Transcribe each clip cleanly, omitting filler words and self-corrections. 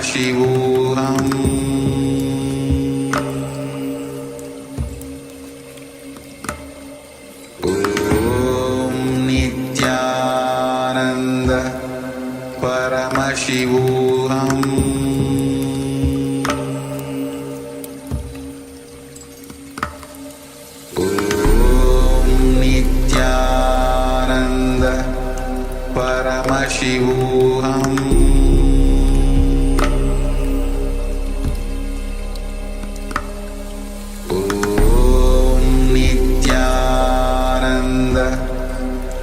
Paramashivoham Om Nithyananda Paramashivoham Om Nithyananda Paramashivoham Om Nithyananda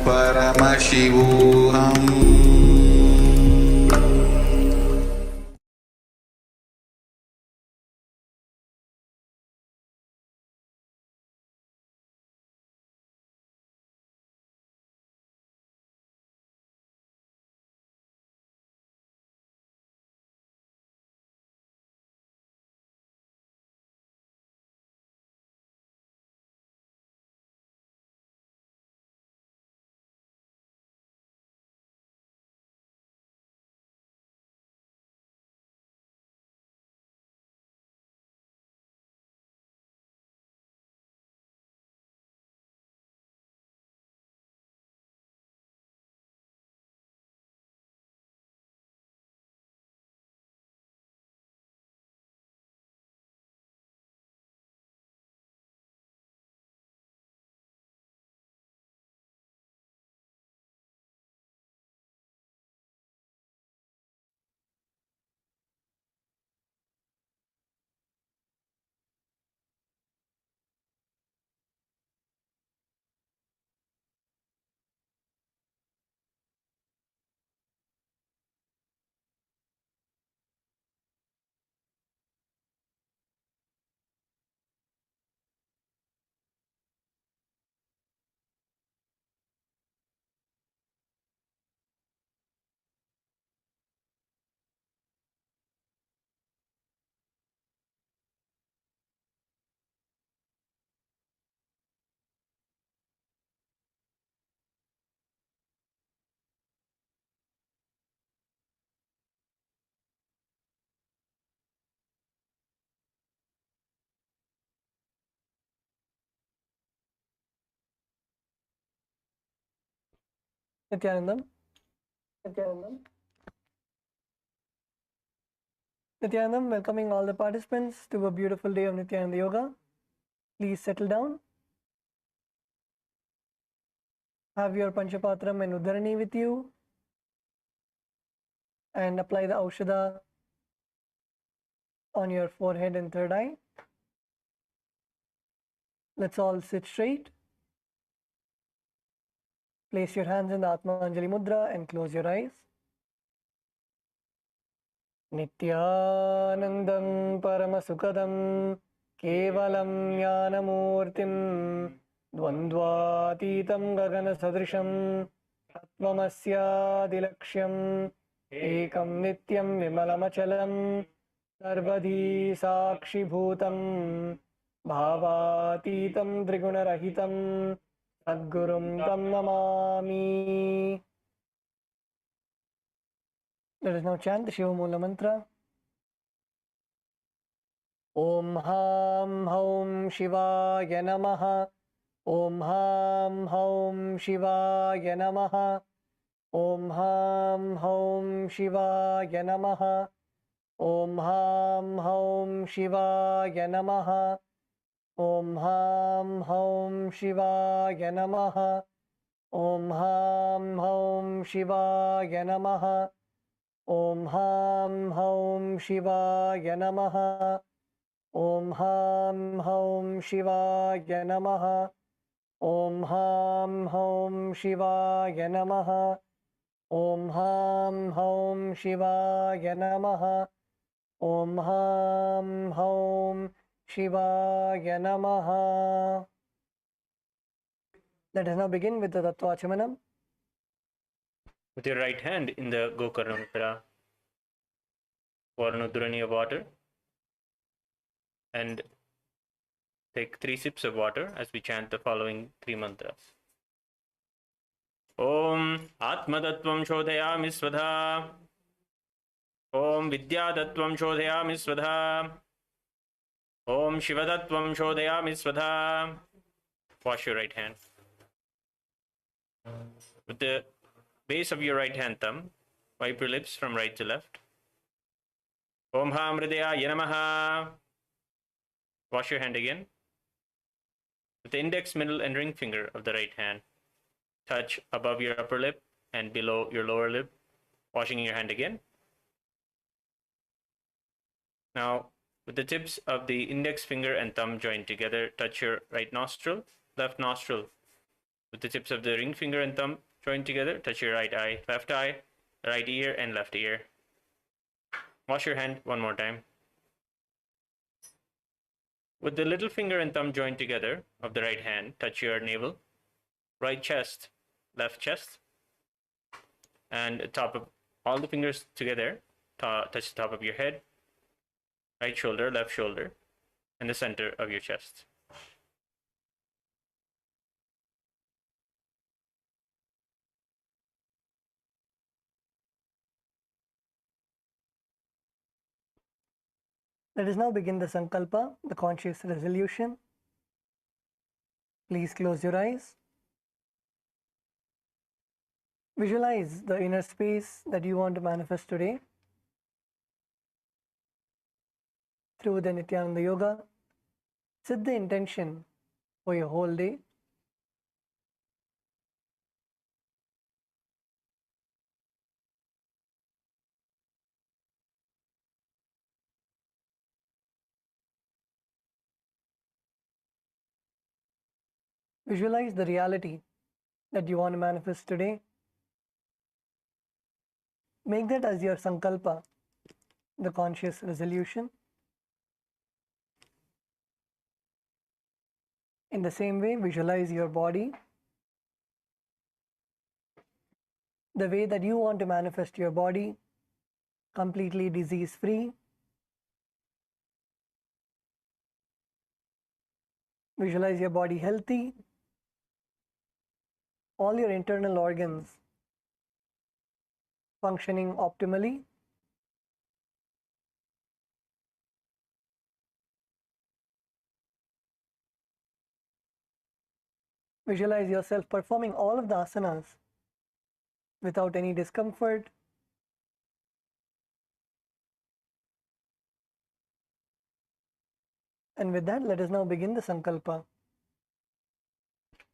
Paramashivoham Nithyanandam. Nithyanandam, welcoming all the participants to a beautiful day of Nithyananda Yoga. Please settle down. Have your Panchapatram and Uddharani with you and apply the Aushadha on your forehead and third eye. Let's all sit straight. Place your hands in the Atma Anjali Mudra and close your eyes. Nithyanandam Paramasukadam Kevalam Jnanamurtim Dvandvatitam Gagana Sadrisham Tattvamasyadilaksham Ekam Nityam Vimalamachalam Sarvadhi Sakshi Bhutam Bhavatitam Trigunarahitam Sadgurum Tam Namami. Let us now chant the Shiva Mula mantra. Om Ham Haum Shivaya Namaha. Om Ham Haum Shivaya Namaha. Om Ham Haum Shivaya Namaha. Om Ham Haum Shivaya Namaha. Om Ham Haum Shivaya Namaha. Om Ham Haum Shivaya Namaha. Om Ham Haum Shivaya Namaha. Om Ham Haum Shivaya Namaha. Om Ham Haum Shivaya Namaha. Om Ham Haum Shivaya Namaha. Om Ham Haum Shivaya Namaha. Let us now begin with the Tattvachamanam. With your right hand in the Gokarna Mudra, pour an Uddharani of water and take 3 sips of water as we chant the following 3 mantras. Om Atma Tattvam Shodhayami Svadha Om Vidyadattvam Shodhayami Svadha. Om Shivadattvam Shodhayami Svadha. Wash your right hand. With the base of your right hand thumb, wipe your lips from right to left. Om Ham Hridayaya Namaha. Wash your hand again. With the index, middle, and ring finger of the right hand, touch above your upper lip and below your lower lip, washing your hand again. Now, with the tips of the index finger and thumb joined together, touch your right nostril, left nostril. With the tips of the ring finger and thumb joined together, touch your right eye, right ear, and left ear. Wash your hand one more time. With the little finger and thumb joined together of the right hand, touch your navel, right chest, left chest, and top of all the fingers together, touch the top of your head, right shoulder, left shoulder, and the center of your chest. Let us now begin the Sankalpa, the conscious resolution. Please close your eyes. Visualize the inner space that you want to manifest today through the Nithyananda Yoga. Set the intention for your whole day. Visualize the reality that you want to manifest today. Make that as your Sankalpa, the conscious resolution. In the same way, visualize your body, the way that you want to manifest your body, completely disease-free. Visualize your body healthy, all your internal organs functioning optimally. Visualize yourself performing all of the asanas without any discomfort. And with that, let us now begin the Sankalpa.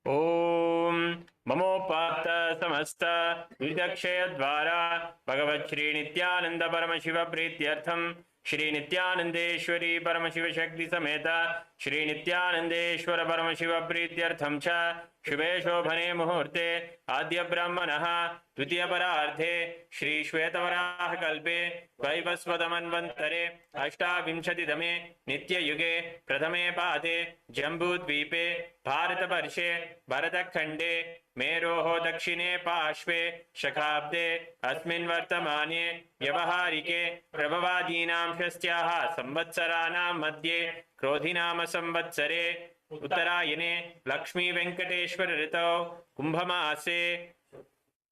Om Mamopata Samasta Vidakshaya Dvara Bhagavat Shri Nithyananda Paramashiva Prityartham Shri Nithyanandeshwari Paramashiva Shakti Sameta Shri Nithyanandeshwara Paramashiva Prityartham Cha Shubhe Shobhane Muhurte Adya Brahmanaha Dvitiya Pararthe Shri Shvetavaraha Kalpe Vaivasvadamanvantare Ashtavimshati Dame Nitya Yuge Prathame Pade Jambudvipe Bharata Parshe Bharatakhande Meroho Dakshine Pashve Shakhabde Asmin Vartamane Vyavaharike Prabhavadinam Shastyaha Samvatsaranam Madhye Krodhinama Samvatsare Uttarayane Lakshmi Venkateshwara Ritau Kumbhamase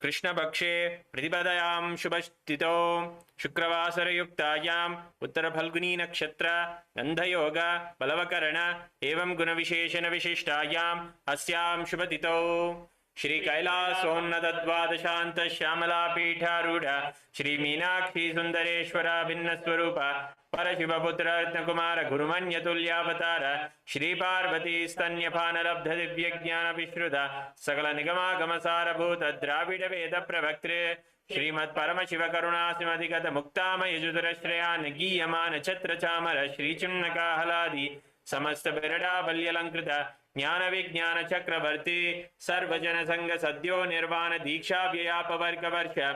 Krishna Bakshe Pratipadayaam Shubhastito Shukravasarayuktayaam Uttara Phalguni Nakshatra Gandha Yoga Balavakarana Evam Guna Visheshana Vishishtayam Asyam Shubhatito Shri Kailasonnatadvadashanta Shyamala Pitharudha Shri Meenakshi Sundareshwara Bhinnaswarupa Parashivaputra Ratnakumara Gurumanyatulyavatara Shri Parvati Stanyapanalabdha Divyajnana Vishruta Sakala Nigama Gamasara Bhuta Dravida Veda Pravaktre Shrimad Paramashiva Karuna Simadhigata Muktama Yajudara Shreyana Giyamana Chatra Chamara Shri Chimnaka Haladi Samasta Berada Valyalankrita Jnana Vijnana Chakravarti Sarvajana Sangha Sadhyo Nirvana Diksha Vyapavarka Varsha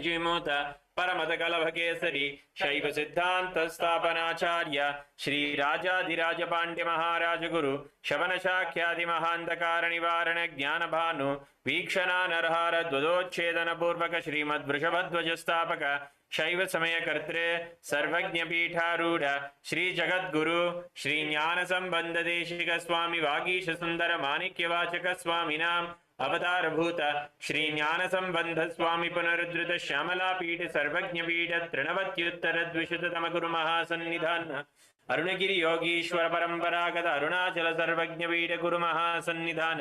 Jimota Paramata Kalabhakesari Shaiva Siddhanta Sthapanacharya Shri Rajadhiraja Pandya Maharaja Guru Shavana Shakhyadi Mahandakara Nivarana Jnana Bhanu Vikshana Narhara Dvadochedana Purvaka Shrimad Vrishabhadvaja Sthapaka Shaiva Samaya Kartre Sarvajna Pitharudha Shri Jagat Guru Shri Jnana Sambandha Deshika Swami Vagisha Sundara Manikya Vachaka Swaminam अवतारभूत Shri ज्ञान संबंध स्वामी पुनरुद्धृत श्यामला पीठ सर्वज्ञ पीठ तृणवत्युत्तर द्विशततम गुरु महासन्निधान अरुणगिरि योगीश्वर परंपरागत अरुणाचल सर्वज्ञ पीठ गुरु महासन्निधान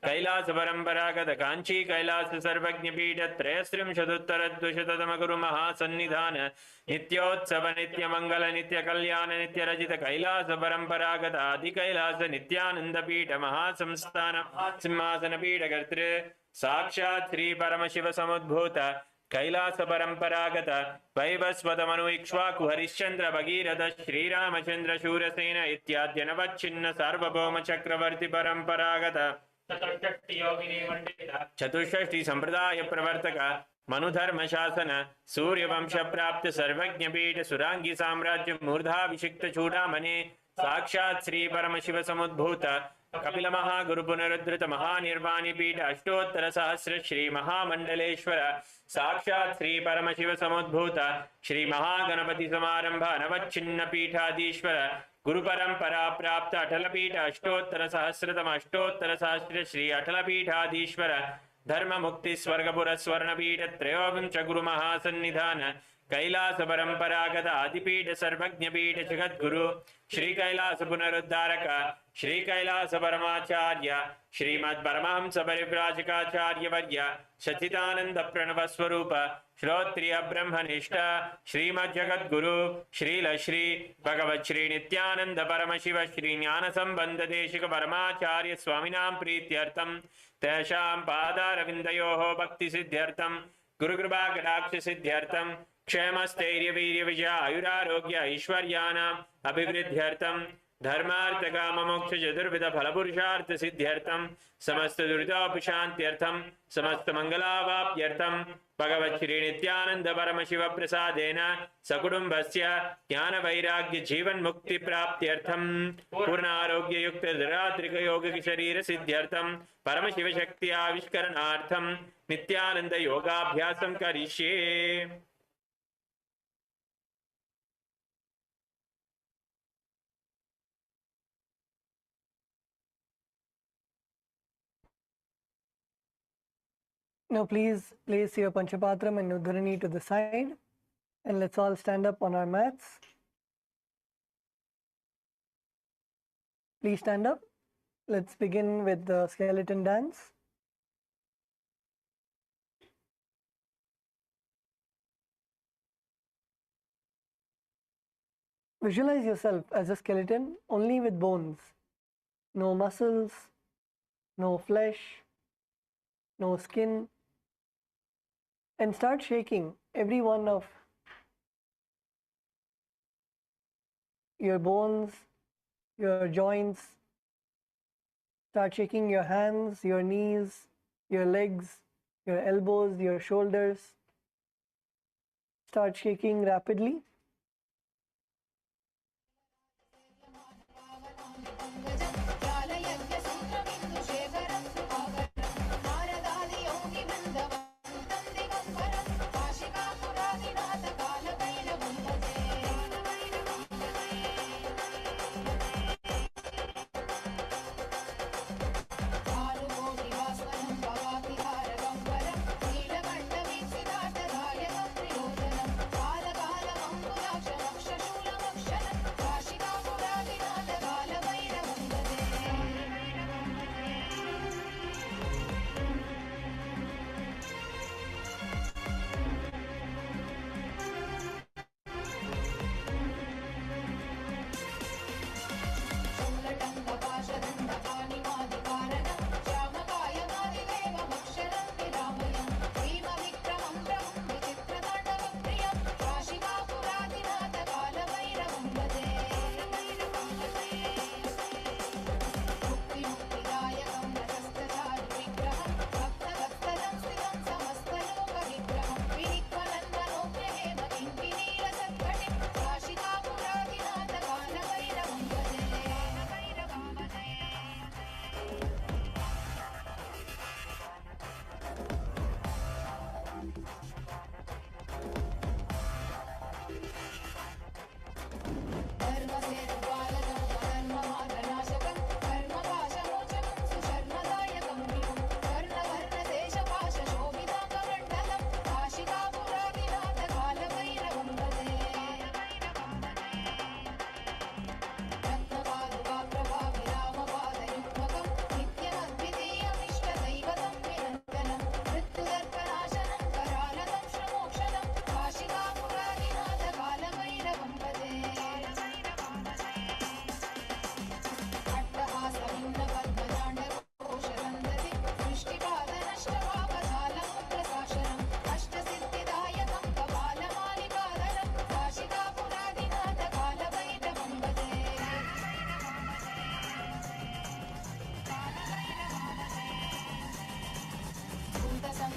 कैलास परंपरागत कांची कैलास सर्वज्ञ पीठ त्रयस्त्रिंशदुत्तर द्विशततम गुरु महासन्निधान नित्योत्सव नित्य मंगल नित्य कल्याण नित्य रजित कैलास परंपरागत आदि कैलास नित्यानंद पीठ महासंस्थान सिंहासन पीठ कर्तृ साक्षात् श्री परमशिव समुद्भूत कैलास परंपरागत वैवस्वत मनु इक्ष्वाकु हरिश्चंद्र भगीरथ श्रीरामचंद्र शूरसेन इत्याद्य नवच्छिन्न सार्वभौम चक्रवर्ती परंपरागत चतुष्षष्टि संप्रदाय प्रवर्तक मनुधर्म शासन सूर्यवंश प्राप्त सर्वज्ञ पीठ सुरांगी साम्राज्य मूर्धाभिषिक्त चूड़ामणि साक्षात् श्री परमशिव समुद्भूत कपिल महागुरु पुनरुद्धृत महानिर्वाणी पीठ अष्टोत्तर सहस्र श्री महामंडलेश्वर साक्षात् श्री परमशिव समुद्भूत श्री महागणपति समारंभ नवच्छिन्न पीठाधीश्वर गुरु परंपरा प्राप्त अटल पीठ अष्टोत्तर सहस्रतम अष्टोत्तर सहस्र श्री अटल पीठाधीश्वर धर्म मुक्ति स्वर्गपुर स्वर्ण पीठ त्रयोविंश गुरु महासन्निधान कैलास परंपरागत आदिपीठ सर्वज्ञ पीठ जगद्गुरु श्री कैलास पुनरुद्धारक श्री कैलास परमाचार्य श्रीमद् परमहंस परिव्राजकाचार्य वर्य सच्चिदानंद प्रणव स्वरूप श्रोत्रिय ब्रह्मनिष्ठ श्रीमद् जगद्गुरु श्रील श्री भगवत् श्री नित्यानंद परमशिव श्री ज्ञान संबंध देशिक परमाचार्य स्वामिनां प्रीत्यर्थम तेषां पादारविन्दयोः भक्ति सिद्ध्यर्थम गुरुकृपा कटाक्ष सिद्ध्यर्थम क्षेमस्थैर्य वीर्य विजय आयुरारोग्य ऐश्वर्याणाम् अभिवृद्ध्यर्थम धर्मार्थ काम मोक्ष चतुर्विध फल पुरुषार्थ सिद्ध्यर्थम समस्त दुरितोपशान्त्यर्थम समस्त मंगलावाप्यर्थम भगवत् श्री नित्यानंद परमशिव प्रसादेन सकुटुम्बस्य ज्ञान वैराग्य जीवन मुक्ति प्राप्त्यर्थम पूर्ण आरोग्य युक्त निरात्रिक योगिक शरीर सिद्ध्यर्थम परमशिव शक्ति आविष्करणार्थम नित्यानंद योगाभ्यासं करिष्ये। Now please place your Panchapatram and Udharani to the side and let's all stand up on our mats. Please stand up. Let's begin with the skeleton dance. Visualize yourself as a skeleton only with bones, no muscles, no flesh, no skin. And start shaking every one of your bones, your joints. Start shaking your hands, your knees, your legs, your elbows, your shoulders. Start shaking rapidly.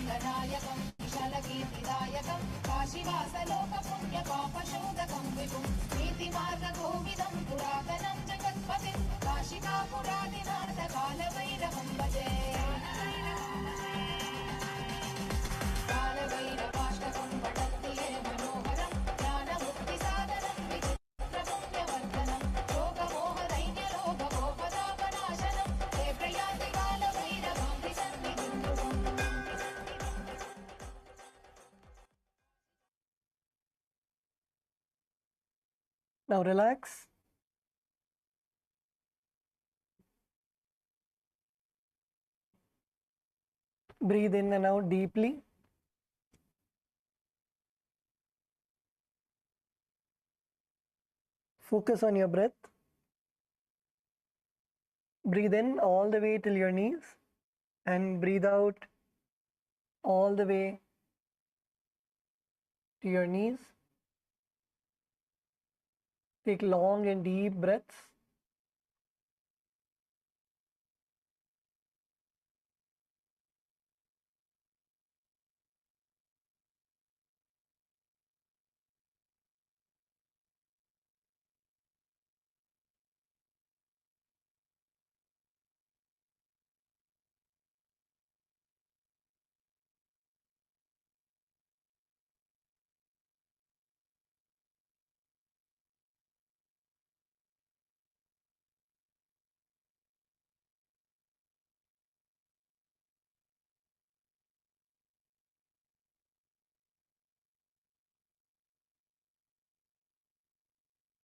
नायकं विशालकीर्तिदायकं काशीवासलोकपुण्यपापशोधकं विभुं नीतिमार्गकोविदं पुरातनं जगत्पतिं काशिकापुरादिनाथकालभैरवं भजे कालभैरवाष्टकं पठन्ति ये मनोहरं ज्ञानमुक्तिसाधनं विचित्रपुण्यवर्धनं योगमोहदैन्यरोगभोपदापनाशनं ते प्रयान्ति कालभैरवां सन्निधिं ध्रुवम् Now relax. Breathe in and out deeply. Focus on your breath. Breathe in all the way till your knees and breathe out all the way to your knees. Take long and deep breaths.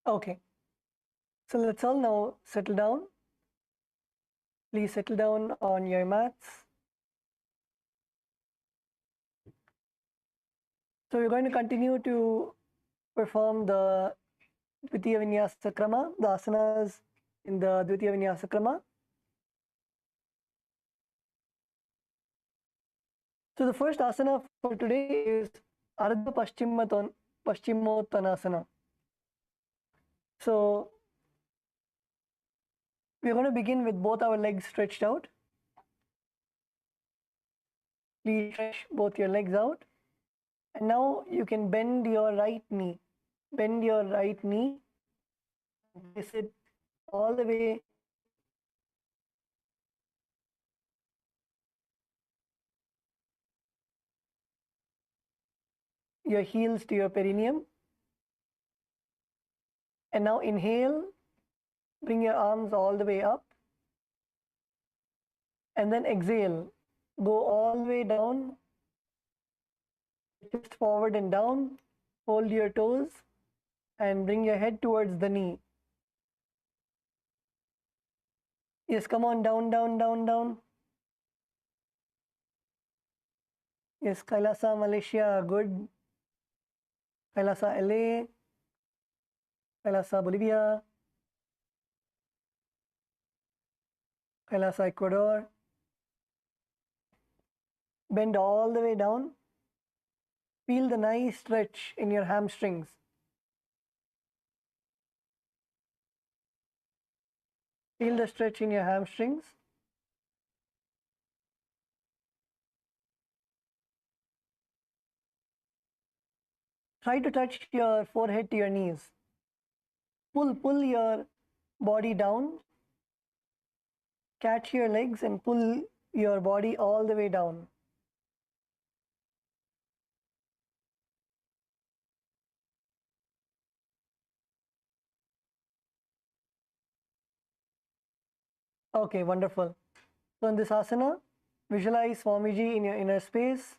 Okay. So let's all now settle down. Please settle down on your mats. So we're going to continue to perform the Dvitiya Vinyasa Krama, the asanas in the Dvitiya Vinyasa Krama. So the first asana for today is Ardha Paschimottanasana. So we're going to begin with both our legs stretched out. Please stretch both your legs out. And now you can bend your right knee. Bend your right knee. Place it all the way your heels to your perineum. And now inhale. Bring your arms all the way up. And then exhale. Go all the way down. Just forward and down. Hold your toes. And bring your head towards the knee. Yes, come on, down, down, down, down. Yes, Kailasa, Malaysia, good. Kailasa, LA. Kailasa, Bolivia. Kailasa, Ecuador. Bend all the way down. Feel the nice stretch in your hamstrings. Feel the stretch in your hamstrings. Try to touch your forehead to your knees. Pull your body down. Catch your legs and pull your body all the way down. Okay, wonderful. So in this asana, visualize Swamiji in your inner space.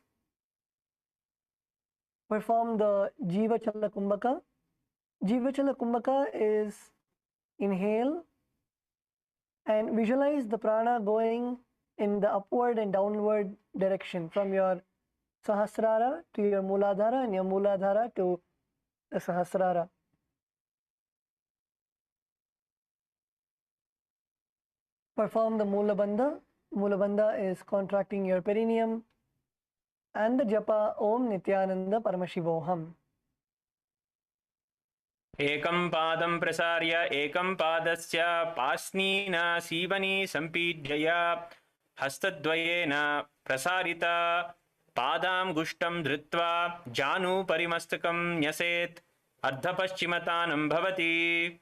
Perform the Jiva Chala Kumbhaka. Jiva Chala Kumbhaka is inhale and visualize the prana going in the upward and downward direction from your Sahasrara to your Mooladhara and your Mooladhara to the Sahasrara. Perform the Moola Bandha. Moola Bandha is contracting your perineum. And the japa Om Nithyananda Paramashivoham. एकं पादं प्रसार्य एकं पादस्य पास्नीना सीवनी सम्पीड्यया हस्तद्वयेन प्रसारिता पादां गुष्टं धृत्वा जानुपरिमस्तकं न्यसेत् अर्धपश्चिमतानं भवति.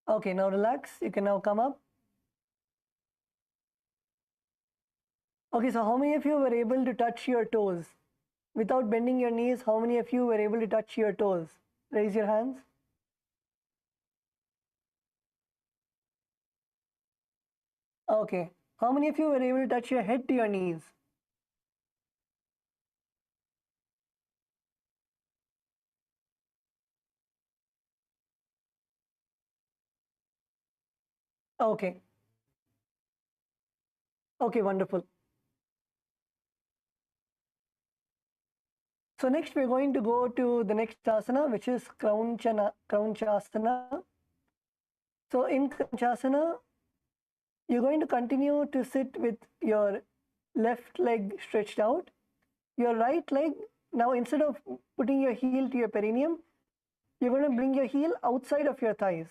Okay, now relax. You can now come up. Okay, so how many of you were able to touch your toes? Without bending your knees, how many of you were able to touch your toes? Raise your hands. Okay. How many of you were able to touch your head to your knees? Okay. Okay, wonderful. So next we're going to go to the next asana, which is Kranchasana. So in Kranchasana, you're going to continue to sit with your left leg stretched out. Your right leg, now instead of putting your heel to your perineum, you're going to bring your heel outside of your thighs.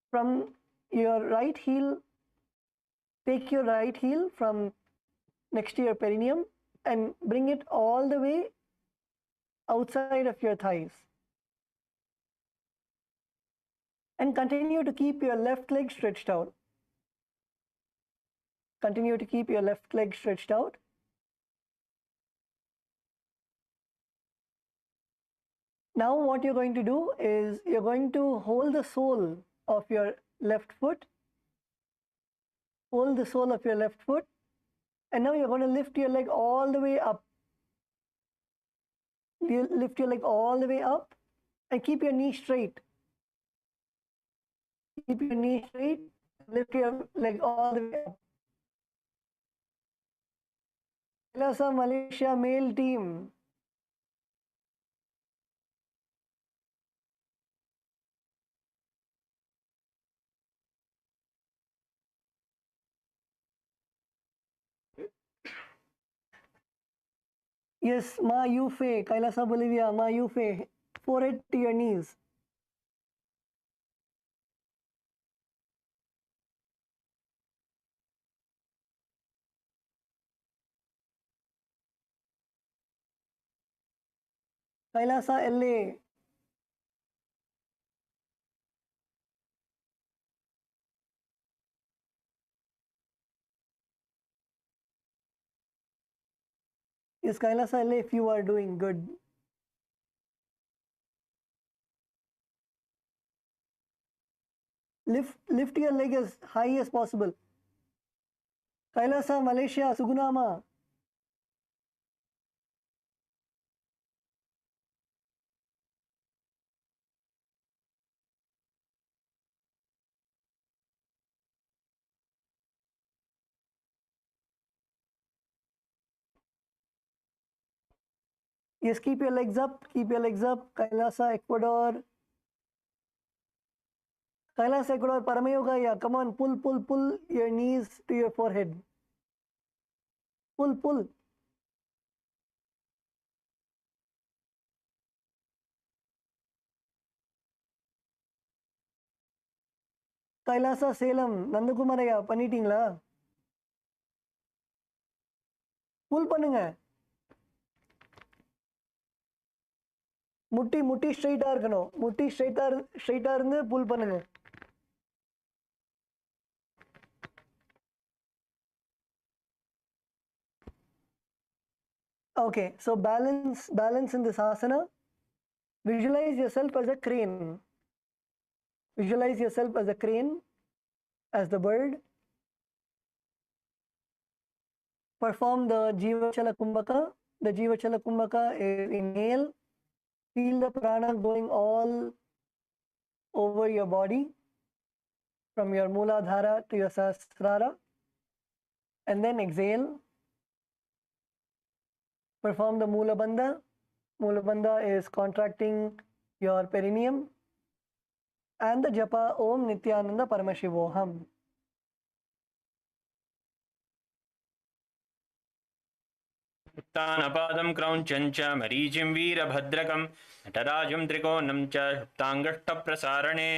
From your right heel, take your right heel from next to your perineum and bring it all the way outside of your thighs. And continue to keep your left leg stretched out. Continue to keep your left leg stretched out. Now what you're going to do is you're going to hold the sole of your left foot. Hold the sole of your left foot. And now you're going to lift your leg all the way up. You lift your leg all the way up and keep your knee straight. Keep your knee straight. Lift your leg all the way up. KAILASA Malaysia male team. Yes, Ma Yufe, KAILASA Bolivia, Ma Yufe, forehead to your knees. KAILASA LA. Yes, KAILASA LA, if you are doing good. Lift your leg as high as possible. KAILASA Malaysia, Sugunama. Yes, keep your legs up, keep your legs up. KAILASA Ecuador. KAILASA Ecuador, Paramayoga, yeah, come on, pull your knees to your forehead. Pull. KAILASA Salem, Nandakumaraya, பண்ணிட்டீங்களா? புல் பண்ணுங்க. முட்டி ஸ்ட்ரைட்டா இருக்கணும். முட்டி ஸ்ட்ரைட்டா இருந்து புல் பண்ணுங்க. Okay, so balance in this asana. Visualize yourself as a crane. Visualize yourself as a crane, as the bird. Perform the Jivachala Kumbhaka. The Jivachala Kumbhaka is inhale. Feel the prana going all over your body, from your Mooladhara to your Sahasrara. And then exhale. Perform the Moola Bandha. Moola Bandha is contracting your perineum. And the japa Om Nithyananda Paramashivoham. उत्तानपादं क्रौञ्चं च मरीचिं वीरभद्रकं नटराजं त्रिकोणं च सुप्ताङ्गष्टप्रसारणे.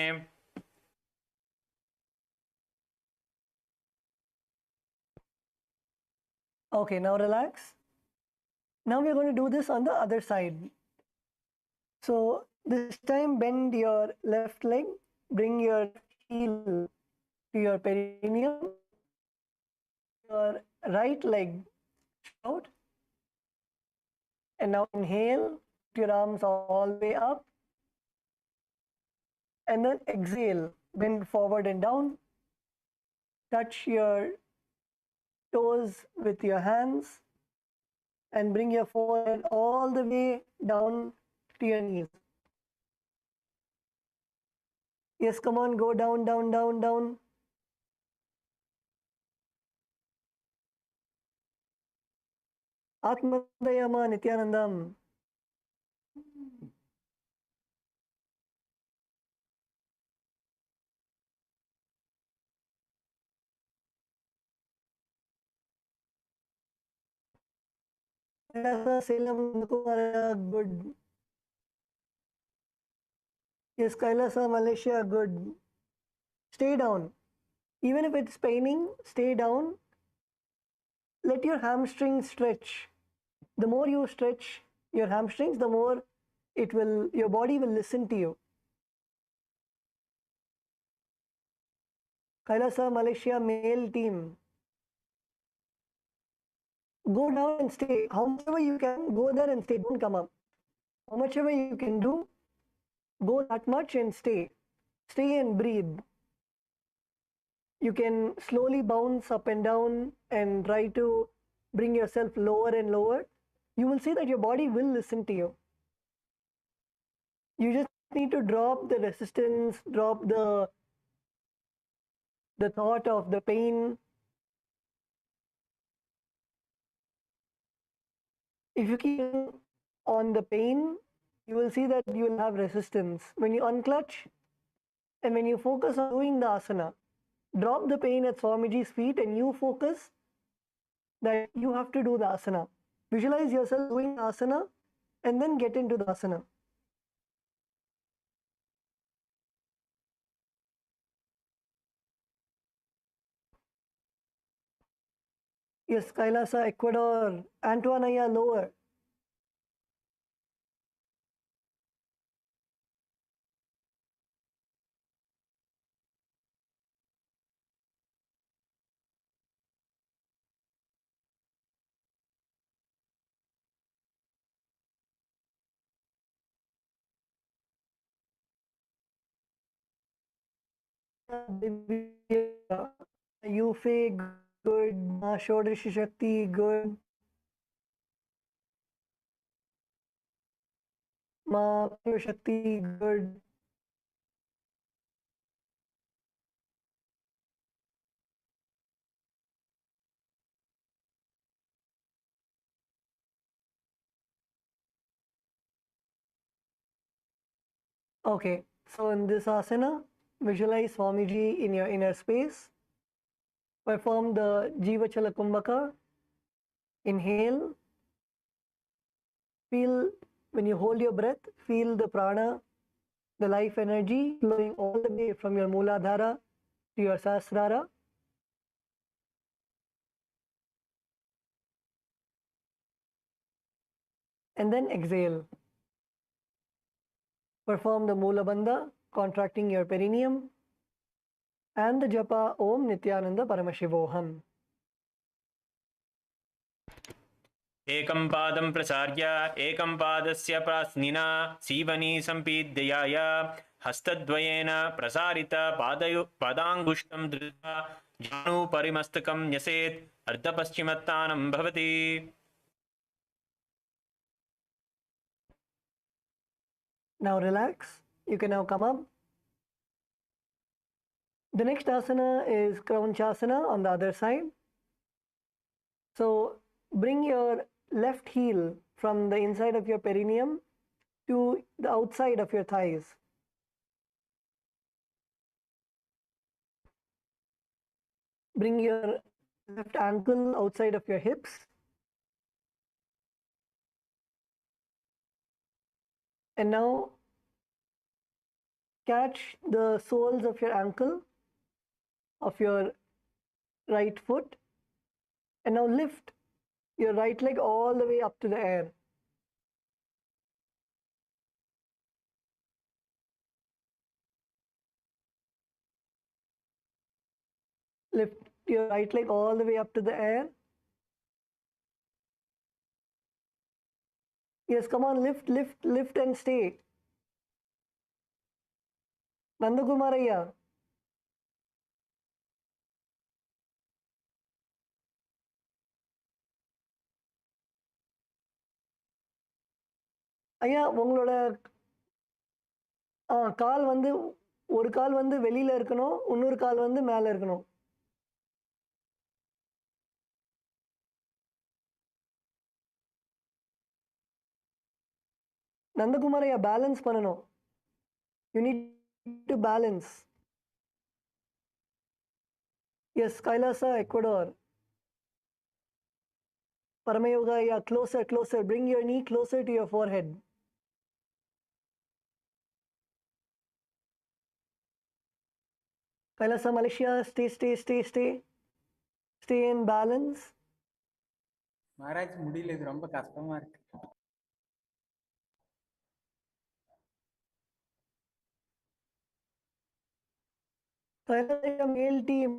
Okay, now relax. Now we're going to do this on the other side. So this time bend your left leg, bring your heel to your perineum, your right leg out, and now inhale, put your arms all the way up, and then exhale, bend forward and down, touch your toes with your hands, and bring your forehead all the way down to your knees. Yes, come on, go down, down, down, down. Atmadayama Nithyanandam. Kailasa Salem Kumara, good. Yes, Kailasa Malaysia, good. Stay down. Even if it's paining, stay down. Let your hamstrings stretch. The more you stretch your hamstrings, the more your body will listen to you. Kailasa Malaysia male team. Go down and stay. How much ever you can, go there and stay. Don't come up. How much ever you can do, go that much and stay. Stay and breathe. You can slowly bounce up and down and try to bring yourself lower and lower. You will see that your body will listen to you. You just need to drop the resistance, drop the thought of the pain. If you keep on the pain, you will see that you will have resistance. When you unclutch and when you focus on doing the asana, drop the pain at Swamiji's feet and you focus that you have to do the asana. Visualize yourself doing the asana and then get into the asana. Yes, Kailasa, Ecuador, Antoinaya, lower. Yufe, good. Ma Shodrishi Shakti, good. Ma Shakti, good. Okay, so in this asana, visualize Swamiji in your inner space. Perform the Jivachala Kumbhaka. Inhale. Feel, when you hold your breath, feel the prana, the life energy flowing all the way from your Mooladhara to your Sahasrara. And then exhale. Perform the Moola Bandha, contracting your perineum, and the japa Om Nithyananda Paramashivoham. एकं पादं प्रसार्य एकं पादस्य प्रास्निना सीवनी सम्पीड्याय हस्तद्वयेन प्रसारित पादाङ्गुष्ठं धृत्वा जानुपरिमस्तकं न्यसेत् अर्धपश्चिमत्तानं भवति. Now relax. You can now come up. The next asana is Kraunchasana on the other side. So bring your left heel from the inside of your perineum to the outside of your thighs. Bring your left ankle outside of your hips. And now catch the soles of your ankle of your right foot and now lift your right leg all the way up to the air. Lift your right leg all the way up to the air. Yes, come on, lift, lift, lift and stay. Nandakumaraya. ஐயா உங்களோட கால் வந்து ஒரு கால் வந்து வெளியில இருக்கணும், இன்னொரு கால் வந்து மேலே இருக்கணும். நந்தகுமாரையா பேலன்ஸ் பண்ணணும். You need to balance. Yes, Kailasa, Ecuador. Paramayogaya, closer, closer. Bring your knee closer to your forehead. Kailasa, Malaysia, stay, stay, stay, stay. Stay in balance. Maharaj முடியல, இது ரொம்ப கஷ்டமா இருக்கு. Kailasa, male team.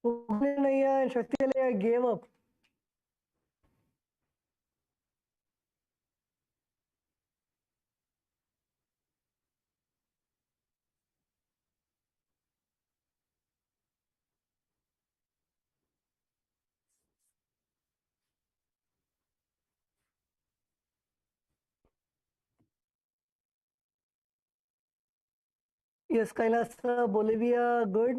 Uglinaya and Shaktilaya gave up. Yes, Kailasa, Bolivia, good.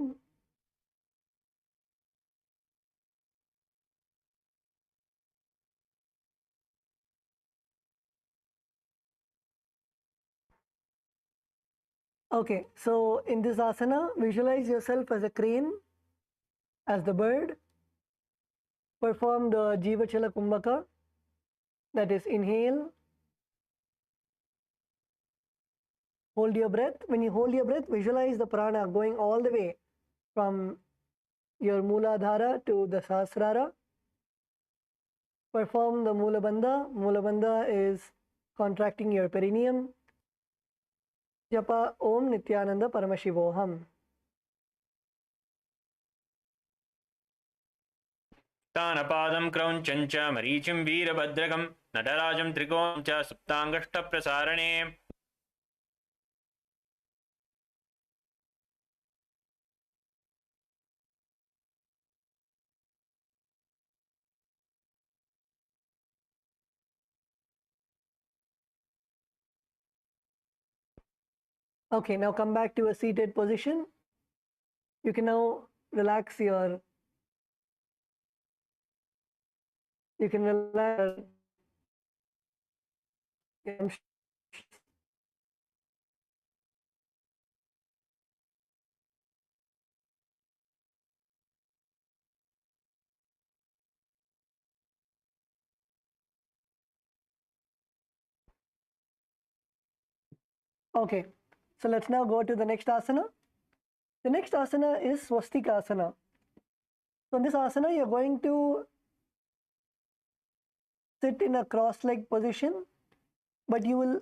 Okay, so in this asana, visualize yourself as a crane, as the bird. Perform the Jivachala Kumbhaka, that is inhale, hold your breath. When you hold your breath, visualize the prana going all the way from your Mooladhara to the Sahasrara. Perform the Moola Bandha. Moola Bandha is contracting your perineum. Japa Om Nithyananda Paramashivoham. तानपादं क्रौञ्चं च मरीचिं वीरभद्रकं नटराजं त्रिकोणं च सुप्ताङ्गष्टप्रसारणे Okay, now come back to a seated position. You can now relax your, you can relax your Okay, so let's now go to the next asana. The next asana is Swastika asana. So in this asana, you're going to sit in a cross-legged position, but you will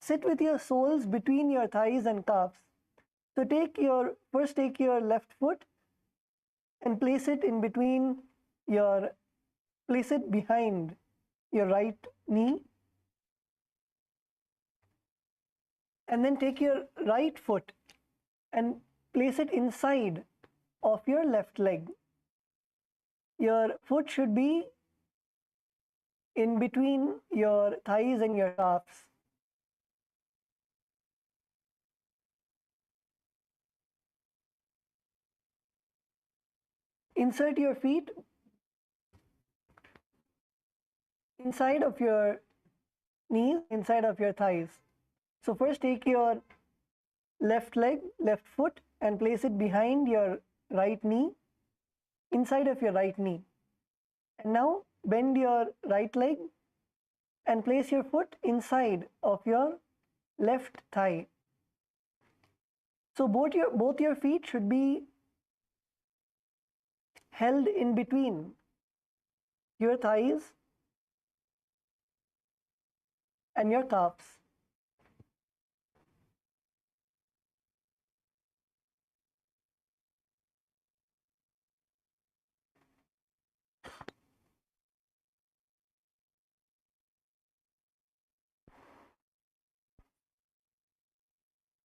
sit with your soles between your thighs and calves. So first take your left foot and place it in between place it behind your right knee. And then take your right foot and place it inside of your left leg. Your foot should be in between your thighs and your calves. Insert your feet inside of your knees, inside of your thighs. So first take your left leg, left foot, and place it behind your right knee, inside of your right knee. And now bend your right leg and place your foot inside of your left thigh. So both your feet should be held in between your thighs and your calves.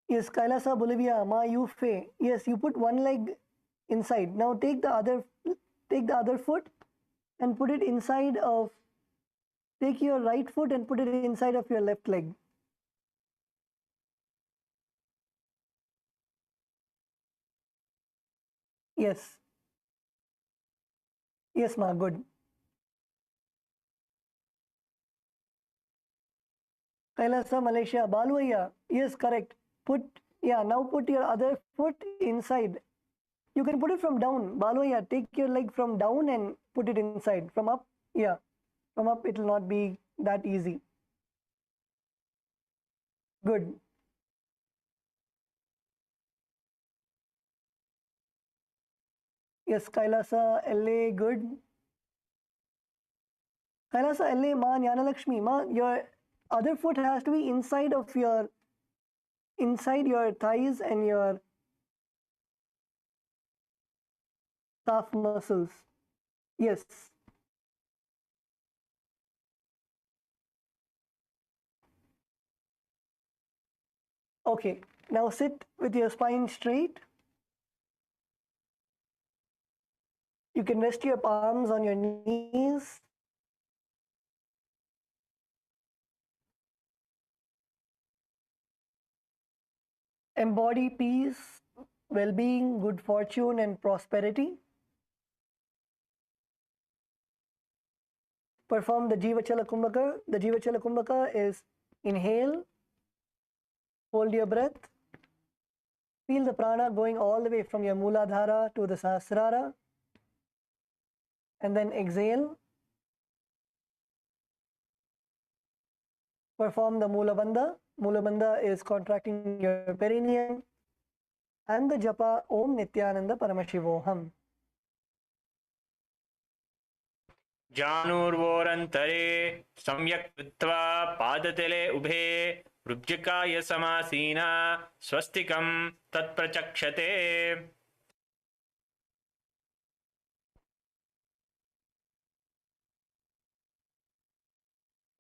Yes, Kailasa, Bolivia, Ma Yufe. Yes, you put one leg inside. Now take the other foot and put it inside of, take your right foot and put it inside of your left leg. Yes. Yes, Ma, good. Kailasa, Malaysia, Baluaya. Yes, correct. Now put your other foot inside. You can put it from down. Baluaya, take your leg from down and put it inside. From up, from up it will not be that easy. Good. Yes, Kailasa, LA, good. Kailasa, LA, Ma, Jnanalakshmi, Ma, your other foot has to be inside your thighs and your calf muscles. Yes. Okay, now sit with your spine straight. You can rest your palms on your knees. Embody peace, well-being, good fortune, and prosperity. Perform the Jivachala Kumbhaka. The Jivachala Kumbhaka is inhale, hold your breath, feel the prana going all the way from your Mooladhara to the Sahasrara, and then exhale. Perform the Moola Bandha. Moola Bandha is contracting your perineum, and the japa Om Nithyananda Paramashivoham. जानूर्वोरन्तरे सम्यक् कृत्वा पादतले उभे रुब्जिकाय समासीना स्वस्तिकं तत्प्रचक्षते.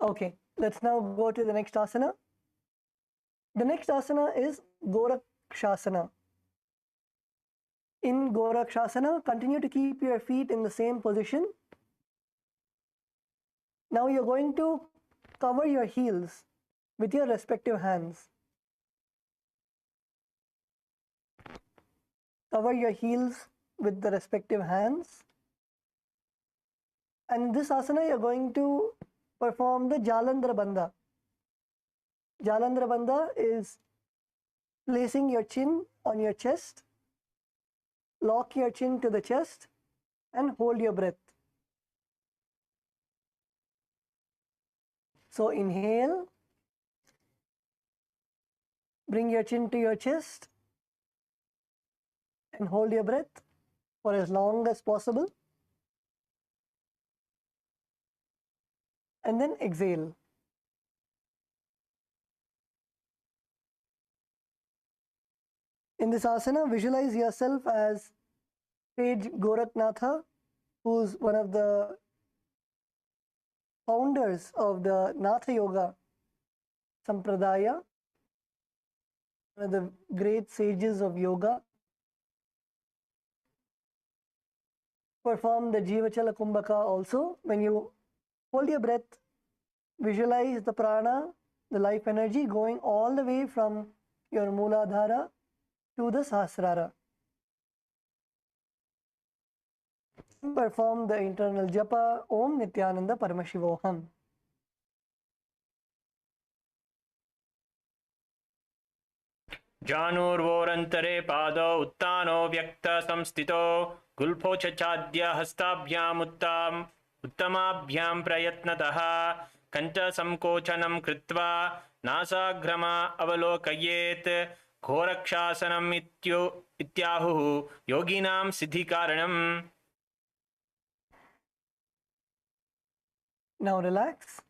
Okay, let's now go to the next asana. The next asana is Gorakshasana. In Gorakshasana, continue to keep your feet in the same position. Now you're going to cover your heels with your respective hands. Cover your heels with the respective hands. And in this asana, you're going to perform the Jalandhara Bandha. Jalandhara Bandha is placing your chin on your chest, lock your chin to the chest, and hold your breath. So inhale, bring your chin to your chest, and hold your breath for as long as possible. And then exhale. In this asana, visualize yourself as Sage Goraknatha, who's one of the founders of the Natha Yoga Sampradaya, one of the great sages of yoga. Perform the Jivachala Kumbhaka also. When you hold your breath, visualize the prana, the life energy going all the way from your Mooladhara to the Sahasrara. Perform the internal japa Om Nithyananda Paramashivoham. जानूर्वोरन्तरे पादौ उत्तानो व्यक्त संस्थितो गुल्फो चाद्य हस्ताभ्याम् उत्तमाभ्यां प्रयत्नतः कण्ठसंकोचनं कृत्वा नासाग्रमा अवलोकयेत्. घोरक्षासनम् इत्याहुः योगिनां सिद्धिकारणम्. Now relax.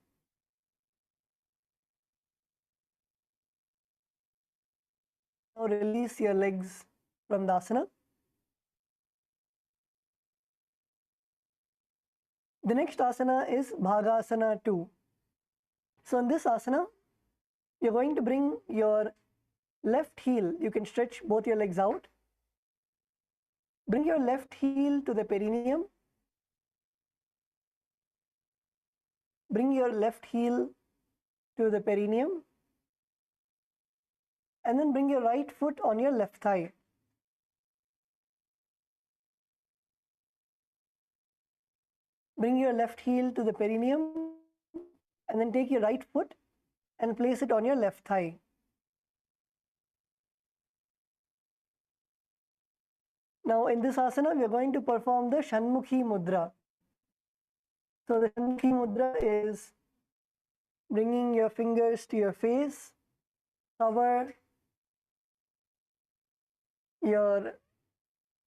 Now release your legs from the asana. The next asana is Bhagasana 2. So in this asana, you're going to bring your left heel. You can stretch both your legs out. Bring your left heel to the perineum. Bring your left heel to the perineum. And then bring your right foot on your left thigh. Bring your left heel to the perineum and then take your right foot and place it on your left thigh. Now in this asana, we are going to perform the Shanmukhi Mudra. So the Shanmukhi Mudra is bringing your fingers to your face, covering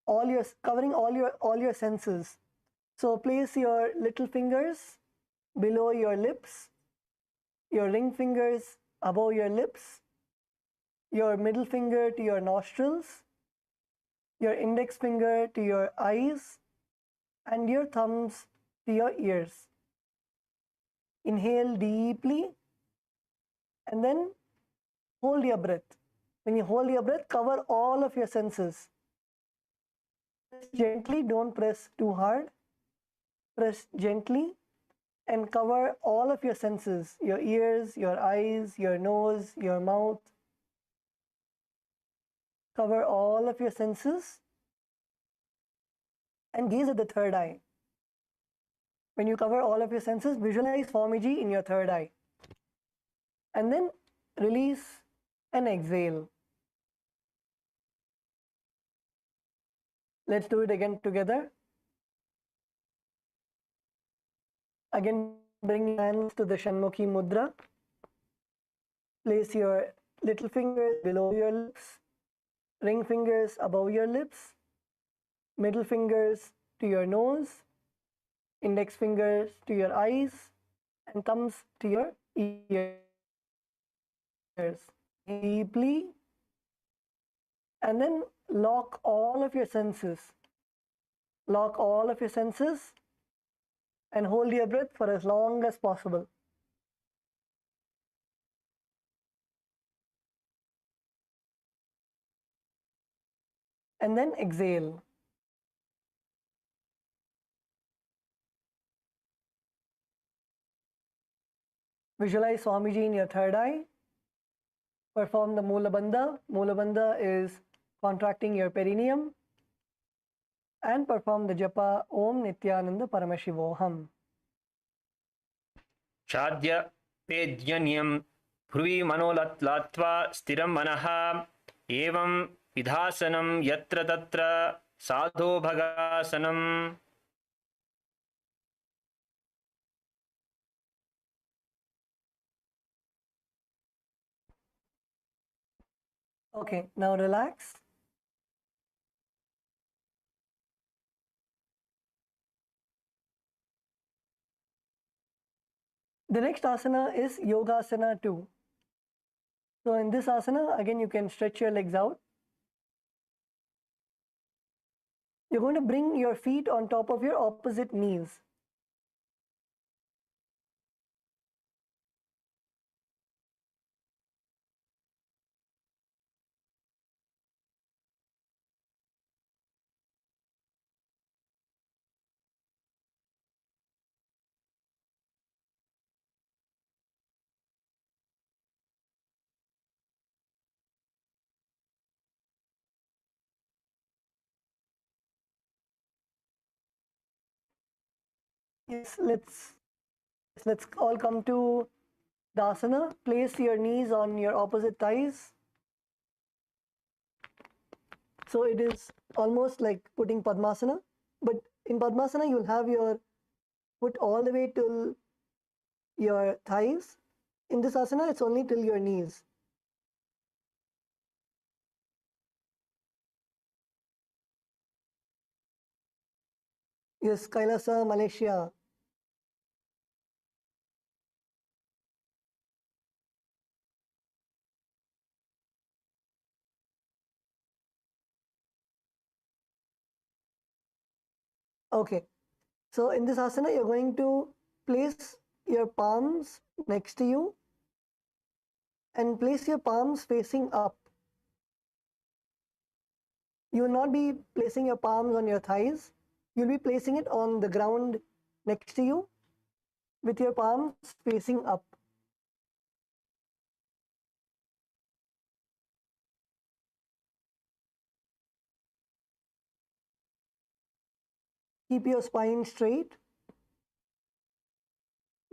all your senses. So place your little fingers below your lips, your ring fingers above your lips, your middle finger to your nostrils, your index finger to your eyes, and your thumbs to your ears. Inhale deeply and then hold your breath. When you hold your breath, cover all of your senses. Press gently, don't press too hard. Press gently and cover all of your senses, your ears, your eyes, your nose, your mouth. Cover all of your senses and gaze at the third eye. When you cover all of your senses, visualize Swamiji in your third eye. And then release and exhale. Let's do it again together. Again, bring your hands to the Shanmukhi Mudra. Place your little fingers below your lips, ring fingers above your lips, middle fingers to your nose, index fingers to your eyes, and thumbs to your ears. Deeply, and then lock all of your senses. Lock all of your senses and hold your breath for as long as possible. And then exhale. Visualize Swamiji in your third eye. Perform the Mula Bandha. Mula Bandha is contracting your perineum. And perform the japa Om Nithyananda Paramashivoham. Shadya Pedyaniyam Phruvi Manolat Latva Stiram Manaha Evam Vidhasanam Yatra Tatra Sadho Bhagasanam. Okay, now relax. The next asana is Yogasana 2. So in this asana, again you can stretch your legs out. You're going to bring your feet on top of your opposite knees. Yes, let's all come to the asana. Place your knees on your opposite thighs. So it is almost like putting Padmasana, but in Padmasana you'll have your foot all the way till your thighs. In this asana, it's only till your knees. Yes, Kailasa, Malaysia. Okay. So in this asana, you're going to place your palms next to you and place your palms facing up. You will not be placing your palms on your thighs. You'll be placing it on the ground next to you with your palms facing up. Keep your spine straight.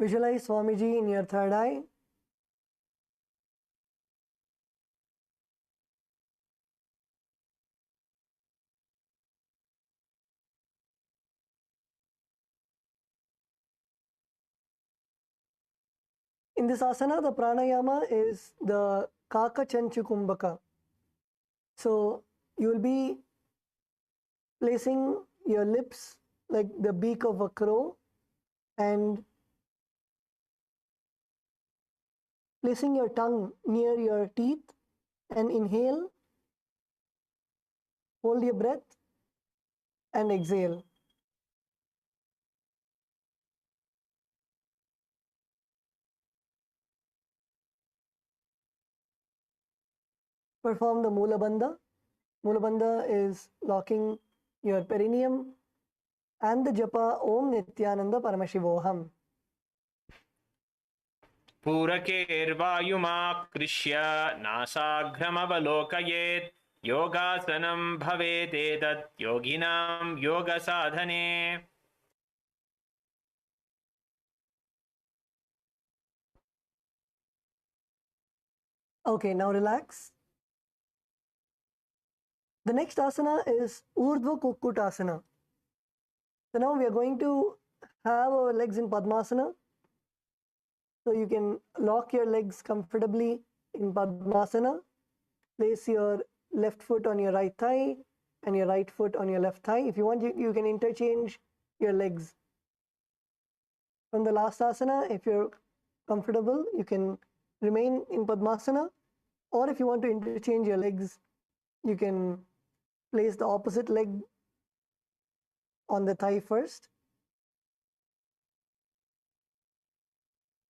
Visualize Swamiji in your third eye. In this asana, the pranayama is the Kaka Chanchukumbhaka. So you will be placing your lips like the beak of a crow and placing your tongue near your teeth and inhale, hold your breath and exhale. Perform the Mula Bandha. Mula Bandha is locking your perineum and the japa Om Nithyananda Paramashivoham. पूरकेर्वायुमाकृष्य नासाघ्रमवलोकयेत् योगासनं भवेदेतत् योगिनां योगसाधने. Okay, now relax. The next asana is Urdhva Kukkutasana. So now we are going to have our legs in Padmasana. So you can lock your legs comfortably in Padmasana. Place your left foot on your right thigh and your right foot on your left thigh. If you want, you can interchange your legs. From the last asana, if you're comfortable, you can remain in Padmasana. Or if you want to interchange your legs, you can place the opposite leg on the thigh first.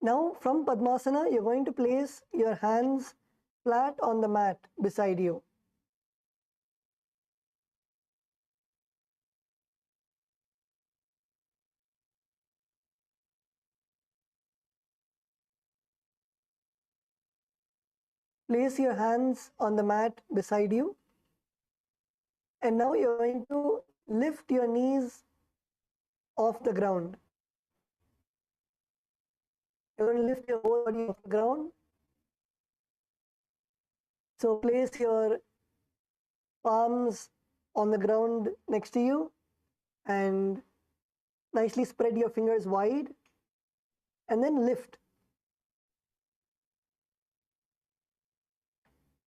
Now from Padmasana, you're going to place your hands flat on the mat beside you. Place your hands on the mat beside you. And now you're going to lift your knees off the ground. You're going to lift your whole body off the ground. So place your palms on the ground next to you and nicely spread your fingers wide and then lift.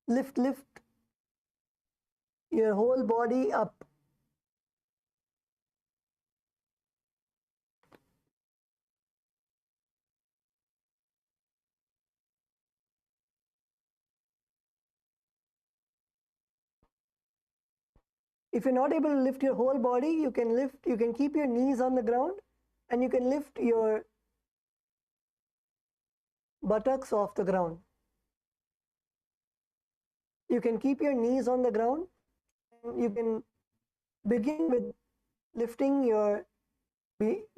Lift your whole body up. If you're not able to lift your whole body, you can keep your knees on the ground and you can lift your buttocks off the ground. You can keep your knees on the ground. You can begin with lifting your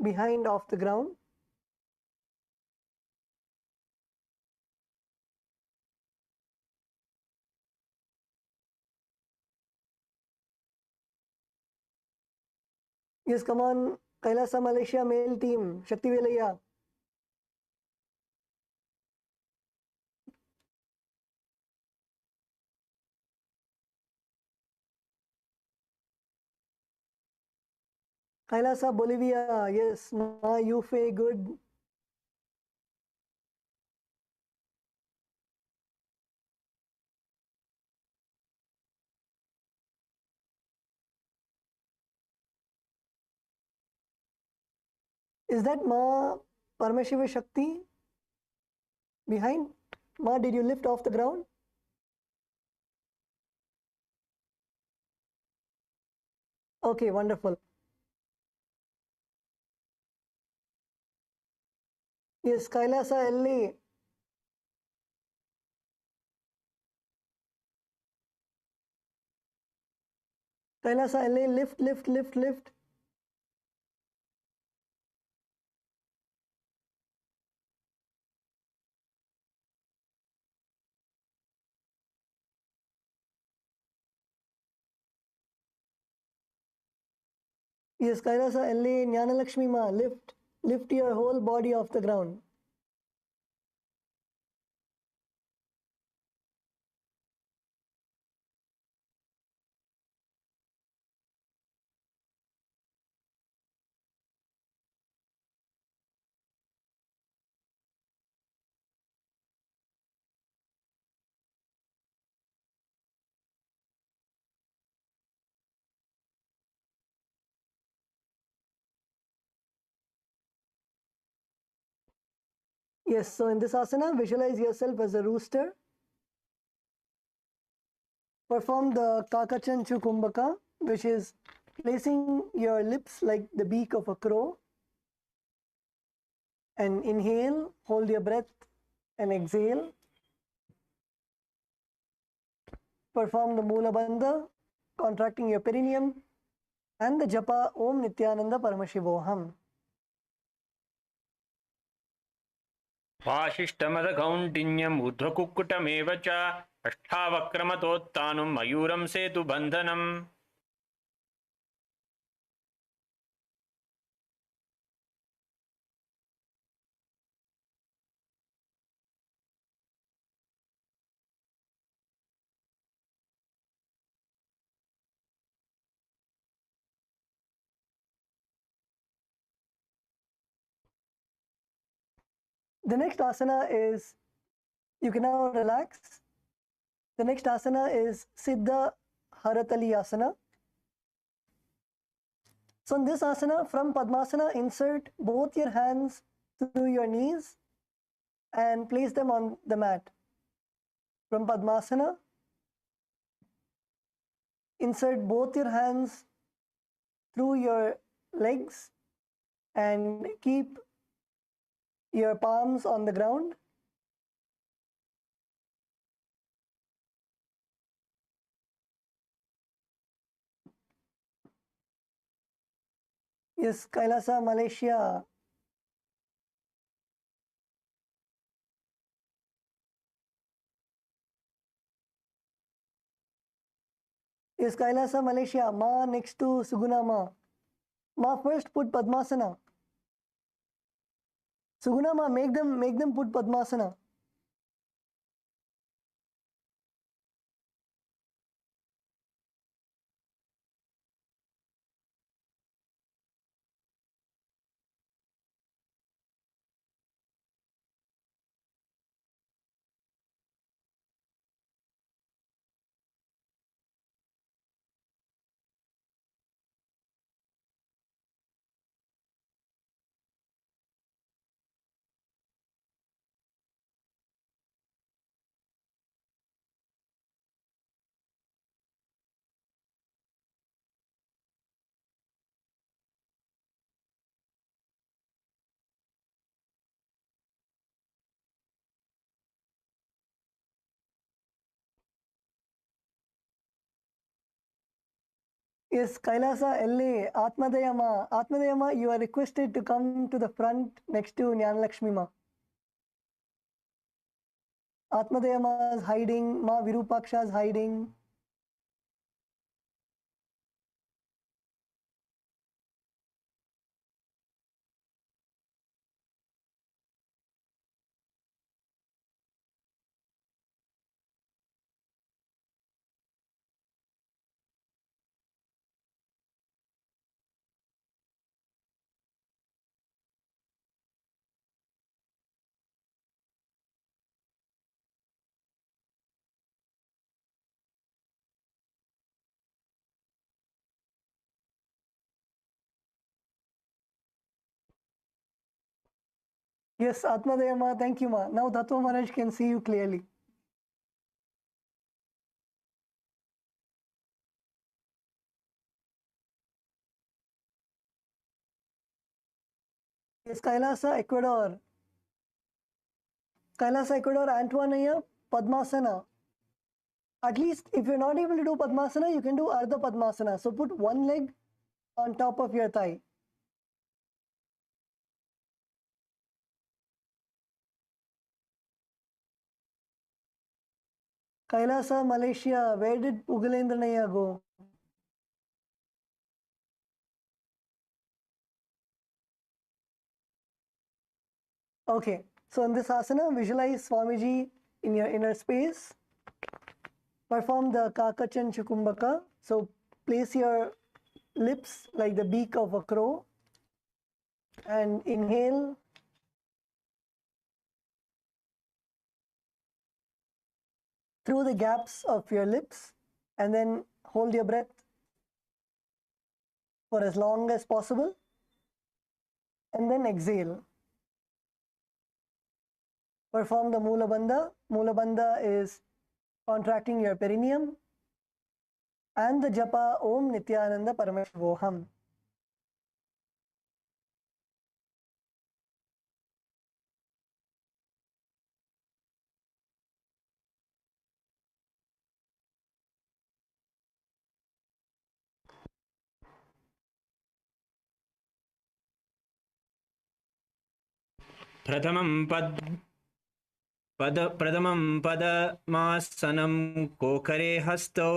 behind off the ground. Yes, come on, Kailasa Malaysia male team, Shakti Velaya. Kailasa Bolivia, yes, Ma Yufe, good. Is that Ma Paramashiva Shakti behind? Ma, did you lift off the ground? Okay, wonderful. Yes, Kailasa LA. Kailasa LA, lift, lift, lift, lift. Yes, Kailasa LA, Jnanalakshmi Ma, lift, lift your whole body off the ground. Yes, so in this asana, visualize yourself as a rooster. Perform the Kakachanchu Kumbhaka, which is placing your lips like the beak of a crow. And inhale, hold your breath, and exhale. Perform the Mula Bandha, contracting your perineum, and the Japa Om Nithyananda Paramashivoham. वासिष्ठमदकौण्डिन्यम् ऊर्ध्वकुक्कुटमेव च अष्टावक्रमतोत्तानं मयूरं सेतुबन्धनम्. The next asana is, you can now relax. The next asana is Siddha Haratali Asana. So in this asana, from Padmasana, insert both your hands through your knees and place them on the mat. From Padmasana, insert both your hands through your legs and keep your palms on the ground. Yes, Kailasa, Malaysia. Yes, Kailasa, Malaysia. Ma next to Suguna Ma. Ma first put Padmasana. Suguna Ma, make them put Padmasana. Yes, Kailasa, LA, Atmadayama. Atmadayama, you are requested to come to the front next to Jnanalakshmi Ma. Atmadayama is hiding, Ma Virupaksha is hiding. Yes, Atmadayama, thank you, Ma. Now Dato Maharaj can see you clearly. Yes, Kailasa, Ecuador. Kailasa Ecuador, Antoinaya, Padmasana. At least if you're not able to do Padmasana, you can do Ardha Padmasana. So put one leg on top of your thigh. Kailasa, Malaysia, where did Ugalendranaya go? Okay, so in this asana, visualize Swamiji in your inner space. Perform the Kakachan Chukumbaka. So place your lips like the beak of a crow and inhale. Through the gaps of your lips and then hold your breath for as long as possible and then exhale. Perform the Mula Bandha. Mula Bandha is contracting your perineum and the japa Om Nithyananda Paramashivoham. प्रथमं पदमासनं कोकरे हस्तौ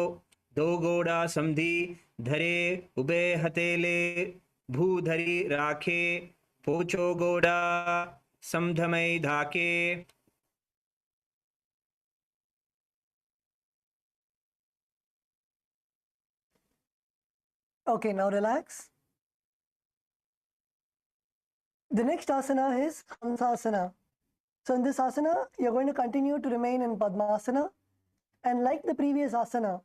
दो गोड़ा समधि धरे ube हथेले भूधरी राखे पोचो गोड़ा समधमय धाके. Okay, now relax. The next asana is Hansasana. So in this asana, you're going to continue to remain in Padmasana. And like the previous asana,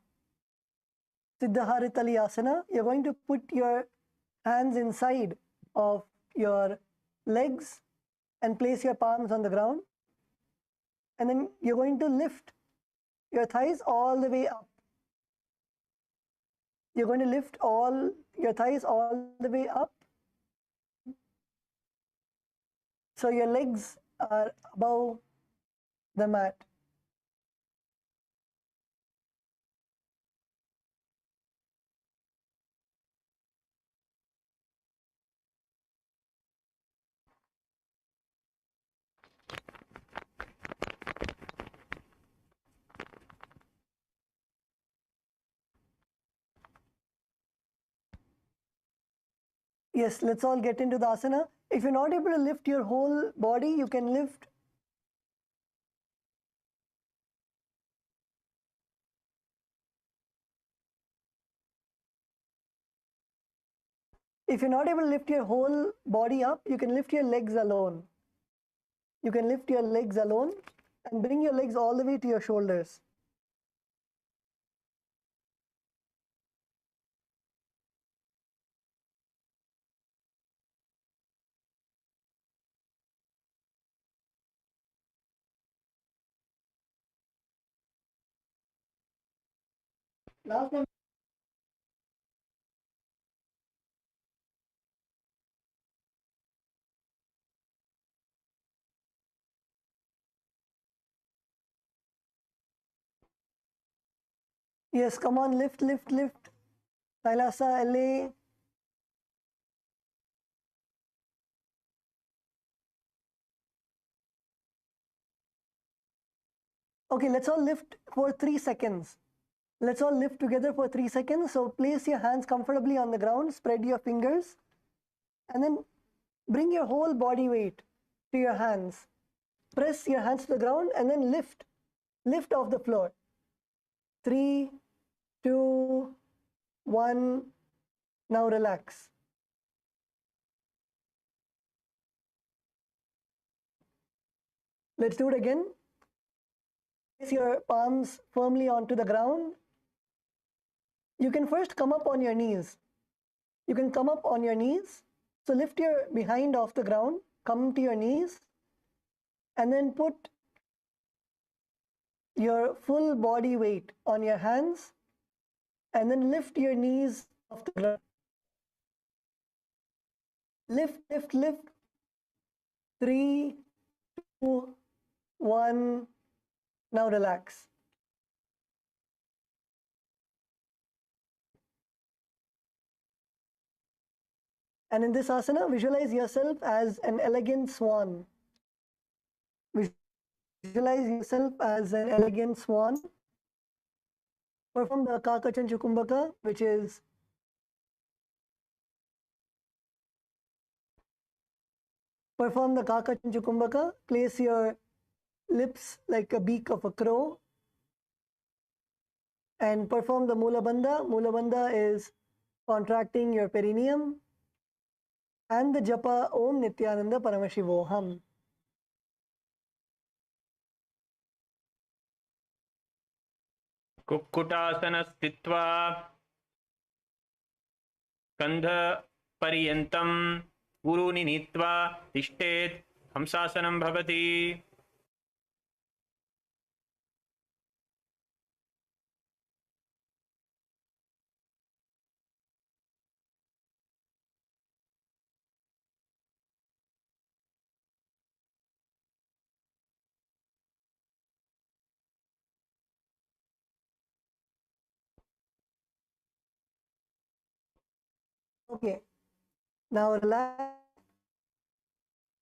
Siddhaharitali asana, you're going to put your hands inside of your legs and place your palms on the ground. And then you're going to lift your thighs all the way up. You're going to lift all your thighs all the way up. So your legs are above the mat. Yes, let's all get into the asana. If you're not able to lift your whole body, you can lift If you're not able to lift your whole body up, you can lift your legs alone. You can lift your legs alone and bring your legs all the way to your shoulders. Last time. Yes, come on, lift, lift, lift. Kailasa, LA. Okay, let's all lift for 3 seconds. Let's all lift together for 3 seconds. So place your hands comfortably on the ground, spread your fingers, and then bring your whole body weight to your hands. Press your hands to the ground and then lift. Lift off the floor. 3, 2, 1. Now relax. Let's do it again. Place your palms firmly onto the ground. You can first come up on your knees. You can come up on your knees. So lift your behind off the ground, come to your knees, and then put your full body weight on your hands, and then lift your knees off the ground. Lift, lift, lift. 3, 2, 1. Now relax. And in this asana, visualize yourself as an elegant swan. Visualize yourself as an elegant swan. Perform the Kakachanchukumbhaka, which is perform the Kakachanchukumbhaka. Place your lips like a beak of a crow. And perform the Mula Bandha. Mula Bandha is contracting your perineum. And the japa Om Nithyananda Paramashivoham. Kukkutasana स्थित्वा स्कन्धपर्यन्तं गुरूनि नीत्वा तिष्ठेत् हंसासनं भवति. Okay. Now relax.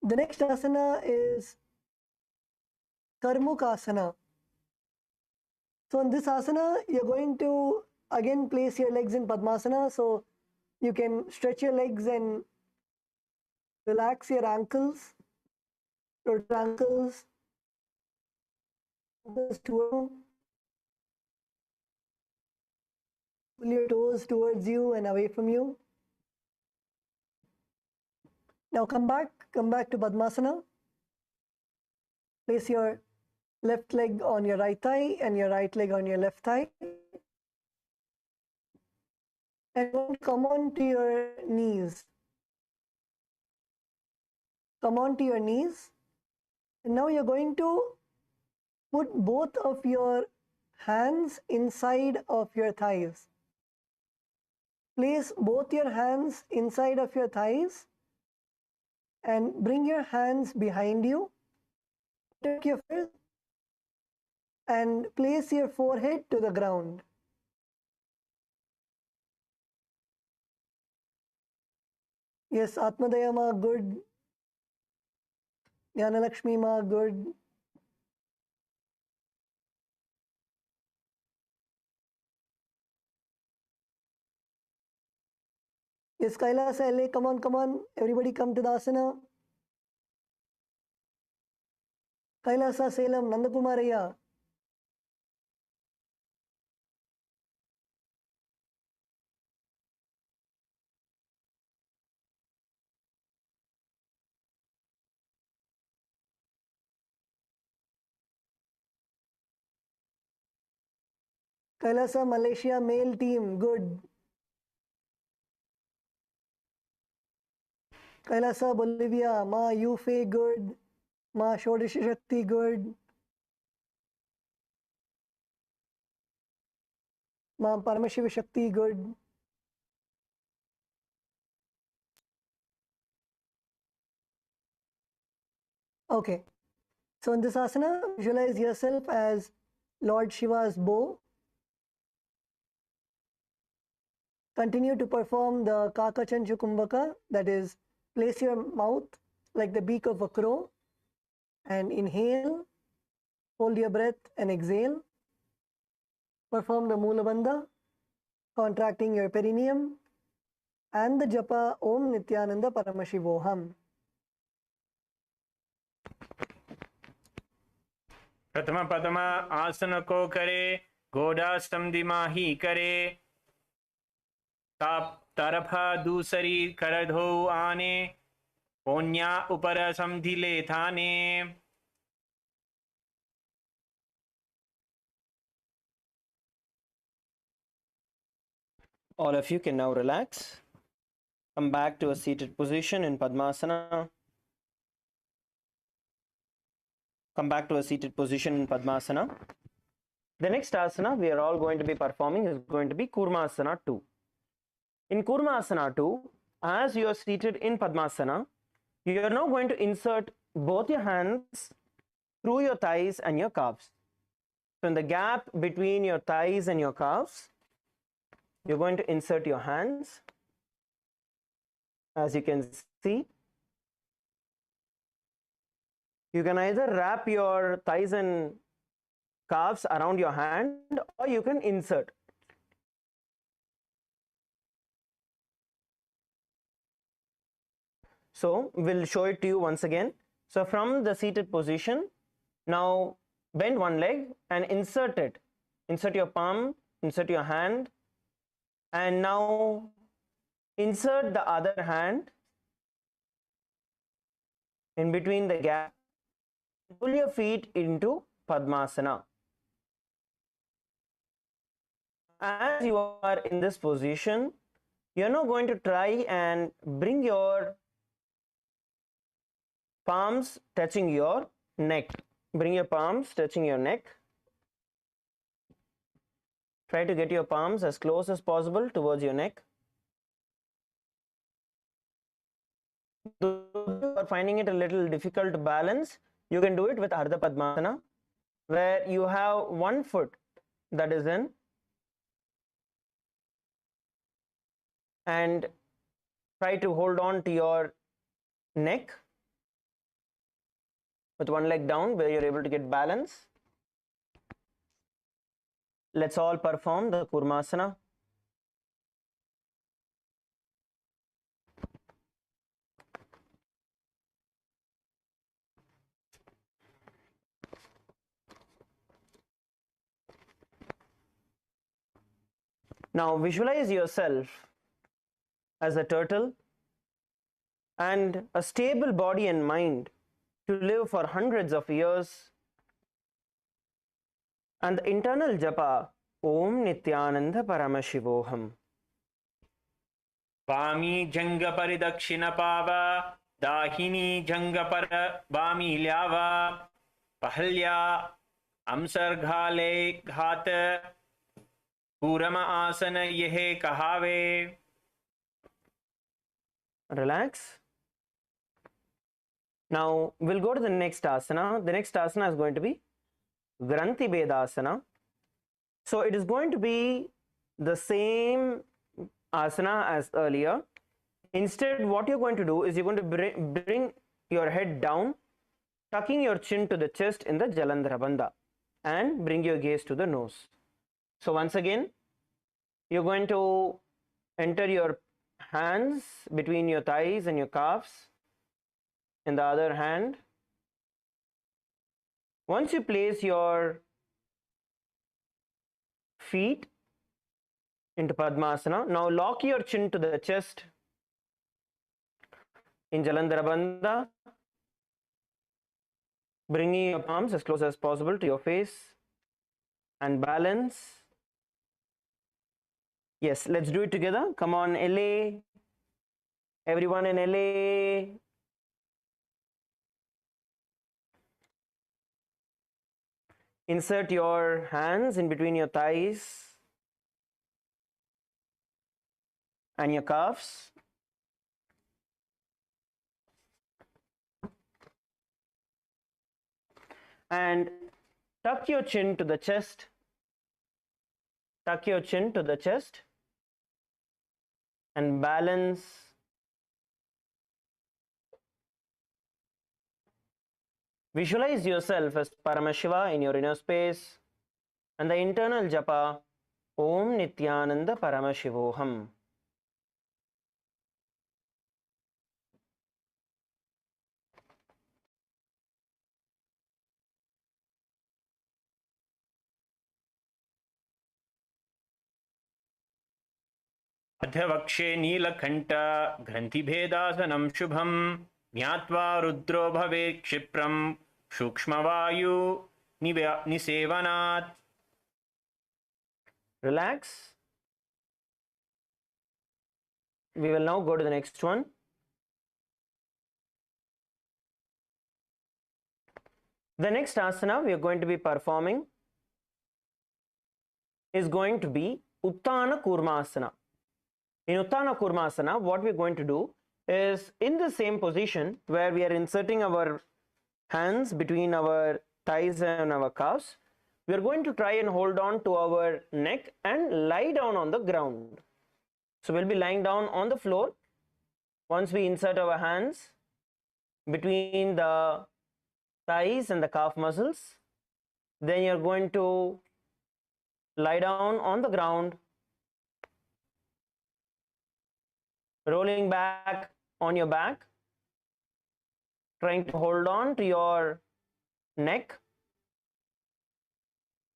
The next asana is Karmukasana. So in this asana, you're going to again place your legs in Padmasana. So you can stretch your legs and relax your ankles, rotate ankles, pull your toes towards you and away from you. Now come back to Padmasana. Place your left leg on your right thigh and your right leg on your left thigh. And come on to your knees. Come on to your knees. And now you're going to put both of your hands inside of your thighs. Place both your hands inside of your thighs and bring your hands behind you. Take your fist and place your forehead to the ground. Yes, Atmadaya ma good. Jnanalakshmi ma good. Yes, Kailasa LA, come on. Everybody come to the asana. Kailasa Salem, Nandakumaraya. Kailasa Malaysia male team, good. Kailasa Bolivia, Ma Yufe, good. Ma Shodashi Shakti, good. Ma Paramashiva Shakti, good. Okay. So in this asana, visualize yourself as Lord Shiva's bow. Continue to perform the Kakachanchukumbhaka, that is, place your mouth like the beak of a crow and inhale, hold your breath and exhale. Perform the Mula Bandha, contracting your perineum, and the japa Om Nithyananda Paramashivoham. प्रथम पदम आसन को करे गोड़ा समदिमाही करे ताप तरफा दूसरी कर धो आने पोन्या ऊपर समधिले थाने. All of you can now relax. Come back to a seated position in Padmasana. Come back to a seated position in Padmasana. The next asana we are all going to be performing is going to be Kurmasana 2. In Kurmasana 2, as you are seated in Padmasana, you are now going to insert both your hands through your thighs and your calves. So in the gap between your thighs and your calves, you're going to insert your hands. As you can see, you can either wrap your thighs and calves around your hand, or you can insert. So we'll show it to you once again. So from the seated position, now bend one leg and insert it. Insert your palm, insert your hand, and now insert the other hand in between the gap. Pull your feet into Padmasana. As you are in this position, you're now going to try and bring your palms touching your neck. Bring your palms touching your neck. Try to get your palms as close as possible towards your neck. Those who are finding it a little difficult to balance, you can do it with Ardha Padmasana, where you have one foot that is in, and try to hold on to your neck with one leg down, where you're able to get balance. Let's all perform the Kurmasana. Now visualize yourself as a turtle and a stable body and mind to live for hundreds of years. And the internal japa, Om Nithyananda Paramashivoham. Vami janga paridakshina pava, dahini janga para vami lyava, pahalya amsarghale ghat, purama asana yehe kahave. Relax. Now we'll go to the next asana. The next asana is going to be Granthi Bedasana. So it is going to be the same asana as earlier. Instead, what you're going to do is you're going to bring your head down, tucking your chin to the chest in the Jalandhara Bandha, and bring your gaze to the nose. So once again, you're going to enter your hands between your thighs and your calves. In the other hand, once you place your feet into Padmasana, now lock your chin to the chest in Jalandhara Bandha, bringing your palms as close as possible to your face and balance. Yes, let's do it together. Come on, LA. Everyone in LA. Insert your hands in between your thighs and your calves. And tuck your chin to the chest. Tuck your chin to the chest and balance. Visualize yourself as Paramashiva in your inner space and the internal japa, Om Nithyananda Paramashivoham. अध्यवक्षे Neelkanth ग्रंथिभेदासनं शुभं ज्ञात्वा रुद्रो भवे क्षिप्रं सूक्ष्मवायु निसेवनात्. Relax. We will now go to the next one. The next asana we are going to be performing is going to be Uttana Kurmasana. In Uttana Kurmasana, what we are going to do is in the same position where we are inserting our hands between our thighs and our calves. We are going to try and hold on to our neck and lie down on the ground. So we'll be lying down on the floor. Once we insert our hands between the thighs and the calf muscles, then you're going to lie down on the ground, rolling back on your back, trying to hold on to your neck.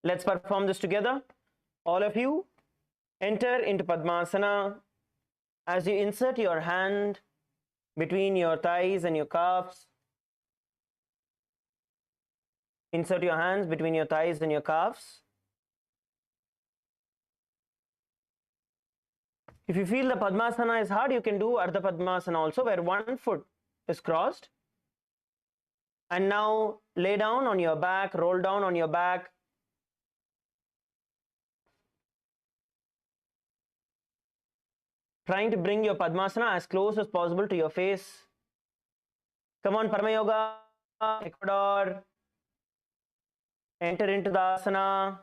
Let's perform this together. All of you enter into Padmasana. As you insert your hand between your thighs and your calves, insert your hands between your thighs and your calves. If you feel the Padmasana is hard, you can do Ardha Padmasana also, where one foot is crossed. And now lay down on your back, roll down on your back. Trying to bring your Padmasana as close as possible to your face. Come on, Parama Yoga, Ecuador. Enter into the asana.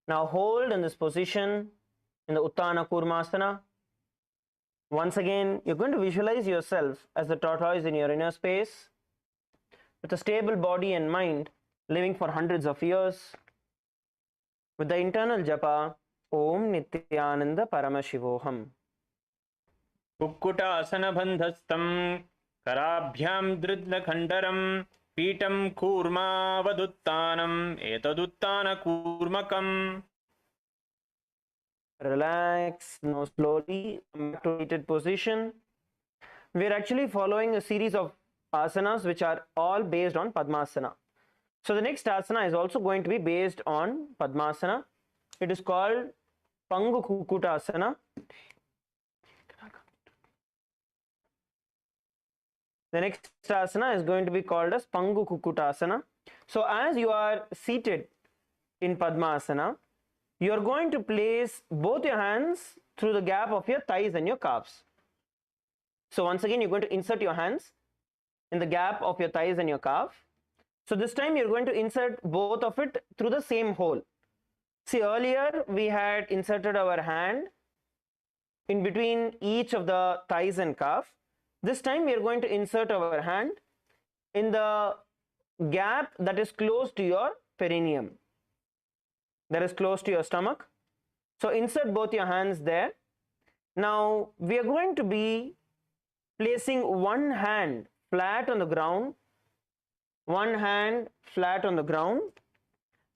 Now hold in this position in the Uttana Kurmasana. Once again, you're going to visualize yourself as the tortoise in your inner space with a stable body and mind, living for hundreds of years with the internal japa Om Nithyananda Paramashivoham. कुक्कुटासनबन्धस्थं कराभ्यां दृढ्लखण्डरं पीठं कूर्मावदुत्थानम् एतदुत्थानकूर्मकम्. Relax, now slowly come back to seated position. We are actually following a series of asanas which are all based on Padmasana. So the next asana is also going to be based on Padmasana. It is called Pangu Kukkutasana. The next asana is going to be called as Pangu Kukkutasana. So as you are seated in Padmasana, you are going to place both your hands through the gap of your thighs and your calves. So once again, you're going to insert your hands in the gap of your thighs and your calf. So this time you're going to insert both of it through the same hole. See, earlier we had inserted our hand in between each of the thighs and calf. This time we are going to insert our hand in the gap that is close to your perineum, that is close to your stomach. So insert both your hands there. Now we are going to be placing one hand flat on the ground, one hand flat on the ground,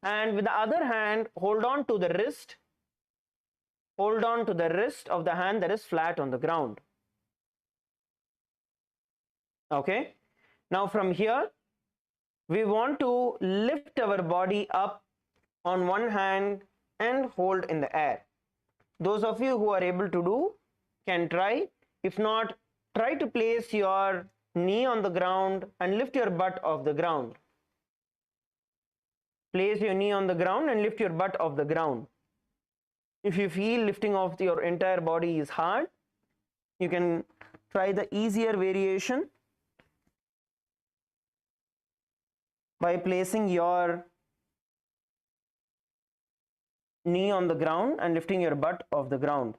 and with the other hand hold on to the wrist, hold on to the wrist of the hand that is flat on the ground. Okay, now from here we want to lift our body up on one hand and hold in the air. Those of you who are able to do can try. If not, try to place your knee on the ground and lift your butt off the ground. Place your knee on the ground and lift your butt off the ground. If you feel lifting off your entire body is hard, you can try the easier variation by placing your knee on the ground and lifting your butt off the ground.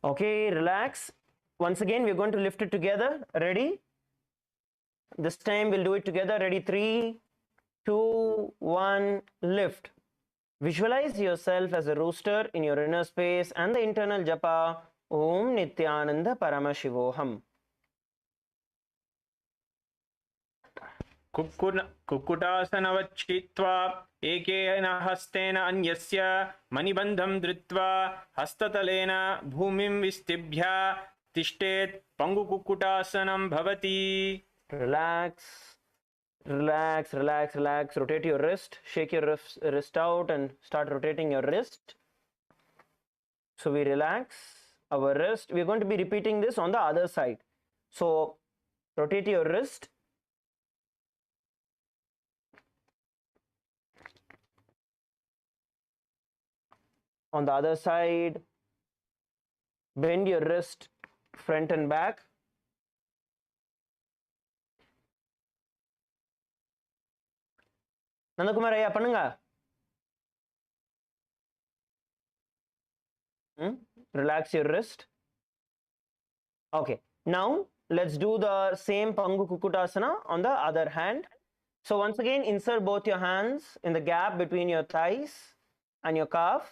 Okay, relax. Once again, we're going to lift it together. Ready? This time we'll do it together. Ready? 3, 2, 1, lift. Visualize yourself as a rooster in your inner space and the internal japa Om Nithyananda Paramashivoham. कुक्कुटासनवच्छित्वा एकेन हस्तेन अन्यस्य मणिबन्धं धृत्वा हस्ततलेन भूमिं विस्तिभ्य तिष्ठेत् पङ्गुकुक्कुटासनं भवति. Relax, relax, relax, relax. Rotate your wrist, shake your wrist out and start rotating your wrist. So we relax our wrist. We're going to be repeating this on the other side. So rotate your wrist. On the other side, bend your wrist front and back. Nandakumar ஐயா பண்ணுங்க. Relax your wrist. Okay, now let's do the same Pangu Kukutasana on the other hand. So once again, insert both your hands in the gap between your thighs and your calf.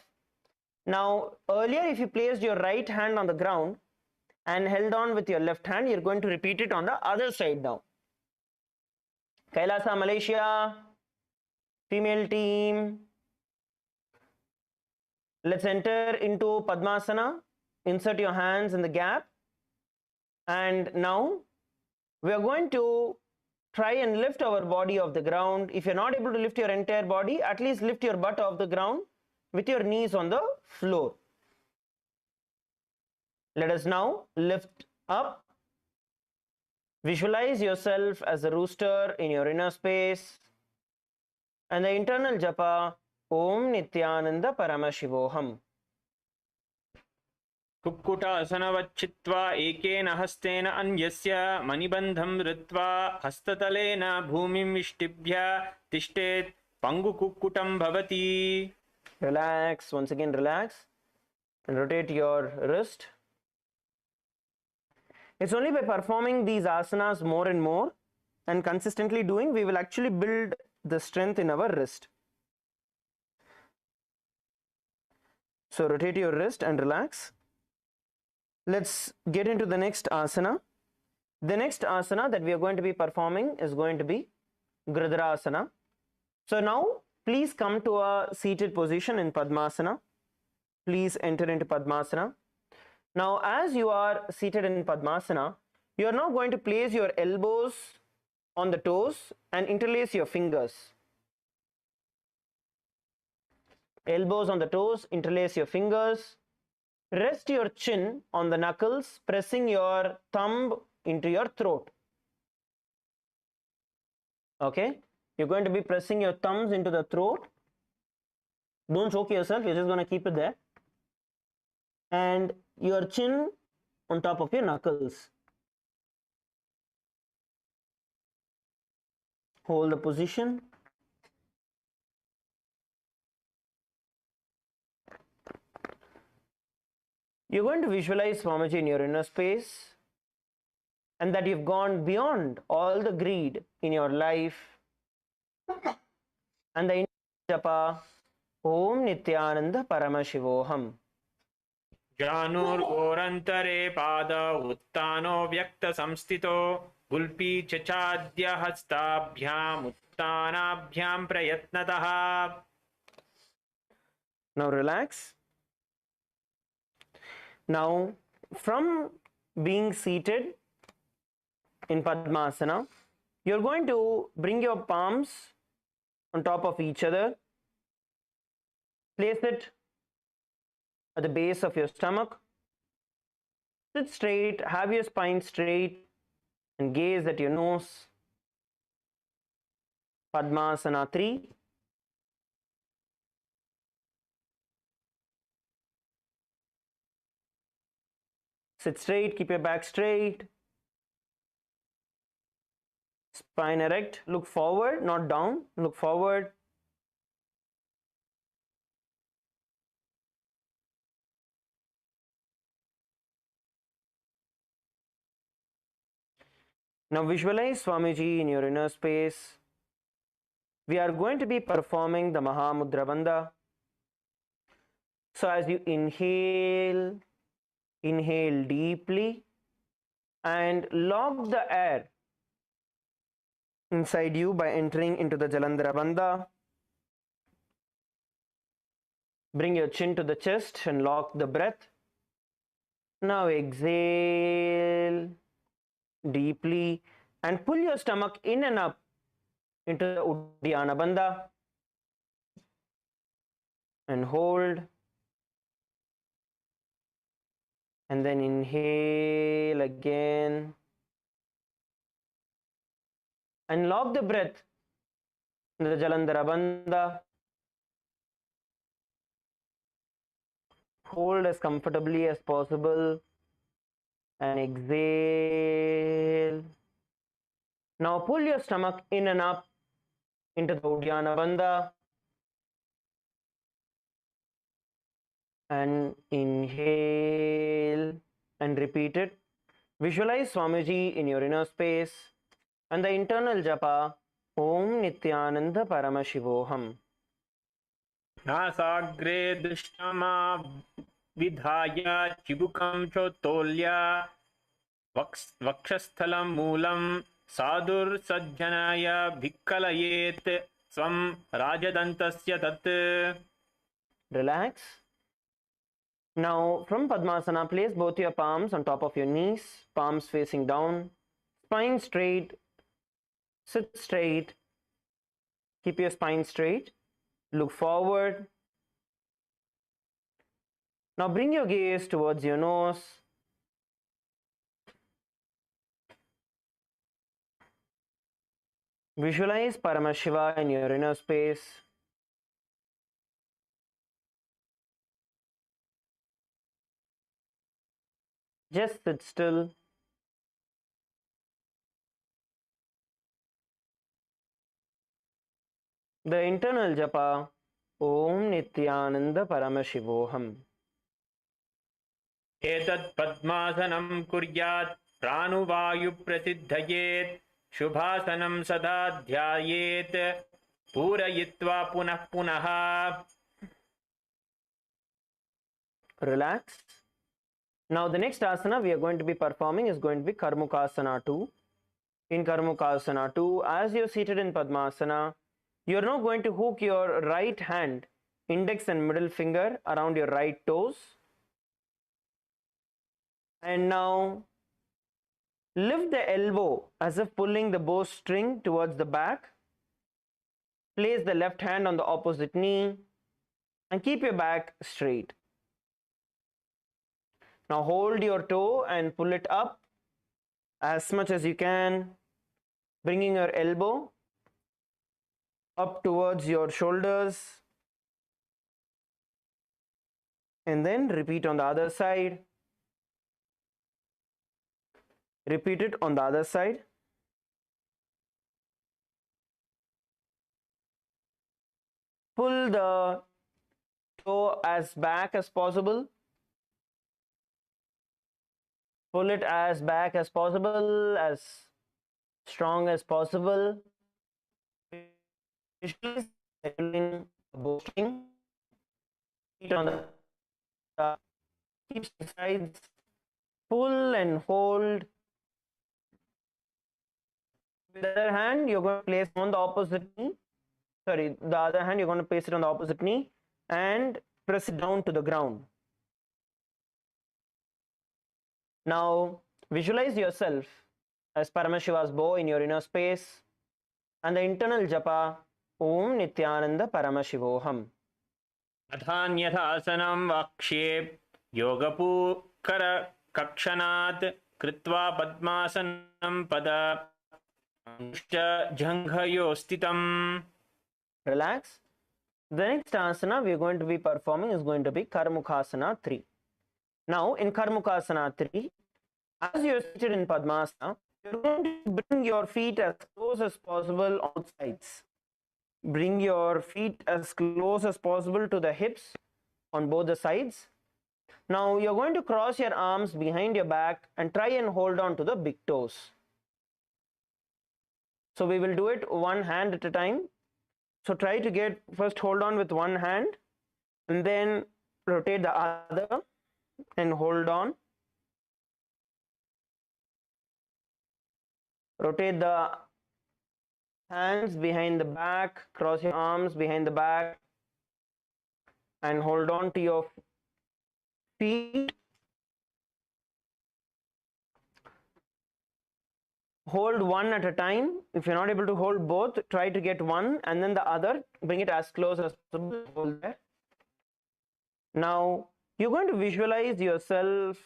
Now earlier, if you placed your right hand on the ground and held on with your left hand, you're going to repeat it on the other side now. Kailasa, Malaysia, female team. Let's enter into Padmasana. Insert your hands in the gap. And now we are going to try and lift our body off the ground. If you're not able to lift your entire body, at least lift your butt off the ground with your knees on the floor. Let us now lift up. Visualize yourself as a rooster in your inner space. And the internal japa, Om Nithyananda Paramashivoham. कुक्कुटासनवच्चित्वा एकेन हस्तेन अन्यस्य मणिबन्धं धृत्वा हस्ततलेन भूमिं विष्टिभ्य तिष्ठेत् पङ्गुकुक्कुटं भवति. Relax, once again relax and rotate your wrist. It's only by performing these asanas more and more and consistently doing, we will actually build the strength in our wrist. So rotate your wrist and relax. Let's get into the next asana. The next asana that we are going to be performing is going to be Gridrasana. So now please come to a seated position in Padmasana. Please enter into Padmasana. Now as you are seated in Padmasana, you are now going to place your elbows on the toes and interlace your fingers. Elbows on the toes, interlace your fingers. Rest your chin on the knuckles, pressing your thumb into your throat. Okay, you're going to be pressing your thumbs into the throat. Don't choke yourself, you're just going to keep it there. And your chin on top of your knuckles. Hold the position. You're going to visualize Swamiji in your inner space and that you've gone beyond all the greed in your life. And the japa, Om Nithyananda Paramashivoham. जानूर्घोरन्तरे पाद उत्तानो व्यक्तसंस्थितो गुल्पी चचाद्य हस्ताभ्याम् उत्तानाभ्यां प्रयत्नतः. Now relax. Now from being seated in Padmasana, you're going to bring your palms on top of each other. Place it at the base of your stomach. Sit straight, have your spine straight and gaze at your nose. Padmasana 3. Sit straight, keep your back straight. Spine erect, look forward, not down, look forward. Now visualize Swamiji in your inner space. We are going to be performing the Mahamudra Bandha. So as you inhale, inhale deeply and lock the air inside you by entering into the Jalandhara Bandha. Bring your chin to the chest and lock the breath. Now exhale deeply and pull your stomach in and up into the Uddiyana Bandha and hold. And then inhale again and lock the breath in the Jalandhara Bandha. hold as comfortably as possible and exhale. Now pull your stomach in and up into the Uddiyana Bandha and inhale and repeat it. Visualize Swamiji in your inner space and the internal japa Om Nithyananda Paramashivoham. नासाग्रे दृष्टमा विधाय चिबुकं चोत्तोल्य वक्षस्थलं मूलं साधुर्सज्जनाय भिक्कलयेत् स्वं राजदन्तस्य तत्. Relax. Now from Padmasana, place both your palms on top of your knees, palms facing down, spine straight, sit straight, keep your spine straight, look forward. Now bring your gaze towards your nose. Visualize Paramashiva in your inner space. Just sit still. The internal japa Om Nithyananda Paramashivoham. एतत् पद्मासनं कुर्यात् प्राणुवायुप्रसिद्धयेत् शुभासनं सदा ध्यायेत् पूरयित्वा पुनः पुनः. Relax. Now the next asana we are going to be performing is going to be Karmukasana 2. In Karmukasana 2, as you're seated in Padmasana, you're now going to hook your right hand, index and middle finger around your right toes. And now lift the elbow as if pulling the bowstring towards the back. Place the left hand on the opposite knee and keep your back straight. Now hold your toe and pull it up as much as you can, bringing your elbow up towards your shoulders. And then repeat on the other side. Repeat it on the other side. Pull the toe as back as possible. Pull it as back as possible, as strong as possible. Visualize the bowstring. Feet on the top. Keep the sides. Pull and hold. With the other hand, you're going to place on the opposite knee. Sorry, the other hand, you're going to place it on the opposite knee and press it down to the ground. Now, visualize yourself as Paramashiva's bow in your inner space and the internal japa Om Nithyananda Paramashivoham. अथान्यथासनं वाक्ष्ये योगपूकर कक्षणात् कृत्वा पद्मासनं पद जंघयोस्थितम्. Relax. The next asana we are going to be performing is going to be Karmukasana 3. Now in Karmukasana 3, as you are seated in Padmasana, you are going to bring your feet as close as possible on both sides. Bring your feet as close as possible to the hips on both the sides. Now you are going to cross your arms behind your back and try and hold on to the big toes. So we will do it one hand at a time. So try to first hold on with one hand and then rotate the other and hold on. Rotate the hands behind the back, cross your arms behind the back and hold on to your feet. Hold one at a time. If you're not able to hold both, try to get one and then the other. Bring it as close as possible. Hold there. Now, you're going to visualize yourself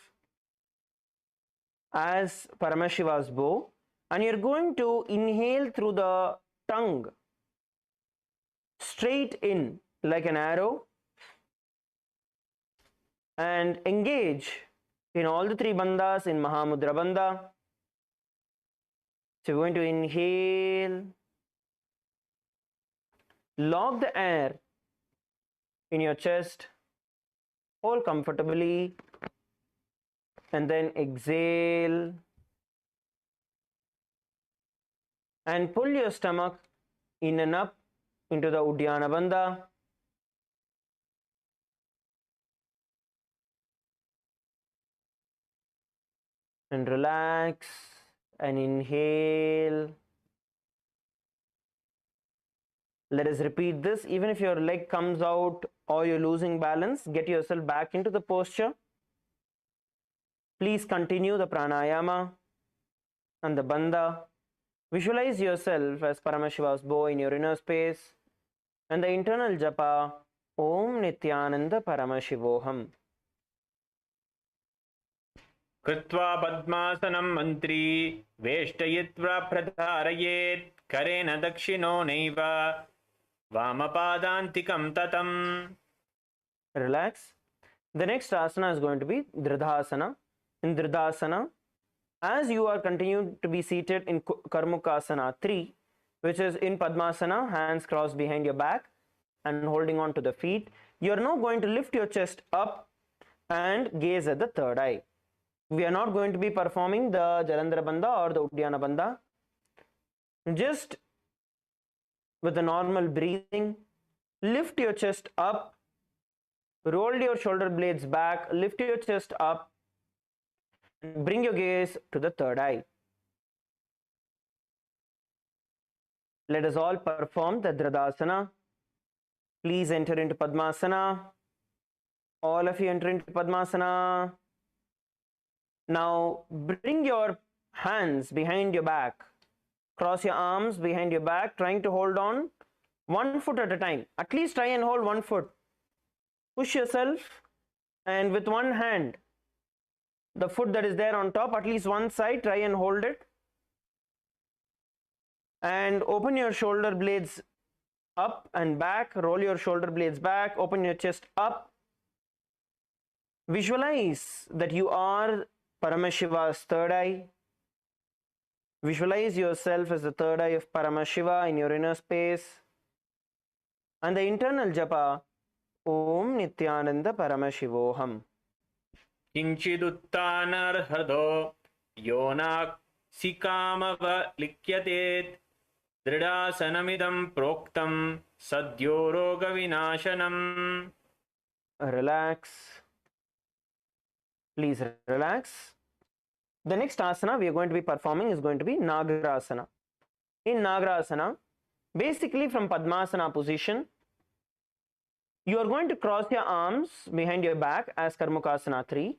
as Paramashiva's bow and you're going to inhale through the tongue straight in like an arrow and engage in all the three bandhas in Mahamudra Bandha. So we're going to inhale, lock the air in your chest, hold comfortably, and then exhale and pull your stomach in and up into the Uddiyana Bandha. And relax and inhale. Let us repeat this. Even if your leg comes out or you're losing balance, get yourself back into the posture. Please continue the pranayama and the bandha. Visualize yourself as Paramashiva's bow in your inner space and the internal japa Om Nithyananda Paramashivoham. कृत्वा पद्मासनं मन्त्री वेष्टयित्वा प्रधारयेत् करेण दक्षिणो नैव वामपादान्तिकं ततम्. Relax. The next asana is going to be Dridhasana. In Dridhasana, as you are continuing to be seated in Karmukasana 3, which is in Padmasana, hands crossed behind your back and holding on to the feet, you are now going to lift your chest up and gaze at the third eye. We are not going to be performing the Jalandhara Bandha or the Uddiyana Bandha. Just with the normal breathing, lift your chest up, roll your shoulder blades back, lift your chest up, and bring your gaze to the third eye. Let us all perform the Dridhasana. Please enter into Padmasana. All of you enter into Padmasana. Now bring your hands behind your back. Cross your arms behind your back, trying to hold on 1 foot at a time. At least try and hold 1 foot. Push yourself, and with one hand, the foot that is there on top, at least one side, try and hold it. And open your shoulder blades up and back. Roll your shoulder blades back. Open your chest up. Visualize that you are Paramashiva's third eye. Visualize yourself as the third eye of Paramashiva in your inner space. And the internal japa, Om Nithyananda Paramashivoham. किञ्चिदुत्थानर्हृदो योनासिकामवलिक्यते दृढासनमिदं प्रोक्तं सद्यो रोगविनाशनम्. Relax. Please relax. The next asana we are going to be performing is going to be Nagarasana. In Nagarasana, basically from Padmasana position, you are going to cross your arms behind your back as Karmukasana 3.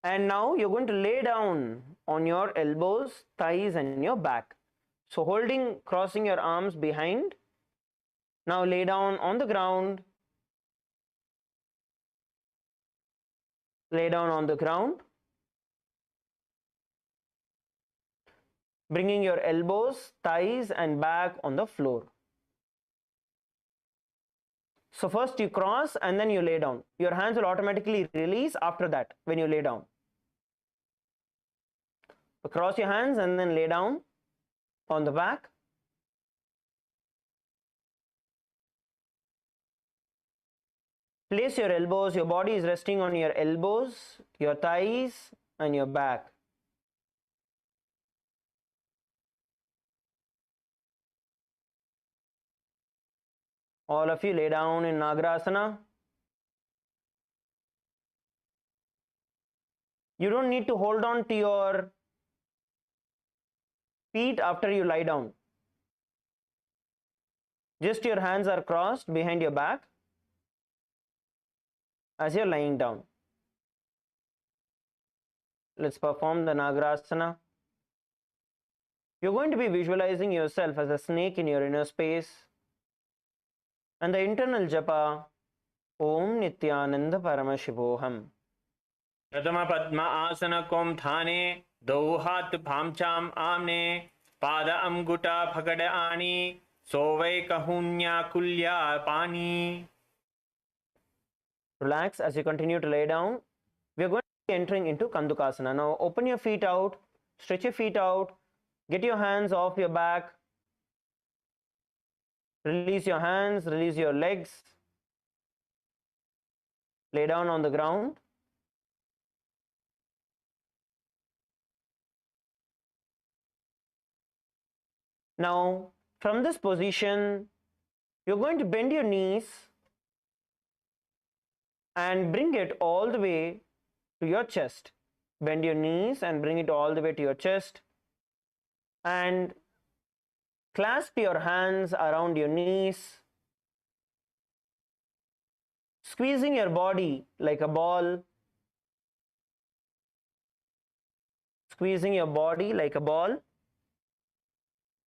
And now you're going to lay down on your elbows, thighs and your back. So crossing your arms behind. Now lay down on the ground. Lay down on the ground. Bringing your elbows, thighs and back on the floor. So first you cross and then you lay down. Your hands will automatically release after that when you lay down. So cross your hands and then lay down on the back. Place your elbows, your body is resting on your elbows, your thighs and your back. All of you lay down in Nagarasana. You don't need to hold on to your feet after you lie down. Just your hands are crossed behind your back as you're lying down. Let's perform the Nagarasana. You're going to be visualizing yourself as a snake in your inner space. And the internal japa, Om Nithyananda Paramashivoham. प्रथम पद्म आसन कोम थाने दो हाथ भामचाम आमने पाद अंगुटा फगड़ आनी सोवै कहून्या कुल्या पानी. Relax as you continue to lay down. We are going to be entering into Kandukasana. Now open your feet out, stretch your feet out, get your hands off your back, release your hands, release your legs, lay down on the ground. Now from this position, you're going to bend your knees and bring it all the way to your chest. Bend your knees and bring it all the way to your chest, and clasp your hands around your knees, squeezing your body like a ball, squeezing your body like a ball.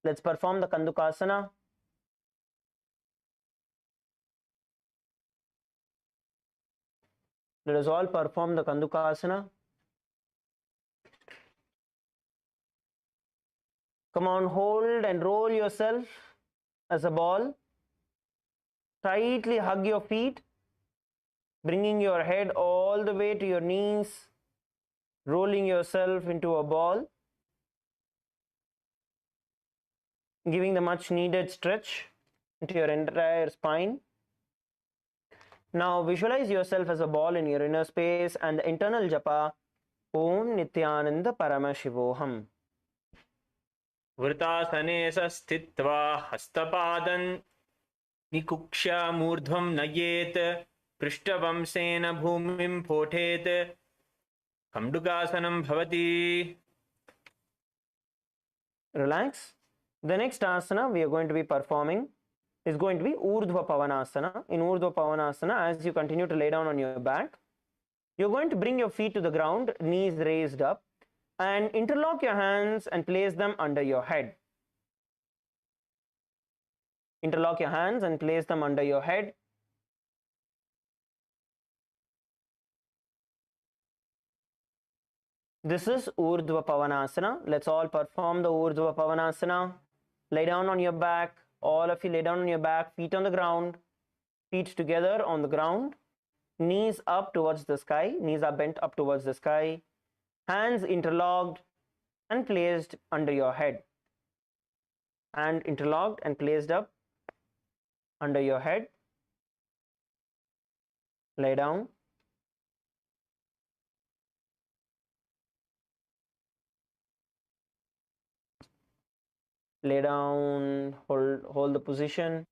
Let's perform the Kandukasana. Let us all perform the Kandukasana. Come on, hold and roll yourself as a ball. Tightly hug your feet, bringing your head all the way to your knees, rolling yourself into a ball, giving the much needed stretch into your entire spine. Now visualize yourself as a ball in your inner space and the internal japa, Om Nithyananda Paramashivoham. वृतासने स्थित्वा हस्तपादं निकुक्ष्य मूर्ध्वं नयेत् पृष्ठवंशेन भूमिं पोठेत् कण्डुकासनं भवति. Relax. The next asana we are going to be performing is going to be Urdhva Pavanasana. In Urdhva Pavanasana, as you continue to lay down on your back, you're going to bring your feet to the ground, knees raised up, and interlock your hands and place them under your head. Interlock your hands and place them under your head. This is Urdhva Pavanasana. Let's all perform the Urdhva Pavanasana. Lay down on your back. All of you lay down on your back, feet on the ground, feet together on the ground, knees up towards the sky, knees are bent up towards the sky, hands interlocked and placed under your head. And interlocked and placed up under your head. Lay down. Lay down, hold the position.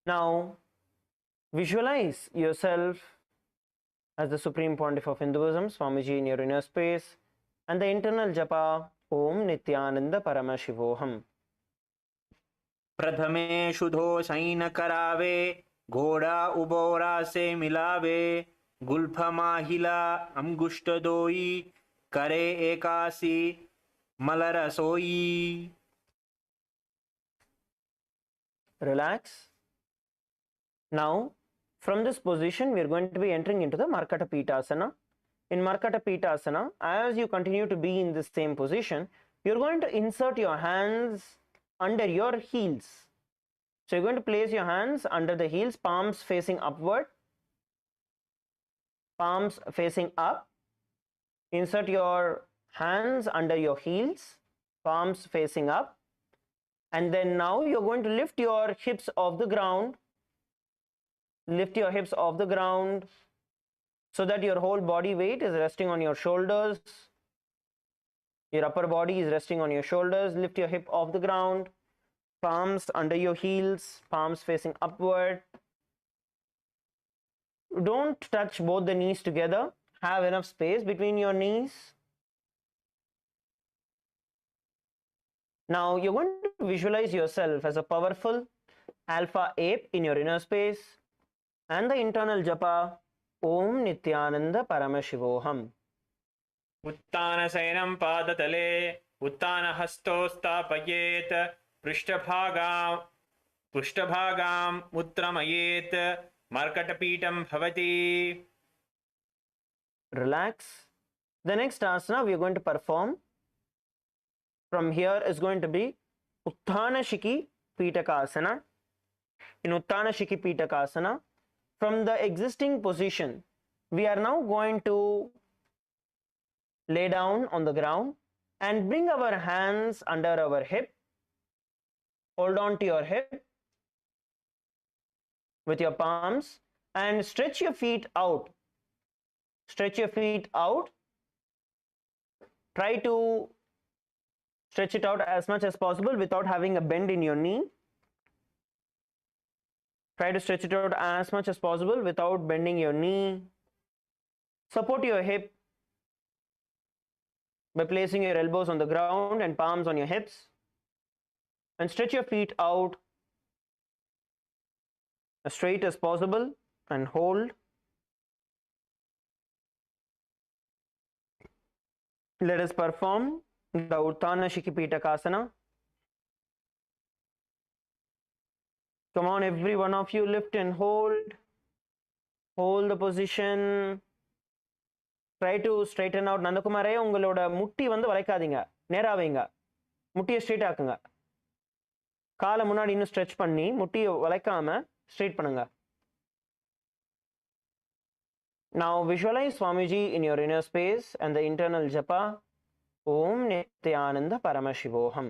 Now, visualize yourself as the Supreme Pontiff of Hinduism, Swamiji, in your inner space, and the internal japa, Om Nithyananda Paramashivoham. प्रथमे शुद्धो शयन करावे घोड़ा उबोरा से मिलावे Gulf माहिला अंगुष्ट दोई करे एकासी मलरसोई. Relax. Now, from this position, we are going to be entering into the Markata Pitasana. In Markata Pitasana, as you continue to be in this same position, you are going to insert your hands under your heels. So you're going to place your hands under the heels, palms facing upward, palms facing up. Insert your hands under your heels, palms facing up. And then now you're going to lift your hips off the ground. Lift your hips off the ground so that your whole body weight is resting on your shoulders. Your upper body is resting on your shoulders. Lift your hip off the ground. Palms under your heels, palms facing upward. Don't touch both the knees together. Have enough space between your knees. Now you're going to visualize yourself as a powerful alpha ape in your inner space and the internal japa, Om Nithyananda Paramashivoham. उत्तानशयनं पादतले उत्तानहस्तोस्तापयेत् पृष्ठभागां उत्तमयेत् मर्कटपीठं भवति. relax. The next asana we are going to perform from here is going to be Utthana Shiki Pitakasana. In Utthana Shiki Pitakasana, from the existing position, we are now going to lay down on the ground and bring our hands under our hip. Hold on to your hip with your palms and stretch your feet out. Stretch your feet out. Try to stretch it out as much as possible without having a bend in your knee. Try to stretch it out as much as possible without bending your knee. Support your hip by placing your elbows on the ground and palms on your hips. And stretch your feet out as straight as possible and hold. Let us perform the Utthana Shiki Pitakasana. Come on, every one of you, lift and hold. Hold the position. Try to straighten out. Nandakumare, ungaloda mutti vandu valaikadinga. Nera veinga. Muttiya straight ஆக்குங்க. காலை முன்னாடி இன்னும் stretch பண்ணி முட்டியை வளைக்காம straight பண்ணுங்க. Now visualize Swamiji in your inner space and the internal japa. Om Nithyananda Paramashivoham.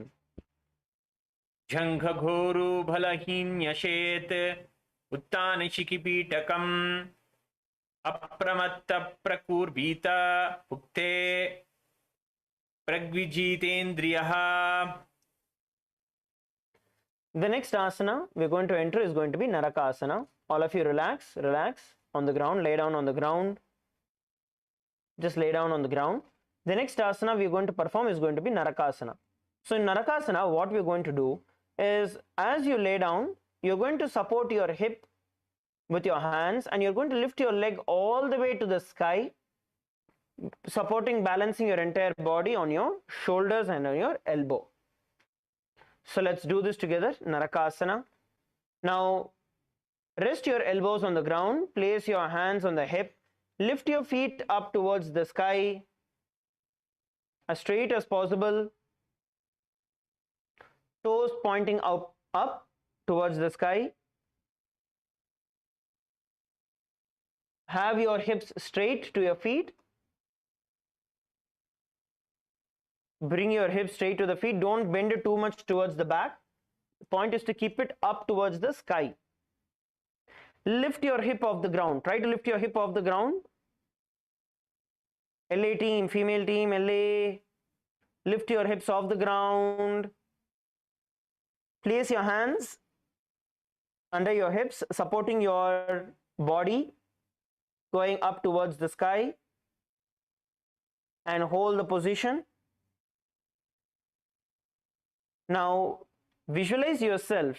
Jhanghaghoru bhalahīnyashet Uttāna Shikipitakam Apramatta Prakurvita Ukte Pragvijitendriyaha. The next asana we're going to enter is going to be Narakasana. All of you relax, relax on the ground, lay down on the ground. Just lay down on the ground. The next asana we're going to perform is going to be Narakasana. So in Narakasana, what we're going to do is, as you lay down, you're going to support your hip with your hands and you're going to lift your leg all the way to the sky, supporting, balancing your entire body on your shoulders and on your elbow. So let's do this together. Narakasana. Now rest your elbows on the ground, place your hands on the hip, lift your feet up towards the sky as straight as possible, toes pointing up towards the sky. Have your hips straight to your feet. Bring your hips straight to the feet. Don't bend it too much towards the back. The point is to keep it up towards the sky. Lift your hip off the ground. Try to lift your hip off the ground. LA team, female team, LA. Lift your hips off the ground. Place your hands under your hips, supporting your body, going up towards the sky, and hold the position. Now visualize yourself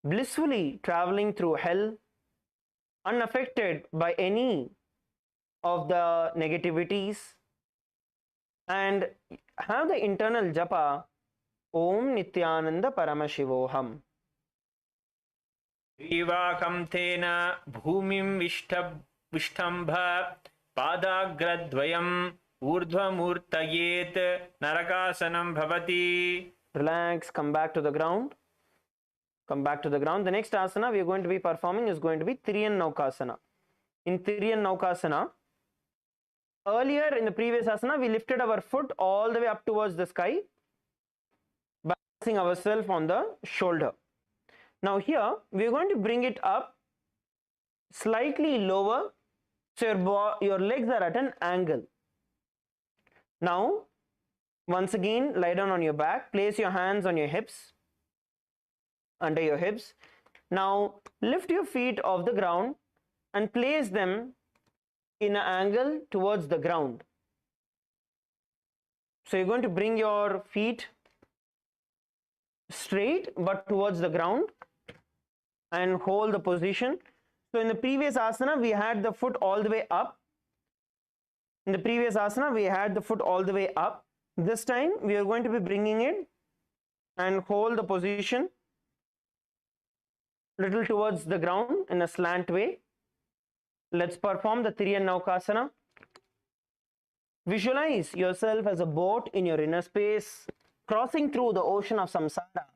blissfully traveling through hell, unaffected by any of the negativities, and have the internal japa Om Nithyananda Paramashivoham. Vivakam tena bhumim vishtambha padagradvayam urdhvamurtayet narakasanam bhavati. Relax, come back to the ground. Come back to the ground. The next asana we are going to be performing is going to be Tiriyan Naukasana. In Tiriyan Naukasana, earlier in the previous asana, we lifted our foot all the way up towards the sky, balancing ourselves on the shoulder. Now here, we are going to bring it up slightly lower, so your legs are at an angle. Now, once again, lie down on your back, place your hands on your hips, under your hips. Now, lift your feet off the ground and place them in an angle towards the ground. So you're going to bring your feet straight but towards the ground and hold the position. So in the previous asana, we had the foot all the way up. In the previous asana, we had the foot all the way up. This time, we are going to be bringing it and hold the position little towards the ground in a slant way. Let's perform the Tiriyan Naukasana. Visualize yourself as a boat in your inner space, crossing through the ocean of samsara.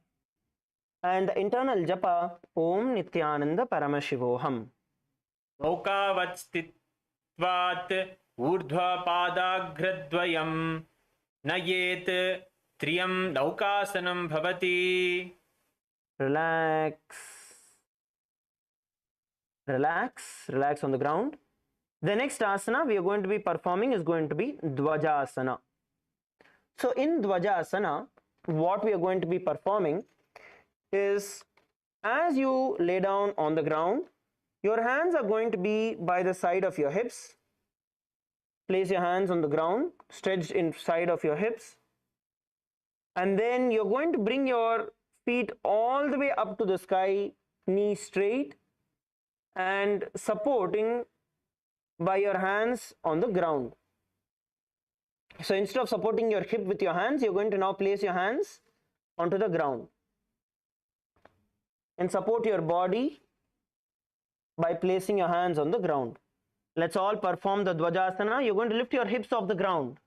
And the internal japa, Om Nithyananda Paramashivoham. नौकावत् स्थित्वात् ऊर्ध्वपादाग्रद्वयं नयेत् त्रियं नौकासनं भवति. Relax. Relax. Relax on the ground. The next asana we are going to be performing is going to be Dvajasana. So in Dvajasana, what we are going to be performing is, as you lay down on the ground, your hands are going to be by the side of your hips. Place your hands on the ground, stretched inside of your hips. And then you're going to bring your feet all the way up to the sky, knees straight, and supporting by your hands on the ground. So instead of supporting your hip with your hands, you're going to now place your hands onto the ground and support your body by placing your hands on the ground. Let's all perform the Dvajasana. You're going to lift your hips off the ground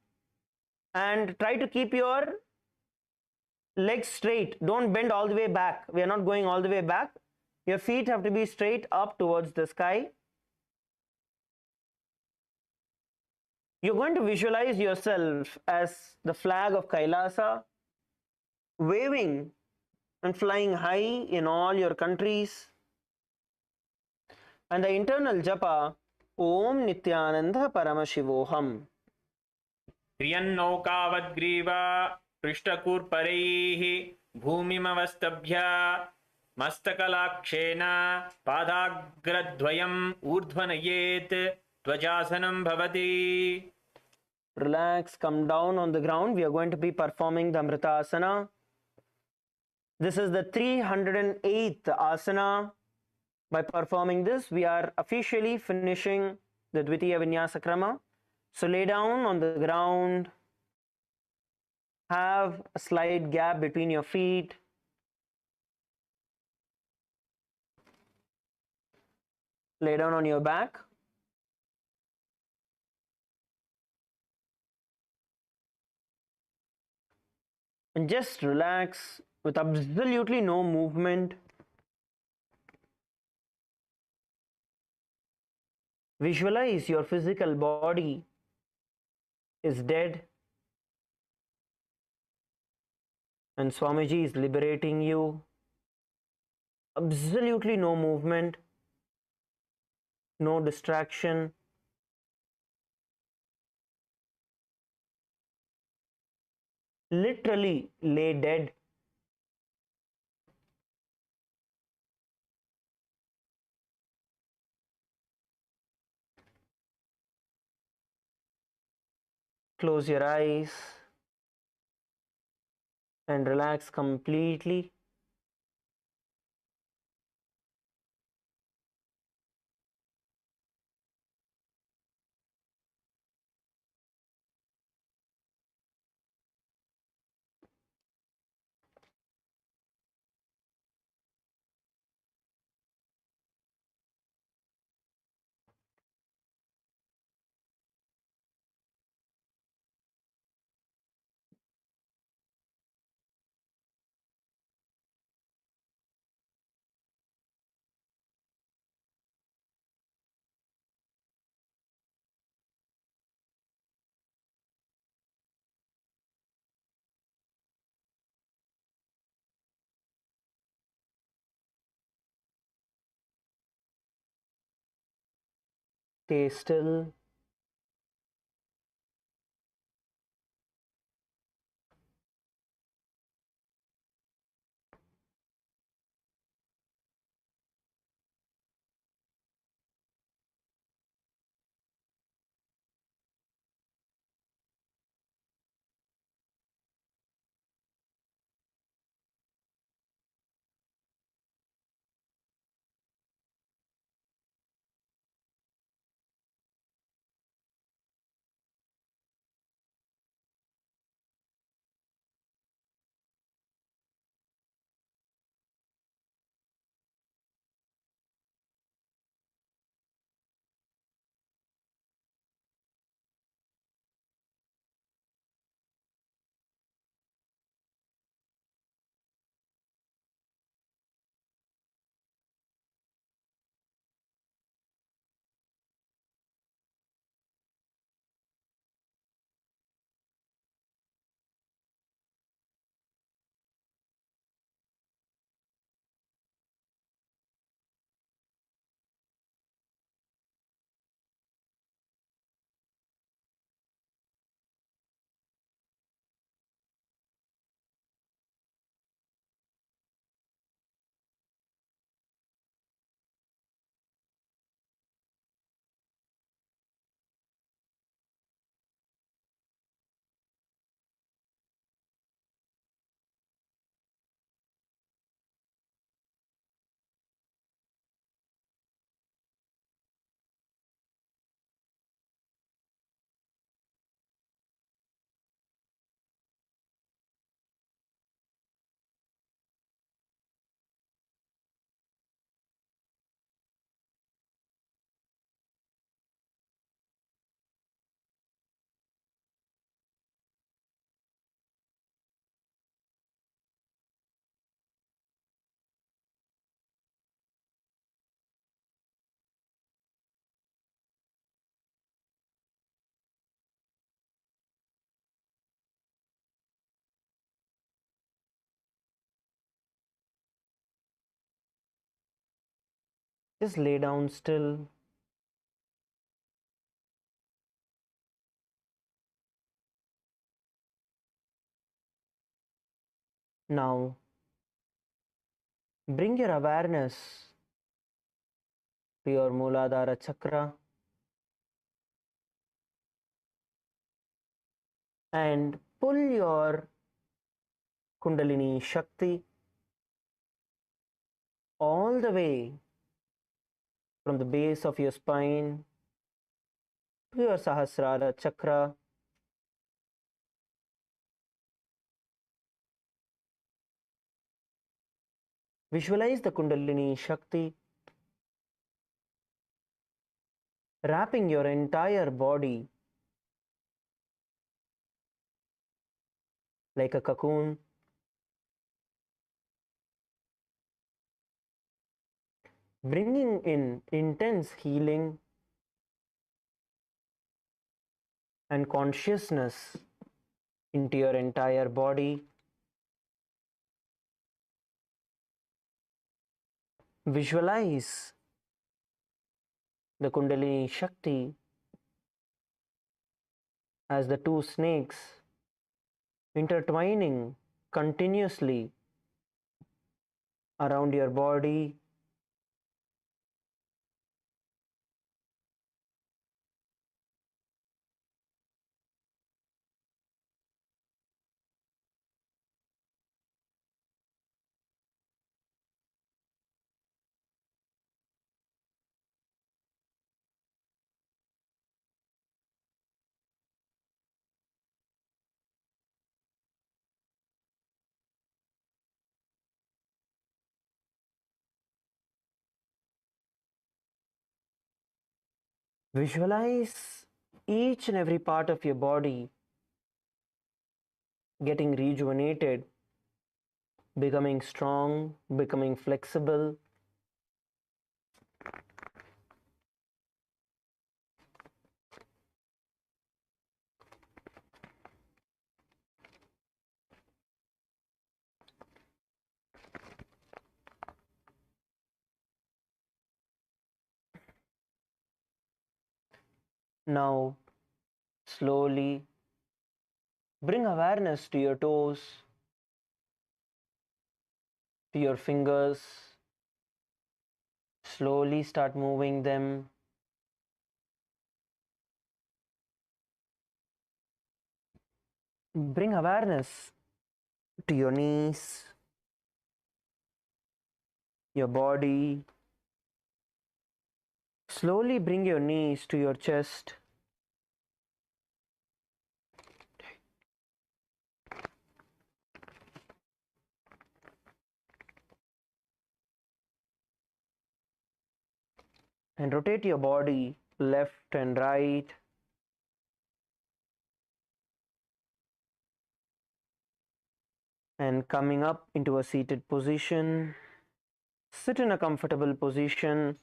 and try to keep your legs straight. Don't bend all the way back. We are not going all the way back. Your feet have to be straight up towards the sky. You're going to visualize yourself as the flag of Kailasa, waving and flying high in all your countries. And the internal japa, Om Nithyananda Paramashivoham. त्र्यन्नौकावद्ग्रीवा पृष्ठकूर्परैः भूमिमवस्तभ्य मस्तकलाक्षेन पादाग्रद्वयम् ऊर्ध्वनयेत् ध्वजासनं भवति. Relax, come down on the ground. We are going to be performing the Amritasana. This is the 308th asana. By performing this, we are officially finishing the Dvitiya Vinyasa Krama. So lay down on the ground. Have a slight gap between your feet. Lay down on your back. And just relax with absolutely no movement. Visualize your physical body is dead and Swamiji is liberating you. Absolutely no movement, no distraction. Literally lay dead. Close your eyes and relax completely. Stay still. Just lay down still. Now, bring your awareness to your Mooladhara chakra and pull your Kundalini Shakti all the way from the base of your spine to your Sahasrara chakra. Visualize the Kundalini Shakti wrapping your entire body like a cocoon. Bringing in intense healing and consciousness into your entire body. Visualize the Kundalini Shakti as the two snakes intertwining continuously around your body. Visualize each and every part of your body getting rejuvenated, becoming strong, becoming flexible. Now, slowly bring awareness to your toes, to your fingers. Slowly start moving them. Bring awareness to your knees, your body. Slowly bring your knees to your chest. And rotate your body left and right. And coming up into a seated position. Sit in a comfortable position,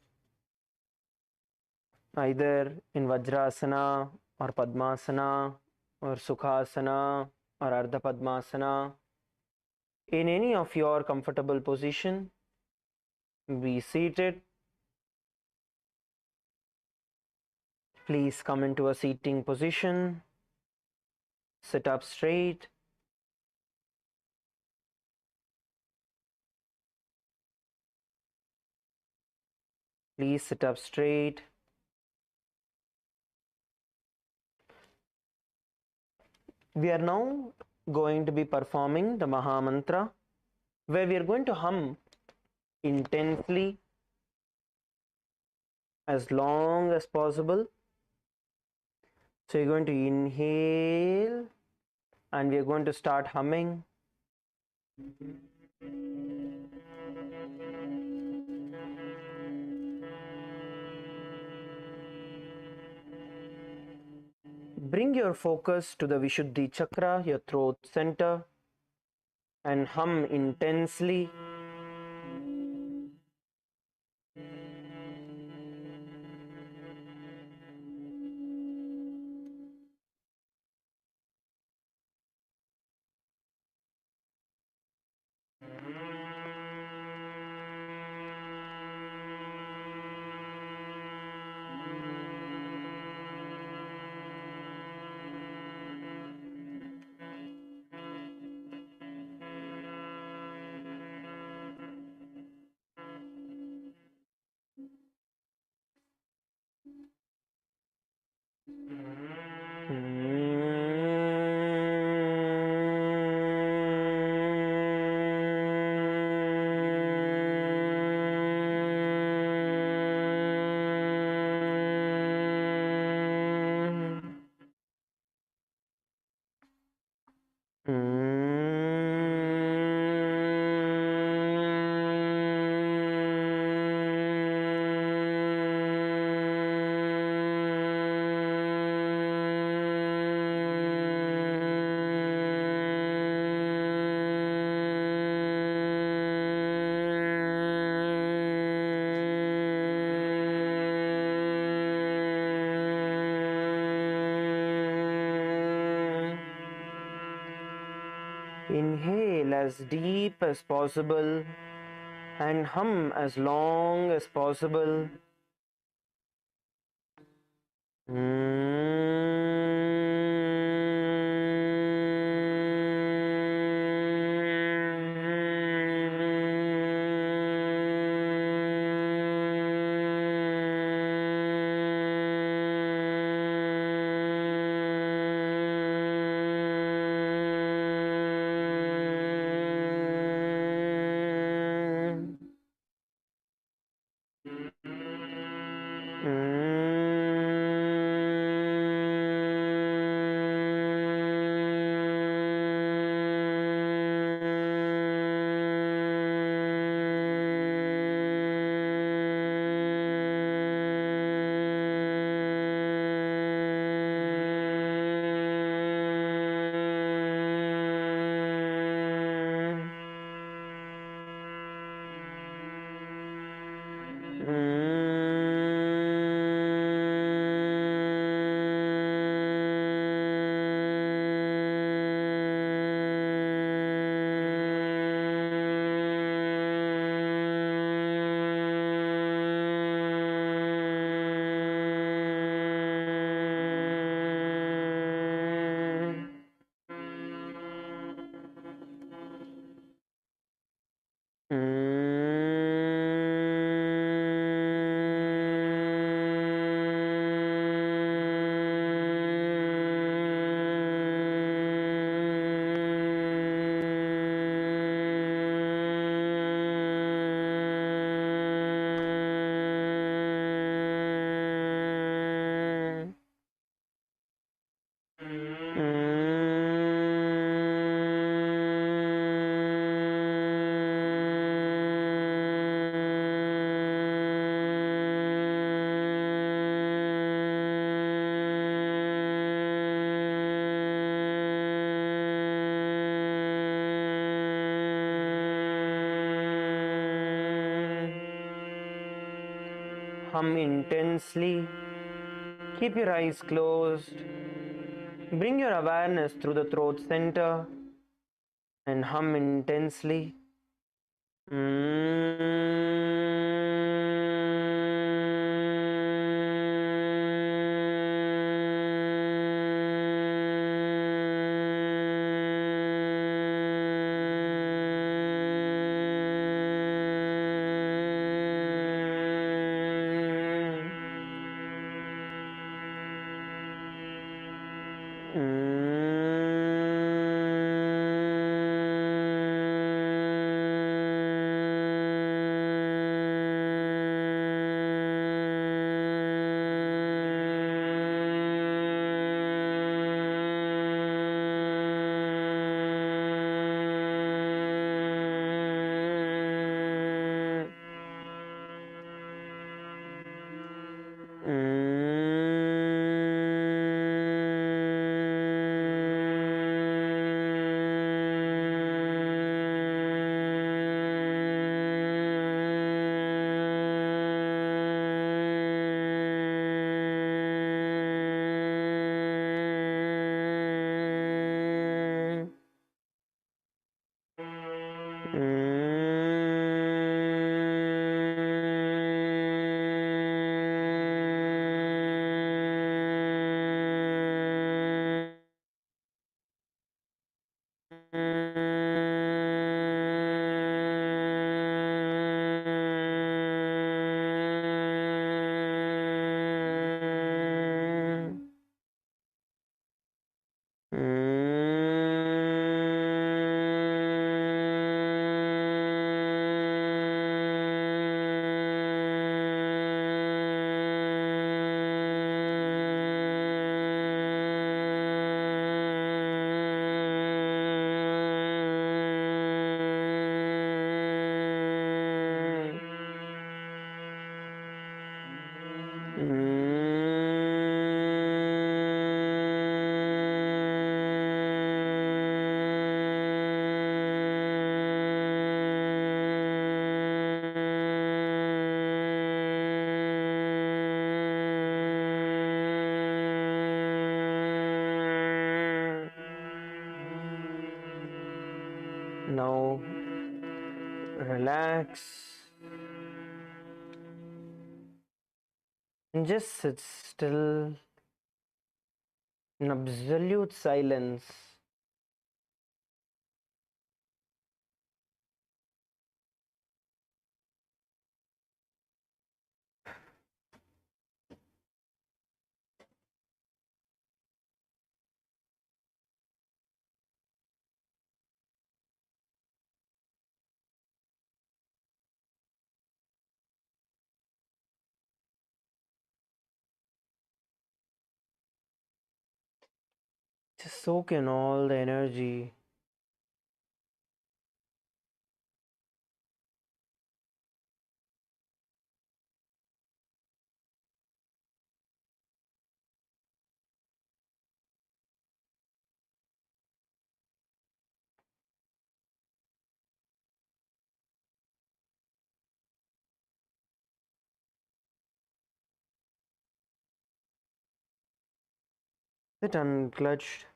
either in Vajrasana or Padmasana or Sukhasana or Ardha Padmasana. In any of your comfortable position, be seated. Please come into a seating position. Sit up straight. Please sit up straight. We are now going to be performing the Maha Mantra, where we are going to hum intensely as long as possible. So you're going to inhale and we are going to start humming. Bring your focus to the Vishuddhi chakra, your throat center, and hum intensely. Inhale as deep as possible and hum as long as possible. Hum intensely. Keep your eyes closed. Bring your awareness through the throat center and hum intensely. Now relax and just sit still in absolute silence. Just soak in all the energy. Sit unclutched.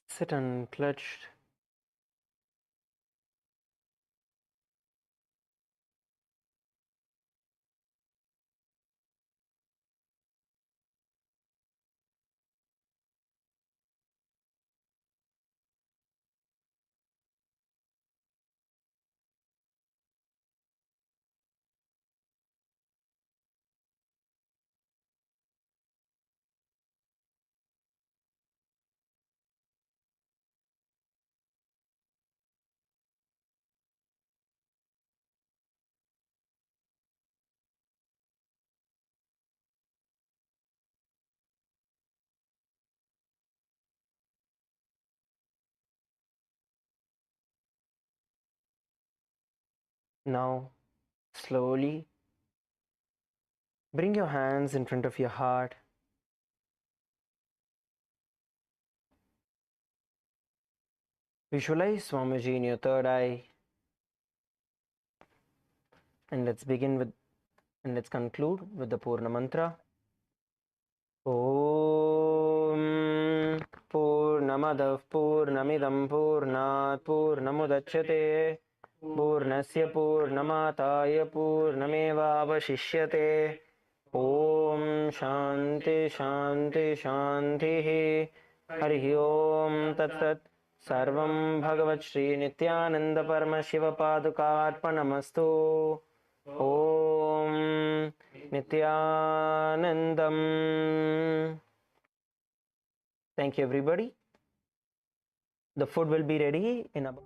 Sit unclutched. Now, slowly bring your hands in front of your heart. Visualize Swamiji in your third eye. And let's conclude with the Purna Mantra. Om Purnamadav Purnamidam Purnat Purnamudachyate Purnasya Purnamataya Purnameva Avashishyate. Om Shanti Shanti Shanti. Hari Om Tat Sat. Sarvam Bhagavat Shri Nithyananda Paramashiva Padukarpanamastu. Om Nithyanandam. Thank you, everybody. The food will be ready in about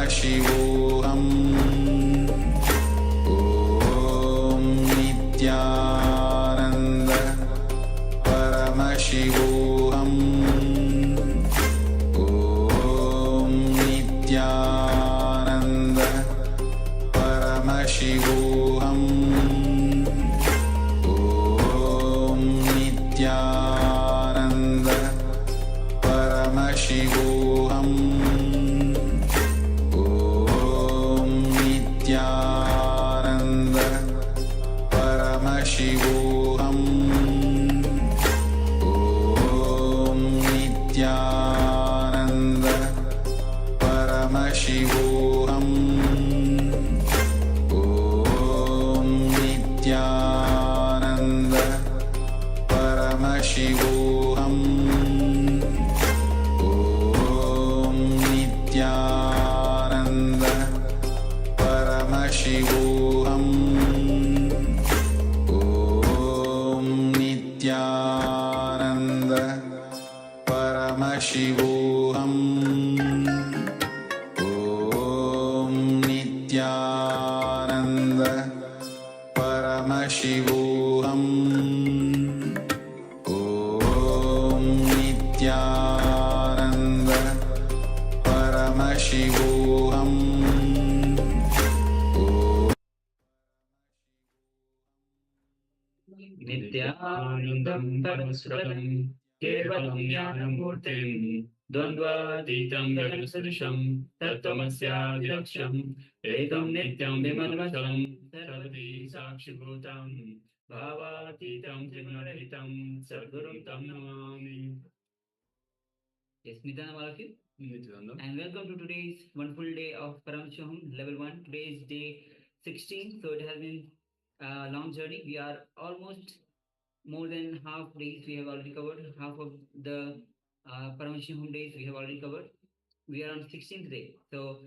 Paramashivoham Om Nithyananda Paramashivoham Om Nithyananda Paramashivoham Om Nithyananda Paramashivoham Om Nithyananda Paramashivoham Om Nithyananda Paramashivoham Om Nithyananda Paramashivoham Om Nithyananda Paramashivoham Om Nithyananda Paramashivoham Om Nithyananda Paramashivoham Om Nithyananda Paramashivoham नित्यानन्दं परमसुखं केवलं ज्ञानमूर्तिं द्वन्द्वातीतं गगनसदृशं तत्त्वमस्यादिलक्ष्यम् एकं नित्यं विमलमचलं सर्वदी साक्षिभूतं भावातीतं त्रिगुणरहितं सद्गुरुं तं Namami. Yes, Nithyananda, all of you. Nithyananda. And welcome to today's wonderful day of Paramashivoham Level 1. Today is day 16, so it has been a long journey. We are almost more than half days we have already covered. Half of the Paramashivoham days we have already covered. We are on 16th day. So,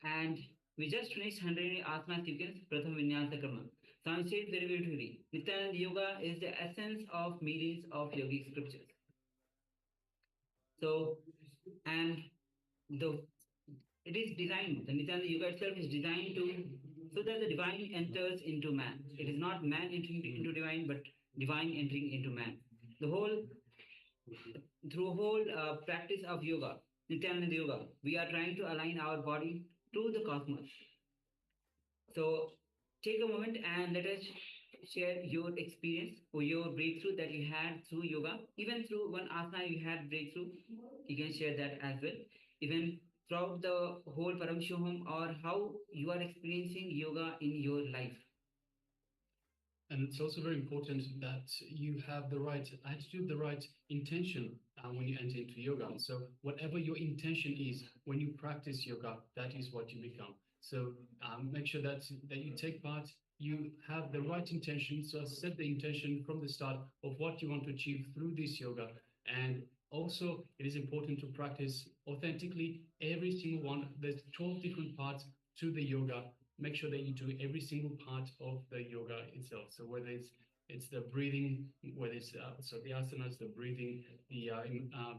and we just finished 100 asana sequence, Pratham Vinyasa Karma. So I said very beautifully, Nithyananda Yoga is the essence of millions of yogic scriptures. So, and it is designed, the Nithyananda Yoga itself is designed so that the divine enters into man. It is not man entering into divine, but divine entering into man. Through whole practice of yoga, Nithyananda Yoga, we are trying to align our body to the cosmos. So take a moment and let us share your experience or your breakthrough that you had through yoga. Even through one asana you had breakthrough, you can share that as well. Even throughout the whole Paramashivoham, or how you are experiencing yoga in your life. And it's also very important that you have the right attitude, the right intention when you enter into yoga. So whatever your intention is when you practice yoga, that is what you become. So make sure that you take part, you have the right intention. So set the intention from the start of what you want to achieve through this yoga. And also, it is important to practice authentically every single one. There's 12 different parts to the yoga. Make sure that you do every single part of the yoga itself. So whether it's the breathing, whether it's the asanas, the breathing, the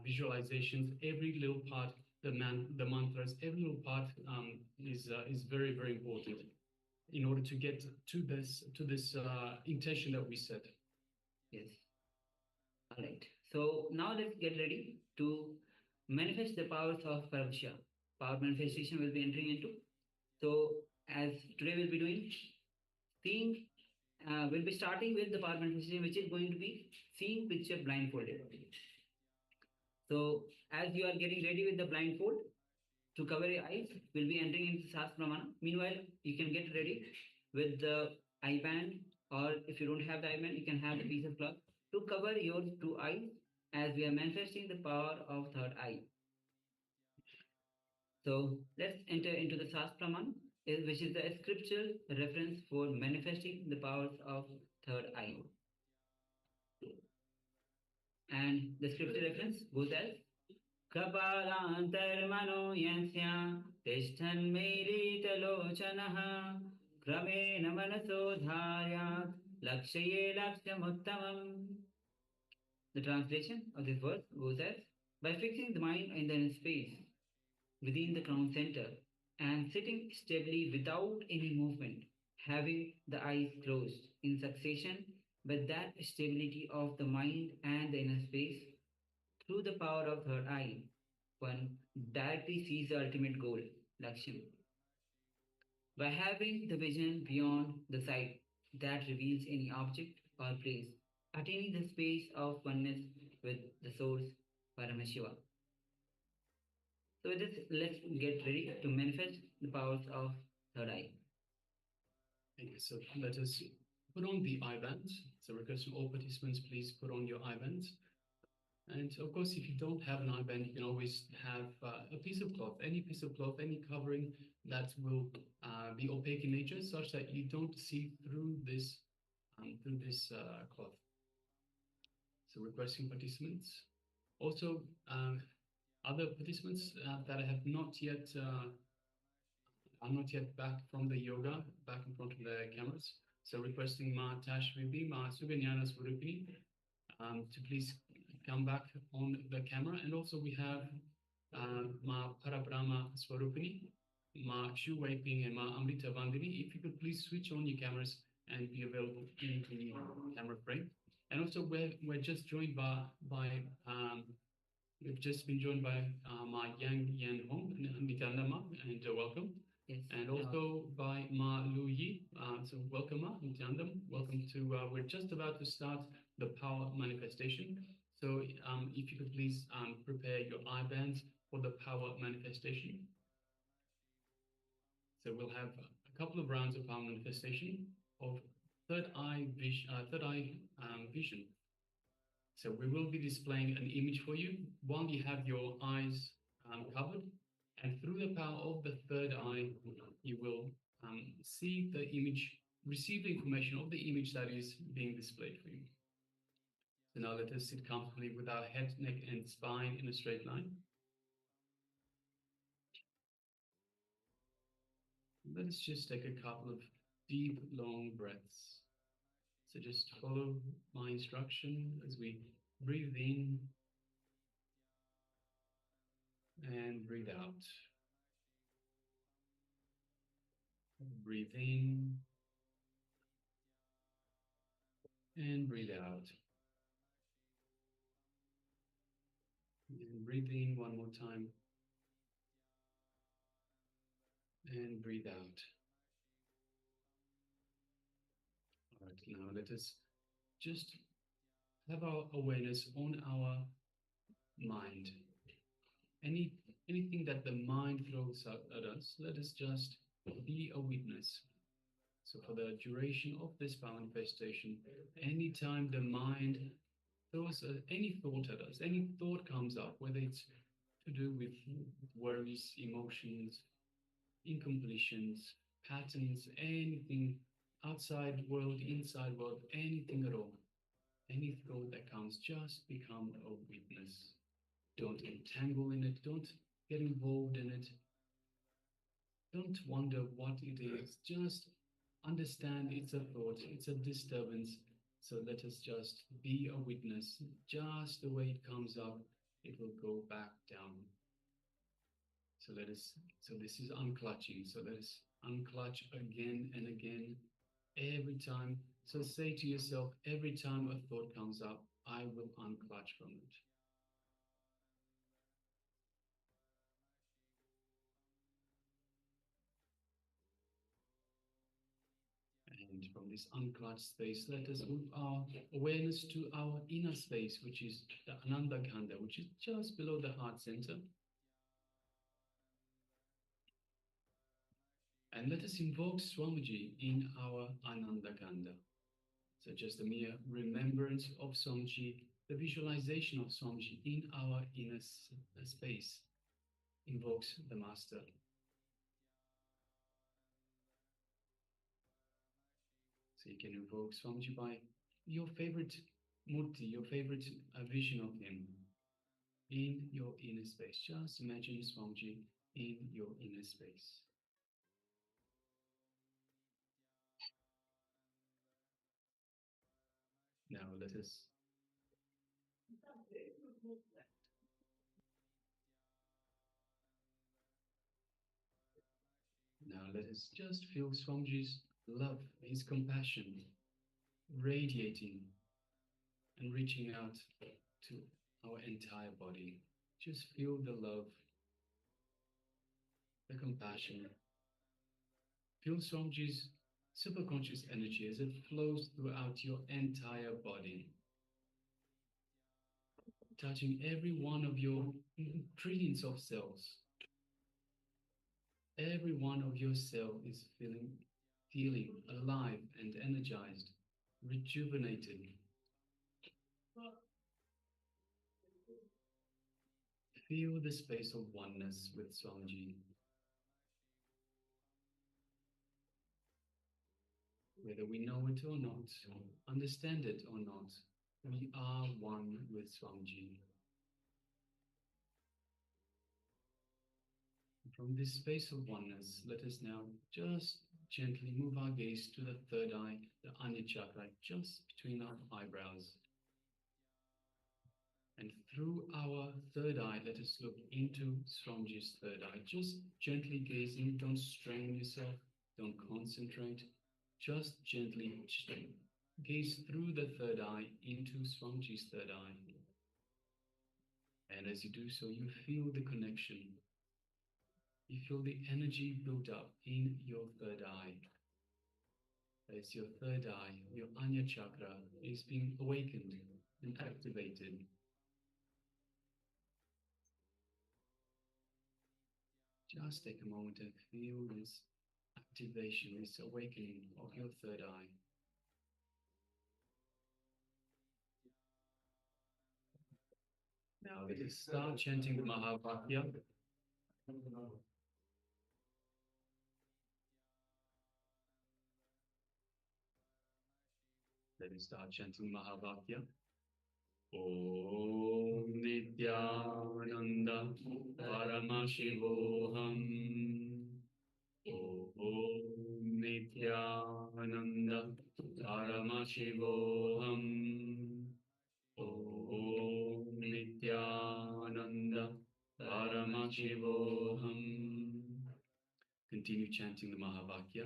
visualizations, every little part, the mantras, every little part is very, very important in order to get to this intention that we set. Yes. All right. So now let's get ready to manifest the powers of Paramashivoham. Power manifestation will be entering into. So as today we'll be doing seeing, we'll be starting with the power manifestation, which is going to be seeing picture blindfolded. So as you are getting ready with the blindfold to cover your eyes, we'll be entering into Sas Pramana. Meanwhile, you can get ready with the eye band, or if you don't have the eye band, you can have a piece of cloth to cover your two eyes as we are manifesting the power of third eye. So let's enter into the Sas Praman, which is the scriptural reference for manifesting the powers of third eye. And the scripture reference goes as Kapalantarmano yansya tishtan meritalochanaha kramena manaso dharyat lakshaye lakshamuttamam. The translation of this verse goes as, by fixing the mind in the space, within the crown center and sitting stably without any movement, having the eyes closed in succession, but that stability of the mind and the inner space through the power of third eye, one directly sees the ultimate goal, Lakshman. By having the vision beyond the sight that reveals any object or place, attaining the space of oneness with the source, Paramashiva. So with this, let's get ready to manifest the powers of third eye. Okay, so let us put on the eye bands. So requesting all participants, please put on your eye bands. And of course, if you don't have an eye band, you can always have a piece of cloth, any piece of cloth, any covering that will be opaque in nature, such that you don't see through this cloth. So requesting participants. Also, other participants that have not yet are not yet back from the yoga, back in front of the cameras. So requesting Ma Tashvibi, Ma Suganyana Swarupini, to please come back on the camera. And also we have Ma Parabrahma Swarupini, Ma Shu Weiping, and Ma Amrita Vandini. If you could please switch on your cameras and be available in the camera frame. And also we're just joined we've just been joined by Ma Yang Yan Hong and Nithyananda Ma, and welcome. Yes. And also by Ma Lu Yi. So welcome, Ma Nithyananda. Welcome to, we're just about to start the power manifestation. So if you could please prepare your eye bands for the power manifestation. So we'll have a couple of rounds of power manifestation of third eye vision. So we will be displaying an image for you while you have your eyes covered. And through the power of the third eye, you will see the image, receive the information of the image that is being displayed for you. So now let us sit comfortably with our head, neck, and spine in a straight line. Let us just take a couple of deep, long breaths. So just follow my instruction as we breathe in and breathe out. Breathe in and breathe out. And breathe in one more time. And breathe out. All right, now let us just have our awareness on our mind. Anything that the mind throws at us, let us just be a witness. So for the duration of this power manifestation, anytime the mind throws any thought at us, any thought comes up, whether it's to do with worries, emotions, incompletions, patterns, anything outside world, inside world, anything at all, any thought that comes, just become a witness. Don't entangle in it, don't get involved in it. Don't wonder what it is, just understand it's a thought, it's a disturbance. So let us just be a witness. Just the way it comes up, it will go back down. So this is unclutching. So let us unclutch again and again, every time. So say to yourself, every time a thought comes up, I will unclutch from it. And from this unclutched space, let us move our awareness to our inner space, which is the Ananda Kanda, which is just below the heart center. And let us invoke Swamiji in our Ananda Kanda. So just a mere remembrance of Swamiji, the visualization of Swamiji in our inner space invokes the Master. So you can invoke Swamiji by your favorite murti, your favorite vision of him in your inner space. Just imagine Swamiji in your inner space. Now let us let us just feel Swamiji's love, his compassion, radiating and reaching out to our entire body. Just feel the love, the compassion. Feel Swamiji's superconscious energy as it flows throughout your entire body, touching every one of your trillions of cells. Every one of your cells is feeling alive and energized, rejuvenated. Feel the space of oneness with Swamiji. Whether we know it or not, understand it or not, we are one with Swamiji. From this space of oneness, let us now just gently move our gaze to the third eye, the Anya chakra, just between our eyebrows. And through our third eye, let us look into Swamiji's third eye. Just gently gazing, don't strain yourself, don't concentrate. Just gently gaze through the third eye into Swamiji's third eye. And as you do so, you feel the connection. You feel the energy built up in your third eye. As your third eye, your Anya chakra, is being awakened and activated. Just take a moment and feel this activation, this awakening of your third eye. Now let us start chanting the Mahavakya. Let us start chanting Mahavakya. Om Nithyananda Paramashivoham. Om Nithyananda Paramashivoham. Om Nithyananda Paramashivoham. Continue chanting the Mahavakya.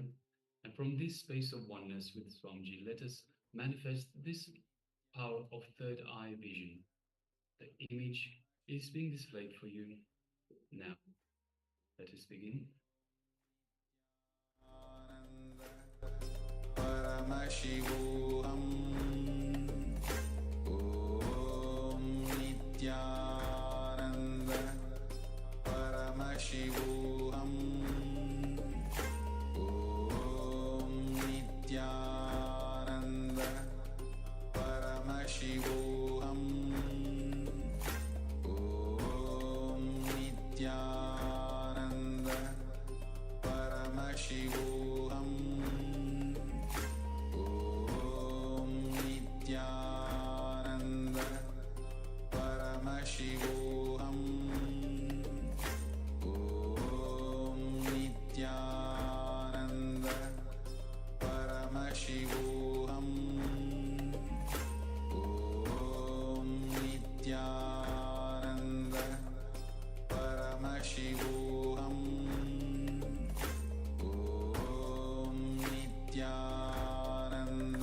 And from this space of oneness with Swamiji, let us manifest this power of third eye vision. The image is being displayed for you now. Let us begin. Paramashivoham Om Nithyananda Paramashivoham Om Nithyananda Paramashivoham Om Nithyananda Paramashivoham Om Nithyananda Paramashivoham Om Nithyananda Paramashivoham Om Nithyananda Paramashivoham Om Nithyananda Paramashivoham Om Nithyananda Paramashivoham Om Nithyananda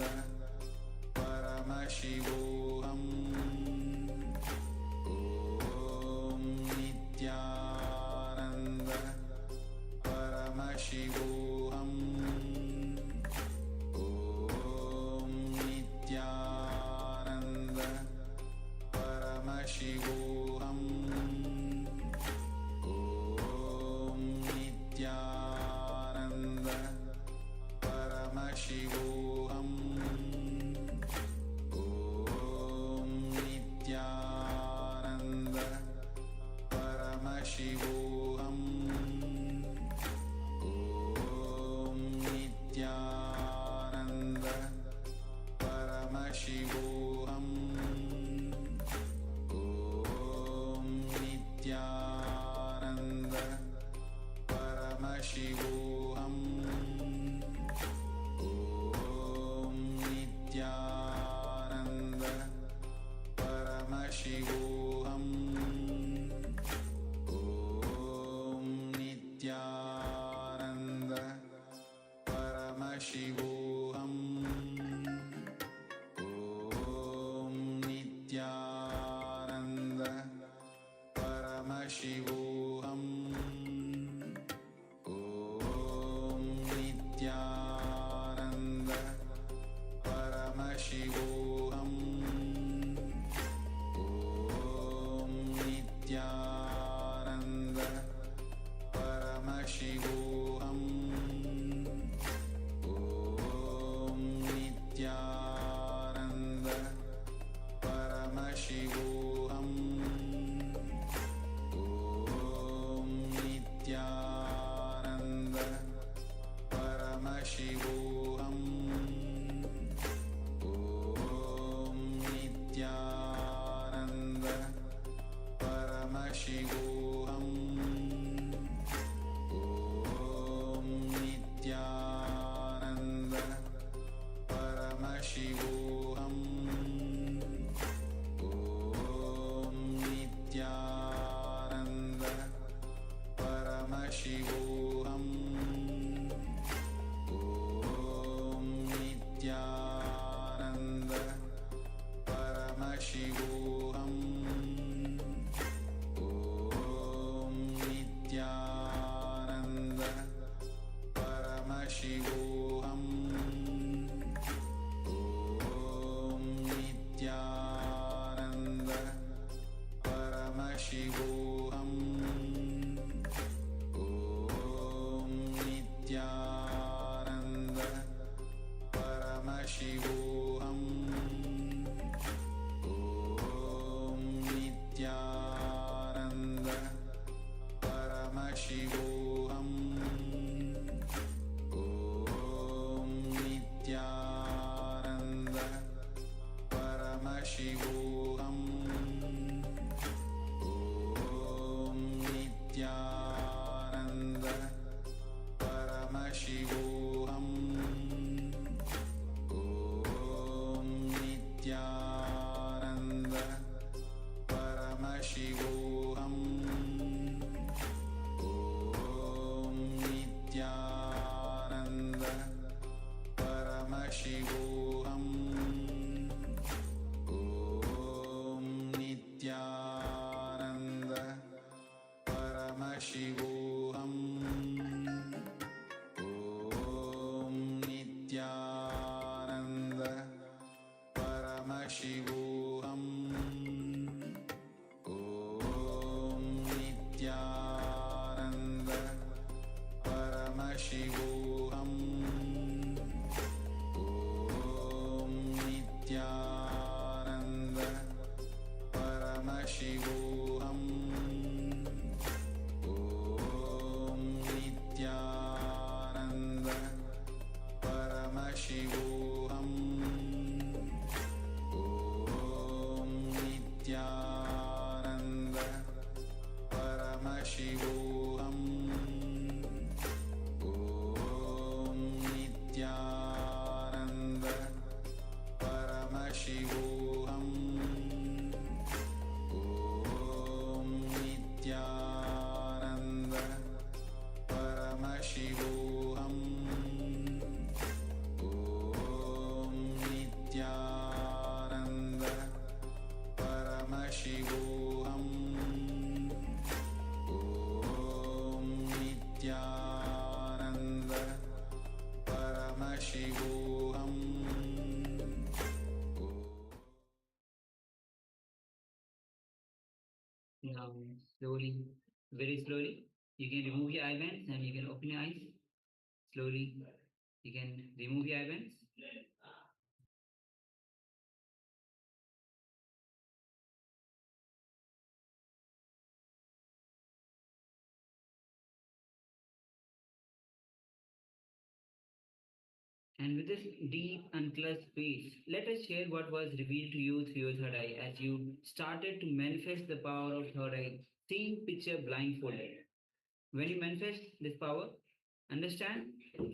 Paramashivoham Om Nithyananda Paramashivoham Om Nithyananda Paramashivoham Om Nithyananda Paramashivoham Om Nithyananda Paramashivoham Om Nithyananda Paramashivoham Om Nithyananda Slowly, very slowly. You can remove your eye bands and you can open your eyes. Slowly, you can remove your eye bands. And with this deep, uncluttered space, let us share what was revealed to you through your third eye as you started to manifest the power of third eye, seeing picture blindfolded. When you manifest this power, understand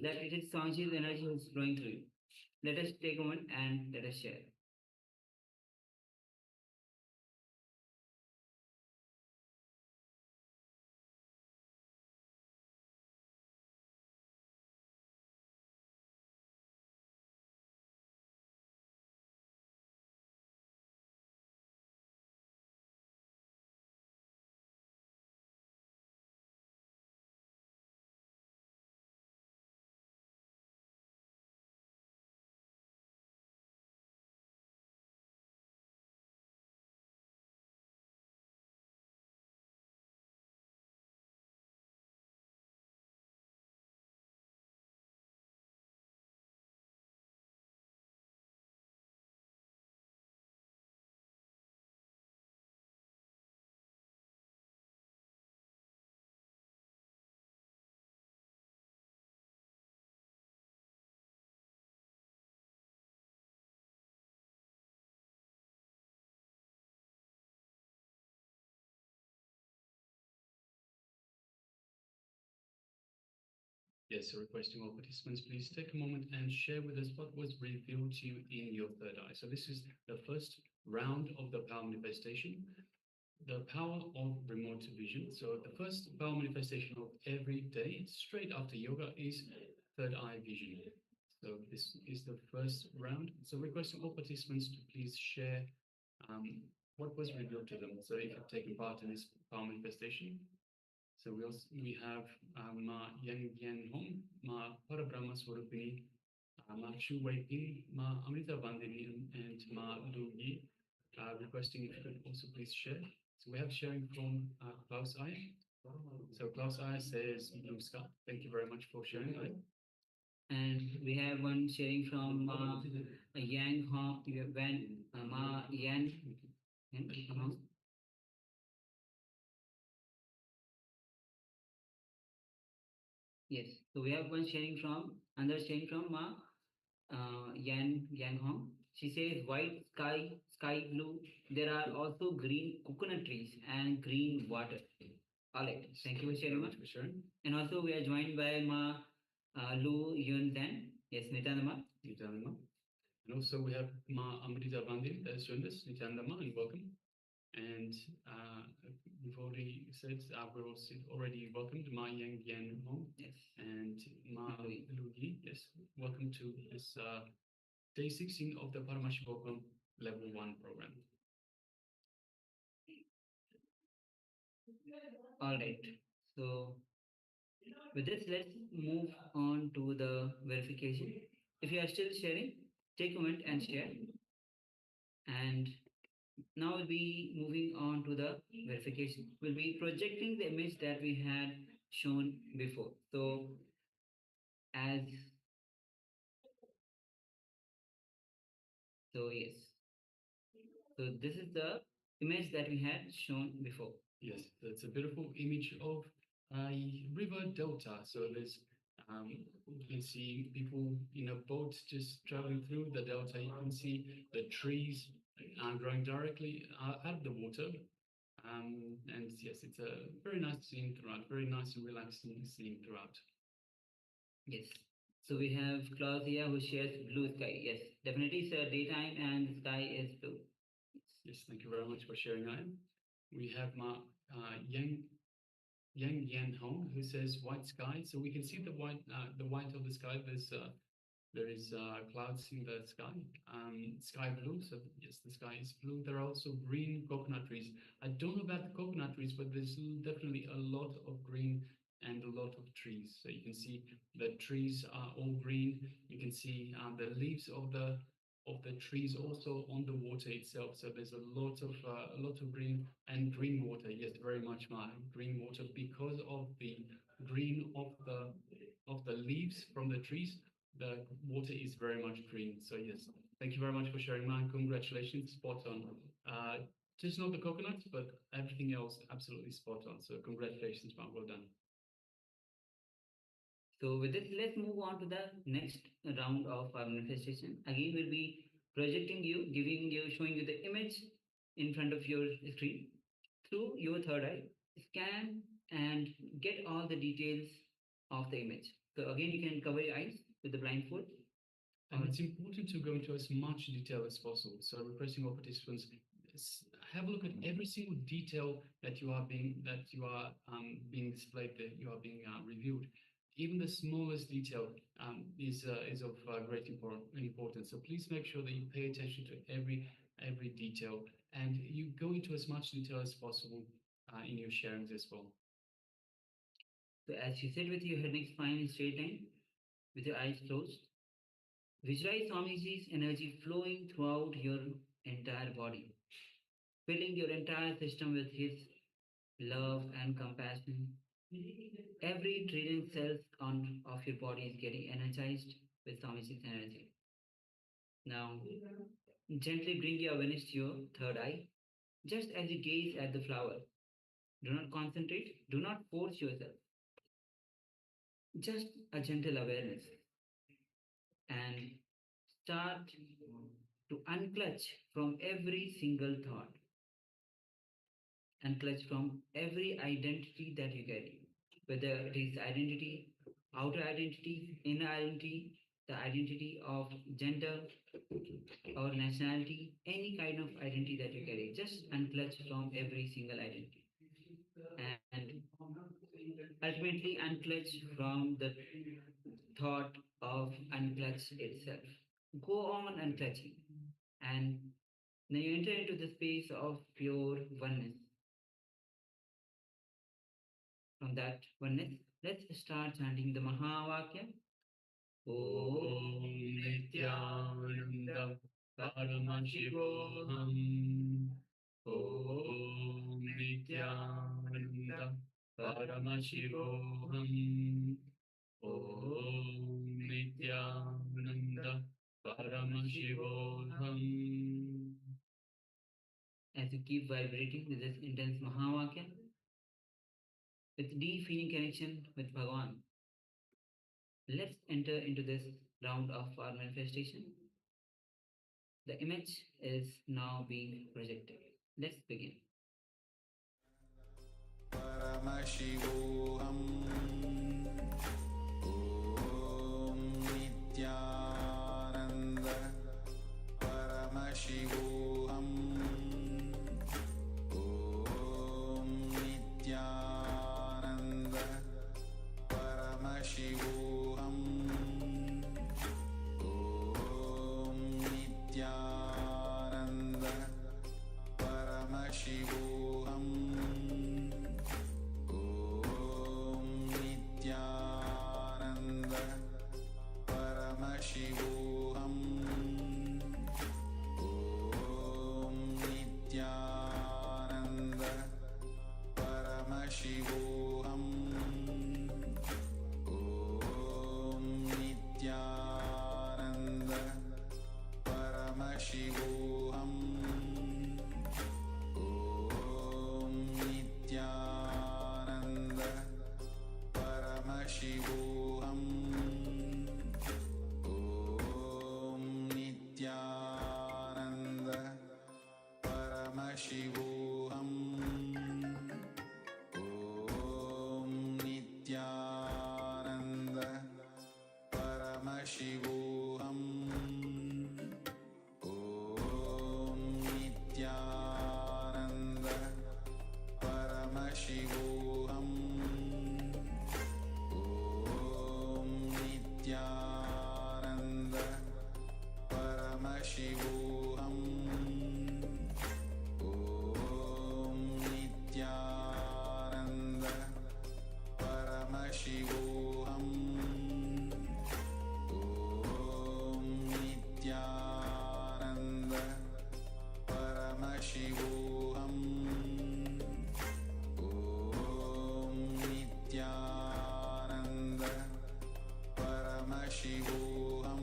that it is conscious energy which is flowing through you. Let us take a moment and let us share. Yes, so requesting all participants, please take a moment and share with us what was revealed to you in your third eye. So this is the first round of the power manifestation, the power of remote vision. So the first power manifestation of every day, straight after yoga, is third eye vision. So this is the first round. So requesting all participants to please share what was revealed to them. So if you've taken part in this power manifestation, so we have Ma Yang Yan Hong, Ma Parabrahma Swarupini, Ma Chu Wei Ping, Ma Amrita Vandini, and Ma Lu Yi, requesting if you could also please share. So we have sharing from Klaus I. So Klaus I says blue sky. Thank you very much for sharing. And we have one sharing from Yang Hong, Ma Yan Hong. Yes, so we have one sharing from, another sharing from Ma Yan Hong. She says white sky, sky blue. There are also green coconut trees and green water. All right, thank you for sharing. Much for sharing. And also we are joined by Ma Lu Yun Zan. Yes, Nithyananda. Nithyananda. And also we have Ma Amrita Bandhi that has joined us. Nithyananda, and welcome. And we've already said we're also already welcomed Ma Yang Yan Hong. Yes. And Ma Lu Yi. Yes, welcome to this day 16 of the Paramashivoham Level 1 program. All right. So with this, let's move on to the verification. If you are still sharing, take a moment and share. And now we'll be moving on to the verification. We'll be projecting the image that we had shown before. So yes. So this is the image that we had shown before. Yes, that's a beautiful image of a river delta. So there's you can see people in a boat just traveling through the delta. You can see the trees growing directly out of the water. And yes, it's a very nice scene throughout, very nice and relaxing scene throughout. Yes. So we have Claudia who shares blue sky. Yes, definitely it's a daytime and the sky is blue. Yes, thank you very much for sharing that. We have Ma Yang Yan Hong who says white sky. So we can see the white of the sky. There is clouds in the sky. Sky blue. So yes, the sky is blue. There are also green coconut trees. I don't know about the coconut trees, but there's definitely a lot of green and a lot of trees. So you can see the trees are all green. You can see the leaves of the trees also on the water itself. So there's a lot of green and green water. Yes, very much green water because of the green of the leaves from the trees. The water is very much green. So yes, thank you very much for sharing, man. Congratulations, spot on. Just not the coconuts, but everything else absolutely spot on. So congratulations, man. Well done. So with this, let's move on to the next round of our manifestation. Again, we'll be projecting you, showing you the image in front of your screen through your third eye. Scan and get all the details of the image. So again, you can cover your eyes with the blindfold. And it's important to go into as much detail as possible. So requesting all participants, have a look at every single detail that you are being displayed, that you are being reviewed. Even the smallest detail is of great importance. So please make sure that you pay attention to every detail, and you go into as much detail as possible in your sharings as well. So as you sit with your head neck spine in straight line, with your eyes closed, visualize Swamiji's energy flowing throughout your entire body, filling your entire system with his love and compassion. Every trillion cells of your body is getting energized with Swamiji's energy. Now, gently bring your awareness to your third eye, just as you gaze at the flower. Do not concentrate, do not force yourself. Just a gentle awareness. And start to unclutch from every single thought. Unclutch from every identity that you carry, whether it is identity, outer identity, inner identity, the identity of gender or nationality, any kind of identity that you carry. Just unclutch from every single identity. And ultimately unclutch from the thought of unclutch itself. Go on unclutching, and then you enter into the space of pure oneness. From that oneness, let's start chanting the Mahavakya. Om Nithyananda Paramashivoham. Om Nithyananda Paramashivoham. Om Nithyananda Paramashivoham. As you keep vibrating with this intense Mahavakya, with deep feeling connection with Bhagavan, let's enter into this round of our manifestation. The image is now being projected. Let's begin. Paramashivoham. Om Nithyananda Paramashivoham. Om Nithyananda Paramashivoham. Om Nithyananda Paramashivoham. Om Nithyananda Paramashivoham. Om Nithyananda Paramashivoham. Om Paramashivoham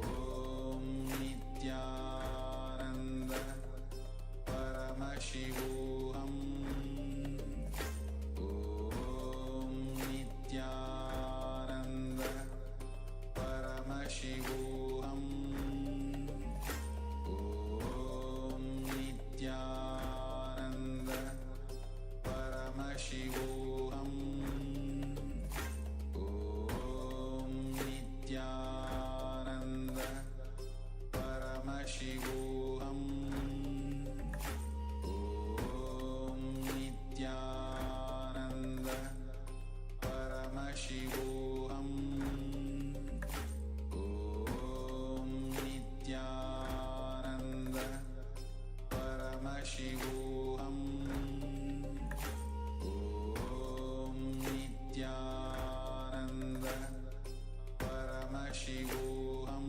Om Nithyananda Paramashivoham Om Nithyananda Paramashivoham Om Nithyananda Paramashivoham Om Nithyananda Paramashivoham Om Nithyananda Paramashivoham Om Nithyananda Paramashivoham Om Nithyananda Paramashivoham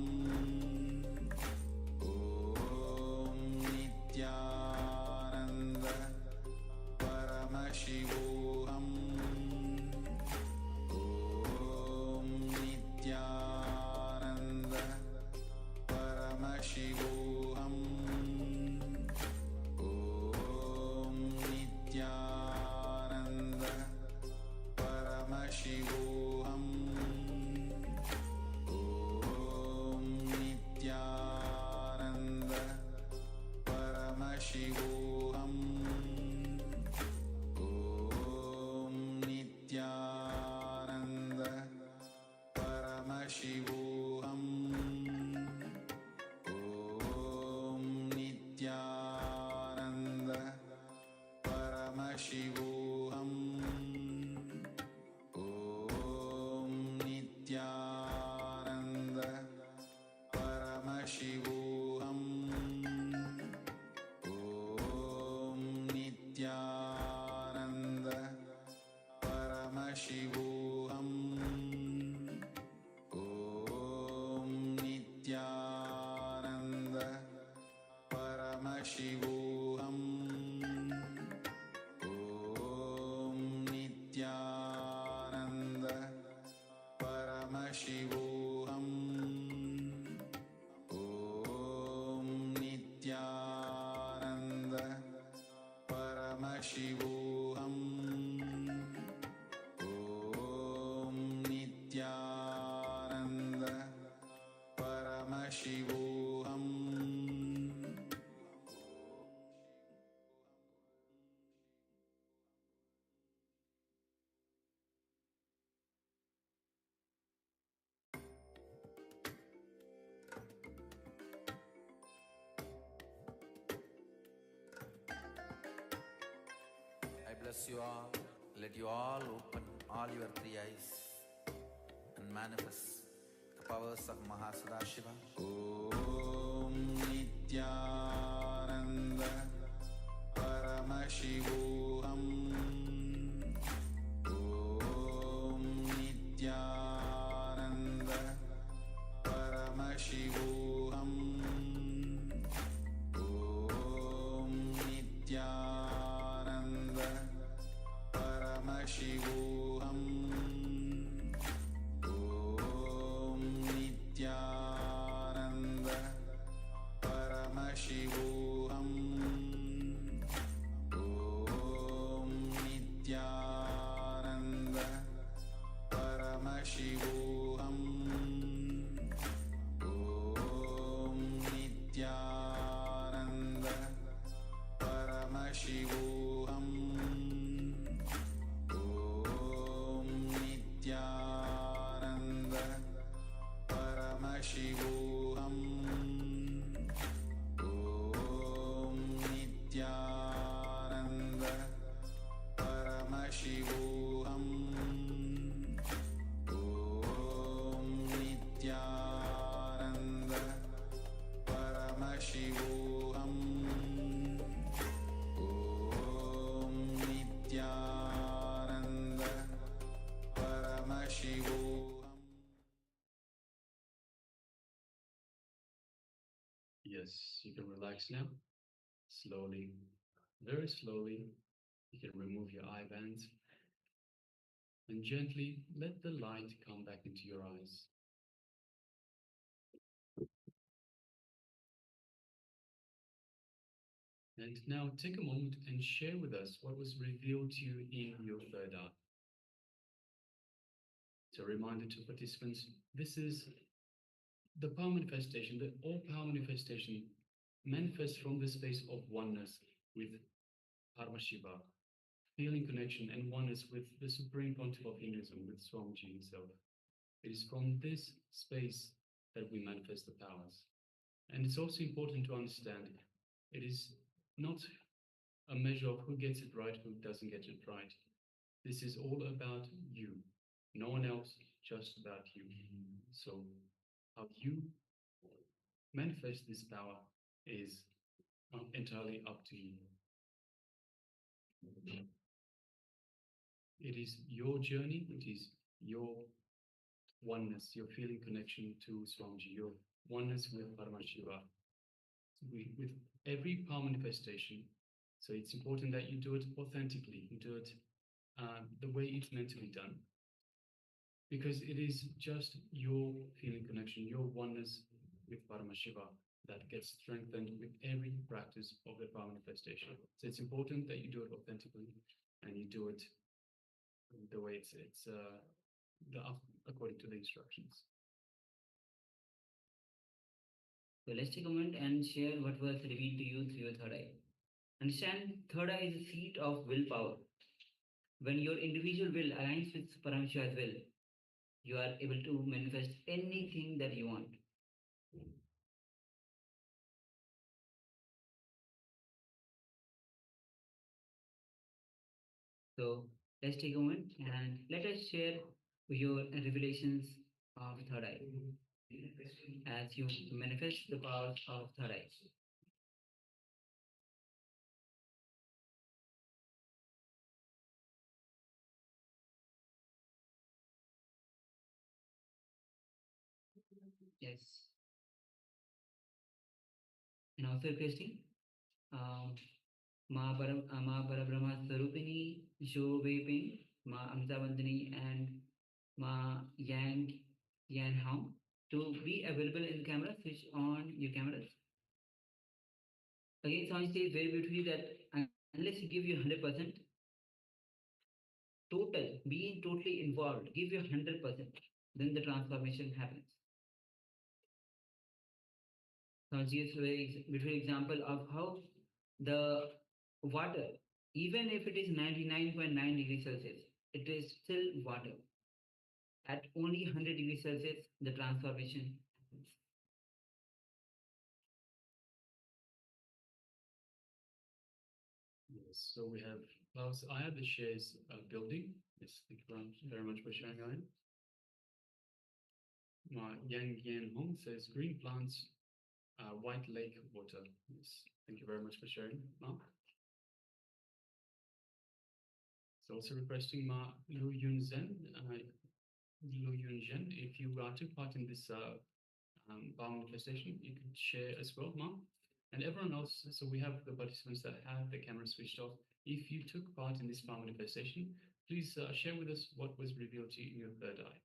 Om Nithyananda Paramashivoham Om Nithyananda Paramashivoham Om Nithyananda Paramashivoham Om Nithyananda Paramashivoham Om Nithyananda Paramashivoham Om Nithyananda Paramashivoham Om Nithyananda Paramashivoham Om Nithyananda Paramashivoham Om Nithyananda Paramashivoham Om Nithyananda Paramashivoham Om Nithyananda Paramashivoham Om Nithyananda Paramashivoham I bless you all. Let you all open all your three eyes and manifest the powers of Mahasadashiva. Om Nithyananda Paramashivoham Om Nithyananda Paramashivoham Om Nithyananda Paramashivoham Om Nithyananda Paramashivoham Om Nithyananda Paramashivoham Om Nithyananda Paramashivoham Om Nithyananda Paramashivoham Om Nithyananda Paramashivoham Om Nithyananda Paramashivoham Om Nithyananda Paramashivoham. Yes, you can relax now. Slowly, very slowly, you can remove your eye bands And gently let the light come back into your eyes. And now take a moment and share with us what was revealed to you in your third eye. So a reminder to participants, this is the power manifestation, the all power manifestation manifests from the space of oneness with Paramashiva, feeling connection and oneness with the Supreme Pontiff of Hinduism, with Swamiji himself. It is from this space that we manifest the powers. And it's also important to understand it is not a measure of who gets it right, who doesn't get it right. This is all about you. No one else, just about you. So how you manifest this power is entirely up to you. It is your journey, it is your oneness, your feeling connection to Swamiji, your oneness with Paramashiva, with every power manifestation. So it's important that you do it authentically, you do it the way it's meant to be done. Because it is just your feeling connection, your oneness with Paramashiva that gets strengthened with every practice of the power manifestation. So it's important that you do it authentically and you do it the way it's according to the instructions. So let's take a moment and share what was revealed to you through your third eye. Understand, third eye is the seat of willpower. When your individual will aligns with Paramashiva's will, you are able to manifest anything that you want. So let's take a moment and let us share your revelations of third eye as you manifest the powers of third eye. Yes. And also requesting Ma Parabrahma Sarupini, Shobepin, Ma Amtavandini, and Ma Yang Yan Hong to be available in the camera. Switch on your cameras. Again, Swami says very beautifully that unless you give you 100%, total, being totally involved, give you 100%, then the transformation happens. Swami gives a very beautiful example of how the water, even if it is 99.9 degrees Celsius, it is still water. At only 100 degrees Celsius, the transformation happens. Yes, so we have Klaus Aya, the shares building. Yes, thank you very much for sharing, Aya. Ma Yang Yan Hong says green plants, white lake water. Yes, thank you very much for sharing, Ma. So also requesting Ma Lu Yun Zhen, if you took part in this power manifestation, you could share as well, Ma. And everyone else, so we have the participants that have the camera switched off. If you took part in this power manifestation, please share with us what was revealed to you in your third eye.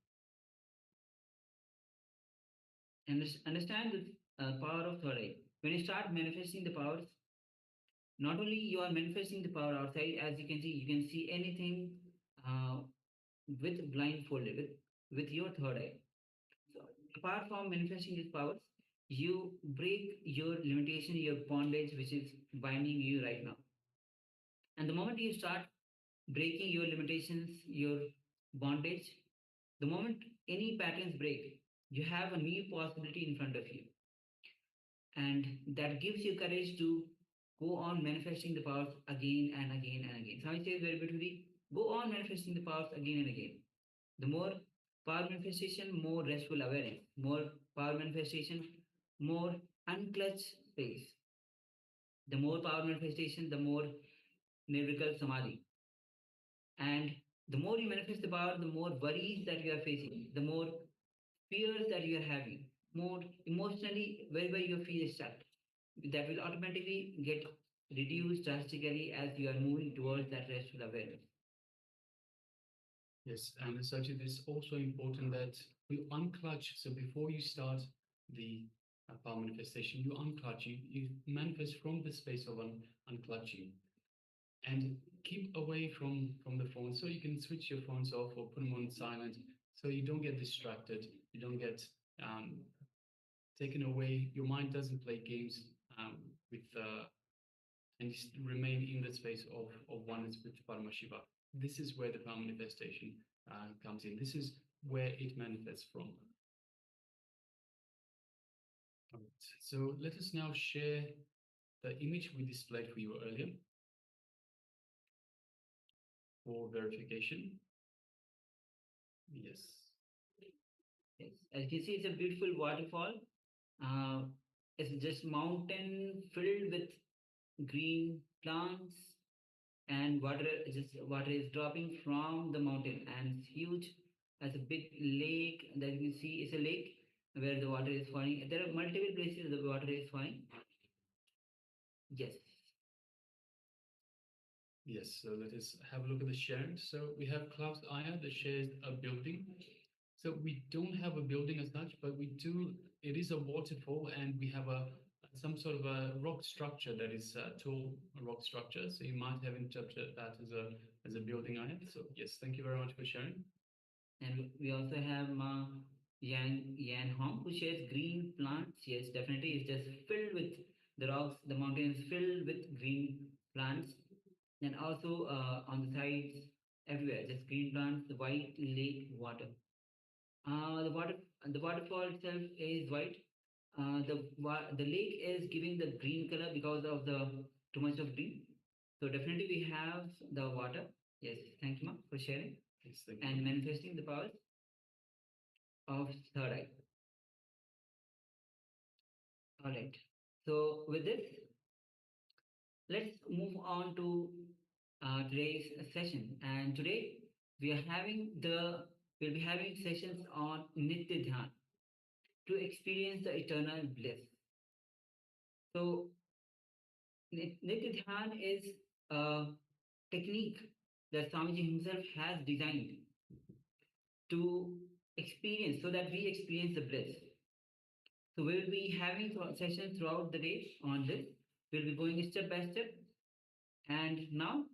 And understand the power of third eye. When you start manifesting the powers, not only you are manifesting the power outside, as you can see anything with blindfolded, with your third eye. So apart from manifesting these powers, you break your limitation, your bondage, which is binding you right now. And the moment you start breaking your limitations, your bondage, the moment any patterns break, you have a new possibility in front of you. And that gives you courage to go on manifesting the powers again and again and again. So I say very beautifully, go on manifesting the powers again and again. The more power manifestation, more restful awareness. More power manifestation, more unclutched space. The more power manifestation, the more nirvikal samadhi. And the more you manifest the power, the more worries that you are facing, the more fears that you are having, more emotionally, wherever you feel stuck, that will automatically get reduced drastically as you are moving towards that restful awareness. Yes, and such it is also important that you unclutch. So before you start the power manifestation, you unclutch. You manifest from the space of unclutching, and keep away from the phone. So you can switch your phones off or put them on silent, so you don't get distracted. You don't get um, taken away. Your mind doesn't play games with and just remain in the space of oneness with Paramashiva. This is where the power manifestation comes in. This is where it manifests from. All right. So let us now share the image we displayed for you earlier for verification. Yes. Yes. As you see, it's a beautiful waterfall. It's just mountain filled with green plants and water is dropping from the mountain, and it's huge as a big lake that you can see. It's a lake where the water is falling. There are multiple places the water is falling. Yes. Yes, so let us have a look at the sharing. So we have Klaus Aya that shares a building. So we don't have a building as such, but we do, it is a waterfall, and we have some sort of a rock structure that is a tall rock structure. So you might have interpreted that as a building, Aya. So yes, thank you very much for sharing. And we also have Yan Hong, who shares green plants. Yes, definitely, it's just filled with the rocks. The mountain is filled with green plants, and also on the sides, everywhere, just green plants, the white lake water. The waterfall itself is white. The lake is giving the green color because of the too much of green. So definitely we have the water. Yes, thank you, Ma, for sharing. Yes, thank you. And manifesting the powers of third eye. All right. So with this, let's move on to today's session. And today we are we'll be having sessions on Nitya Dhyan to experience the eternal bliss. So Nitya Dhyan is a technique that Swamiji himself has designed to experience, so that we experience the bliss. So we'll be having sessions throughout the day on this. We'll be going step by step. And now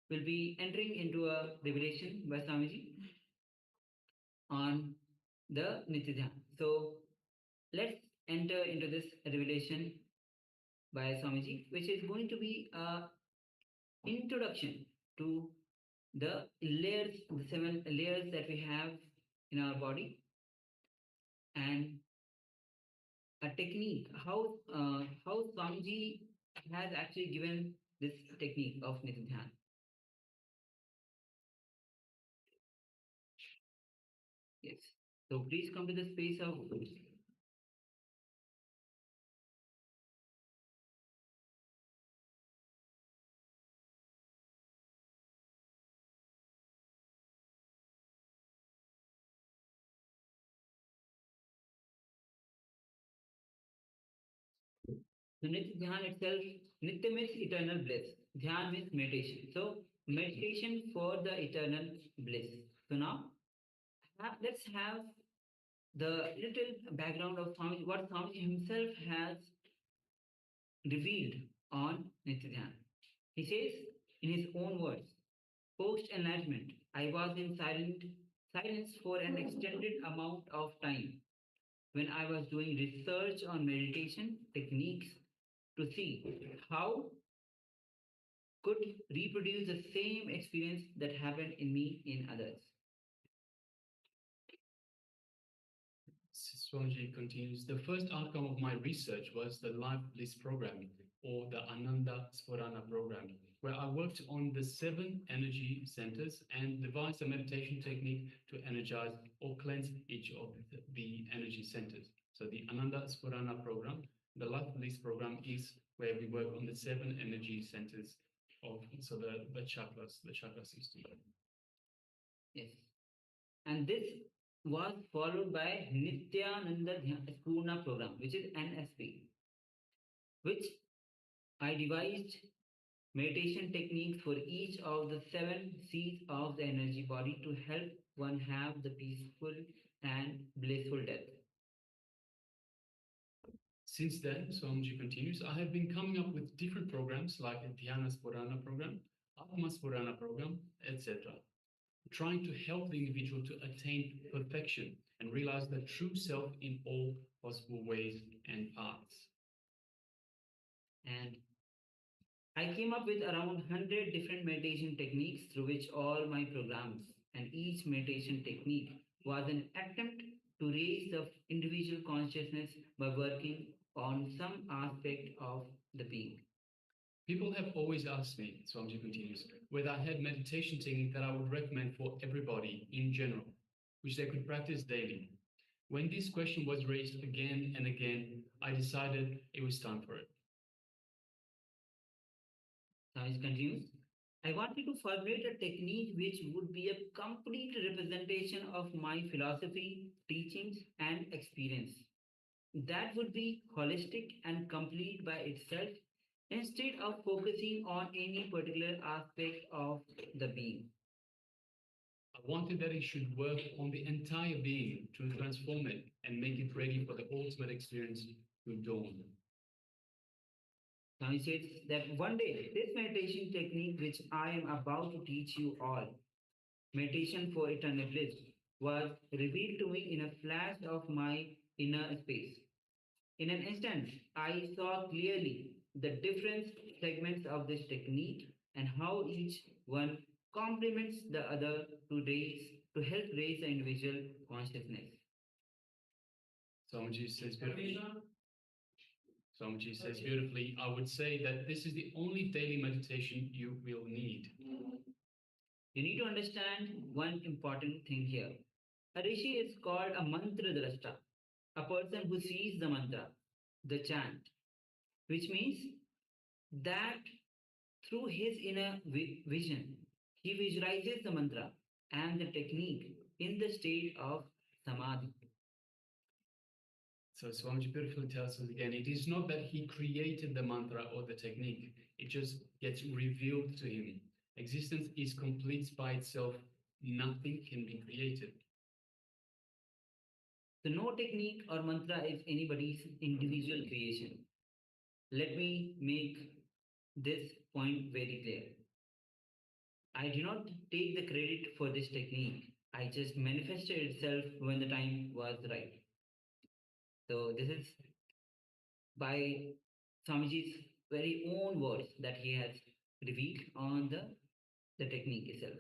we'll be entering into a revelation by Swamiji on the Nitya. So let's enter into this revelation by Swamiji, which is going to be a introduction to the layers, the 7 layers that we have in our body, and a technique, how Swamiji has actually given this technique of Nithyan. Yes. So please come to the space of so Nitya Dhyan itself, Nitya means eternal bliss. Dhyan means meditation. So meditation for the eternal bliss. So now let's have the little background of Swamiji, what Swamiji himself has revealed on Nitya Dhyan. He says in his own words, post enlightenment, I was in silence for an extended amount of time when I was doing research on meditation techniques to see how could reproduce the same experience that happened in me in others. Swamiji continues, the first outcome of my research was the Life Bliss program, or the Ananda Sporana program, where I worked on the 7 energy centers and devised a meditation technique to energize or cleanse each of the energy centers. So the Ananda Sporana program, the Life Bliss program, is where we work on the 7 energy centers of the chakras, the chakra system. Yes. And this was followed by Nithyananda Purna program, which is NSP, which I devised meditation techniques for each of the 7 C's of the energy body to help one have the peaceful and blissful death. Since then, Swamiji continues, I have been coming up with different programs like a Dhyana Spurana program, Atma Spurana program, etc., trying to help the individual to attain perfection and realize the true self in all possible ways and paths. And I came up with around 100 different meditation techniques through which all my programs, and each meditation technique was an attempt to raise the individual consciousness by working on some aspect of the being. People have always asked me, Swamiji continues, whether I had meditation technique that I would recommend for everybody in general, which they could practice daily. When this question was raised again and again, I decided it was time for it. Swamiji continues, I wanted to formulate a technique which would be a complete representation of my philosophy, teachings, and experience. That would be holistic and complete by itself instead of focusing on any particular aspect of the being. I wanted that it should work on the entire being to transform it and make it ready for the ultimate experience to dawn. Now he says that one day this meditation technique which I am about to teach you all, meditation for eternal bliss, was revealed to me in a flash of my inner space. In an instant, I saw clearly the different segments of this technique and how each one complements the other to help raise the individual consciousness. Swamiji says beautifully. Swamiji says beautifully, I would say that this is the only daily meditation you will need. You need to understand one important thing here. A rishi is called a mantra drashta, a person who sees the mantra, the chant, which means that through his inner vision, he visualizes the mantra and the technique in the state of samadhi. So Swamiji beautifully tells us again, it is not that he created the mantra or the technique, it just gets revealed to him. Existence is complete by itself, nothing can be created. So no technique or mantra is anybody's individual creation. Let me make this point very clear. I do not take the credit for this technique. I just manifested itself when the time was right. So this is by Swamiji's very own words that he has revealed on the technique itself.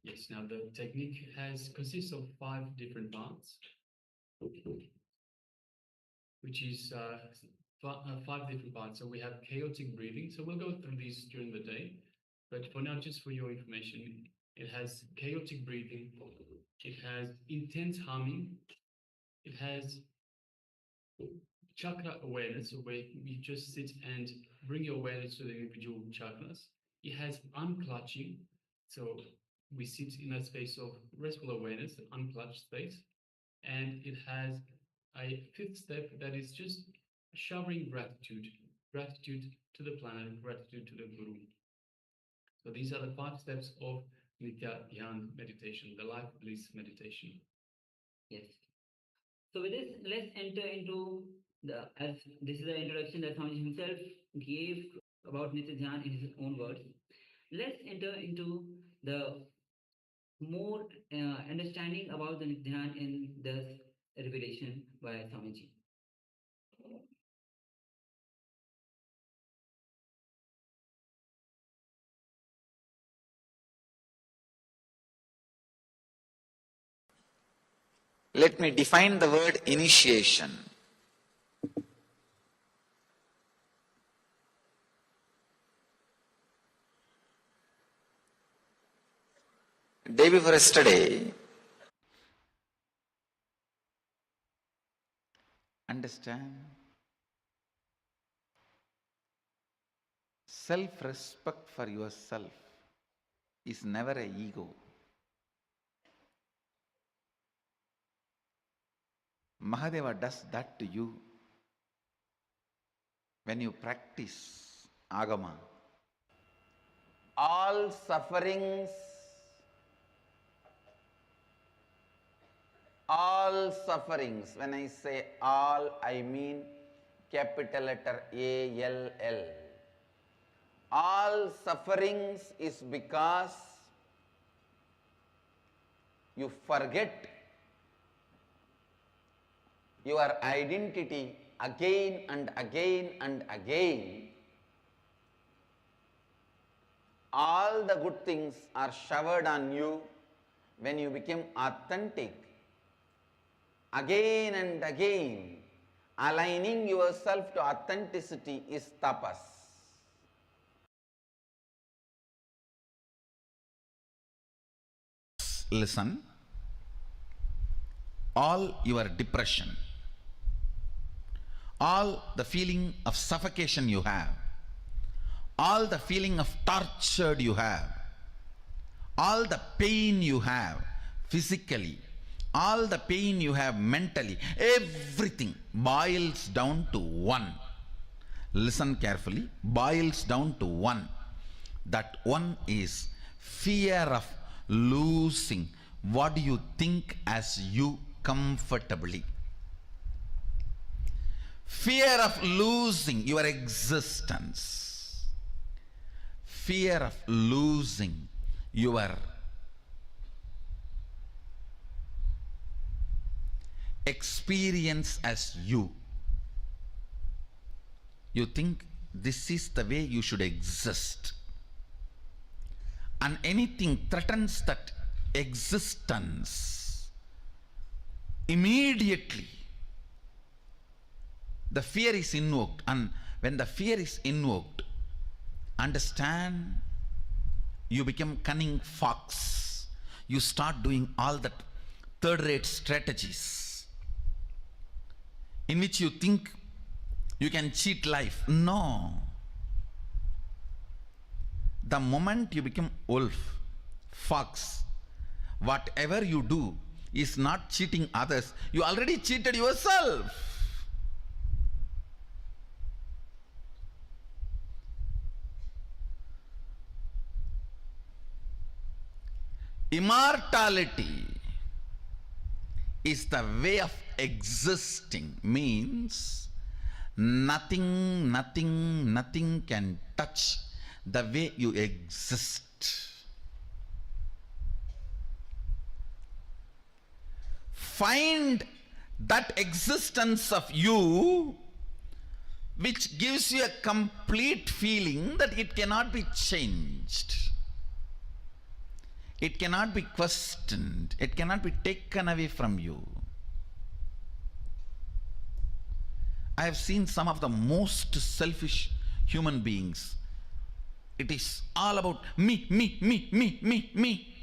Yes, now the technique consists of 5 different parts, which is 5 different parts. So we have chaotic breathing. So we'll go through these during the day, but for now, just for your information, it has chaotic breathing, it has intense humming, it has chakra awareness, so where you just sit and bring your awareness to the individual chakras. It has unclutching, so we sit in a space of restful awareness, unclutched space, and it has a 5th step that is just showering gratitude to the planet, gratitude to the Guru. So these are the 5 steps of Nithyananda meditation, the life bliss meditation. Yes. So with this, let's enter into as this is the introduction that Swamiji himself gave about Nitya Dhyan in his own words. Let's enter into the more understanding about the Nitya Dhyan in this revelation by Swamiji. Let me define the word initiation. Day before yesterday, understand, self-respect for yourself is never an ego. Mahadeva does that to you when you practice Agama. All sufferings, when I say all, I mean capital letter A-L-L. All sufferings is because you forget your identity again and again and again. All the good things are showered on you when you become authentic. Again and again, aligning yourself to authenticity is tapas. Listen, all your depression, all the feeling of suffocation you have, all the feeling of tortured you have, all the pain you have physically, all the pain you have mentally, everything boils down to one. Listen carefully, boils down to one. That one is fear of losing what you think as you comfortably. Fear of losing your existence. Fear of losing your experience as you. You think this is the way you should exist. And anything threatens that existence, immediately the fear is invoked. And when the fear is invoked, understand, you become cunning fox. You start doing all that third-rate strategies in which you think you can cheat life. No. The moment you become wolf, fox, whatever you do is not cheating others. You already cheated yourself. Immortality is the way of existing, means nothing can touch the way you exist. Find that existence of you which gives you a complete feeling that it cannot be changed. It cannot be questioned. It cannot be taken away from you. I have seen some of the most selfish human beings. It is all about me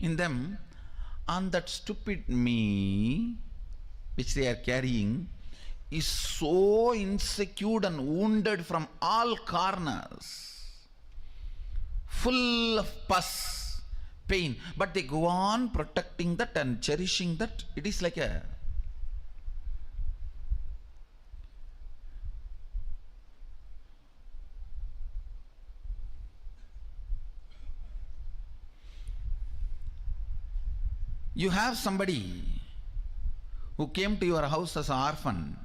in them. And that stupid me which they are carrying is so insecure and wounded from all corners, full of pus, pain, but they go on protecting that and cherishing that. It is like a you have somebody who came to your house as an orphan,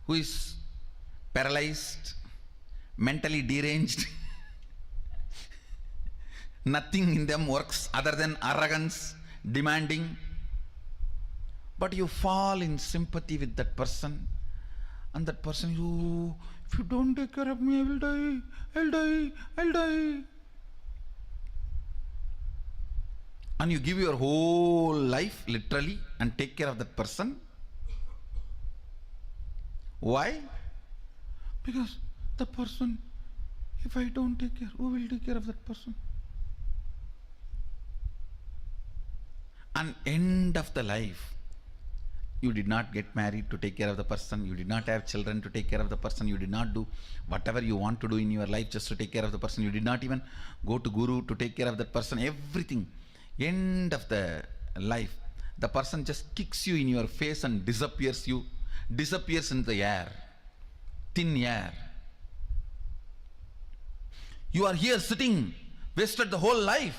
who is paralyzed, mentally deranged. Nothing in them works other than arrogance, demanding. But you fall in sympathy with that person, and that person, you, if you don't take care of me, I will die, I'll die, I'll die. And you give your whole life literally and take care of that person. Why? Because the person, if I don't take care, who will take care of that person? And end of the life, you did not get married to take care of the person, you did not have children to take care of the person, you did not do whatever you want to do in your life just to take care of the person, you did not even go to guru to take care of that person, everything. End of the life, the person just kicks you in your face and disappears in the air, thin air. You are here sitting, wasted the whole life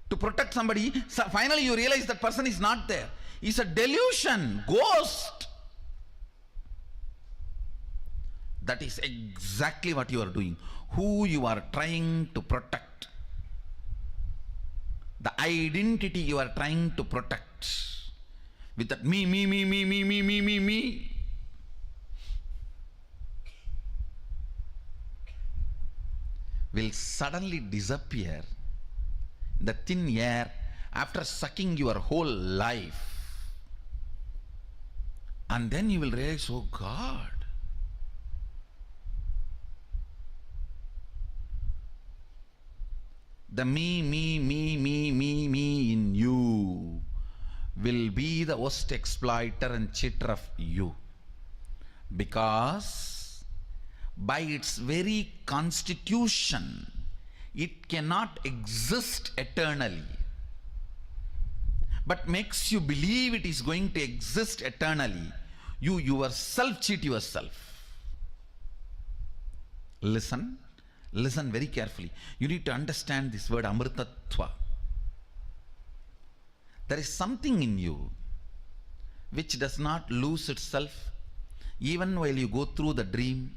to protect somebody. So finally you realize that person is not there. It's a delusion, ghost. That is exactly what you are doing. Who you are trying to protect. The identity you are trying to protect. With that me, will suddenly disappear in the thin air after sucking your whole life. And then you will realize, oh God, the me in you will be the worst exploiter and cheater of you, because by its very constitution it cannot exist eternally, but makes you believe it is going to exist eternally. You yourself cheat yourself. Listen very carefully. You need to understand this word amritatva. There is something in you which does not lose itself even while you go through the dream,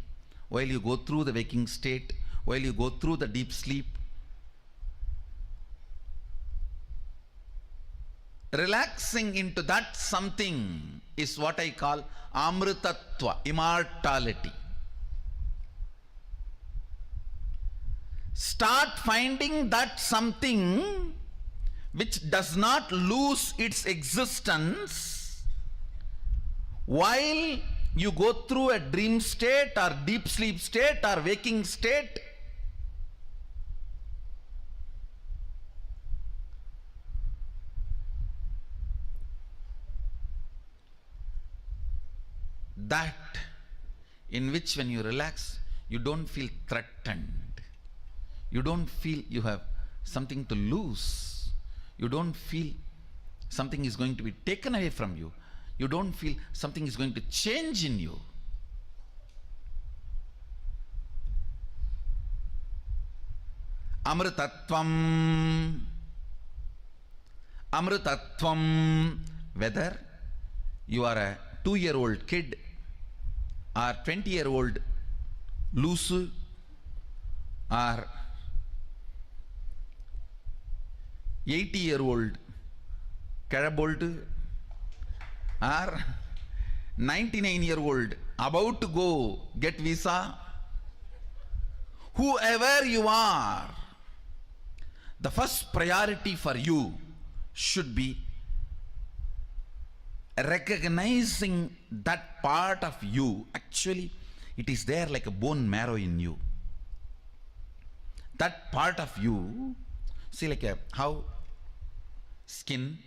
while you go through the waking state, while you go through the deep sleep. Relaxing into that something is what I call amritatva, immortality. Start finding that something which does not lose its existence while you go through a dream state or deep sleep state or waking state. That in which when you relax, you don't feel threatened. You don't feel you have something to lose. You don't feel something is going to be taken away from you. You don't feel something is going to change in you. Amritatvam. Amritatvam. Whether you are a 2-year-old kid or 20-year-old loose or 80-year-old Karabolt or 99-year-old about to go get visa, whoever you are, the first priority for you should be recognizing that part of you. Actually, it is there like a bone marrow in you. That part of you, see, like how skin,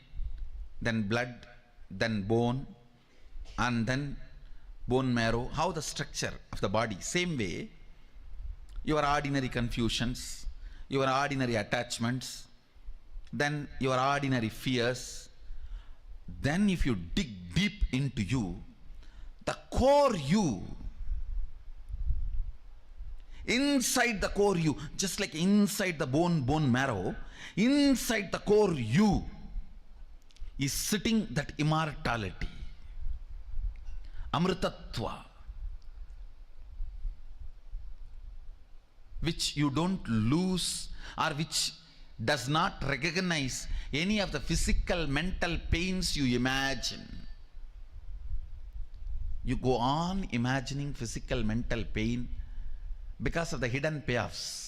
then blood, then bone, and then bone marrow, how the structure of the body. Same way, your ordinary confusions, your ordinary attachments, then your ordinary fears. Then if you dig deep into you, the core you, inside the core you, just like inside the bone marrow, inside the core you is sitting that immortality, amritatva, which you don't lose or which does not recognize any of the physical, mental pains you imagine. You go on imagining physical, mental pain because of the hidden payoffs.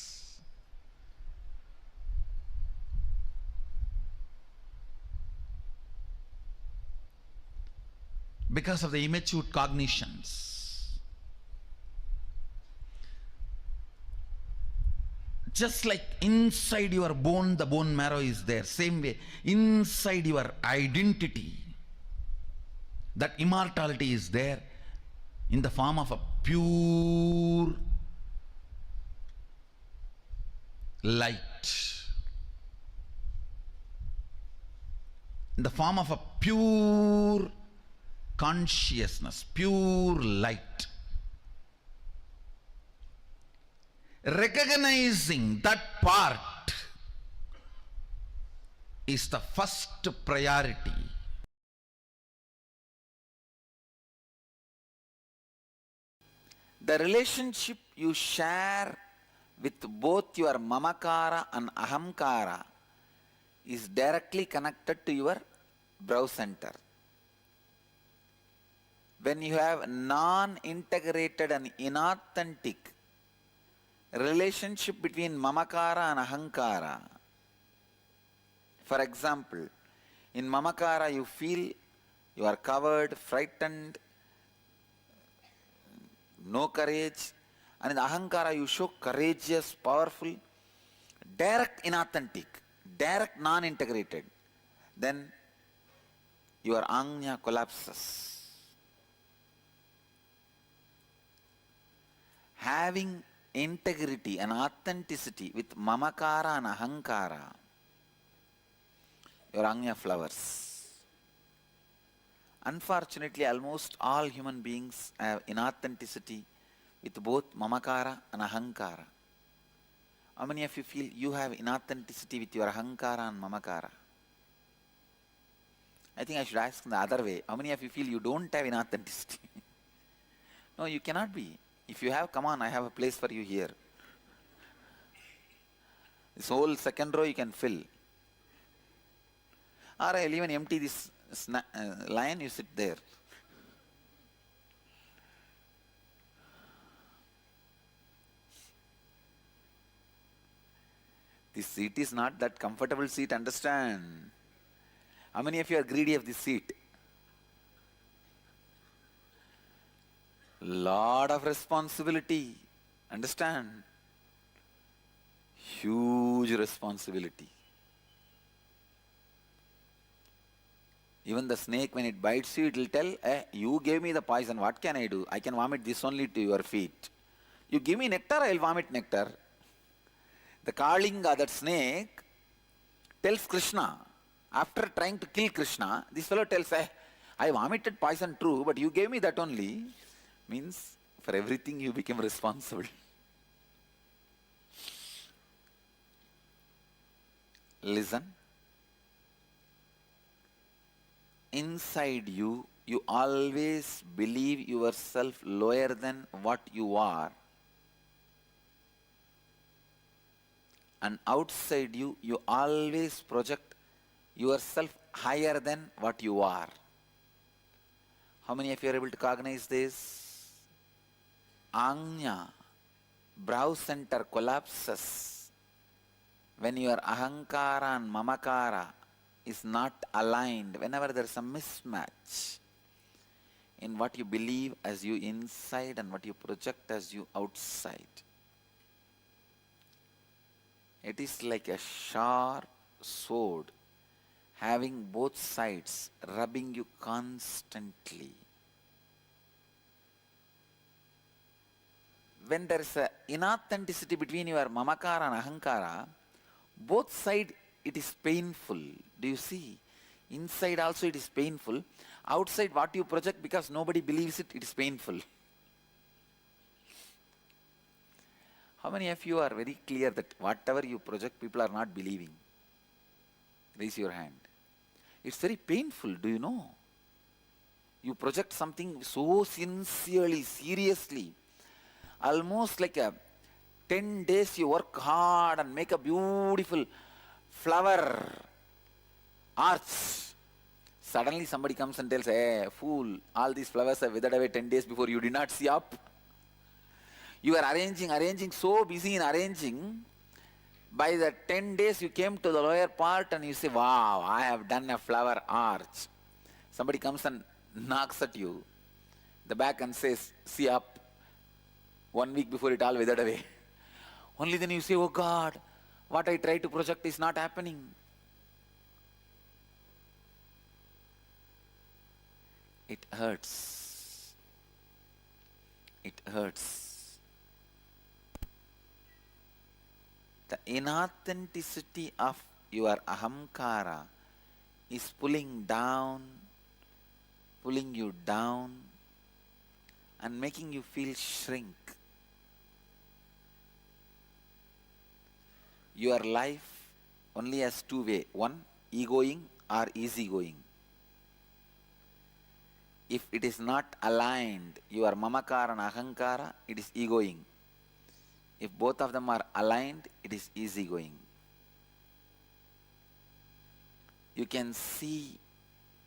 Because of the immature cognitions. Just like inside your bone, the bone marrow is there. Same way, inside your identity, that immortality is there in the form of a pure light. in the form of a pure consciousness, pure light. Recognizing that part is the first priority. The relationship you share with both your mamakara and ahamkara is directly connected to your brow center. When you have non-integrated and inauthentic relationship between mamakara and ahankara, for example, in mamakara you feel you are covered, frightened, no courage, and in ahankara you show courageous, powerful, direct inauthentic, direct non-integrated, then your anya collapses. Having integrity and authenticity with mamakara and ahankara, your anya flowers. Unfortunately, almost all human beings have inauthenticity with both mamakara and ahankara. How many of you feel you have inauthenticity with your ahankara and mamakara? I think I should ask in the other way. How many of you feel you don't have inauthenticity? No, you cannot be. If you have, come on, I have a place for you here. This whole second row you can fill. Or I'll even empty this line, you sit there. This seat is not that comfortable seat, understand? How many of you are greedy of this seat? Lot of responsibility, understand? Huge responsibility. Even the snake, when it bites you, it will tell, you gave me the poison, what can I do? I can vomit this only to your feet. You give me nectar, I will vomit nectar. The Kalinga, that snake, tells Krishna, after trying to kill Krishna, this fellow tells, I vomited poison true, but you gave me that only. Means, for everything you become responsible. Listen. Inside you, you always believe yourself lower than what you are. And outside you, you always project yourself higher than what you are. How many of you are able to cognize this? Anya, brow center collapses when your ahankara and mamakara is not aligned, whenever there is a mismatch in what you believe as you inside and what you project as you outside. It is like a sharp sword having both sides rubbing you constantly. When there is an inauthenticity between your mamakara and ahankara, both sides it is painful. Do you see? Inside also it is painful. Outside what you project, because nobody believes it, it is painful. How many of you are very clear that whatever you project, people are not believing? Raise your hand. It's very painful, do you know? You project something so sincerely, seriously. Almost like 10 days you work hard and make a beautiful flower arch. Suddenly somebody comes and tells, hey, fool, all these flowers are withered away 10 days before, you did not see up. You are arranging, so busy in arranging. By the 10 days you came to the lower part and you say, wow, I have done a flower arch. Somebody comes and knocks at you, the back, and says, see up. 1 week before it all withered away. Only then you say, oh God, what I try to project is not happening. It hurts. It hurts. The inauthenticity of your ahamkara is pulling you down, and making you feel shrink. Your life only has two ways. One, egoing or easygoing. If it is not aligned, your mamakara and ahankara, it is egoing. If both of them are aligned, it is easygoing. You can see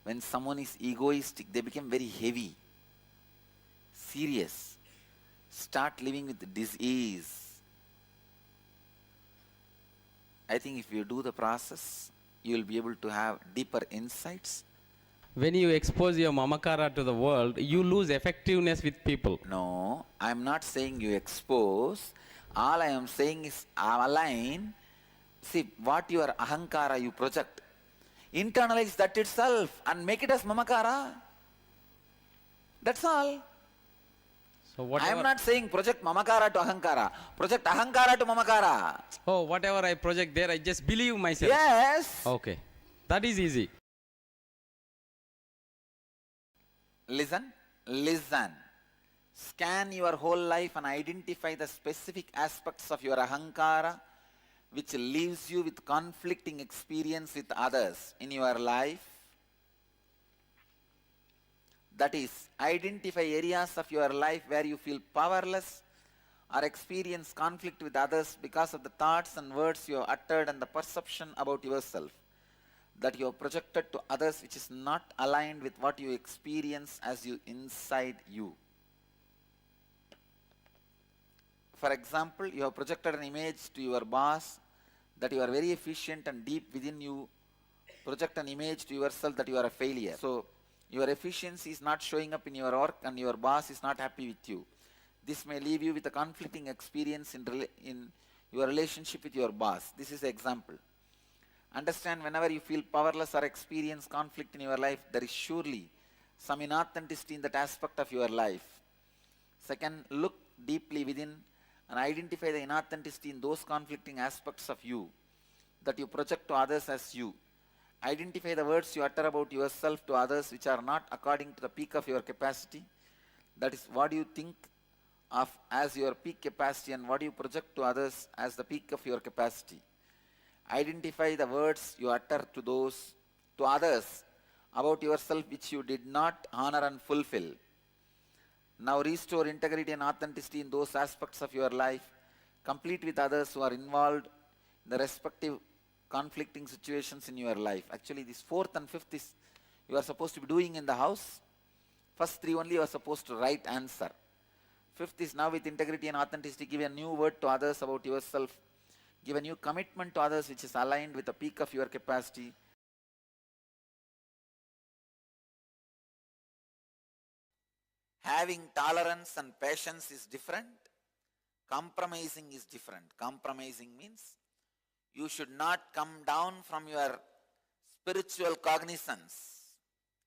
when someone is egoistic, they become very heavy, serious, start living with disease. I think if you do the process, you will be able to have deeper insights. When you expose your mamakara to the world, you lose effectiveness with people. No, I am not saying you expose. All I am saying is align. See, what your ahankara you project, internalize that itself and make it as mamakara. That's all. So I whatever, am not saying project mamakara to ahankara. Project ahankara to mamakara. oh, whatever I project there, I just believe myself. Yes. Okay, that is easy. Listen. Scan your whole life and identify the specific aspects of your ahankara which leaves you with conflicting experience with others in your life. That is, identify areas of your life where you feel powerless or experience conflict with others because of the thoughts and words you have uttered and the perception about yourself that you have projected to others which is not aligned with what you experience as you inside you. For example, you have projected an image to your boss that you are very efficient, and deep within you project an image to yourself that you are a failure. So your efficiency is not showing up in your work and your boss is not happy with you. This may leave you with a conflicting experience in your relationship with your boss. This is an example. Understand, whenever you feel powerless or experience conflict in your life, there is surely some inauthenticity in that aspect of your life. Second, look deeply within and identify the inauthenticity in those conflicting aspects of you that you project to others as you. Identify the words you utter about yourself to others which are not according to the peak of your capacity. That is, what do you think of as your peak capacity and what do you project to others as the peak of your capacity. Identify the words you utter to others about yourself which you did not honor and fulfill. Now restore integrity and authenticity in those aspects of your life. Complete with others who are involved in the respective conflicting situations in your life. Actually, this fourth and fifth is you are supposed to be doing in the house. First three only you are supposed to write answer. Fifth is now with integrity and authenticity, give a new word to others about yourself. Give a new commitment to others which is aligned with the peak of your capacity. Having tolerance and patience is different. Compromising is different. Compromising means you should not come down from your spiritual cognizance.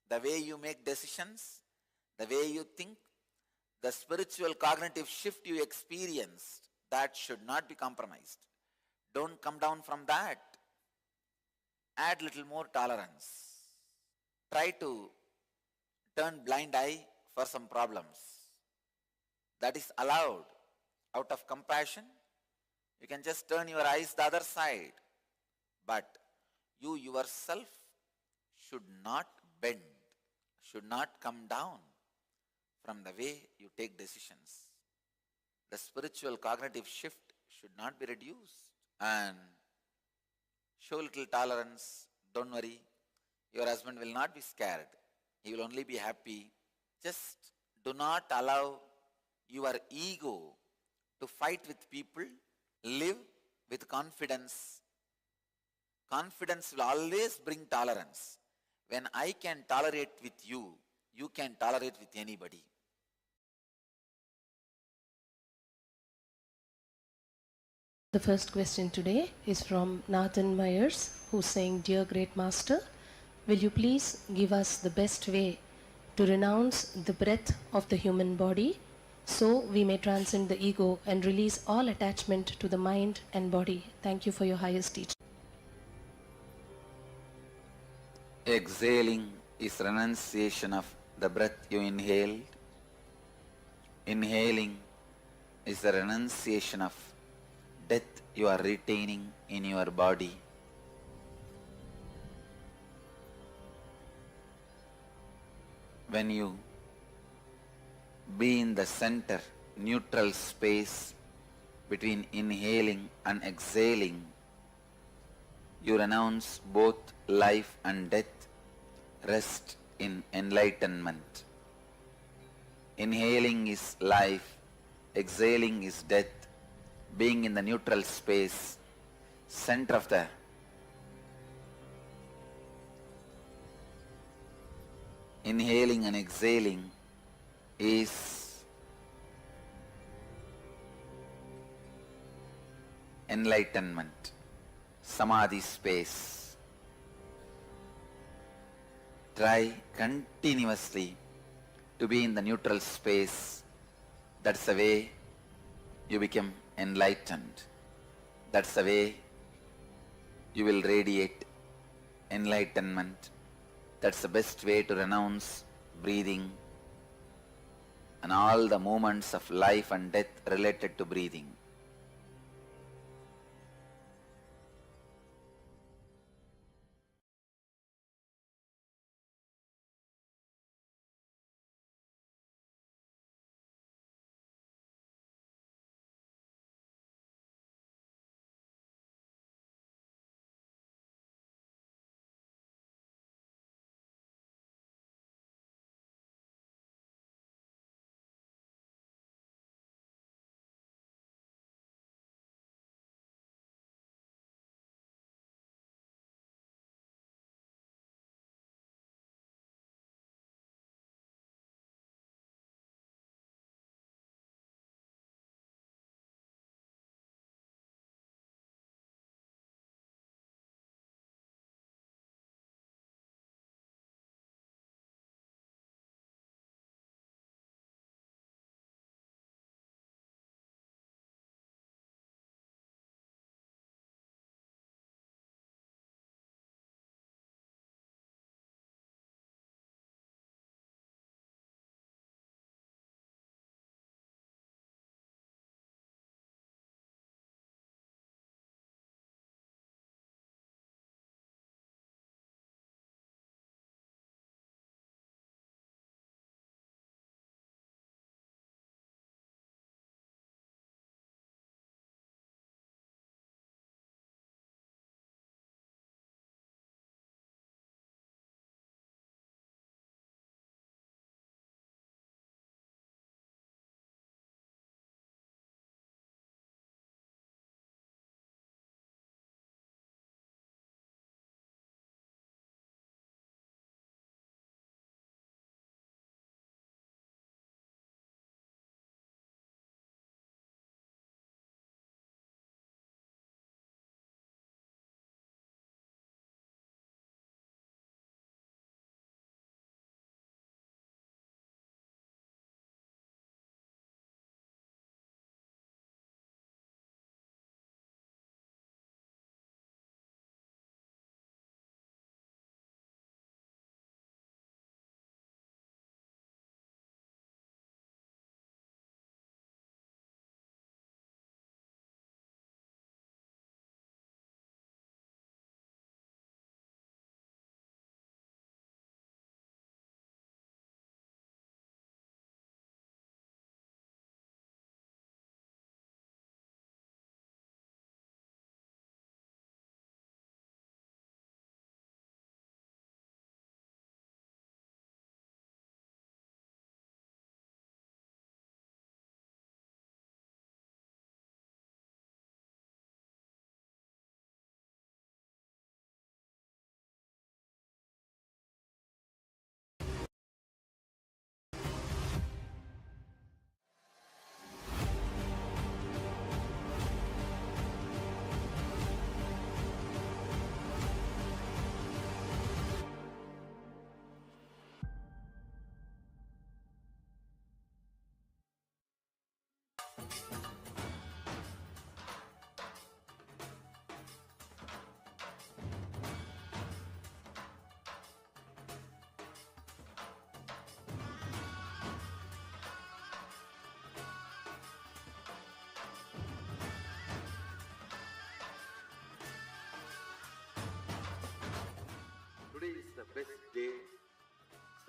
The way you make decisions, the way you think, the spiritual cognitive shift you experienced, that should not be compromised. Don't come down from that. Add little more tolerance. Try to turn blind eye for some problems. That is allowed. Out of compassion, you can just turn your eyes the other side. But you yourself should not bend, should not come down from the way you take decisions. The spiritual cognitive shift should not be reduced. And show little tolerance. Don't worry. Your husband will not be scared. He will only be happy. Just do not allow your ego to fight with people. Live with confidence. Confidence will always bring tolerance. When I can tolerate with you, you can tolerate with anybody. The first question today is from Nathan Myers, who's saying, Dear Great Master, will you please give us the best way to renounce the breath of the human body so we may transcend the ego and release all attachment to the mind and body? Thank you for your highest teaching. Exhaling is renunciation of the breath you inhaled. Inhaling is the renunciation of death you are retaining in your body. When you be in the center, neutral space between inhaling and exhaling, you renounce both life and death, rest in enlightenment. Inhaling is life, exhaling is death. Being in the neutral space, center of the inhaling and exhaling is enlightenment, samadhi space. Try continuously to be in the neutral space. That's the way you become enlightened. That's the way you will radiate enlightenment. That's the best way to renounce breathing and all the movements of life and death related to breathing.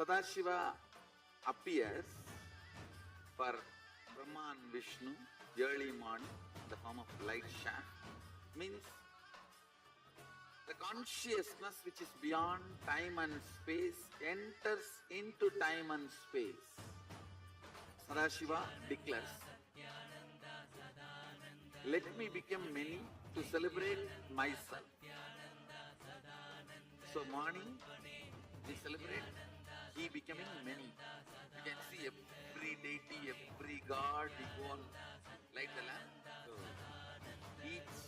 Sadashiva appears for Brahma and Vishnu early morning in the form of light shaft, means the consciousness which is beyond time and space enters into time and space. Sadashiva declares, let me become many to celebrate myself. So morning we celebrate he becoming many. You can see every deity, every god, we go and light the lamp. So each,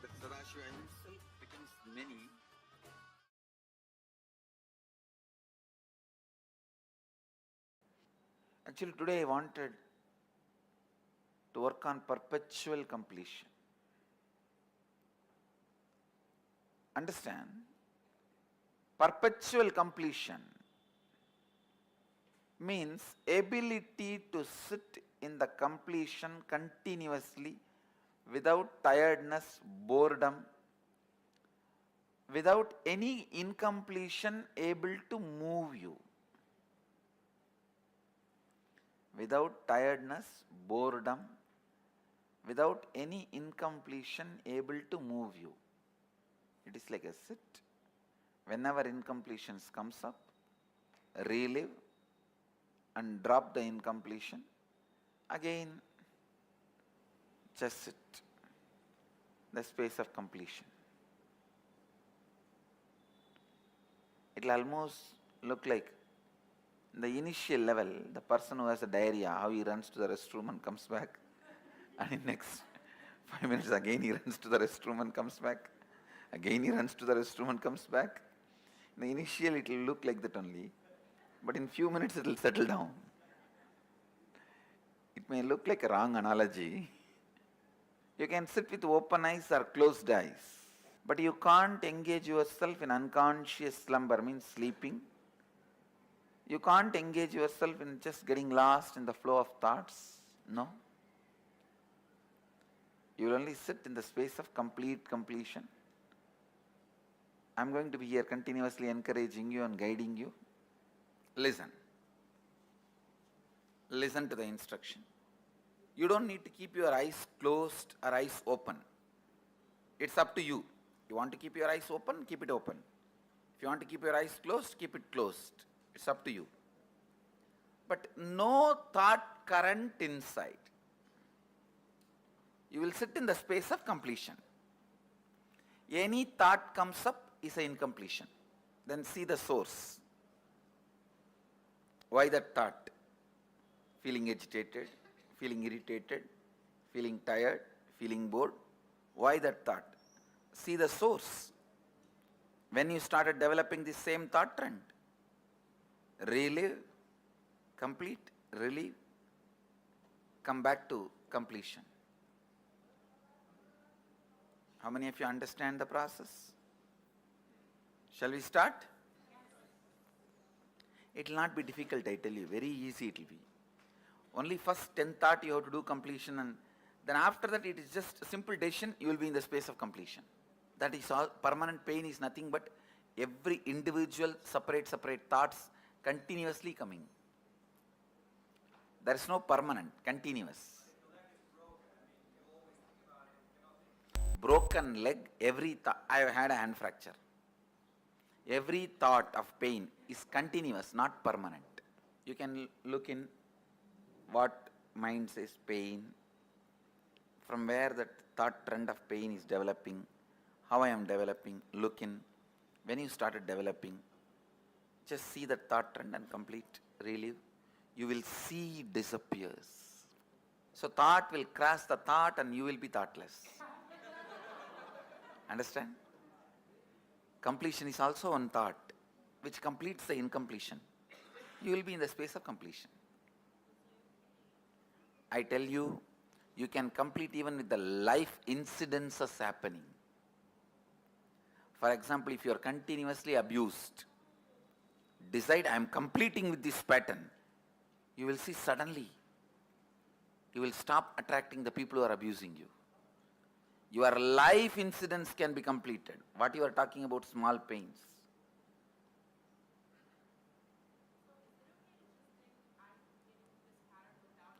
the Sadashiva himself becomes many. Actually today I wanted to work on perpetual completion. Understand? Perpetual completion means ability to sit in the completion continuously without tiredness, boredom, without any incompletion able to move you. Without tiredness, boredom, without any incompletion able to move you. It is like a sit. Whenever incompletions comes up, relive and drop the incompletion. Again, just sit. The space of completion. It will almost look like the initial level, the person who has a diarrhea, how he runs to the restroom and comes back, and in next 5 minutes again he runs to the restroom and comes back, again he runs to the restroom and comes back. In the initial it will look like that only, but in few minutes it will settle down. It may look like a wrong analogy. You can sit with open eyes or closed eyes, but you can't engage yourself in unconscious slumber, means sleeping. You can't engage yourself in just getting lost in the flow of thoughts. No. You will only sit in the space of complete completion. I am going to be here continuously encouraging you and guiding you. Listen. Listen to the instruction. You don't need to keep your eyes closed or eyes open. It's up to you. You want to keep your eyes open, keep it open. If you want to keep your eyes closed, keep it closed. It's up to you. But no thought current inside. You will sit in the space of completion. Any thought comes up is an incompletion. Then see the source. Why that thought? Feeling agitated, feeling irritated, feeling tired, feeling bored. Why that thought? See the source. When you started developing the same thought trend, relive, complete, relieve, come back to completion. How many of you understand the process? Shall we start? It will not be difficult, I tell you, very easy it will be. Only first 10 thought you have to do completion, and then after that it is just a simple decision, you will be in the space of completion. That is all. Permanent pain is nothing but every individual separate thoughts continuously coming. There is no permanent, continuous. Broken leg, every thought, I have had a hand fracture. Every thought of pain is continuous, not permanent. You can look in what mind says pain, from where that thought trend of pain is developing, how I am developing, look in. When you started developing, just see that thought trend and complete, relive. You will see it disappears. So thought will cross the thought and you will be thoughtless. Understand? Completion is also one thought which completes the incompletion. You will be in the space of completion. I tell you, you can complete even with the life incidences happening. For example, if you are continuously abused, decide I am completing with this pattern. You will see suddenly, you will stop attracting the people who are abusing you. Your life incidents can be completed. What you are talking about, small pains.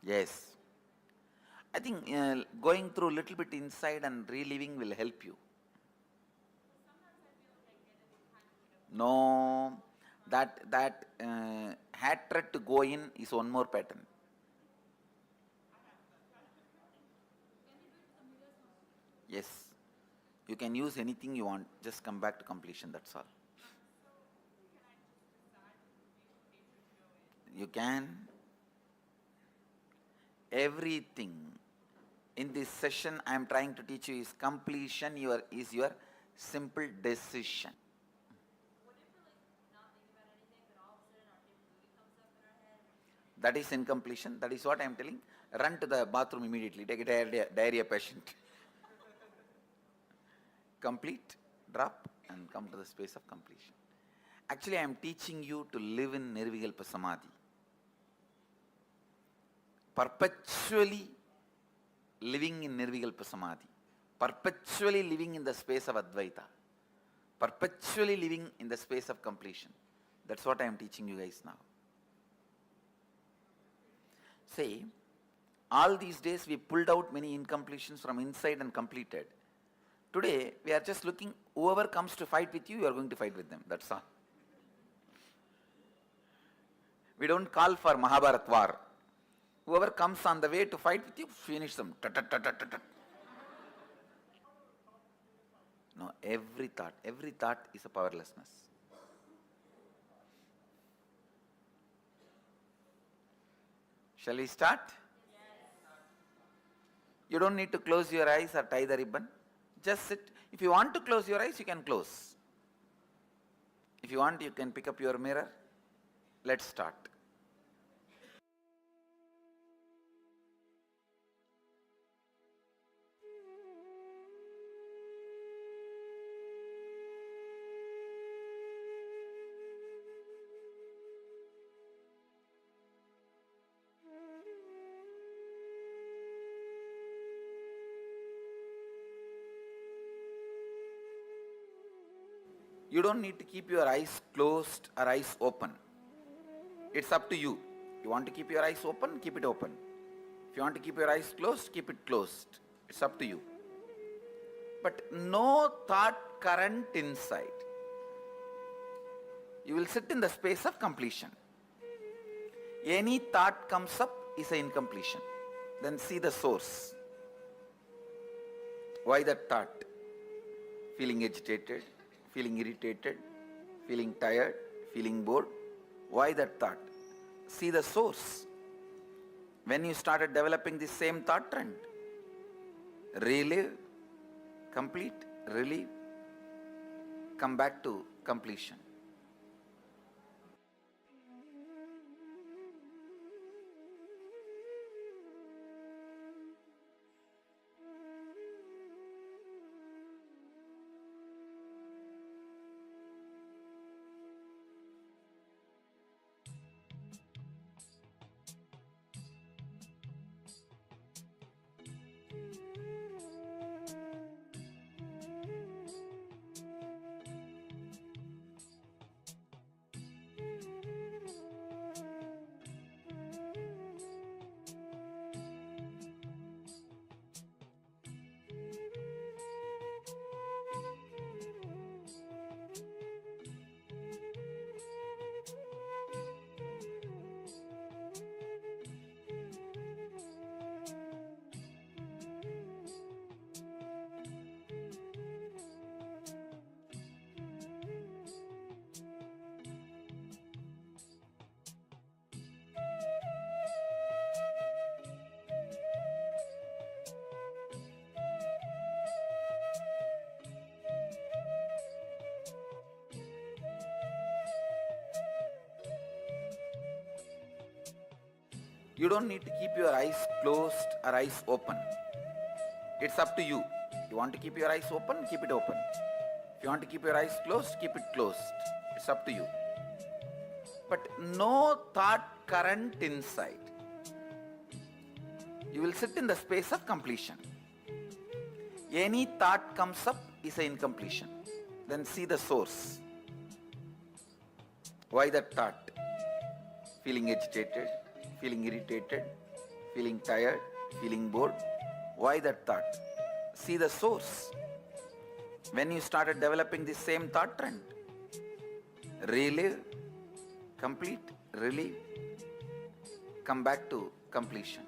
Yes. I think going through a little bit inside and reliving will help you. No, that hatred to go in is one more pattern. Yes. You can use anything you want. Just come back to completion, that's all. You can. Everything in this session I am trying to teach you is completion is your simple decision. That is incompletion. That is what I am telling. Run to the bathroom immediately. Take a diarrhea patient. Complete, drop, and come to the space of completion. Actually, I am teaching you to live in Nirvikalpa Samadhi. Perpetually living in Nirvikalpa Samadhi. Perpetually living in the space of Advaita. Perpetually living in the space of completion. That's what I am teaching you guys now. See, all these days we pulled out many incompletions from inside and completed. Today, we are just looking, whoever comes to fight with you, you are going to fight with them. That's all. We don't call for Mahabharat war. Whoever comes on the way to fight with you, finish them. No, every thought is a powerlessness. Shall we start? You don't need to close your eyes or tie the ribbon. Just sit. If you want to close your eyes, you can close. If you want, you can pick up your mirror. Let's start. You don't need to keep your eyes closed or eyes open. It's up to you. You want to keep your eyes open, keep it open. If you want to keep your eyes closed, keep it closed. It's up to you. But no thought current inside. You will sit in the space of completion. Any thought comes up is an incompletion. Then see the source. Why that thought? Feeling agitated, feeling irritated, feeling tired, feeling bored. Why that thought? See the source. When you started developing the same thought trend, relive, complete, relieve, come back to completion. You don't need to keep your eyes closed or eyes open. It's up to you. You want to keep your eyes open, keep it open. If you want to keep your eyes closed, keep it closed. It's up to you. But no thought current inside. You will sit in the space of completion. Any thought comes up is an incompletion. Then see the source. Why that thought? Feeling agitated, feeling irritated, feeling tired, feeling bored. Why that thought? See the source. When you started developing the same thought trend, relive, complete, relieve, come back to completion.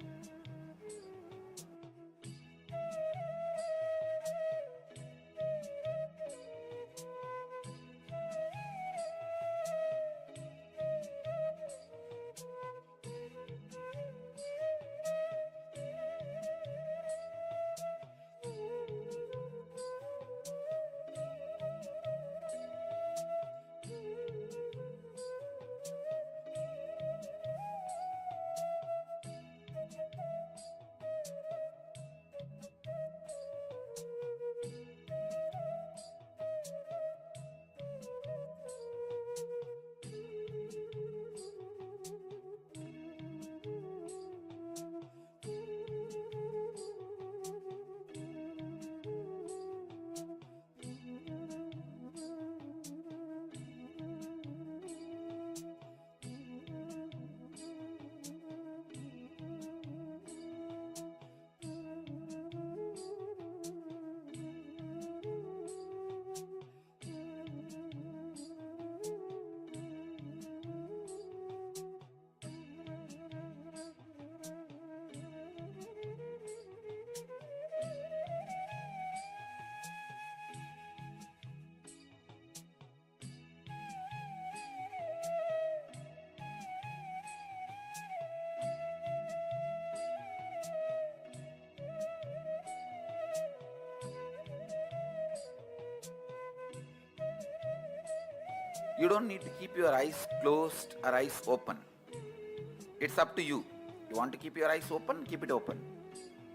You don't need to keep your eyes closed or eyes open. It's up to you. You want to keep your eyes open, keep it open.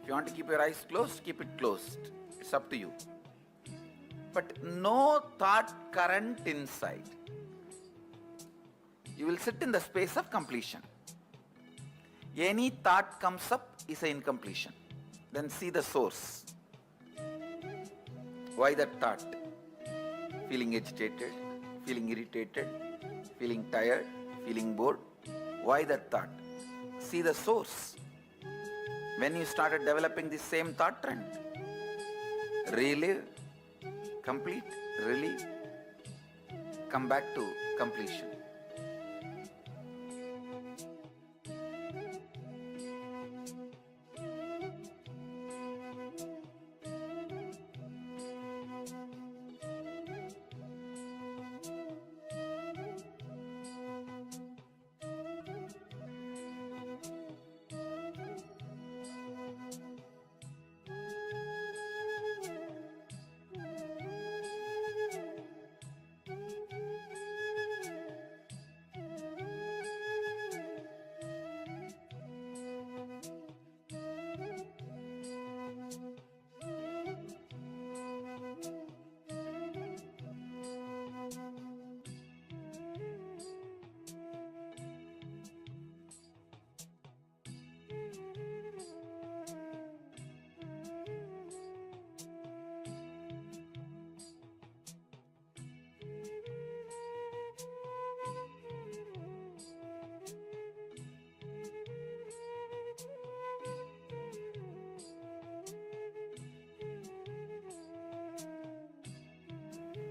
If you want to keep your eyes closed, keep it closed. It's up to you. But no thought current inside. You will sit in the space of completion. Any thought comes up is an incompletion. Then see the source. Why that thought? Feeling agitated, feeling irritated, feeling tired, feeling bored. Why that thought? See the source. When you started developing the same thought trend, relive, complete, relieve, come back to completion.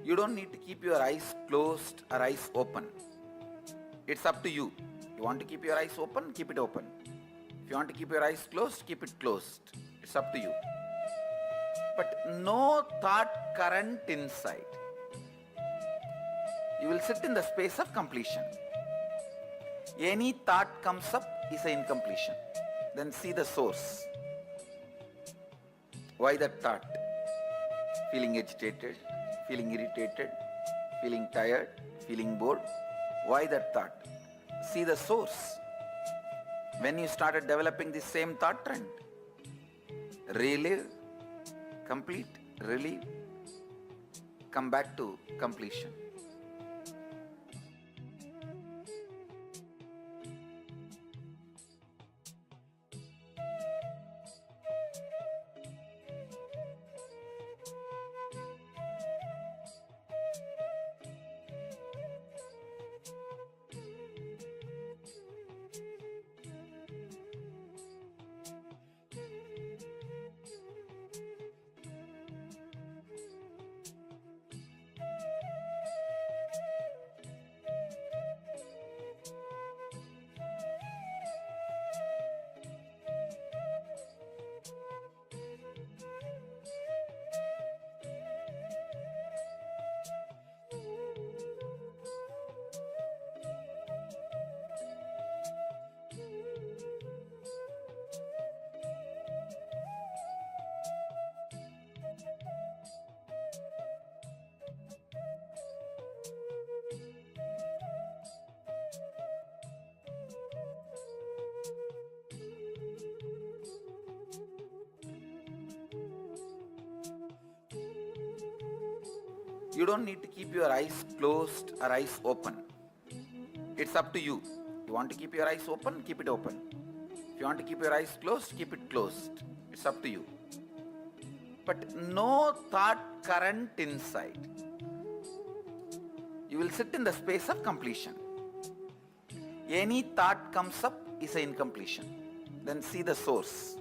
You don't need to keep your eyes closed or eyes open. It's up to you. You want to keep your eyes open, keep it open. If you want to keep your eyes closed, keep it closed. It's up to you. But no thought current inside. You will sit in the space of completion. Any thought comes up is an incompletion. Then see the source. Why that thought? Feeling agitated, feeling irritated, feeling tired, feeling bored. Why that thought? See the source. When you started developing the same thought trend, relive, complete, relieve, come back to completion. You don't need to keep your eyes closed or eyes open. It's up to you. You want to keep your eyes open, keep it open. If you want to keep your eyes closed, keep it closed. It's up to you. But no thought current inside. You will sit in the space of completion. Any thought comes up is an incompletion. Then see the source.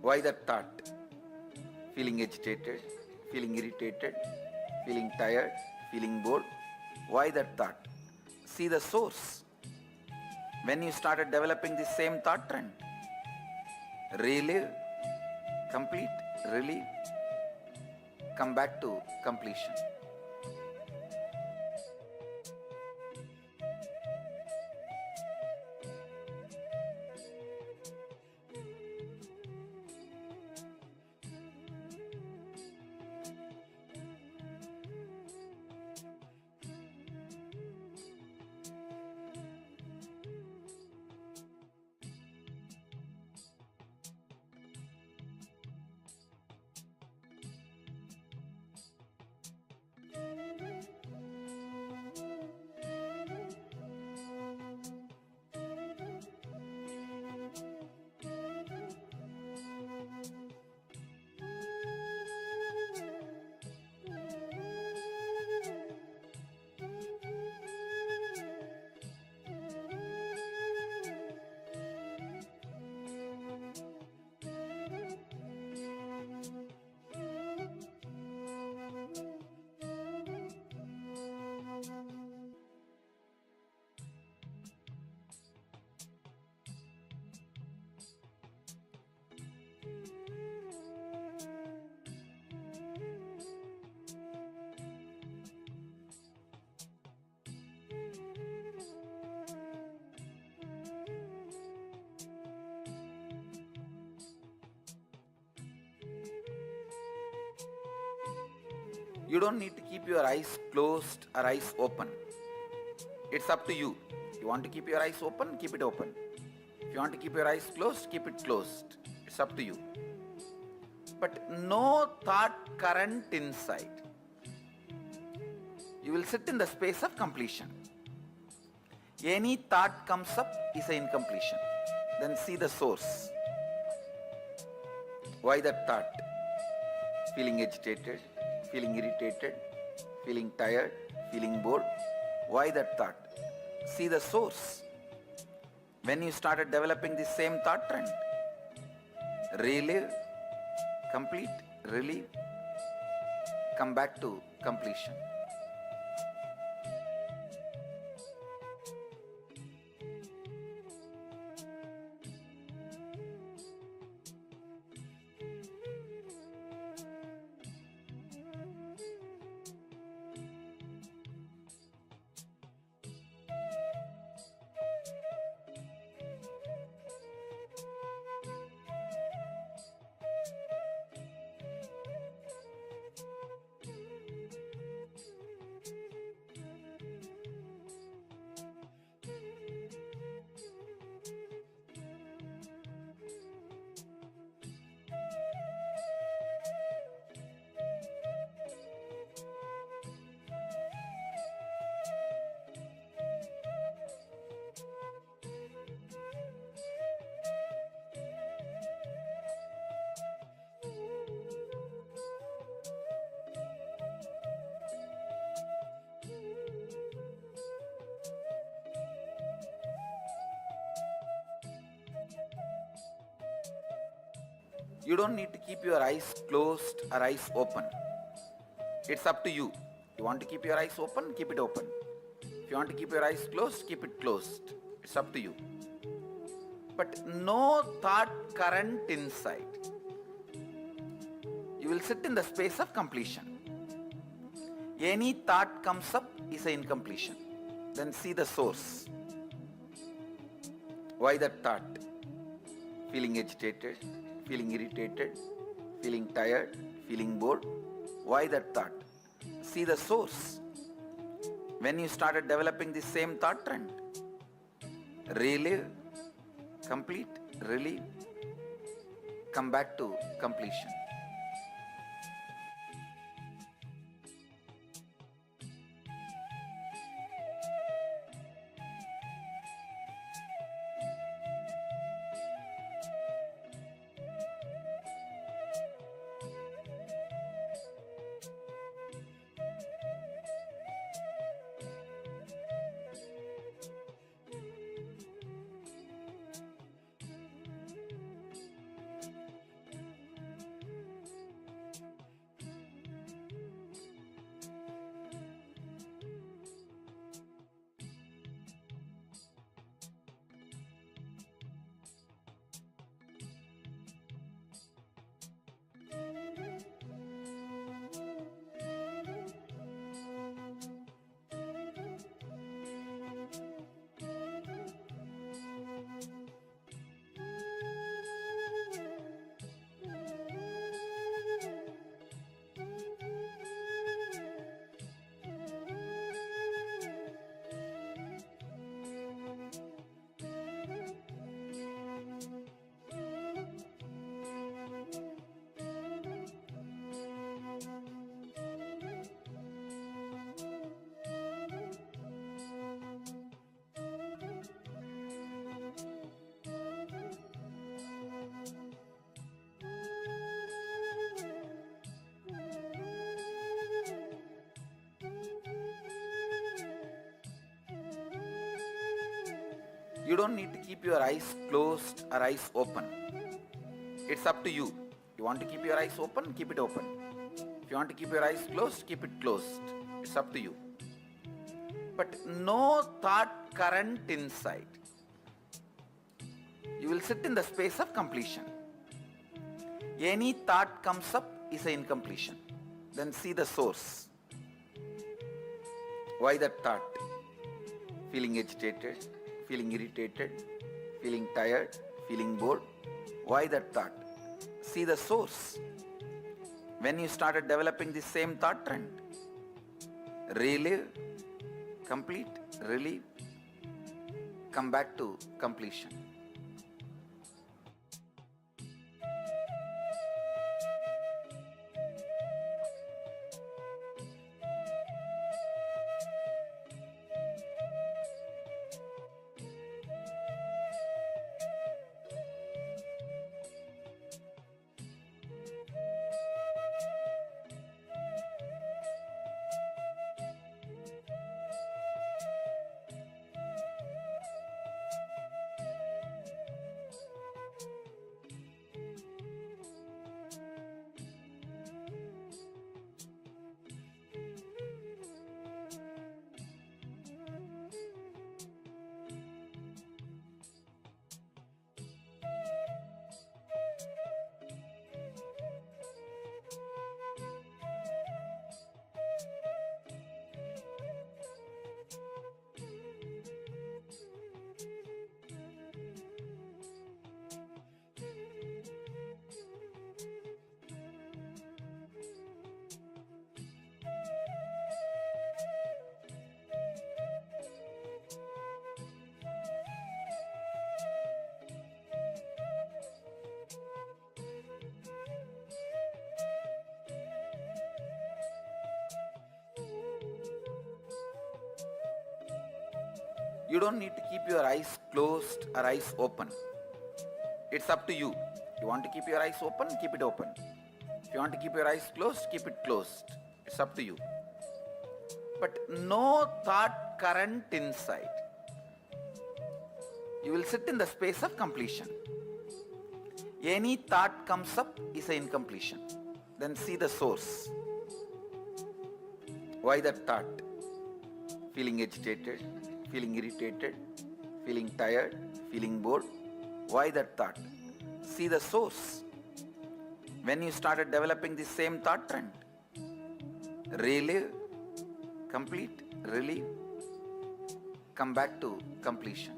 Why that thought? Feeling agitated, feeling irritated, feeling tired, feeling bored. Why that thought? See the source. When you started developing the same thought trend, relive, complete, relieve, come back to completion. You don't need to keep your eyes closed or eyes open. It's up to you. You want to keep your eyes open, keep it open. If you want to keep your eyes closed, keep it closed. It's up to you. But no thought current inside. You will sit in the space of completion. Any thought comes up is an incompletion. Then see the source. Why that thought? Feeling agitated, feeling irritated, feeling tired, feeling bored. Why that thought? See the source. When you started developing the same thought trend, relive, complete, relieve, come back to completion. You don't need to keep your eyes closed or eyes open. It's up to you. You want to keep your eyes open, keep it open. If you want to keep your eyes closed, keep it closed. It's up to you. But no thought current inside. You will sit in the space of completion. Any thought comes up is an incompletion. Then see the source. Why that thought? Feeling agitated, feeling irritated, feeling tired, feeling bored. Why that thought? See the source. When you started developing the same thought trend, relive, complete, relieve, come back to completion. You don't need to keep your eyes closed or eyes open. It's up to you. You want to keep your eyes open, keep it open. If you want to keep your eyes closed, keep it closed. It's up to you. But no thought current inside. You will sit in the space of completion. Any thought comes up is an incompletion. Then see the source. Why that thought? Feeling agitated, feeling irritated, feeling tired, feeling bored. Why that thought? See the source. When you started developing the same thought trend, relive, complete, relieve, come back to completion. You don't need to keep your eyes closed or eyes open. It's up to you. You want to keep your eyes open, keep it open. If you want to keep your eyes closed, keep it closed. It's up to you. But no thought current inside. You will sit in the space of completion. Any thought comes up is an incompletion. Then see the source. Why that thought? Feeling agitated, feeling irritated, feeling tired, feeling bored. Why that thought? See the source. When you started developing the same thought trend, relive, complete, relieve, come back to completion.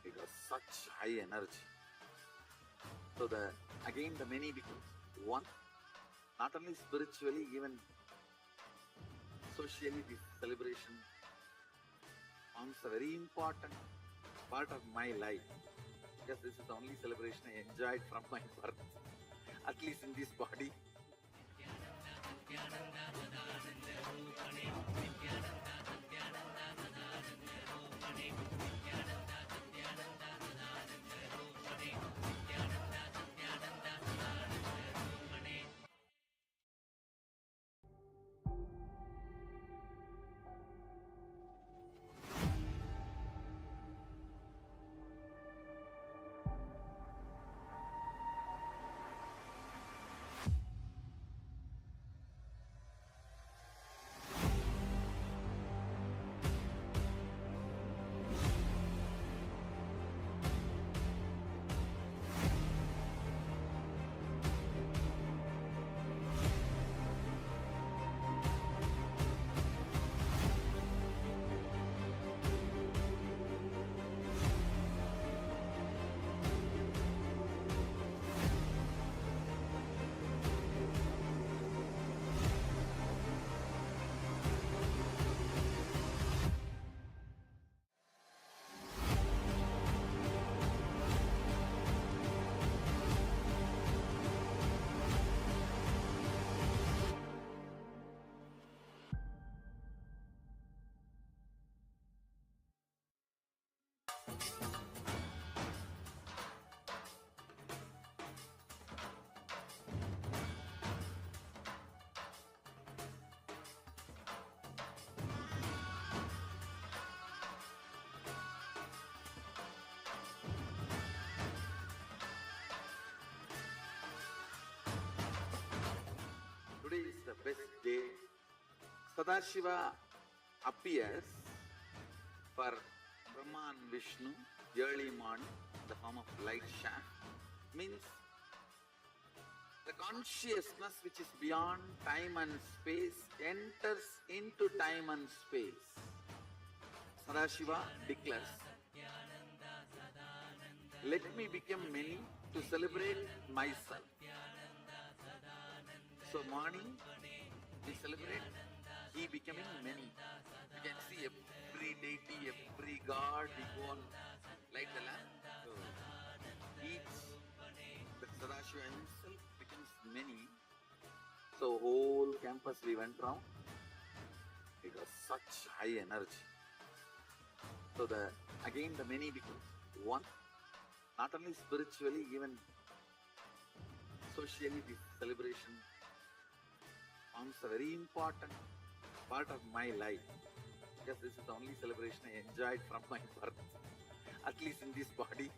It was such high energy. So the many becomes one, not only spiritually, even socially, this celebration forms a very important part of my life, because this is the only celebration I enjoyed from my birth. at least in this body. Today is the best day. Sadashiva appears for Brahma and Vishnu early morning in the form of light shaft. Means the consciousness which is beyond time and space enters into time and space. Sadashiva declares, let me become many to celebrate myself. So morning we celebrate he becoming many. You can see every deity, every god, we go and light the lamp. So each, the Sadashiva himself becomes many. So whole campus we went round. It was such high energy. So again the many becomes one. Not only spiritually, even socially this celebration forms a very important part of my life, because this is the only celebration I enjoyed from my birth, at least in this body.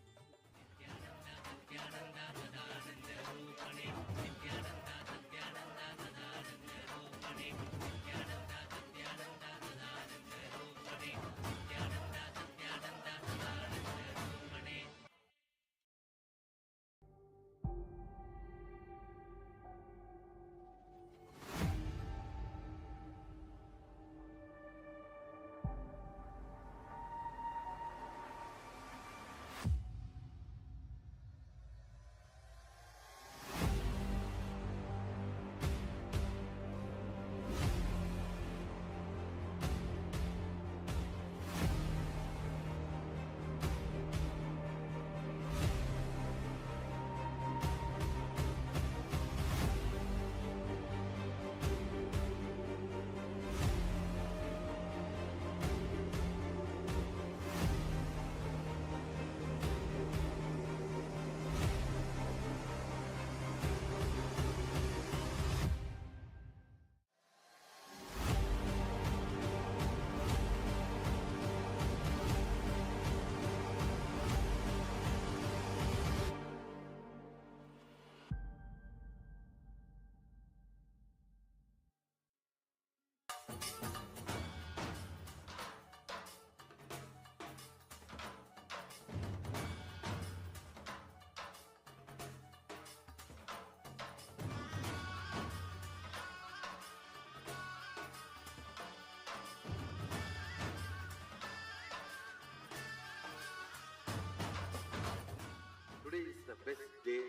Today is the best day.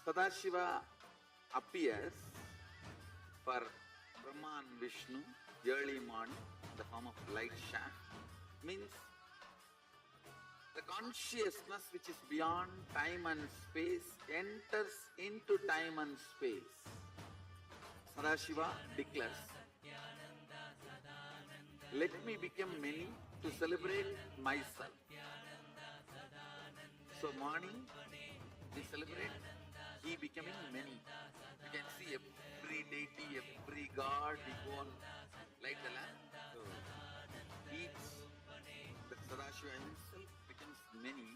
Sadashiva appears for Brahma and Vishnu early morning in the form of light shaft. Means The consciousness which is beyond time and space enters into time and space. Sadashiva declares, let me become many to celebrate myself. So morning we celebrate he becoming many. You can see every deity, every god, we go on light the lamp. So each, the Sadashiva himself becomes many.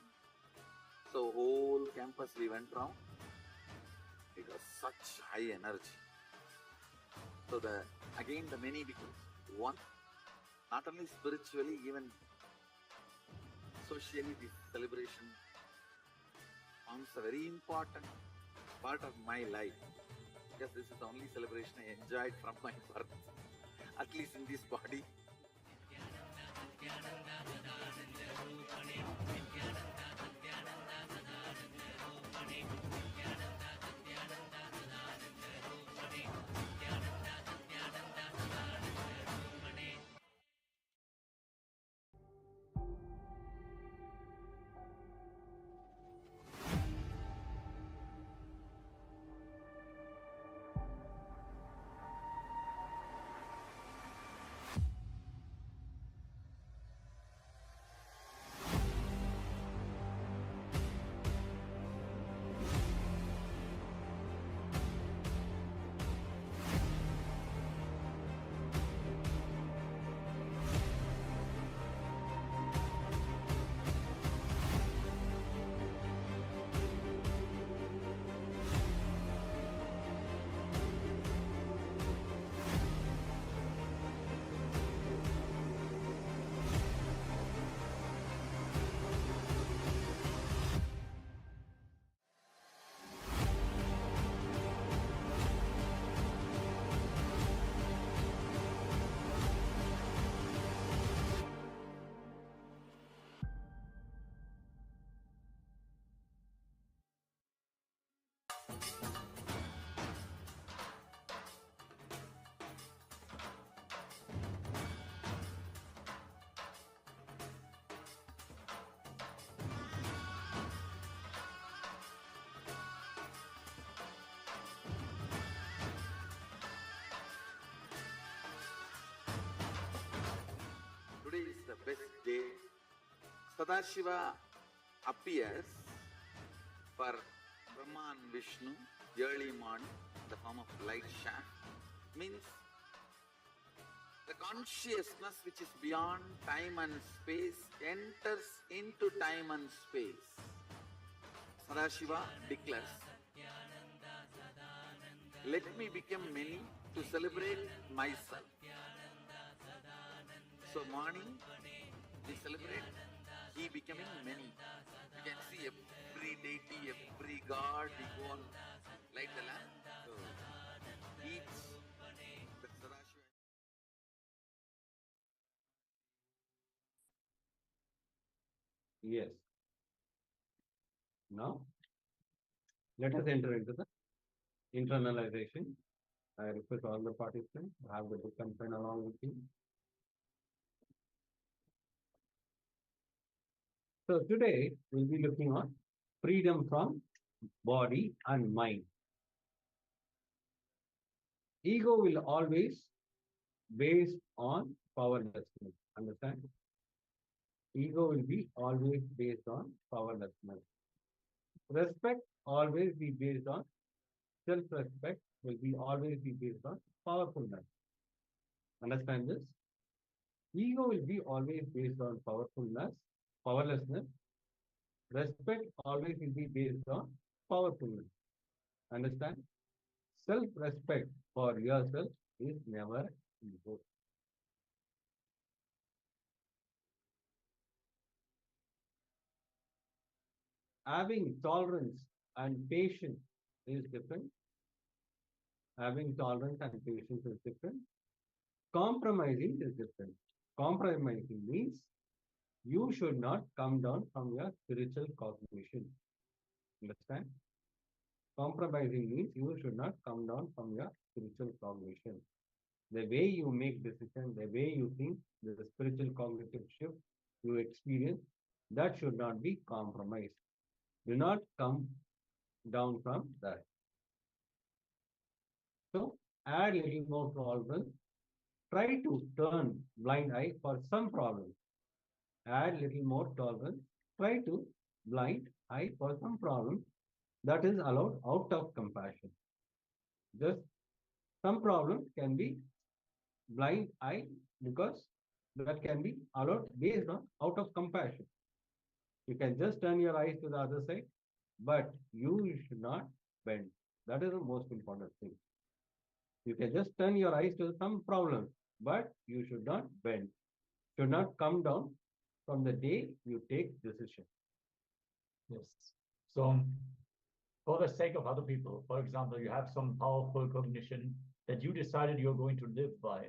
So whole campus we went round. It was such high energy. So again the many becomes one. Not only spiritually, even socially, this celebration forms a very important part of my life. Because this is the only celebration I enjoyed from my birth, at least in this body. Today is the best day. Sadashiva appears for Brahma and Vishnu early morning in the form of light shaft. Means the consciousness which is beyond time and space enters into time and space. Sadashiva declares, let me become many to celebrate myself. So morning we celebrate he becoming many. You can see every deity, every god, we go on light the lamp. So each, the Sadashiva. Yes. Now, let us enter into the internalization. I request all the participants to have the book and pen along with you. So today we'll be looking on freedom from body and mind. Ego will always based on powerlessness. Understand? Ego will be always based on powerlessness. Respect always be based on self-respect, will be always be based on powerfulness. Understand this? Ego will be always based on powerlessness. Respect always will be based on powerfulness. Understand? Self-respect for yourself is never ego. Having tolerance and patience is different. Having tolerance and patience is different. Compromising is different. Compromising means you should not come down from your spiritual cognition. Understand? Compromising means you should not come down from your spiritual cognition. The way you make decisions, the way you think, the spiritual cognitive shift you experience That should not be compromised. Do not come down from that. So add little more tolerance. Try to turn blind eye for some problems. Add little more tolerance. Try to blind eye for some problems. That is allowed out of compassion. Just some problems can be blind eye because that can be allowed based on out of compassion. You can just turn your eyes to the other side, but you should not bend. That is the most important thing. You can just turn your eyes to some problem, but you should not bend. Should not come down from the day you take decision. Yes. So, for the sake of other people, for example, you have some powerful cognition that you decided you're going to live by.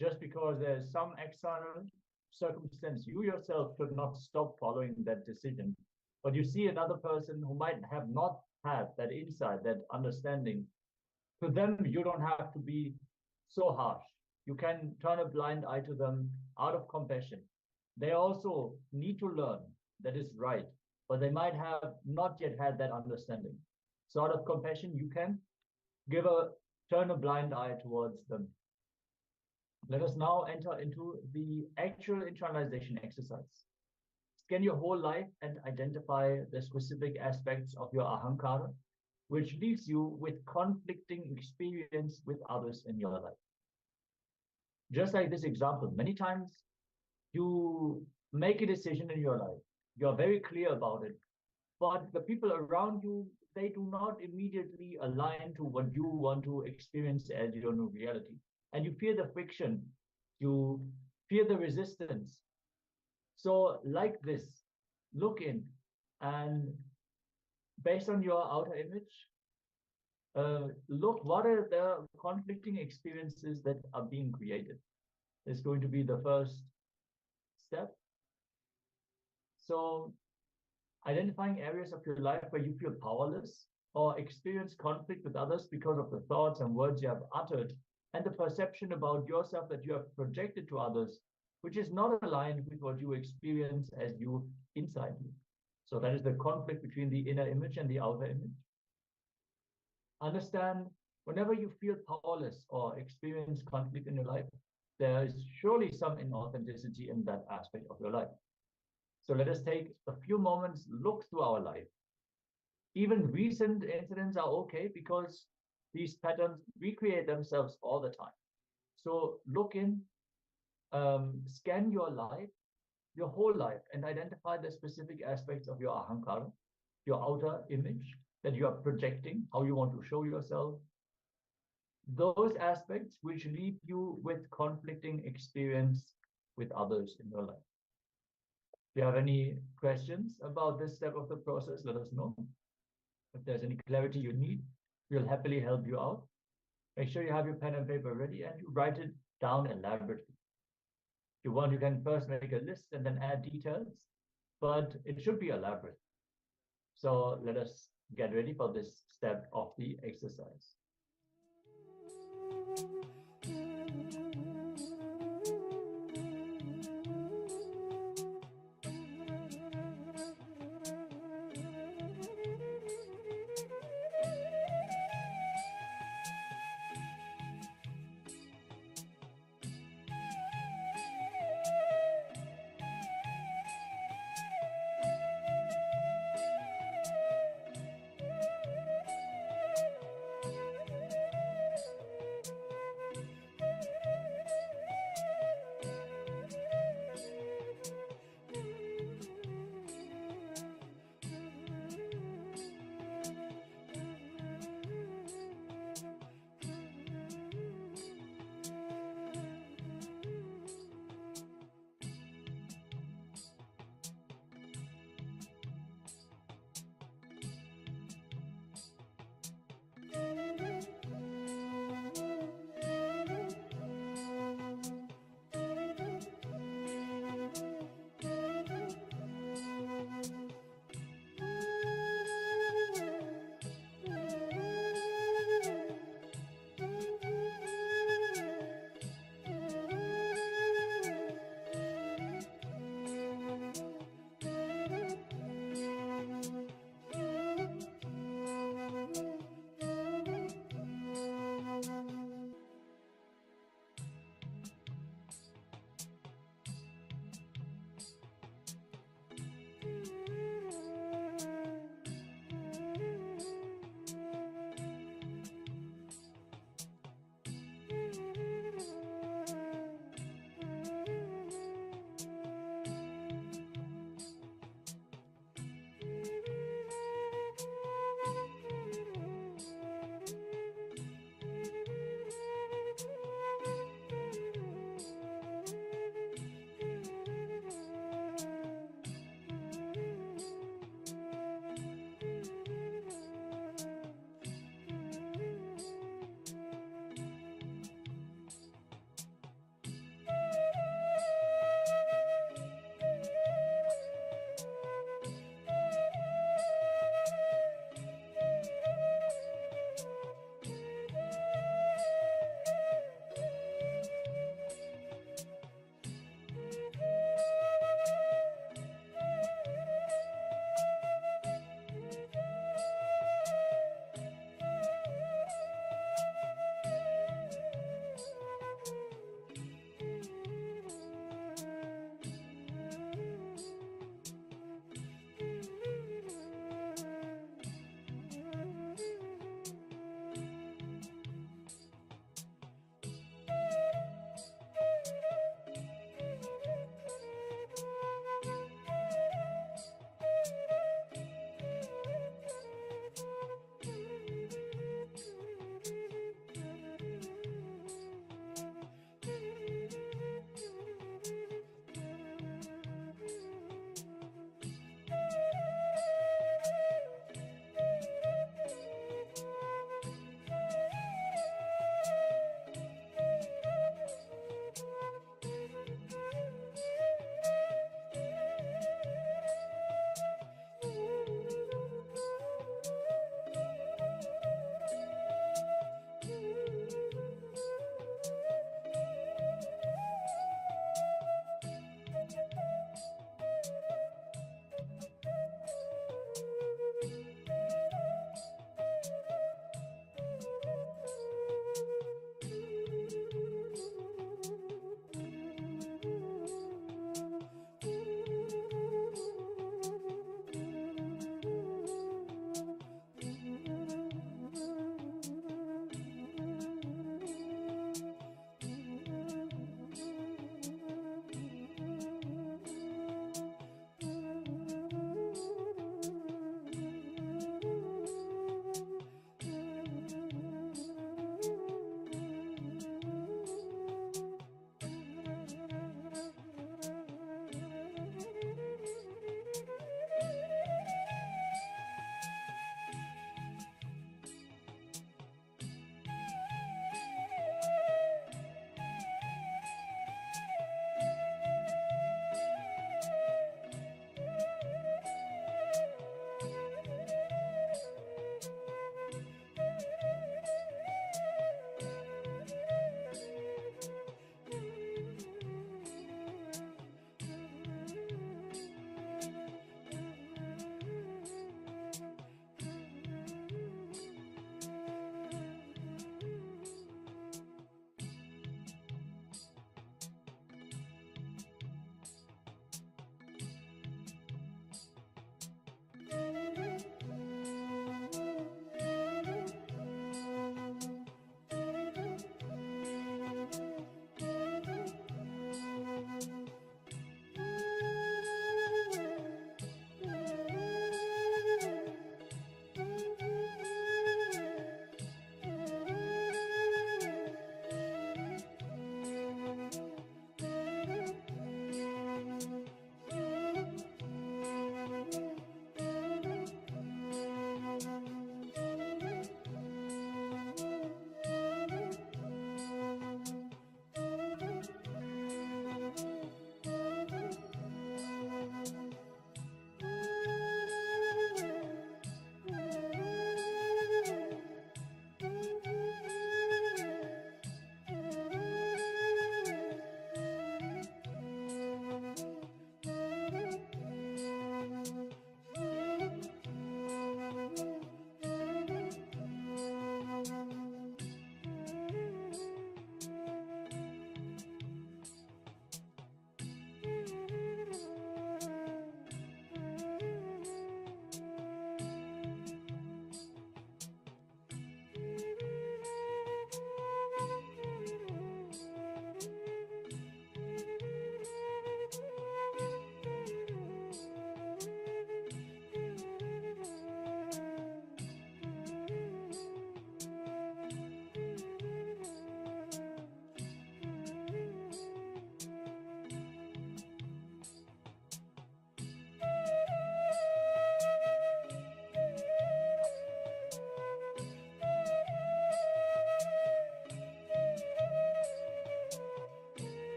Just because there's some external circumstance, you yourself should not stop following that decision. But you see another person who might have not had that insight, that understanding. To them, you don't have to be so harsh. You can turn a blind eye to them out of compassion. They also need to learn that is right, but they might have not yet had that understanding. So out of compassion, you can turn a blind eye towards them. Let us now enter into the actual internalization exercise. Scan your whole life and identify the specific aspects of your ahankara, which leaves you with conflicting experience with others in your life. Just like this example, many times you make a decision in your life, you're very clear about it, but the people around you, they do not immediately align to what you want to experience as your new reality. And you fear the friction, you fear the resistance. So like this, look in and based on your outer image, look what are the conflicting experiences that are being created. It's going to be the first step. So identifying areas of your life where you feel powerless or experience conflict with others because of the thoughts and words you have uttered and the perception about yourself that you have projected to others, which is not aligned with what you experience as you inside you. So that is the conflict between the inner image and the outer image. Understand whenever you feel powerless or experience conflict in your life, there is surely some inauthenticity in that aspect of your life. So let us take a few moments, look through our life. Even recent incidents are okay because these patterns recreate themselves all the time. So look in, scan your life, your whole life, and identify the specific aspects of your ahankara, your outer image that you are projecting, how you want to show yourself. Those aspects which leave you with conflicting experience with others in your life. If you have any questions about this step of the process, let us know. If there's any clarity you need, we'll happily help you out. Make sure you have your pen and paper ready and you write it down elaborately. If you want, you can first make a list and then add details, but it should be elaborate. So let us get ready for this step of the exercise.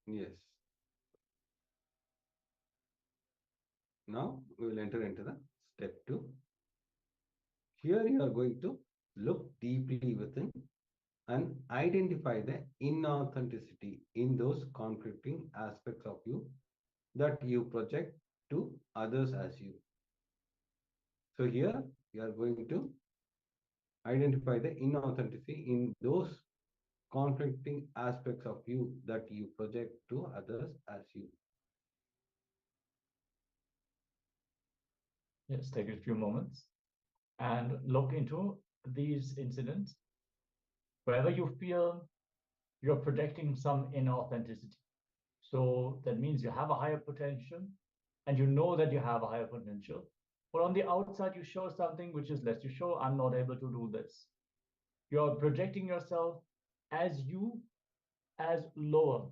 Yes. Now we will enter into the step 2. Here you are going to look deeply within and identify the inauthenticity in those conflicting aspects of you that you project to others as you. So here you are going to identify the inauthenticity in those conflicting aspects of you that you project to others as you. Yes, take a few moments and look into these incidents wherever you feel you're projecting some inauthenticity. So that means you have a higher potential and you know that you have a higher potential. But on the outside, you show something which is less. You show, I'm not able to do this. You're projecting yourself as you, as lower.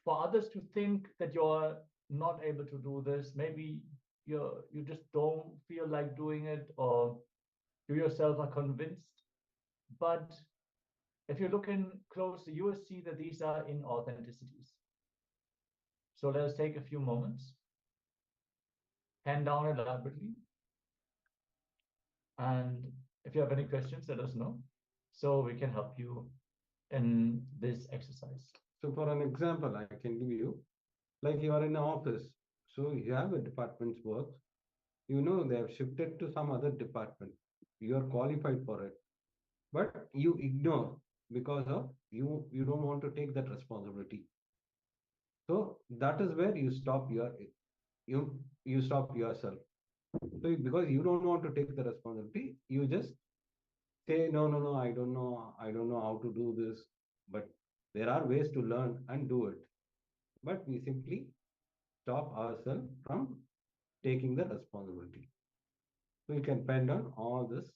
For others to think that you're not able to do this, maybe you just don't feel like doing it, or you yourself are convinced. But if you look in closely, you will see that these are inauthenticities. So let us take a few moments, hand down elaborately, and if you have any questions, let us know so we can help you in this exercise. So for an example, I can give you, like you are in an office, so you have a department's work, you know they have shifted to some other department, you are qualified for it, but you ignore because of you don't want to take that responsibility. So that is where you stop you stop yourself. So because you don't want to take the responsibility, you just say no, I don't know how to do this, but there are ways to learn and do it, but we simply stop ourselves from taking the responsibility. So you can pen down all this.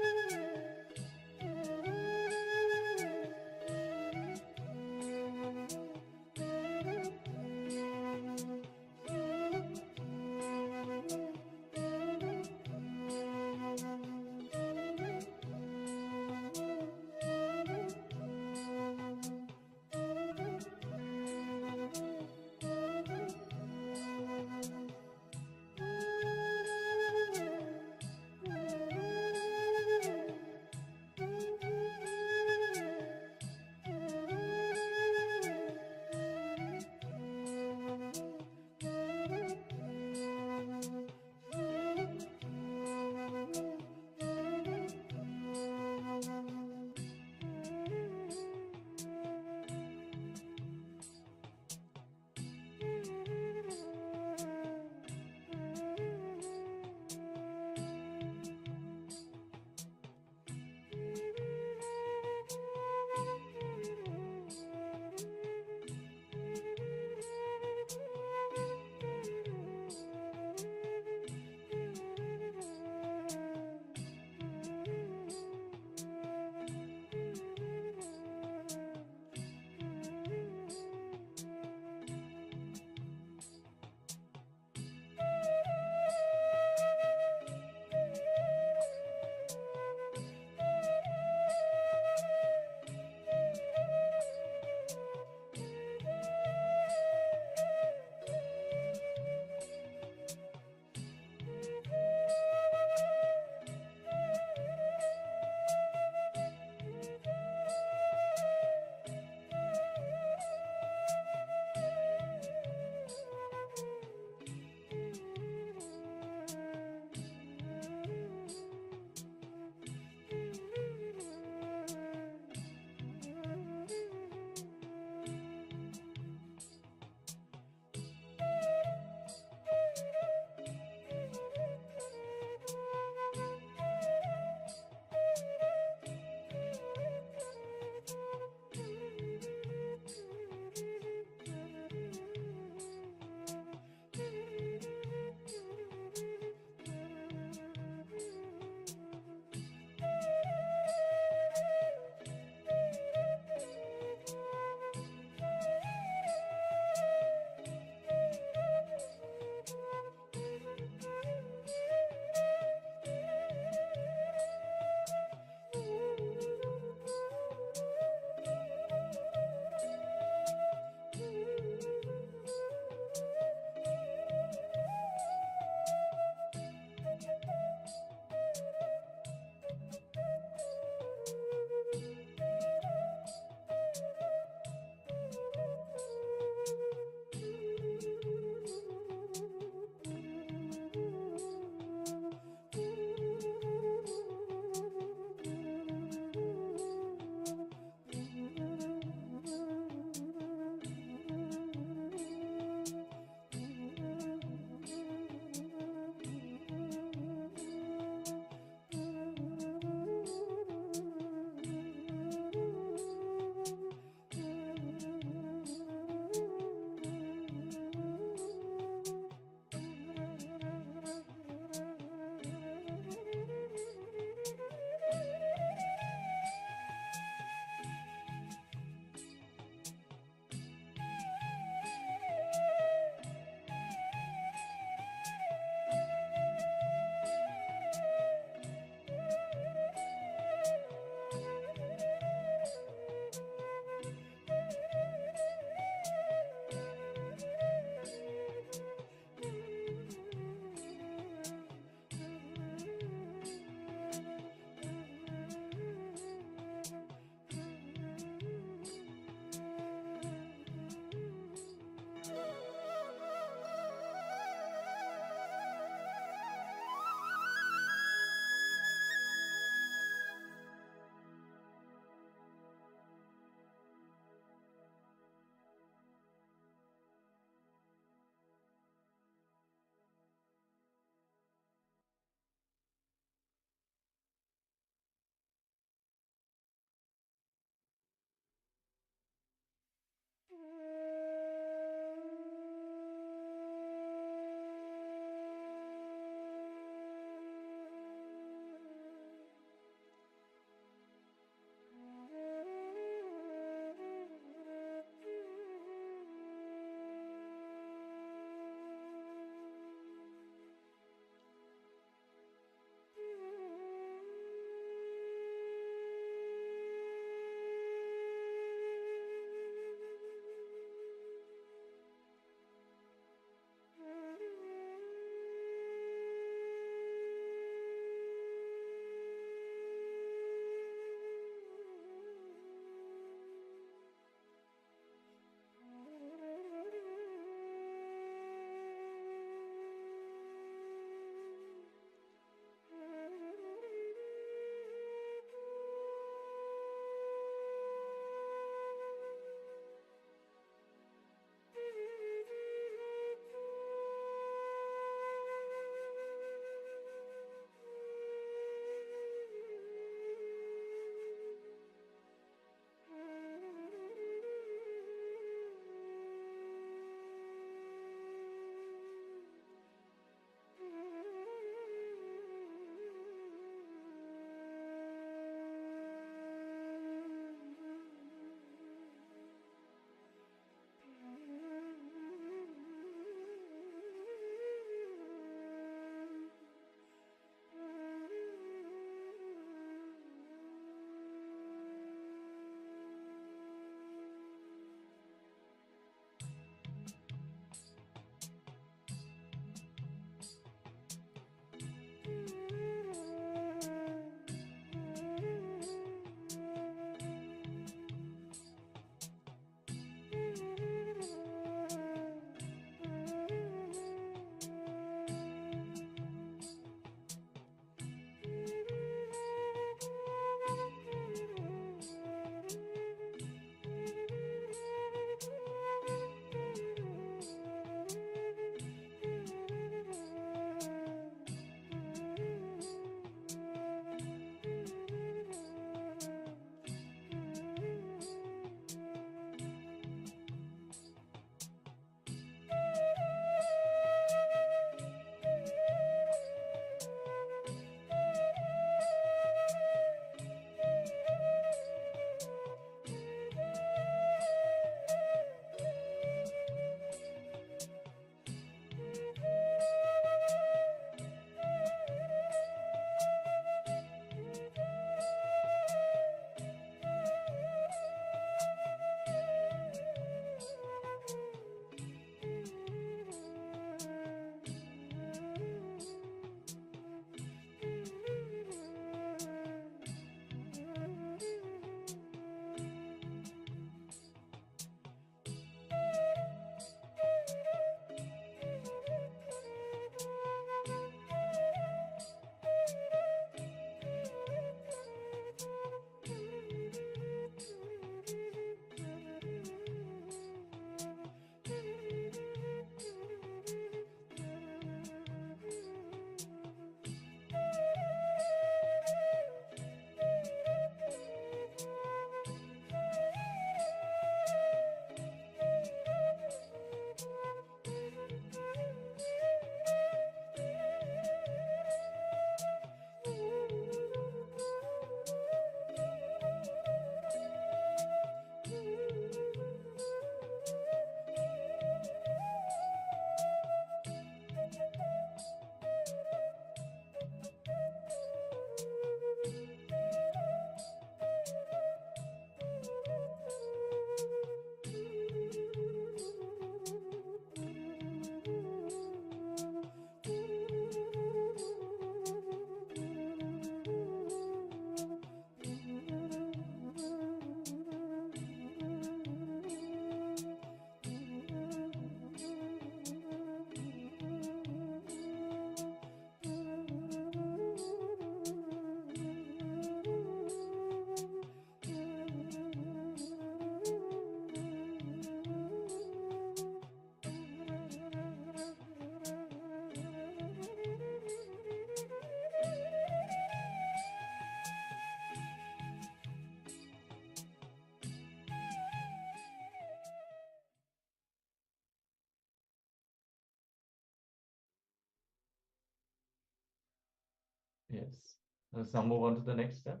Yes. Let's now move on to the next step.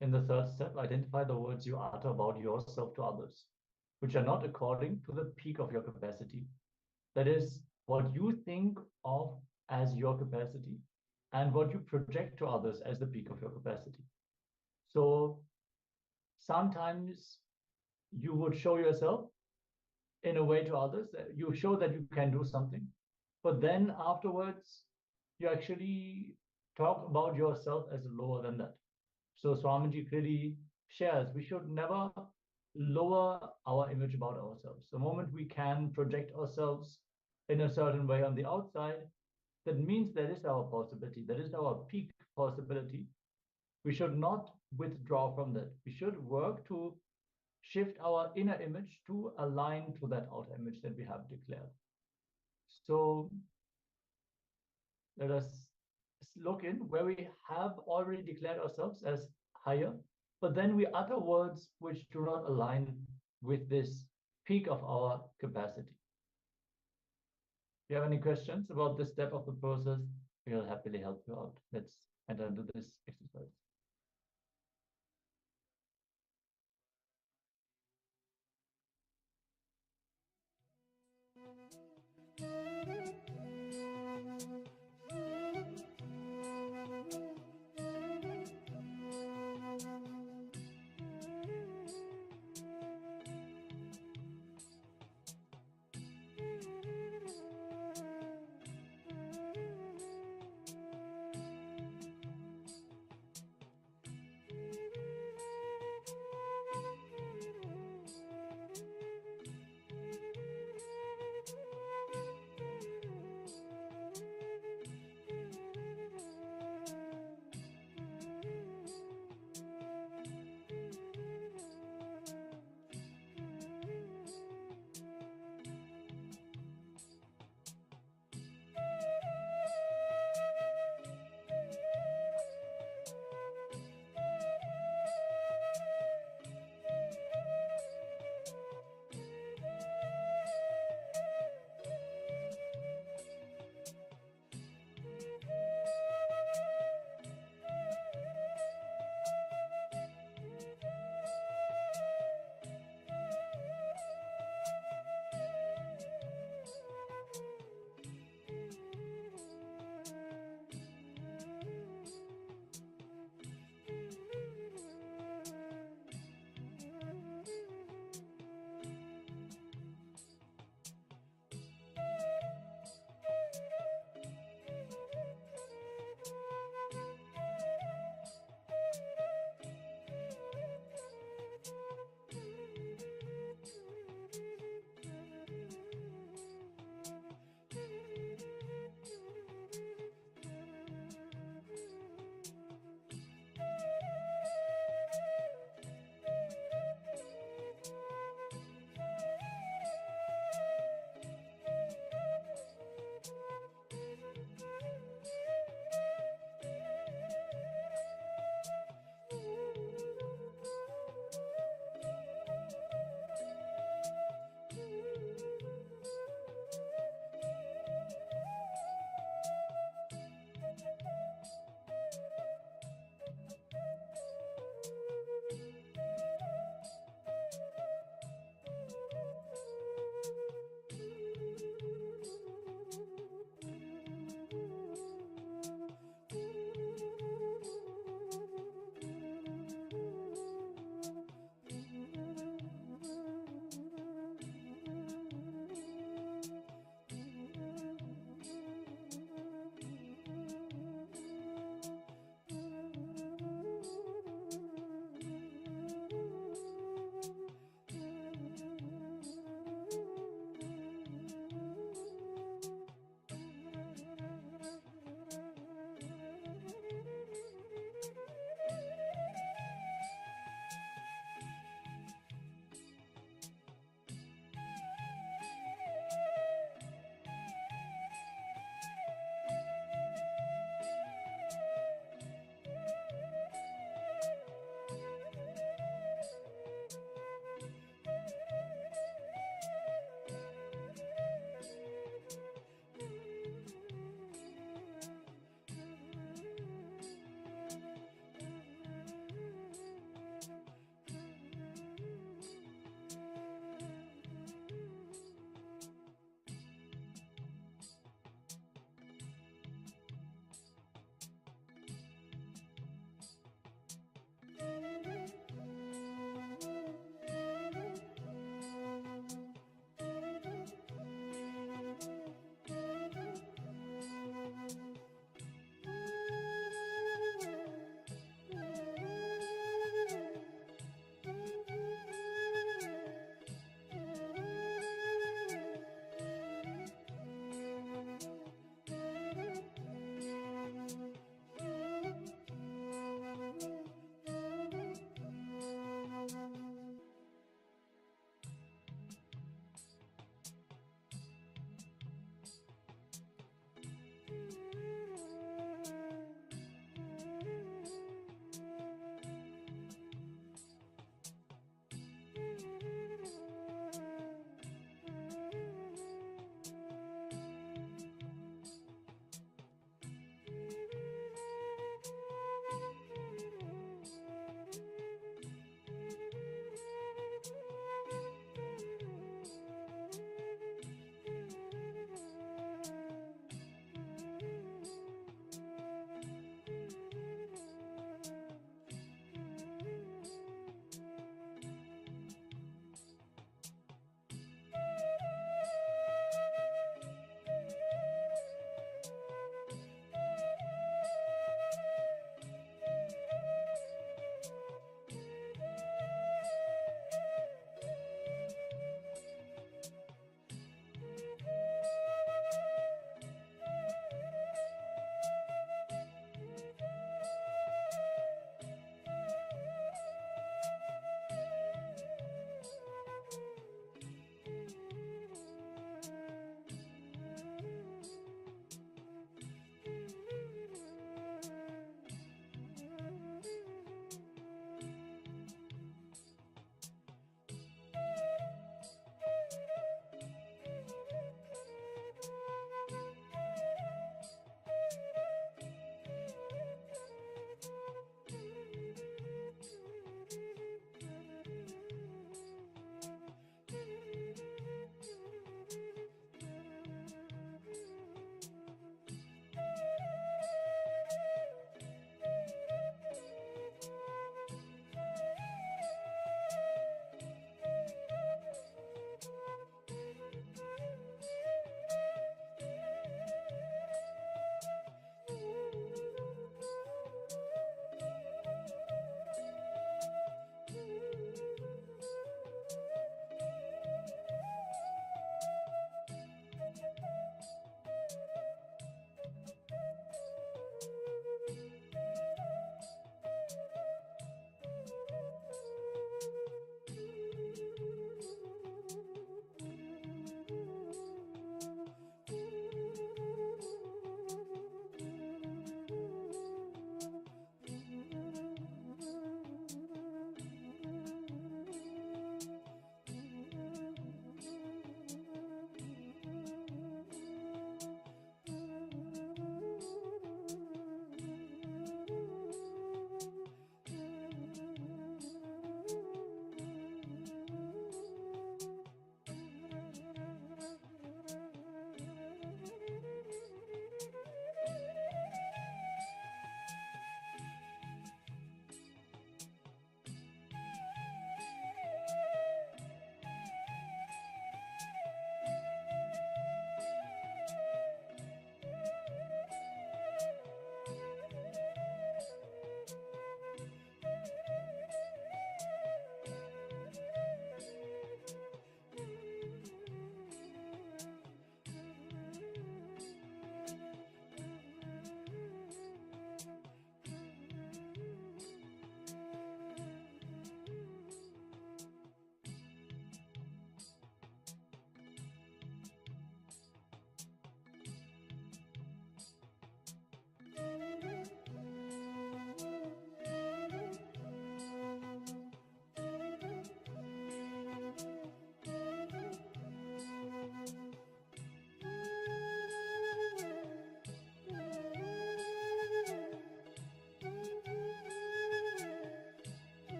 In the third step, identify the words you utter about yourself to others, which are not according to the peak of your capacity. That is, what you think of as your capacity and what you project to others as the peak of your capacity. So sometimes you would show yourself in a way to others that you show that you can do something, but then afterwards you actually talk about yourself as lower than that. So Swamiji clearly shares we should never lower our image about ourselves. The moment we can project ourselves in a certain way on the outside, that means that is our possibility, that is our peak possibility. We should not withdraw from that. We should work to shift our inner image to align to that outer image that we have declared. So let us look in where we have already declared ourselves as higher, but then we utter words which do not align with this peak of our capacity. If you have any questions about this step of the process, we'll happily help you out. Let's enter into this exercise.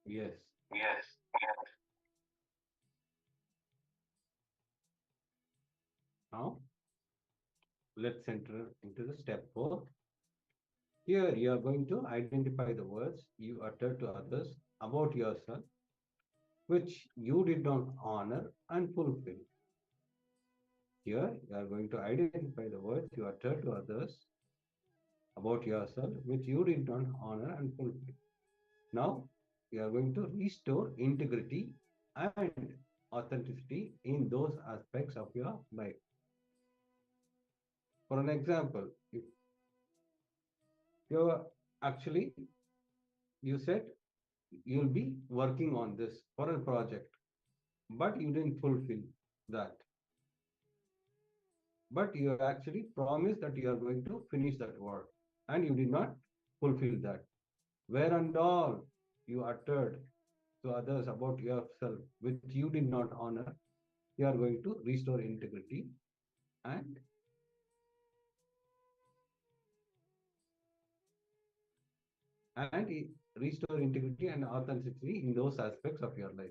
Yes. Now, let's enter into the step 4. Here, you are going to identify the words you utter to others about yourself, which you did not honor and fulfill. Here, you are going to identify the words you utter to others about yourself, which you did not honor and fulfill. Now, you are going to restore integrity and authenticity in those aspects of your life. For an example, if you're actually, you said you'll be working on this for a project, but you didn't fulfill that. But you actually promised that you are going to finish that work and you did not fulfill that. Where and all you uttered to others about yourself, which you did not honor, you are going to restore integrity and restore integrity and authenticity in those aspects of your life.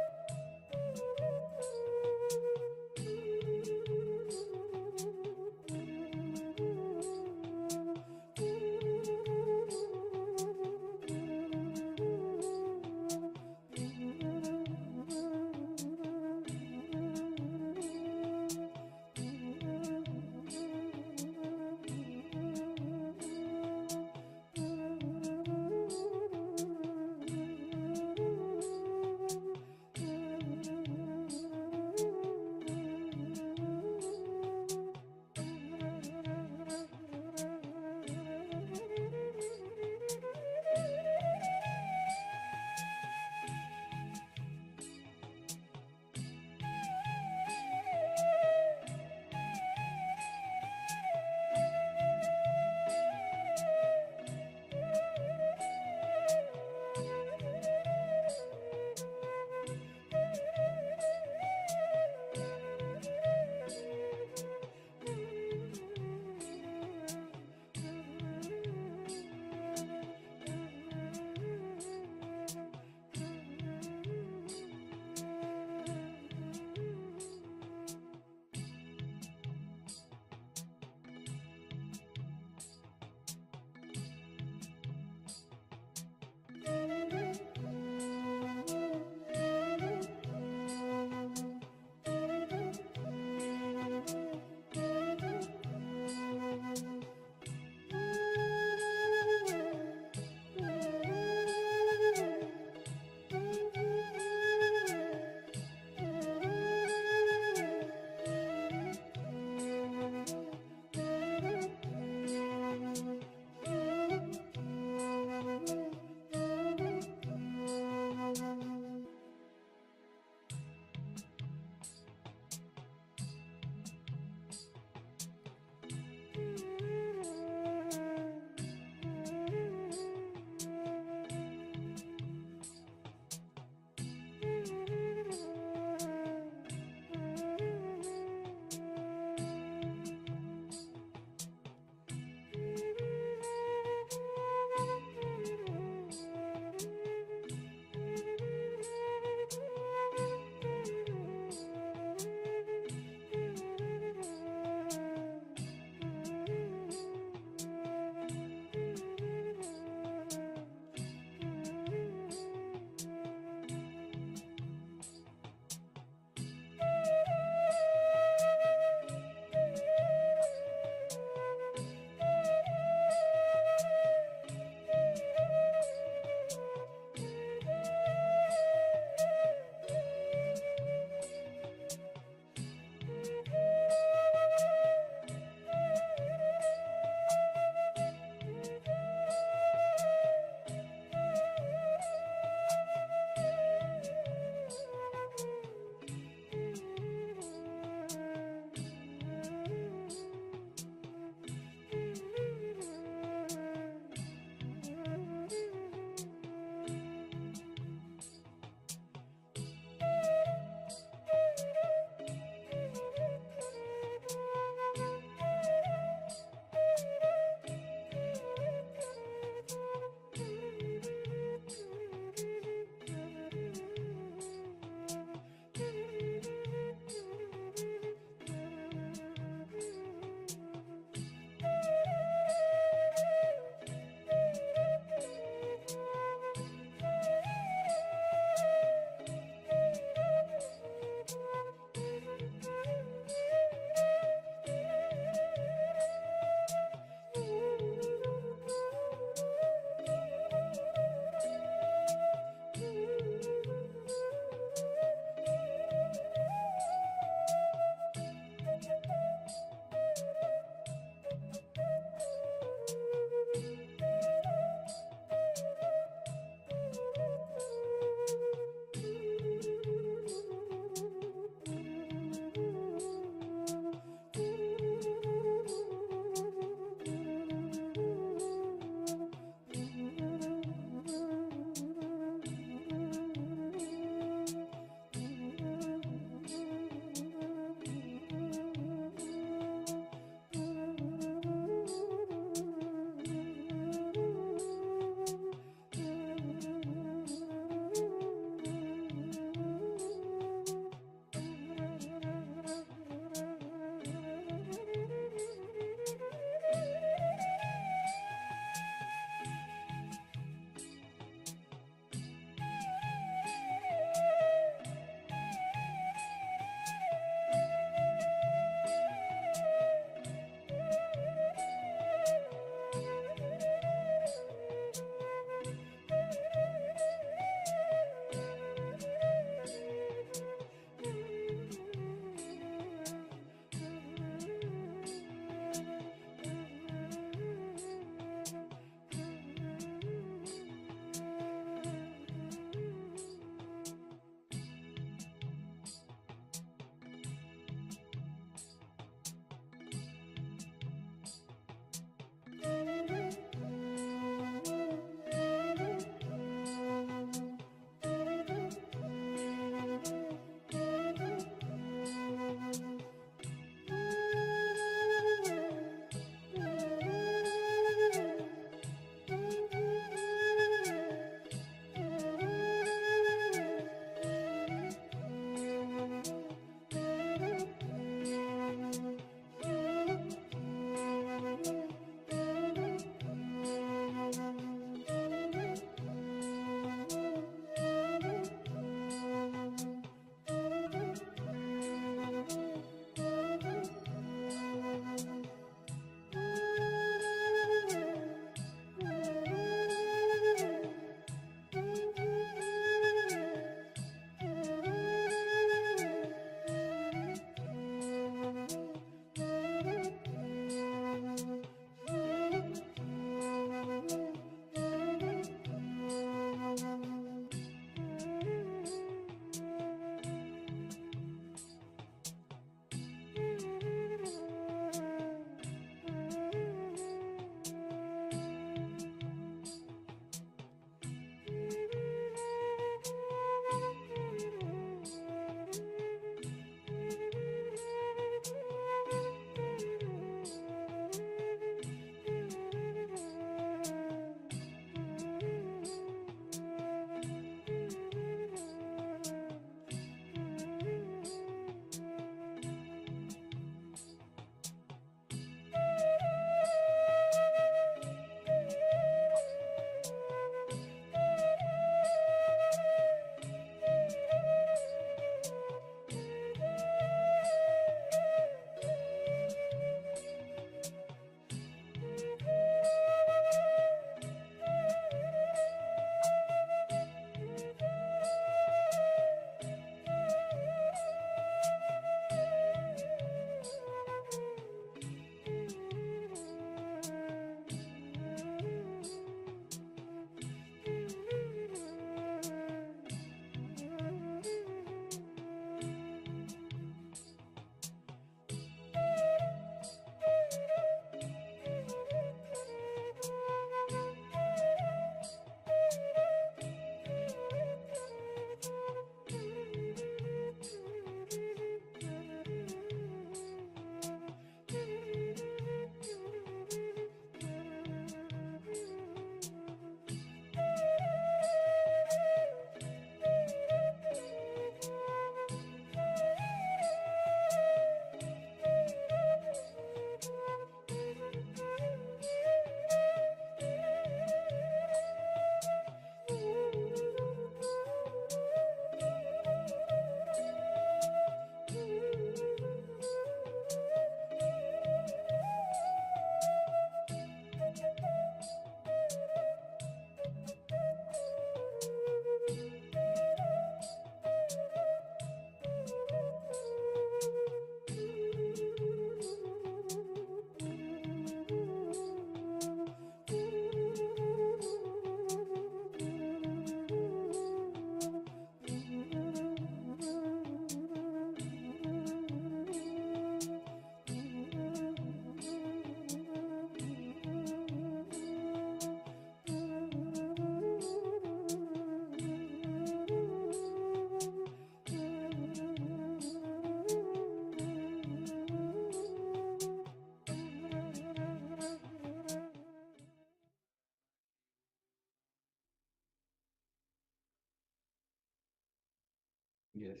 Yes.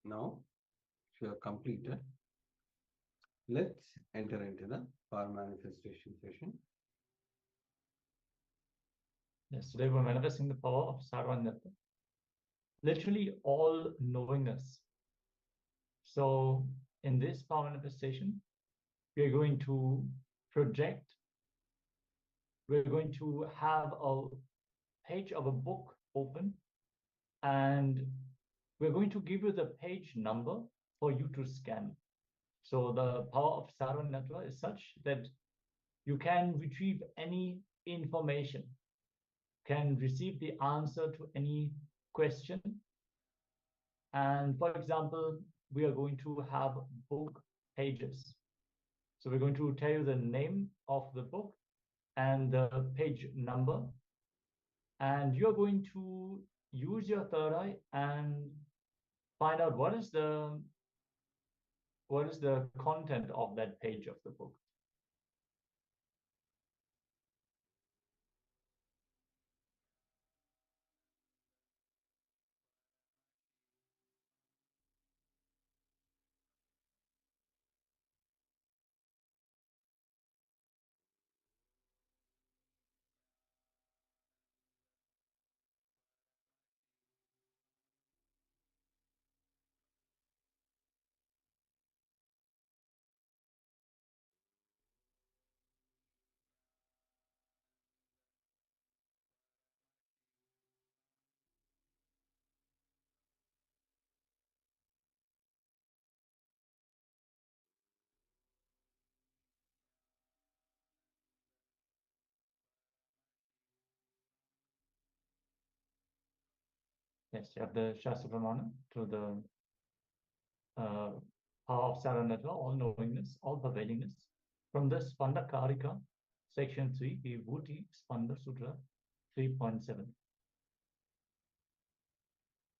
Now, if you have completed, let's enter into the power manifestation session. Yes, today we're manifesting the power of Sarvanyatta. Literally all knowingness. So in this power manifestation, we are going to project, we're going to have a page of a book open, and we're going to give you the page number for you to scan. So the power of Sarvanyatta is such that you can retrieve any information, can receive the answer to any question. And for example, we are going to have book pages. So we're going to tell you the name of the book and the page number. And you're going to use your third eye and find out what is the content of that page of the book. Yes, you have the Shastra Pramana to the power of Sarvanyatta, all knowingness, all pervadingness. From the Spanda Karika, section 3, Vibhuti Spanda Sutra 3.7.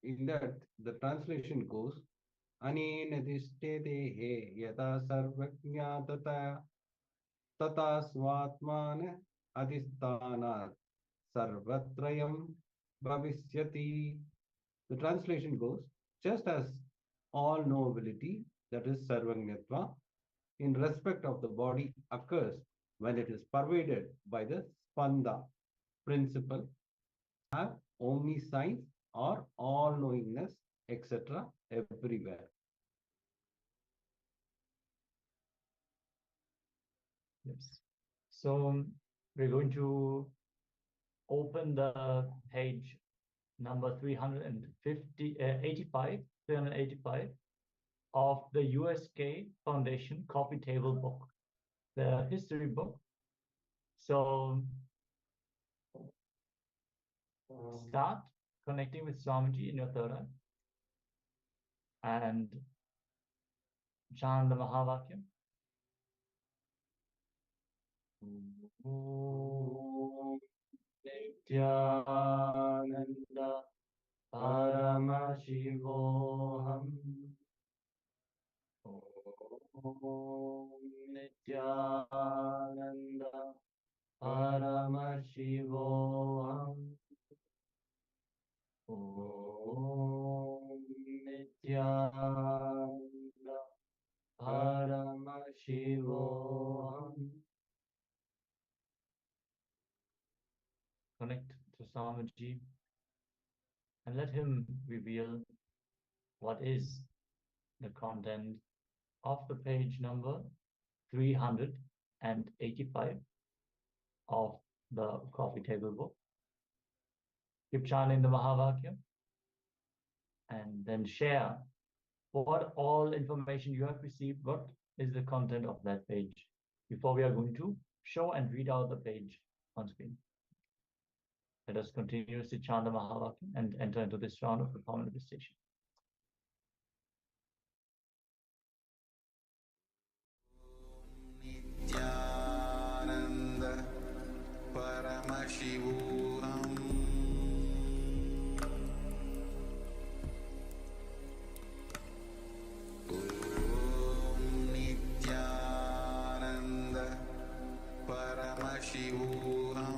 In that, the translation goes, Anena dishte yata sarvajnatata tata svatmana adhisthanat sarvatrayam bhavisyati. The translation goes, just as all knowability, that is sarvajnatva, in respect of the body occurs when it is pervaded by the spanda principle, have omniscience or all-knowingness, etc. everywhere. Yes. So we're going to open the page number 385 of the USK Foundation coffee table book, the history book. So start connecting with Swamiji in your third eye and chant the Mahavakyam. Om Nithyananda Paramashivoham. Om Nithyananda Paramashivoham. Om Nithyananda Paramashivoham. Connect to Swamiji and let him reveal what is the content of the page number 385 of the coffee table book. Keep chanting the Mahavakyam and then share what all information you have received, what is the content of that page, before we are going to show and read out the page on screen. Let us continuously chant the Mahavakyam and enter into this round of the power manifestation. Nithyananda Paramashivoham. Om Nithyananda Paramashivoham.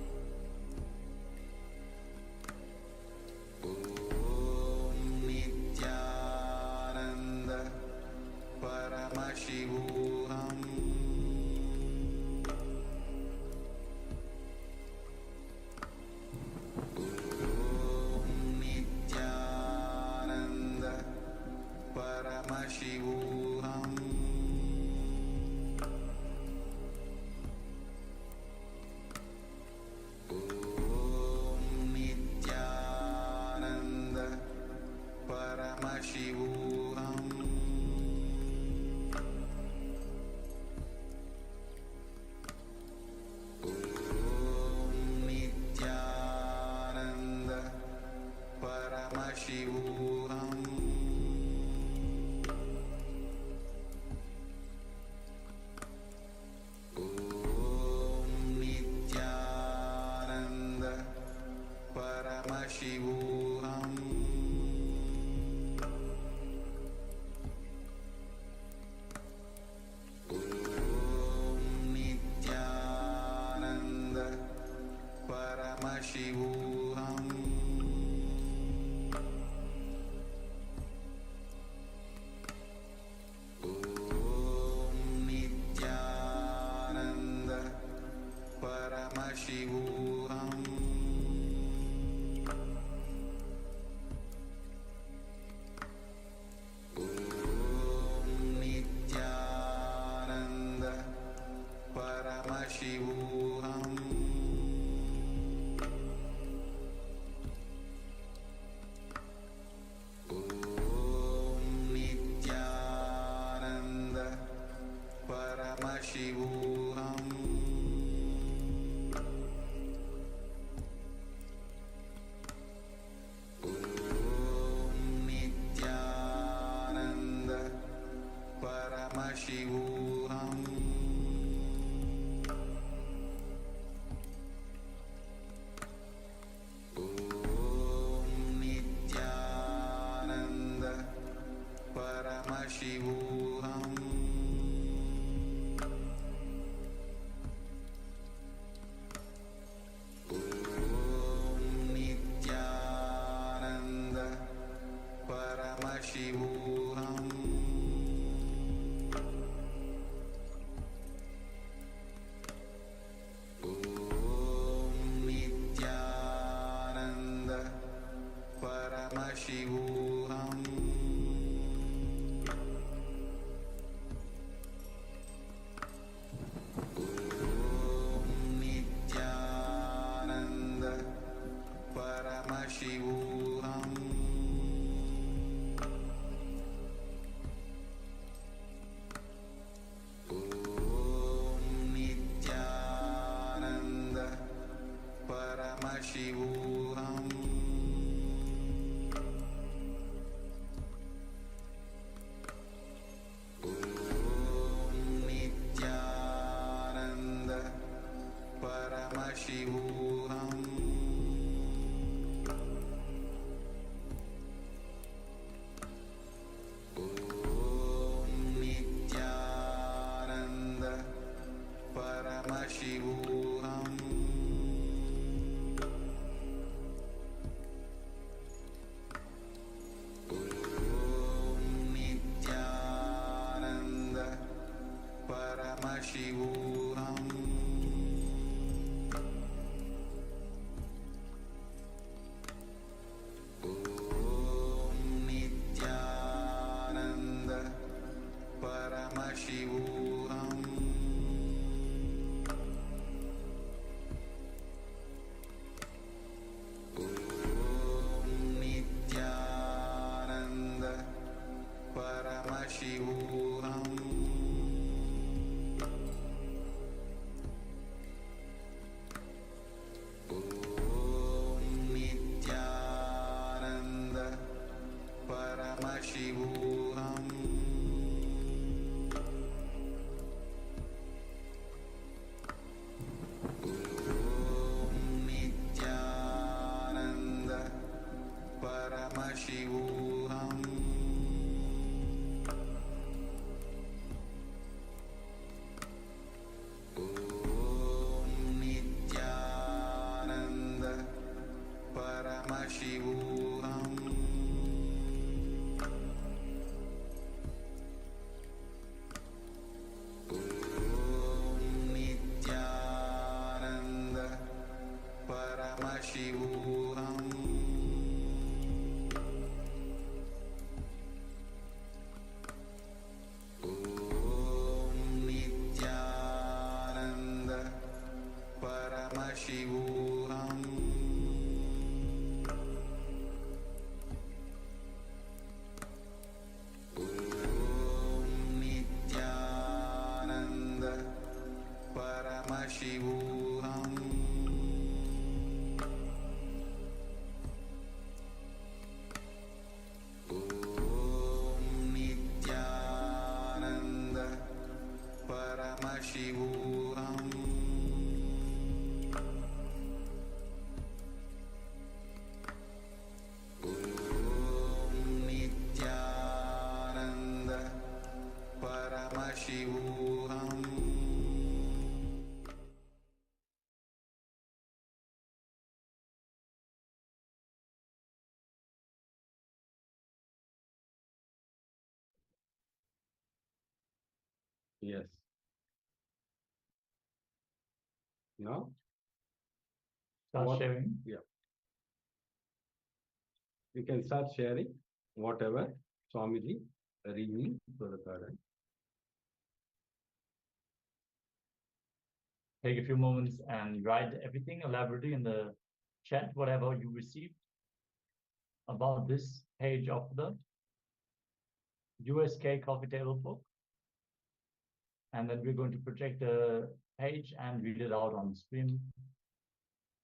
Paramashivoham Om Nithyananda Paramashivoham Nithyananda Paramashivoham Om Nithyananda Paramashivoham Om Nithyananda Paramashivoham Om Nithyananda Paramashivoham Om Nithyananda Paramashivoham Om Nithyananda Paramashivoham Om Nithyananda Paramashivoham Om Nithyananda Paramashivoham Om Nithyananda Paramashivoham Om Nithyananda Paramashivoham Om Nithyananda Paramashivoham Om Nithyananda Paramashivoham Om Nithyananda Paramashivoham Om Nithyananda Paramashivoham Om Nithyananda Paramashivoham Om Nithyananda Paramashivoham Om Nithyananda Paramashivoham Om Nithyananda Paramashivoham Om Nithyananda Paramashivoham Om Nithyananda Paramashivoham Yes. Now, Start sharing. Yeah. We can start sharing whatever Swamiji reading to the current. Take a few moments and write everything elaborately in the chat, whatever you received about this page of the USK coffee table book. And then we're going to project the page and read it out on the screen.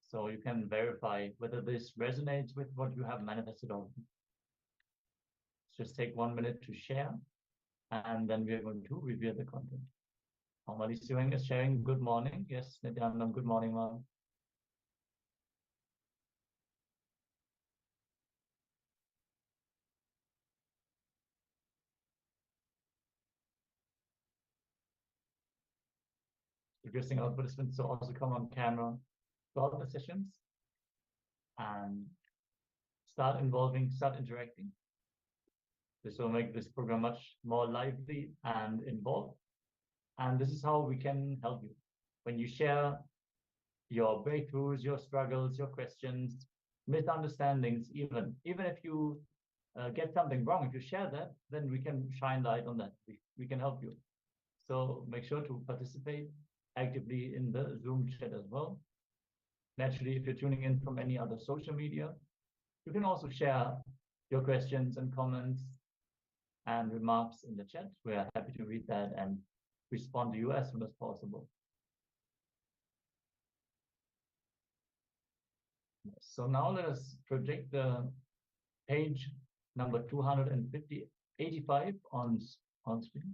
So you can verify whether this resonates with what you have manifested on. Just take 1 minute to share, and then we're going to review the content. Normally, Sivang is sharing good morning. Yes, Nithyananda, good morning, ma'am. Requesting our participants to also come on camera throughout the sessions and start interacting. This will make this program much more lively and involved. And this is how we can help you. When you share your breakthroughs, your struggles, your questions, misunderstandings, even if you get something wrong, if you share that, then we can shine light on that. We can help you. So make sure to participate actively in the Zoom chat as well. Naturally, if you're tuning in from any other social media, you can also share your questions and comments and remarks in the chat. We are happy to read that and respond to you as soon as possible. So now let us project the page number 285 on screen.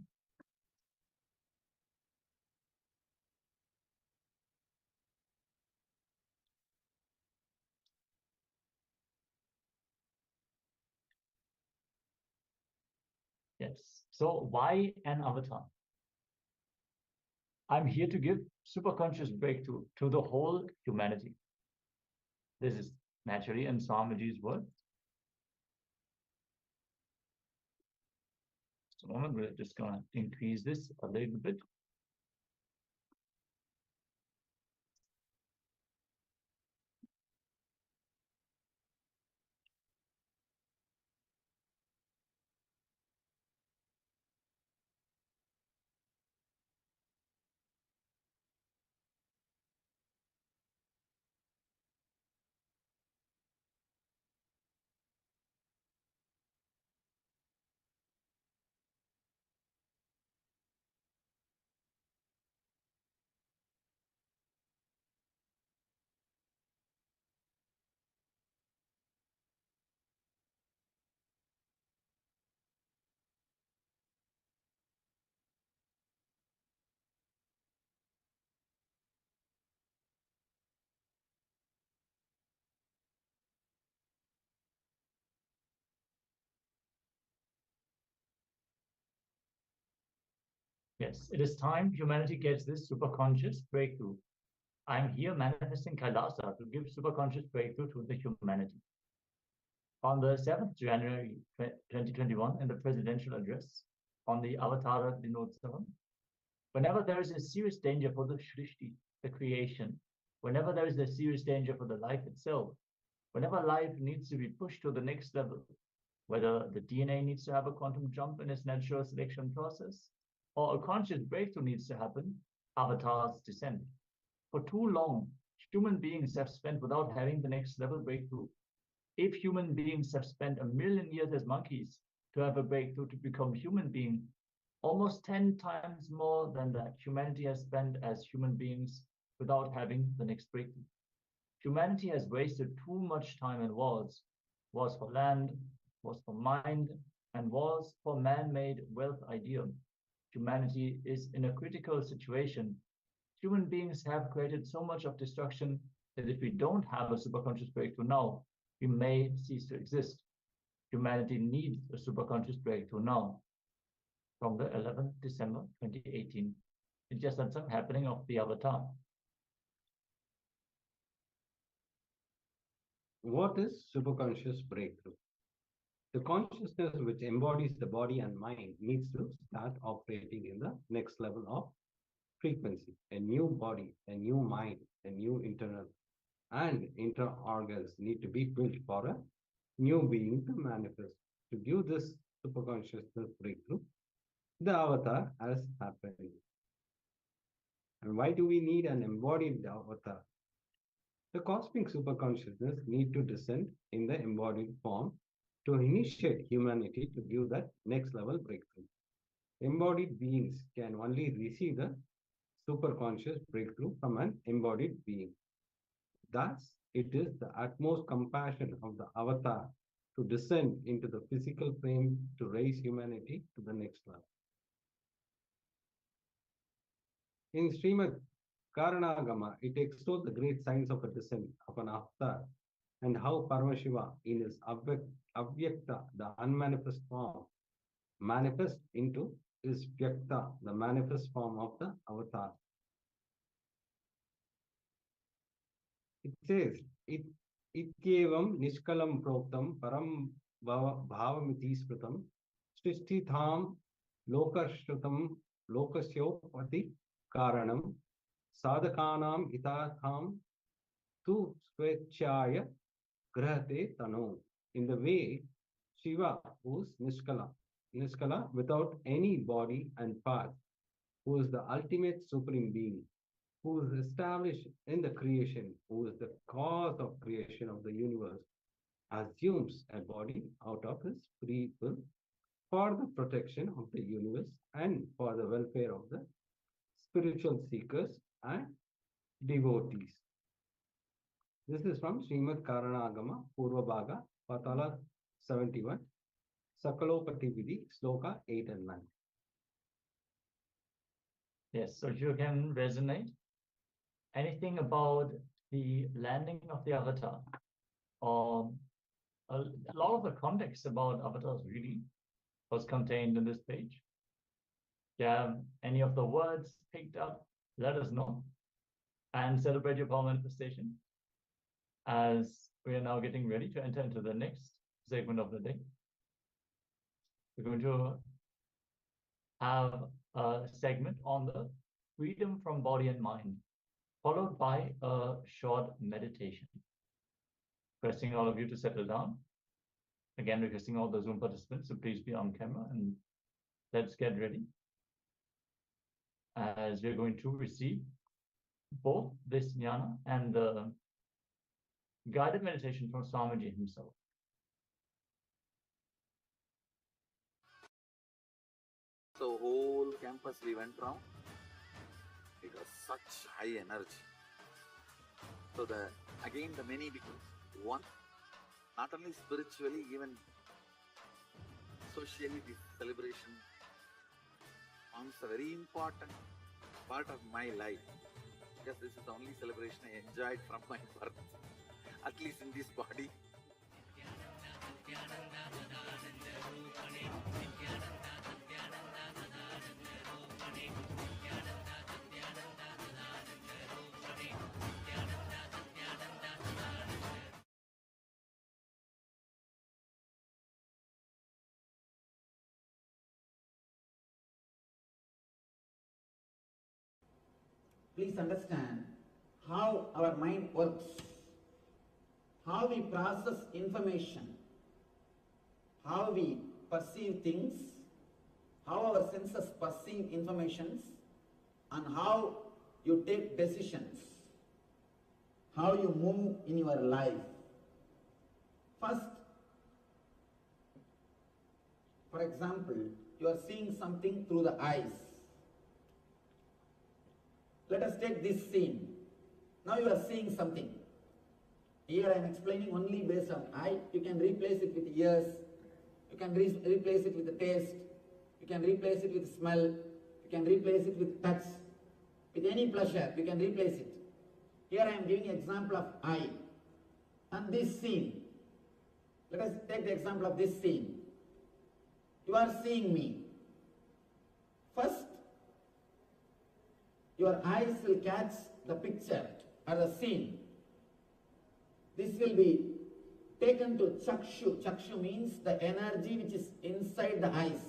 Yes. So why an avatar? I'm here to give superconscious breakthrough to the whole humanity. This is naturally in Swamiji's words. So we're just going to increase this a little bit. Yes, it is time humanity gets this superconscious breakthrough. I'm here manifesting KAILASA to give superconscious breakthrough to the humanity. On the 7th January 2021, in the presidential address on the Avatara Dinotsavam, whenever there is a serious danger for the Shrishti, the creation, whenever there is a serious danger for the life itself, whenever life needs to be pushed to the next level, whether the DNA needs to have a quantum jump in its natural selection process, or a conscious breakthrough needs to happen, avatars descend. For too long, human beings have spent without having the next level breakthrough. If human beings have spent 1 million years as monkeys to have a breakthrough to become human being, almost 10 times more than that humanity has spent as human beings without having the next breakthrough. Humanity has wasted too much time in wars for land, wars for mind, and wars for man-made wealth idea. Humanity is in a critical situation. Human beings have created so much of destruction that if we don't have a superconscious breakthrough now, we may cease to exist. Humanity needs a superconscious breakthrough now. From the 11th December 2018. It's just that some happening of the avatar. What is superconscious breakthrough? The consciousness which embodies the body and mind needs to start operating in the next level of frequency. A new body, a new mind, a new internal and inter-organs need to be built for a new being to manifest. To give this superconsciousness breakthrough, the avatar has happened. And why do we need an embodied avatar? The cosmic superconsciousness need to descend in the embodied form to initiate humanity to give that next level breakthrough. Embodied beings can only receive the superconscious breakthrough from an embodied being. Thus, it is the utmost compassion of the avatar to descend into the physical frame to raise humanity to the next level. In Srimad Karanagama, it extols the great science of a descent of an avatar and how Paramashiva in his Avyakta, the unmanifest form, manifests into his Vyakta, the manifest form of the avatar. It says, Ityevam Nishkalam Proktam Param Bhavamiti Smritam Srishtitham Lokashrutam Lokasyopati Karanam Sadhakanam Itatham Tu Swechaya Grahate Tanu. In the way Shiva, who is Nishkala without any body and path, who is the ultimate supreme being, who is established in the creation, who is the cause of creation of the universe, assumes a body out of his free will for the protection of the universe and for the welfare of the spiritual seekers and devotees. This is from Srimad Karanagama, Purva Bhaga, Patala 71, Sakalopati Vidhi, Sloka 8 and 9. Yes, so you can resonate anything about the landing of the avatar, or a lot of the context about avatars really was contained in this page. If you have any of the words picked up, let us know and celebrate your power manifestation as we are now getting ready to enter into the next segment of the day. We're going to have a segment on the freedom from body and mind, followed by a short meditation. Requesting all of you to settle down. Again, requesting all the Zoom participants to please be on camera, and let's get ready as we're going to receive both this jnana and the guided meditation from Swamiji himself. So whole campus we went round. It was such high energy. So again the many becomes one, not only spiritually, even socially this celebration forms a very important part of my life, because this is the only celebration I enjoyed from my birth, at least in this body. Please understand how our mind works, how we process information, how we perceive things, how our senses perceive information, and how you take decisions, how you move in your life. First, for example, you are seeing something through the eyes. Let us take this scene. Now you are seeing something. Here I am explaining only based on eye. You can replace it with ears. You can replace it with the taste. You can replace it with smell. You can replace it with touch. With any pleasure, you can replace it. Here I am giving an example of eye. And this scene. Let us take the example of this scene. You are seeing me. First, your eyes will catch the picture or the scene. This will be taken to chakshu. Chakshu means the energy which is inside the eyes.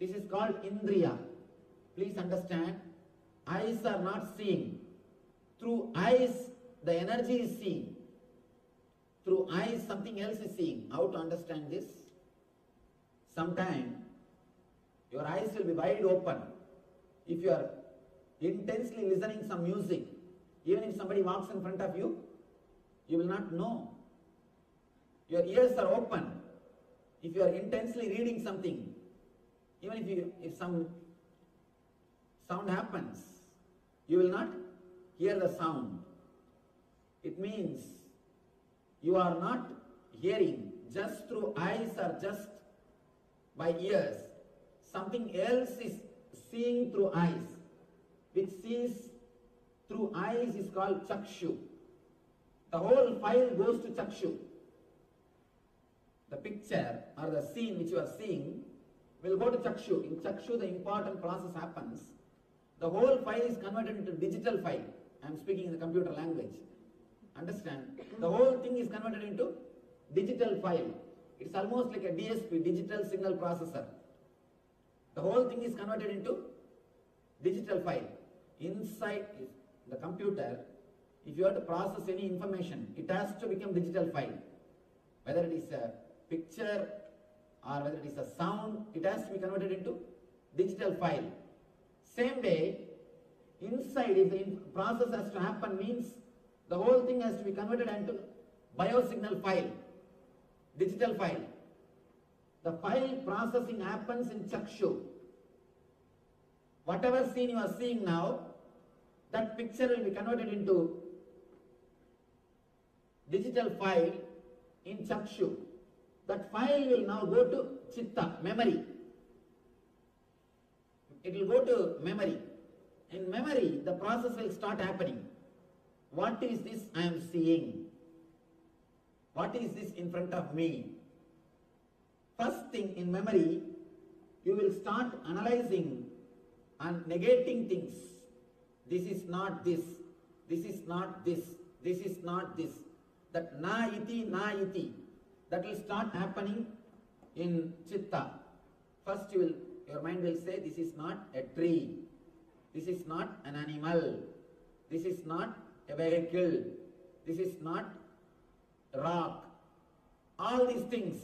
This is called indriya. Please understand, eyes are not seeing. Through eyes, the energy is seen. Through eyes, something else is seeing. How to understand this? Sometime, your eyes will be wide open. If you are intensely listening some music, even if somebody walks in front of you, you will not know. Your ears are open. If you are intensely reading something, even if some sound happens, you will not hear the sound. It means you are not hearing just through eyes or just by ears. Something else is seeing through eyes. Which sees through eyes is called chakshu. The whole file goes to chakshu. The picture or the scene which you are seeing will go to chakshu. In chakshu, the important process happens. The whole file is converted into digital file. I am speaking in the computer language. Understand? The whole thing is converted into digital file. It's almost like a DSP, digital signal processor. The whole thing is converted into digital file. Inside the computer, if you have to process any information, it has to become digital file. Whether it is a picture or whether it is a sound, it has to be converted into digital file. Same way, inside, if the process has to happen, means the whole thing has to be converted into biosignal file, digital file. The file processing happens in chakshu. Whatever scene you are seeing now, that picture will be converted into digital file in chakshu. That file will now go to chitta, memory. It will go to memory. In memory, the process will start happening. What is this I am seeing? What is this in front of me? First thing in memory, you will start analyzing and negating things. This is not this. This is not this. This is not this. That na iti, that will start happening in chitta. First your mind will say, this is not a tree. This is not an animal. This is not a vehicle. This is not a rock. All these things,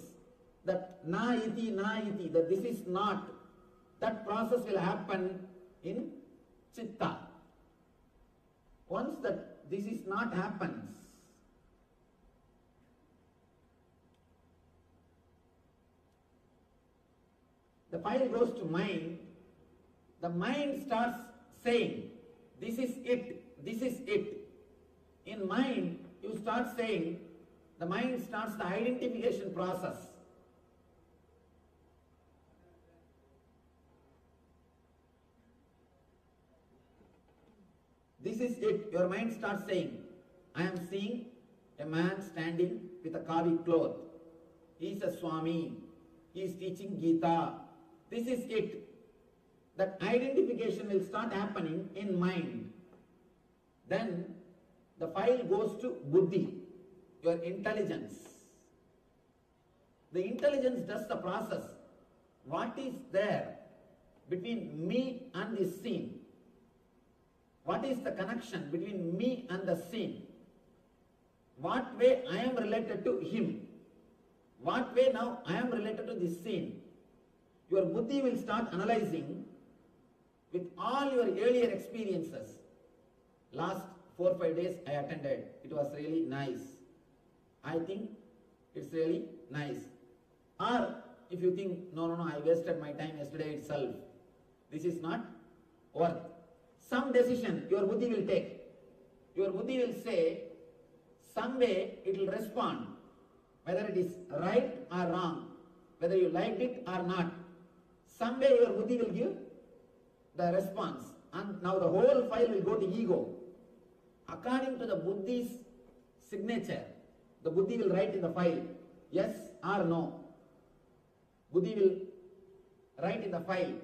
that na iti, that this is not, that process will happen in chitta. Once that this is not happens, the file goes to mind. The mind starts saying, this is it, this is it. In mind, you start saying, the mind starts the identification process. This is it. Your mind starts saying, I am seeing a man standing with a kavi cloth. He is a Swami. He is teaching Gita. This is it. That identification will start happening in mind. Then the file goes to buddhi, your intelligence. The intelligence does the process. What is there between me and this scene? What is the connection between me and the scene? What way I am related to him? What way now I am related to this scene? Your buddhi will start analyzing with all your earlier experiences. Last 4 or 5 days I attended. It was really nice. I think it's really nice. Or if you think, no, I wasted my time yesterday itself. This is not worth. Some decision your buddhi will take. Your buddhi will say, some way it will respond, whether it is right or wrong, whether you liked it or not. Some way your buddhi will give the response, and now the whole file will go to ego. According to the buddhi's signature, the buddhi will write in the file, yes or no. Buddhi will write in the file,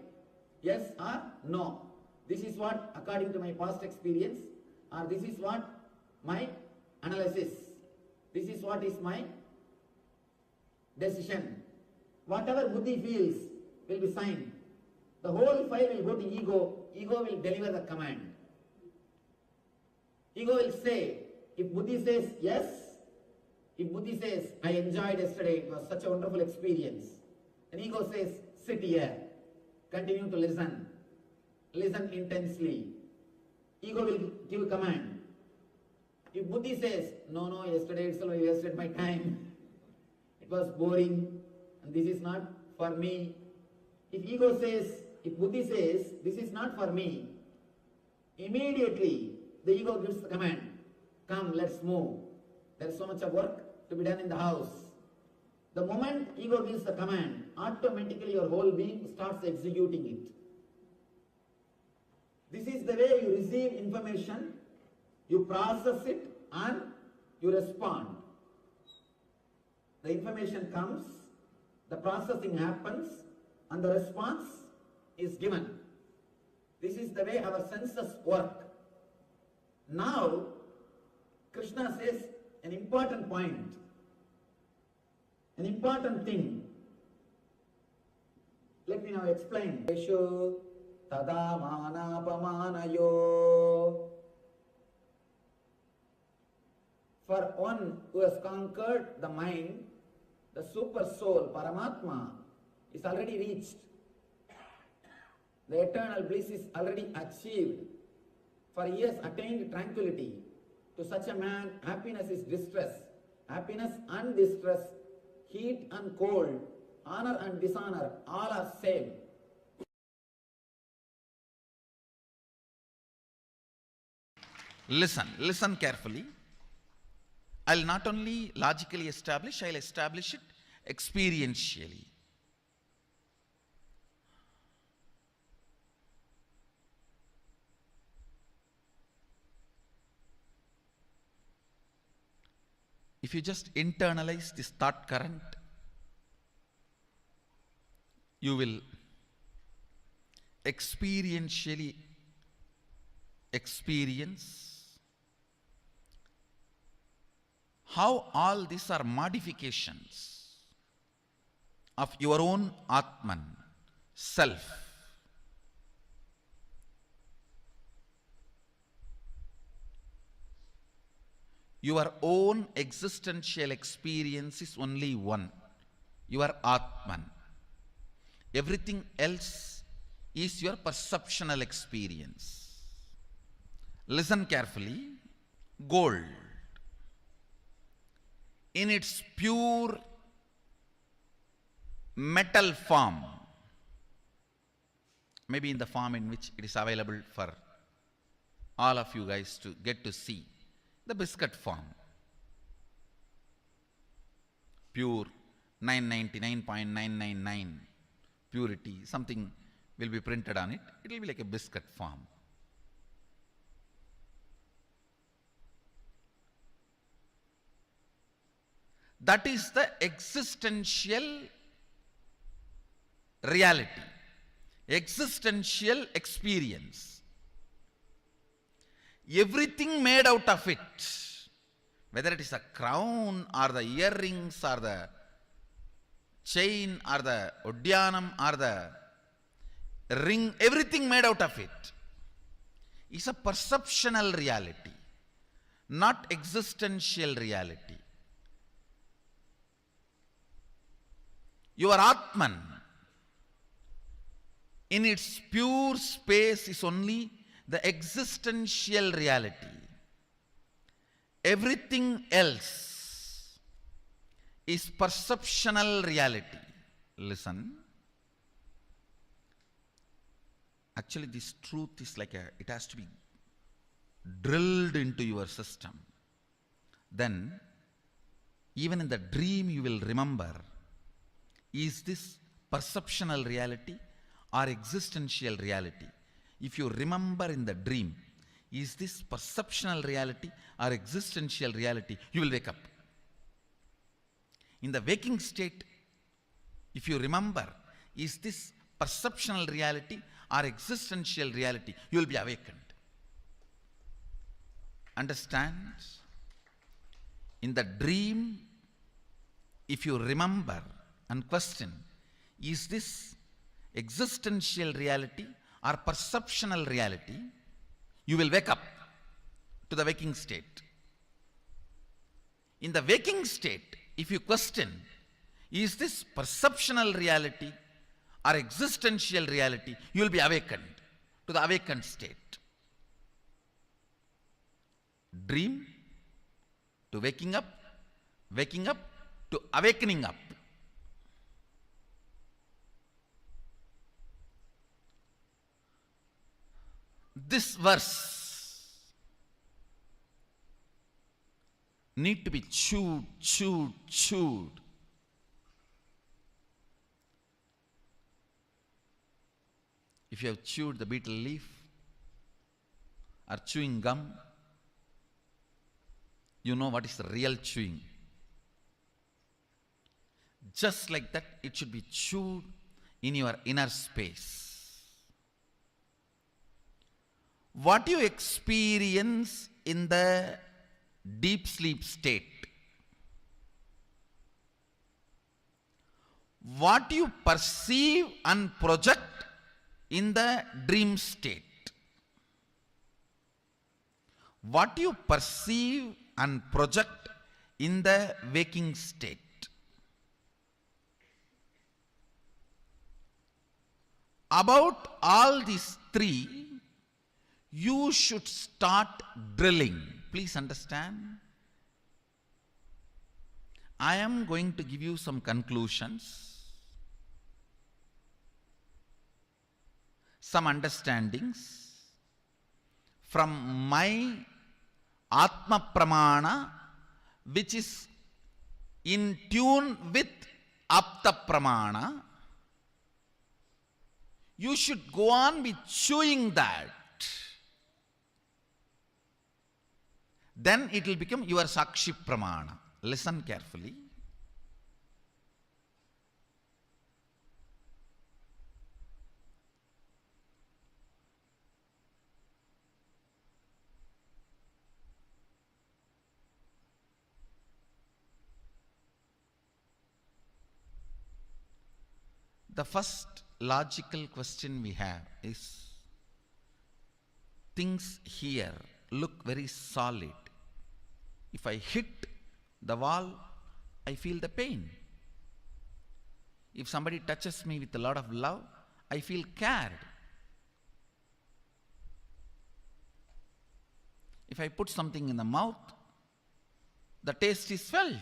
yes or no. This is what, according to my past experience, or this is what my analysis, this is what is my decision. Whatever buddhi feels will be signed. The whole file will go to ego. Ego will deliver the command. Ego will say, if buddhi says yes, if buddhi says, I enjoyed yesterday, it was such a wonderful experience, then ego says, sit here, continue to listen, listen intensely. Ego will give command. If buddhi says, no, yesterday itself I wasted my time, it was boring, and this is not for me. If ego says, if buddhi says, this is not for me, immediately the ego gives the command, come, let's move. There is so much of work to be done in the house. The moment ego gives the command, automatically your whole being starts executing it. This is the way you receive information, you process it, and you respond. The information comes, the processing happens, and the response is given. This is the way our senses work. Now, Krishna says an important point, an important thing. Let me now explain. Esho tada manapamanayo. For one who has conquered the mind, the super soul, Paramatma, is already reached. The eternal bliss is already achieved. For he has attained tranquility. To such a man, happiness is distress. Happiness and distress, heat and cold, honor and dishonor, all are same. Listen carefully. I'll not only logically establish, I'll establish it experientially. If you just internalize this thought current, you will experientially experience how all these are modifications of your own Atman, self. Your own existential experience is only one, your Atman. Everything else is your perceptual experience. Listen carefully. Gold, in its pure metal form, maybe in the form in which it is available for all of you guys to get to see, the biscuit form, pure 999.999 purity, something will be printed on it, it will be like a biscuit form. That is the existential reality, existential experience. Everything made out of it, whether it is a crown or the earrings or the chain or the udyanam or the ring, everything made out of it is a perceptual reality, not existential reality. Your Atman, in its pure space, is only the existential reality. Everything else is perceptual reality. Listen. Actually, this truth is like it has to be drilled into your system. Then, even in the dream, you will remember, is this perceptual reality or existential reality? If you remember in the dream, is this perceptual reality or existential reality, you will wake up. In the waking state, if you remember, is this perceptual reality or existential reality, you will be awakened. Understand? In the dream, if you remember and question, is this existential reality or perceptual reality, you will wake up to the waking state. In the waking state, if you question, is this perceptual reality or existential reality, you will be awakened to the awakened state. Dream to waking up to awakening up. This verse need to be chewed. If you have chewed the betel leaf or chewing gum, you know what is the real chewing. Just like that, it should be chewed in your inner space. What you experience in the deep sleep state, what you perceive and project in the dream state, what you perceive and project in the waking state, about all these three, you should start drilling. Please understand. I am going to give you some conclusions, some understandings from my Atma Pramana, which is in tune with Apta Pramana. You should go on with chewing that. Then it will become your Sakshi Pramana. Listen carefully. The first logical question we have is, things here look very solid. If I hit the wall, I feel the pain. If somebody touches me with a lot of love, I feel cared. If I put something in the mouth, the taste is felt.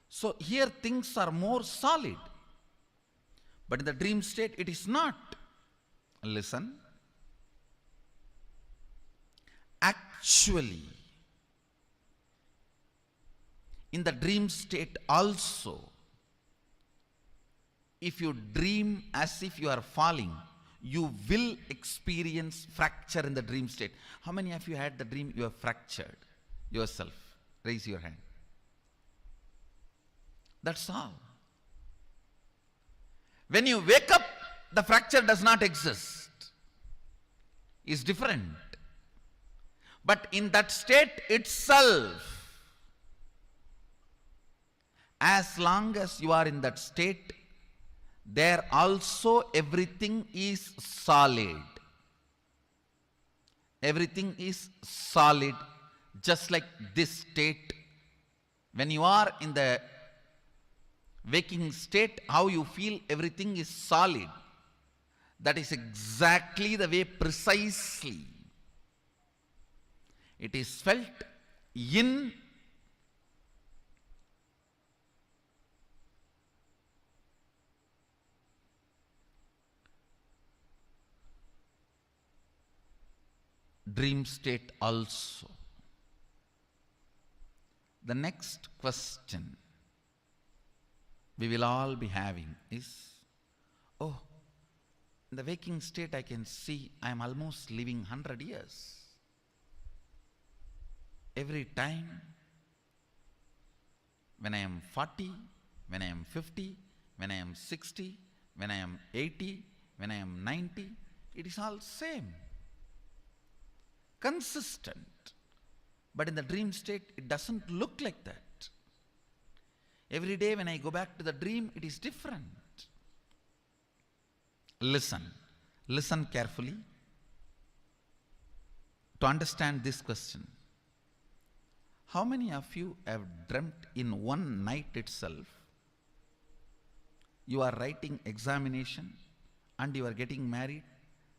So here things are more solid. But in the dream state, it is not. Listen. Actually, in the dream state also, if you dream as if you are falling, you will experience fracture in the dream state. How many of you had the dream you have fractured yourself? Raise your hand. That's all. When you wake up, the fracture does not exist. It's different. But in that state itself, as long as you are in that state, there also everything is solid. Everything is solid, just like this state. When you are in the waking state, how you feel everything is solid. That is exactly the way, precisely, it is felt in dream state also. The next question we will all be having is, oh, in the waking state I can see I am almost living 100 years. Every time, when I am 40, when I am 50, when I am 60, when I am 80, when I am 90, it is all same. Consistent. But in the dream state, it doesn't look like that. Every day when I go back to the dream, it is different. Listen. Listen carefully to understand this question. How many of you have dreamt in one night itself? You are writing examination and you are getting married,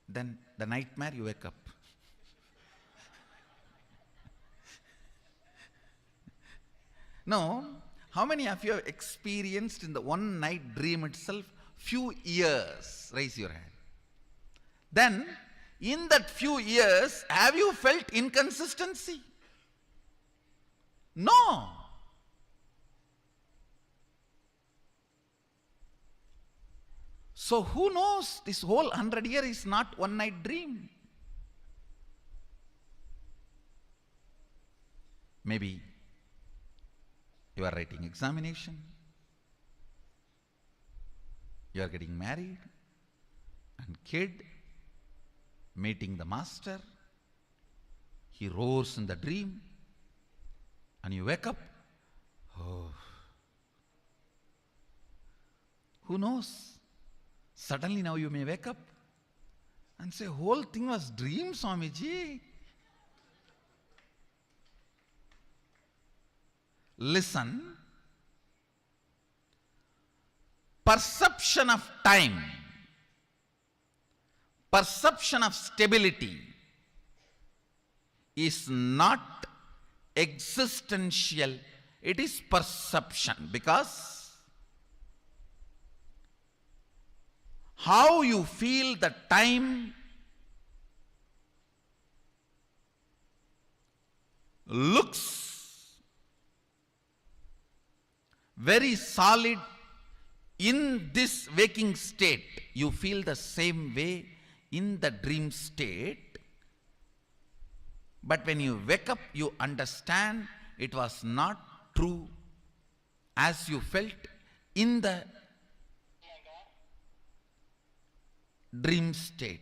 then the nightmare you wake up. No, how many of you have experienced in the one night dream itself few years? Raise your hand. Then, in that few years, have you felt inconsistency? No. So who knows, this whole 100 years is not one night dream. Maybe you are writing examination, you are getting married, and kid, meeting the master, he roars in the dream, and you wake up, oh, who knows? Suddenly now you may wake up and say, whole thing was dream, Swamiji. Listen, perception of time, perception of stability is not existential, it is perception, because how you feel the time looks very solid in this waking state. You feel the same way in the dream state. But when you wake up, you understand it was not true as you felt in the dream state.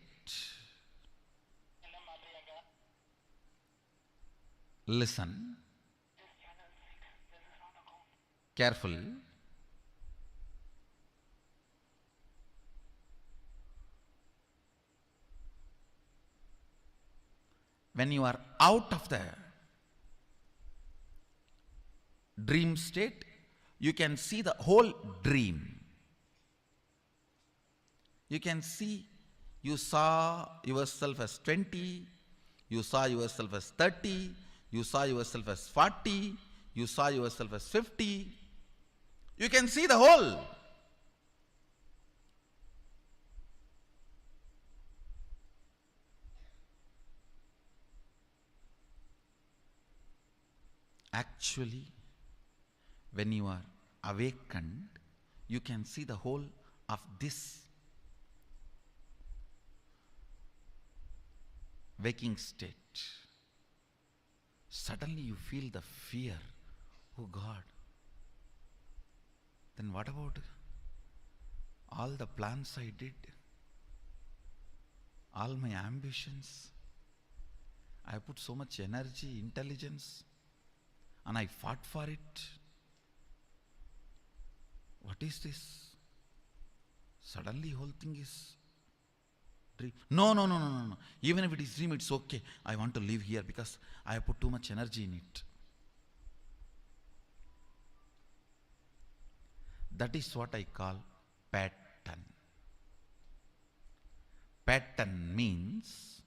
Listen careful. When you are out of the dream state, you can see the whole dream. You can see, you saw yourself as 20, you saw yourself as 30, you saw yourself as 40, you saw yourself as 50. You can see the whole. Actually, when you are awakened, you can see the whole of this waking state. Suddenly you feel the fear. Oh God. Then what about all the plans I did? All my ambitions? I put so much energy, intelligence, and I fought for it. What is this? Suddenly whole thing is dream. No. Even if it is dream, it's okay. I want to live here because I have put too much energy in it. That is what I call pattern. Pattern means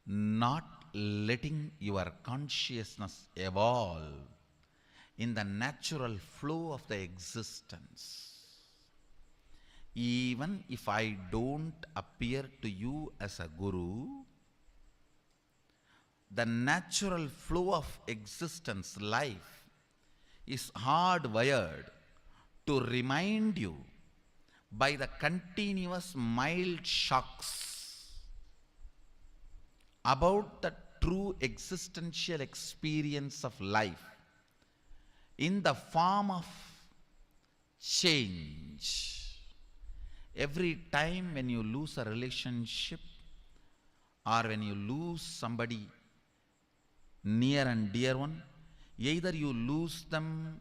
not letting your consciousness evolve in the natural flow of the existence. Even if I don't appear to you as a guru, the natural flow of existence, life, is hardwired to remind you by the continuous mild shocks about the true existential experience of life in the form of change. Every time when you lose a relationship or when you lose somebody near and dear one, either you lose them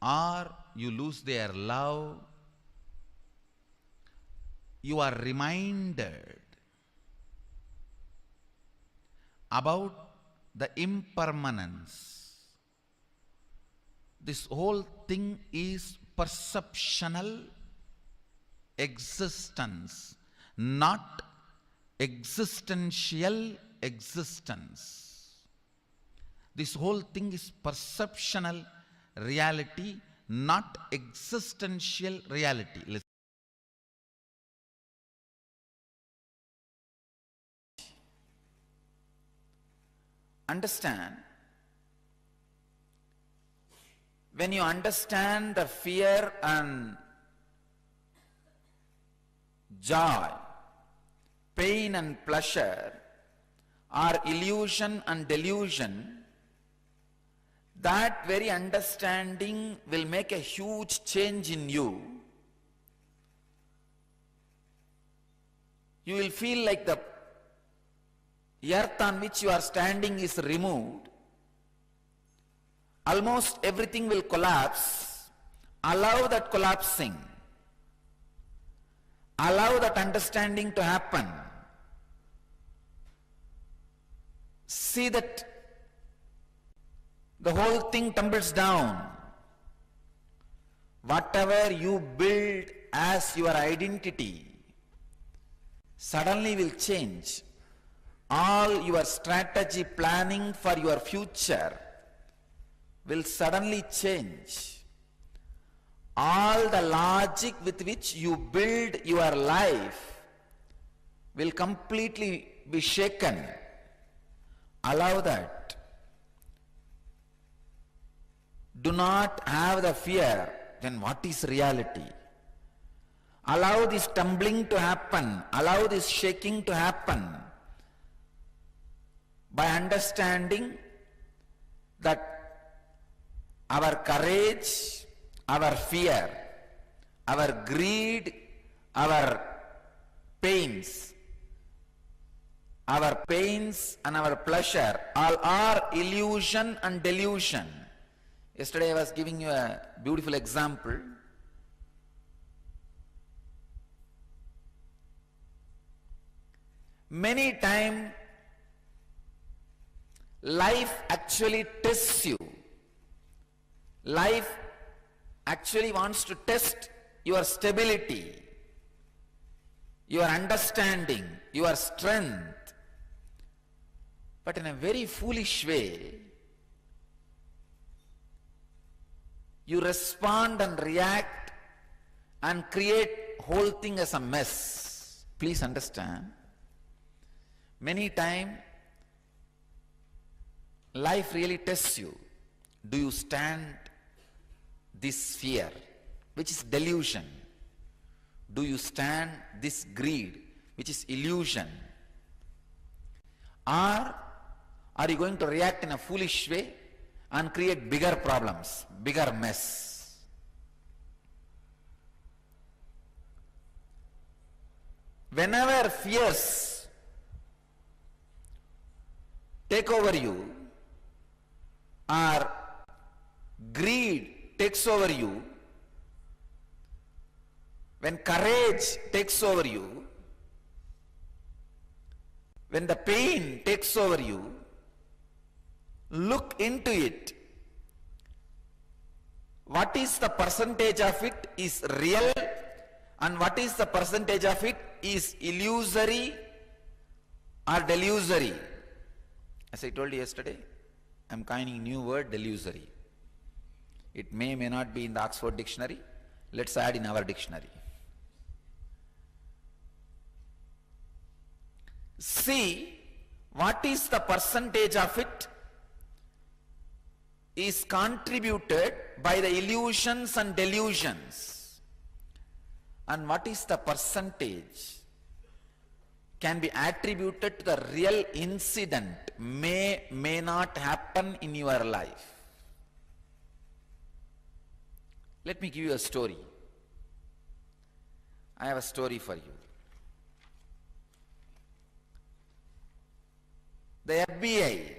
or you lose their love, you are reminded about the impermanence. This whole thing is perceptional existence, not existential existence. This whole thing is perceptional reality, not existential reality. Listen. Understand, when you understand the fear and joy, pain and pleasure are illusion and delusion, that very understanding will make a huge change in you. You will feel like the earth on which you are standing is removed. Almost everything will collapse. Allow that collapsing. Allow that understanding to happen. See that the whole thing tumbles down. Whatever you build as your identity suddenly will change. All your strategy planning for your future will suddenly change. All the logic with which you build your life will completely be shaken. Allow that. Do not have the fear. Then what is reality? Allow this tumbling to happen. Allow this shaking to happen by understanding that our courage, our fear, our greed, our pains and our pleasure all are illusion and delusion. Yesterday I was giving you a beautiful example. Many times life actually tests you. Life actually wants to test your stability, your understanding, your strength. But in a very foolish way, you respond and react and create whole thing as a mess. Please understand. Many times life really tests you. Do you stand this fear, which is delusion? Do you stand this greed, which is illusion? Or are you going to react in a foolish way and create bigger problems, bigger mess? Whenever fears take over you, or greed takes over you, when courage takes over you, when the pain takes over you, look into it. What is the percentage of it is real and what is the percentage of it is illusory or delusory? As I told you yesterday, I am coining a new word, delusory. It may not be in the Oxford dictionary. Let's add in our dictionary. See what is the percentage of it is contributed by the illusions and delusions, and what is the percentage can be attributed to the real incident, may not happen in your life. Let me give you a story. I have a story for you. The FBI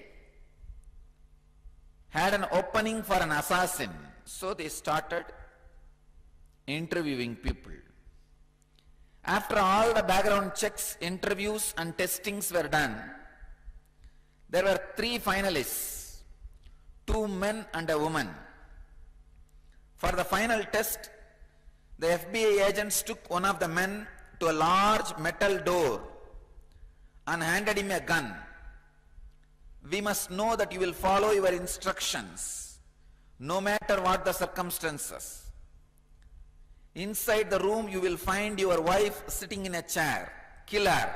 had an opening for an assassin So they started interviewing people. After all the background checks, interviews and testings were done, there were 3 finalists, 2 men and a woman. For the final test, the FBI agents took one of the men to a large metal door and handed him a gun. We must know that you will follow your instructions, no matter what the circumstances. Inside the room you will find your wife sitting in a chair. Kill her.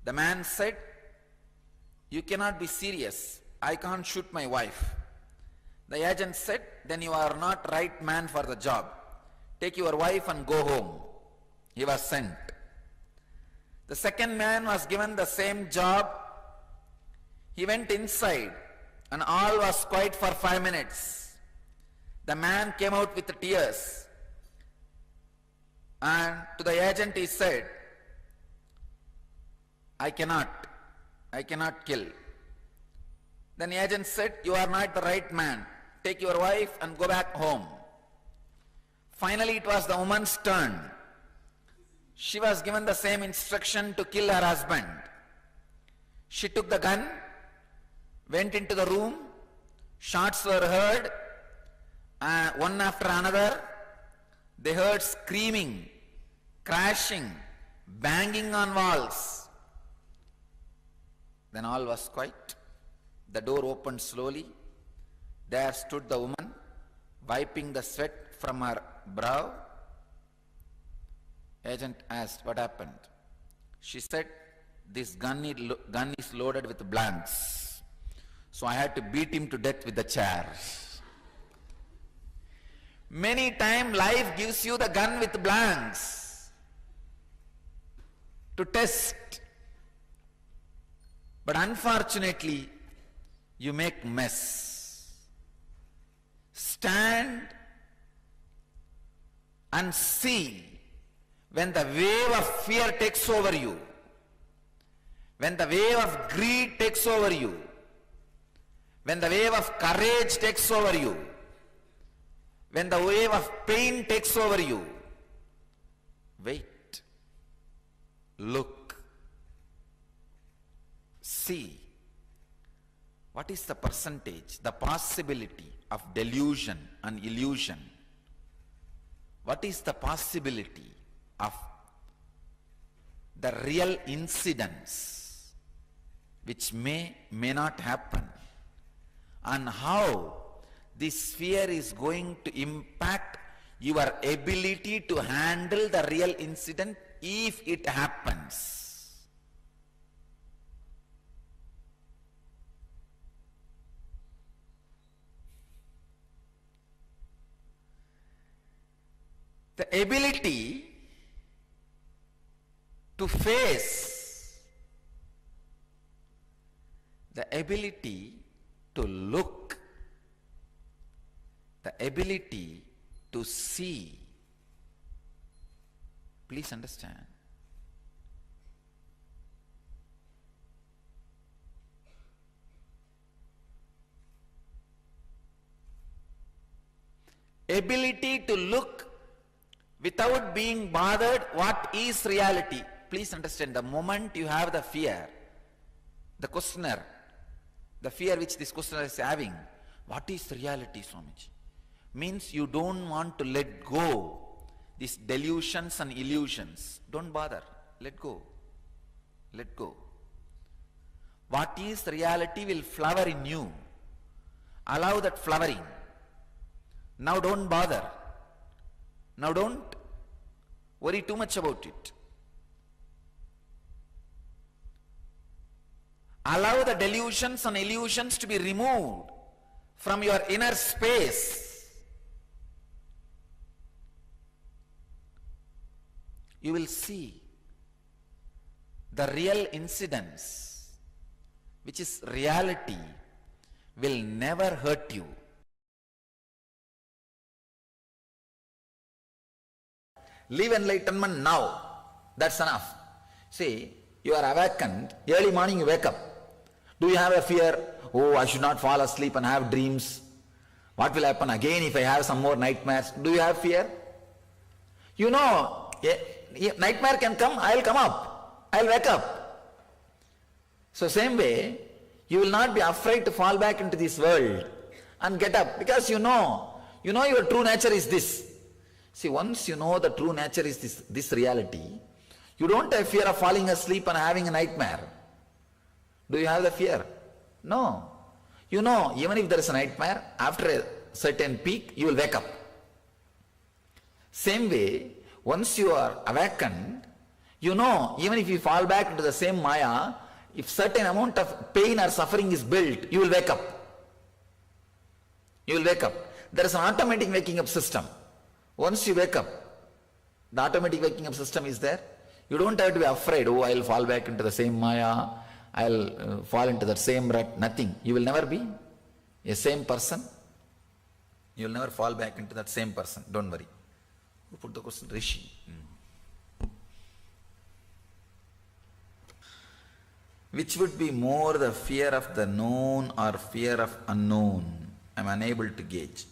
The man said, you cannot be serious. I can't shoot my wife. The agent said, then you are not right man for the job. Take your wife and go home. He was sent. The second man was given the same job. He went inside and all was quiet for 5 minutes. The man came out with tears, and to the agent he said, I cannot kill. Then the agent said, you are not the right man. Take your wife and go back home. Finally it was the woman's turn. She was given the same instruction to kill her husband. She took the gun, went into the room, shots were heard, one after another. They heard screaming, crashing, banging on walls. Then all was quiet. The door opened slowly. There stood the woman, wiping the sweat from her brow. Agent asked, what happened? She said, this gun is loaded with blanks. So I had to beat him to death with the chair. Many times life gives you the gun with blanks to test. But unfortunately, you make mess. Stand and see when the wave of fear takes over you, when the wave of greed takes over you, when the wave of courage takes over you, when the wave of pain takes over you, wait, look, see, what is the percentage, the possibility of delusion and illusion? What is the possibility of the real incidents which may not happen, and how this fear is going to impact your ability to handle the real incident if it happens. The ability to face, the ability to look, the ability to see. Please understand. Ability to look without being bothered what is reality. Please understand, the moment you have the fear, the questioner, the fear which this questioner is having, what is reality, Swamiji? Means you don't want to let go these delusions and illusions. Don't bother. Let go. Let go. What is reality will flower in you. Allow that flowering. Now don't bother. Now don't worry too much about it. Allow the delusions and illusions to be removed from your inner space. You will see the real incidents, which is reality, will never hurt you. Live enlightenment now. That's enough. See, you are awakened, early morning you wake up. Do you have a fear? Oh, I should not fall asleep and have dreams. What will happen again if I have some more nightmares? Do you have fear? You know, nightmare can come, I'll come up, I'll wake up. So same way, you will not be afraid to fall back into this world and get up, because you know your true nature is this. See, once you know the true nature is this reality, you don't have fear of falling asleep and having a nightmare. Do you have the fear? No. You know, even if there is a nightmare, after a certain peak, you will wake up. Same way, once you are awakened, you know, even if you fall back into the same Maya, if certain amount of pain or suffering is built, you will wake up. You will wake up. There is an automatic waking up system. Once you wake up, the automatic waking up system is there. You don't have to be afraid, oh, I'll fall back into the same Maya, I'll fall into that same rut. Nothing. You will never be a same person. You will never fall back into that same person. Don't worry. Who put the question? Rishi. Which would be more, the fear of the known or fear of unknown? I am unable to gauge.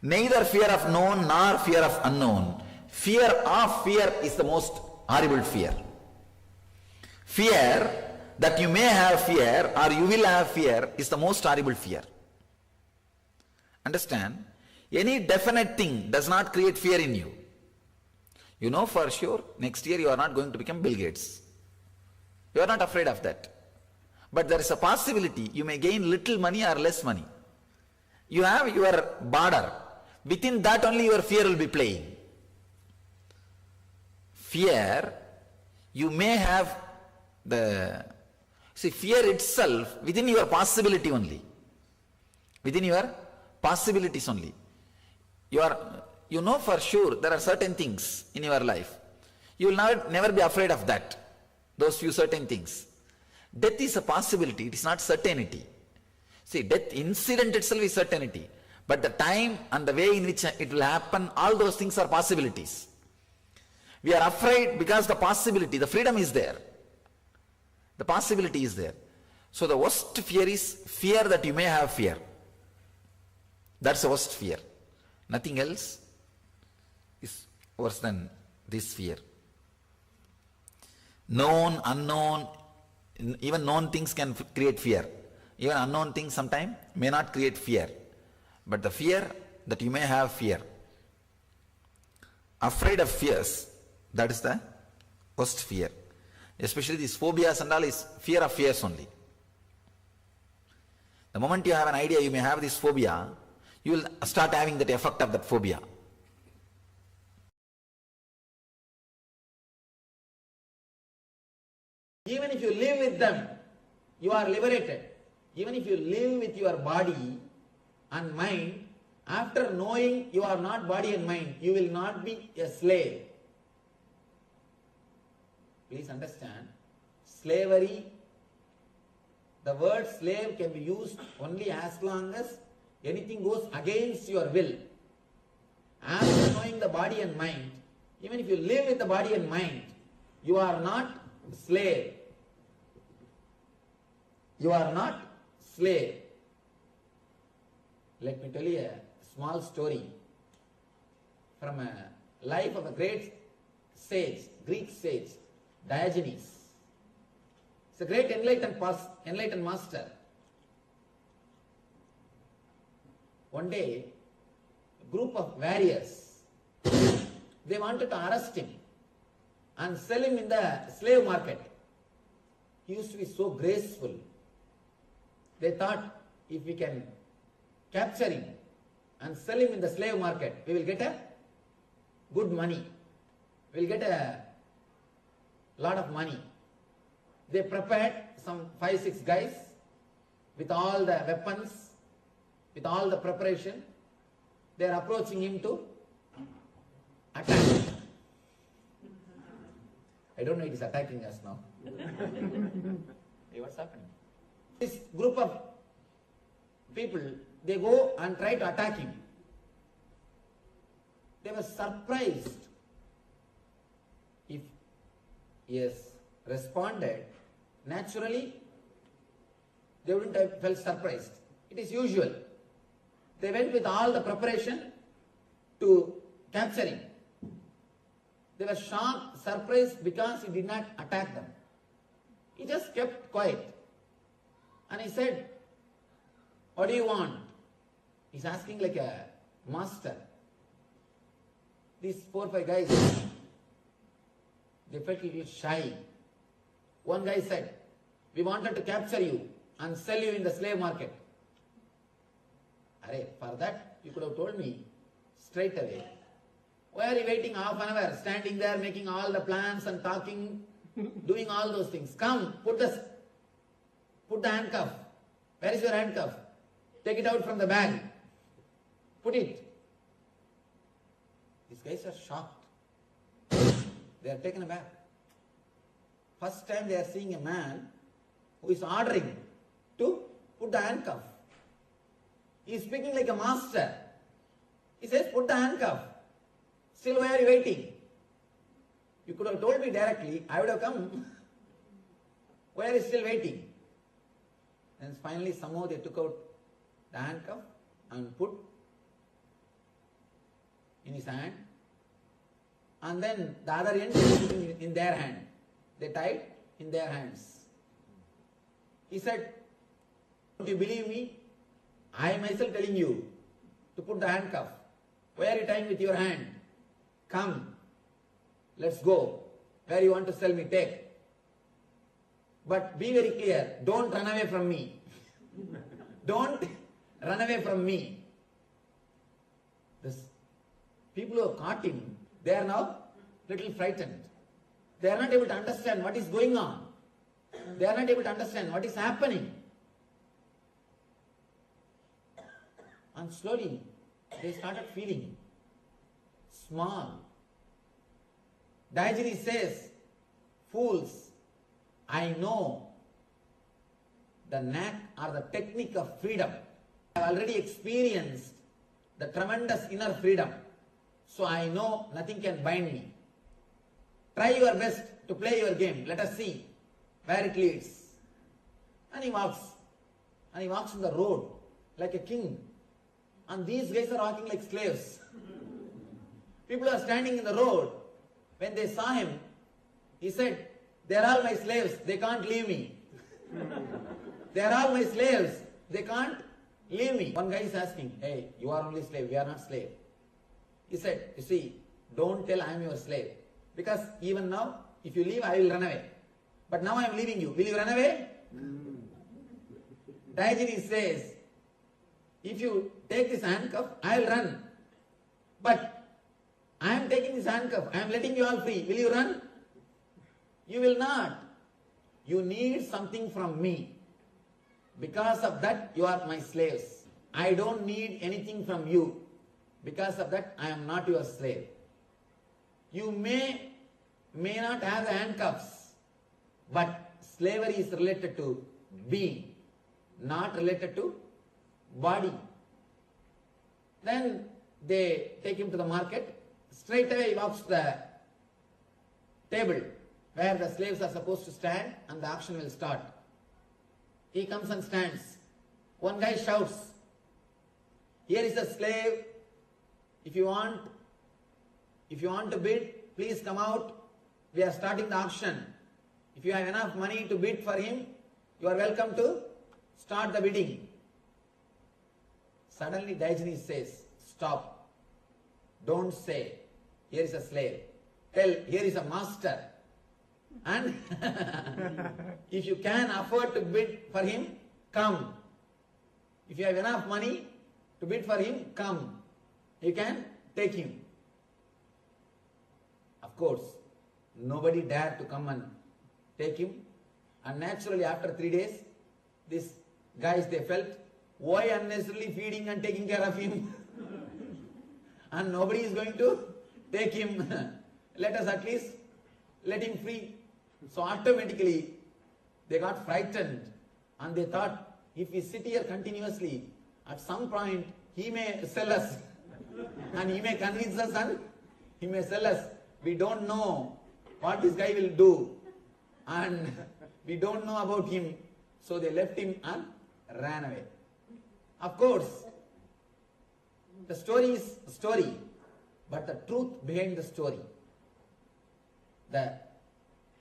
Neither fear of known nor fear of unknown. Fear of fear is the most horrible fear. Fear that you may have fear or you will have fear is the most horrible fear. Understand? Any definite thing does not create fear in you. You know for sure next year you are not going to become Bill Gates. You are not afraid of that. But there is a possibility you may gain little money or less money. You have your border. Within that only your fear will be playing. Fear, you may have fear itself within your possibility only. Within your possibilities only. You know for sure there are certain things in your life. You will never be afraid of that. Those few certain things. Death is a possibility, it is not certainty. See, death incident itself is certainty. But the time and the way in which it will happen, all those things are possibilities. We are afraid because the possibility, the freedom is there. The possibility is there. So the worst fear is fear that you may have fear. That's the worst fear. Nothing else is worse than this fear. Known, unknown, even known things can create fear. Even unknown things sometimes may not create fear. But the fear that you may have fear. Afraid of fears, that is the worst fear. Especially these phobias and all is fear of fears only. The moment you have an idea you may have this phobia, you will start having that effect of that phobia. Even if you live with them, you are liberated. Even if you live with your body and mind, after knowing you are not body and mind, you will not be a slave. Please understand, slavery, the word slave can be used only as long as anything goes against your will. After knowing the body and mind, even if you live with the body and mind, you are not slave. You are not slave. Let me tell you a small story from a life of a great sage, Greek sage, Diogenes. It's a great enlightened master. One day, a group of warriors, they wanted to arrest him and sell him in the slave market. He used to be so graceful. They thought, if we can capture him and sell him in the slave market, we will get a good money. We will get a lot of money. They prepared some 5-6 guys with all the weapons, with all the preparation. They are approaching him to attack him. I don't know, it is attacking us now. Hey, what's happening? This group of people, they go and try to attack him. They were surprised. If he has responded, naturally, they wouldn't have felt surprised. It is usual. They went with all the preparation to capture him. They were shocked, surprised because he did not attack them. He just kept quiet. And he said, "What do you want?" He's asking like a master. These 4 or 5 guys, they felt a little shy. One guy said, "We wanted to capture you and sell you in the slave market." Arey, for that you could have told me straight away. Why are you waiting half an hour, standing there making all the plans and talking, doing all those things? Come, put the handcuff. Where is your handcuff? Take it out from the bag. Put it. These guys are shocked. They are taken aback. First time they are seeing a man who is ordering to put the handcuff. He is speaking like a master. He says, "Put the handcuff." Still, why are you waiting? You could have told me directly, I would have come. Why are you still waiting? And finally, somehow they took out the handcuff and put in his hand. And then the other end they put in their hand. They tied in their hands. He said, "Don't you believe me? I am myself telling you to put the handcuff. Why are you tying with your hand? Come, let's go. Where you want to sell me, take. But be very clear, don't run away from me. Don't run away from me." This people who have caught him, they are now little frightened. They are not able to understand what is going on. They are not able to understand what is happening. And slowly, they started feeling small. Diogenes says, "Fools, I know the knack or the technique of freedom. I have already experienced the tremendous inner freedom. So I know nothing can bind me. Try your best to play your game. Let us see where it leads." And he walks. And he walks on the road like a king. And these guys are walking like slaves. People are standing in the road. When they saw him, he said, "They are all my slaves. They can't leave me. They are all my slaves. They can't leave me." One guy is asking, "Hey, you are only slave. We are not slave." He said, "You see, don't tell I am your slave. Because even now, if you leave, I will run away. But now I am leaving you. Will you run away?" Diogenes says, "If you take this handcuff, I will run. But I am taking this handcuff. I am letting you all free. Will you run? You will not. You need something from me. Because of that, you are my slaves. I don't need anything from you. Because of that, I am not your slave. You may not have the handcuffs, but slavery is related to being, not related to body." Then they take him to the market. Straight away he walks to the table where the slaves are supposed to stand and the auction will start. He comes and stands. One guy shouts, "Here is a slave. If you want to bid, please come out. We are starting the auction. If you have enough money to bid for him, you are welcome to start the bidding." Suddenly Diogenes says, "Stop. Don't say, 'Here is a slave.' Tell, 'Here is a master.' And if you can afford to bid for him, come. If you have enough money to bid for him, come. You can take him." Of course, nobody dared to come and take him. And naturally, after 3 days, these guys, they felt, why unnecessarily feeding and taking care of him? And nobody is going to take him. Let us at least let him free. So automatically, they got frightened. And they thought, if we sit here continuously, at some point, he may sell us. And he may convince us and he may sell us. We don't know what this guy will do. And we don't know about him. So they left him and ran away. Of course, The story is a story, but the truth behind the story, the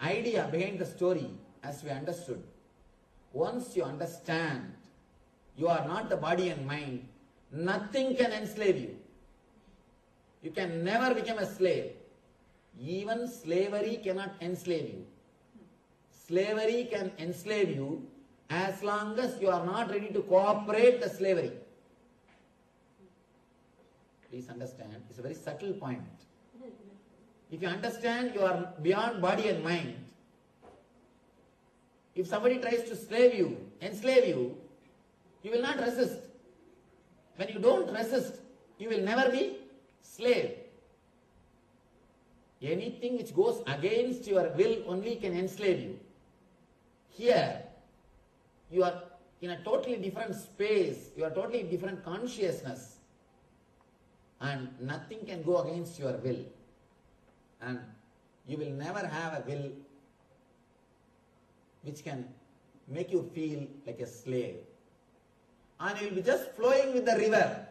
idea behind the story, as we understood, once you understand you are not the body and mind, nothing can enslave you. You can never become a slave. Even slavery cannot enslave you. Slavery can enslave you as long as you are not ready to cooperate the slavery. Please understand, it's a very subtle point. If you understand you are beyond body and mind, if somebody tries to enslave you, you will not resist. When you don't resist, you will never be slave. Anything which goes against your will only can enslave you. Here, you are in a totally different space, you are totally different consciousness, and nothing can go against your will. And you will never have a will which can make you feel like a slave. And you will be just flowing with the river.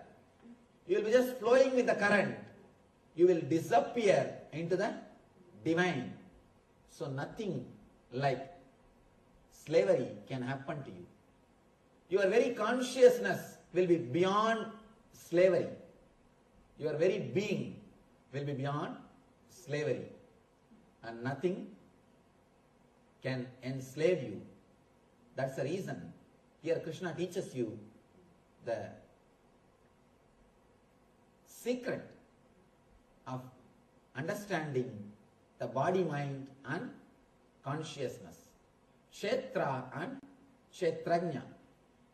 You will be just flowing with the current. You will disappear into the divine. So nothing like slavery can happen to you. Your very consciousness will be beyond slavery. Your very being will be beyond slavery. And nothing can enslave you. That's the reason here Krishna teaches you the secret of understanding the body, mind and consciousness. Kshetra and Kshetrajna.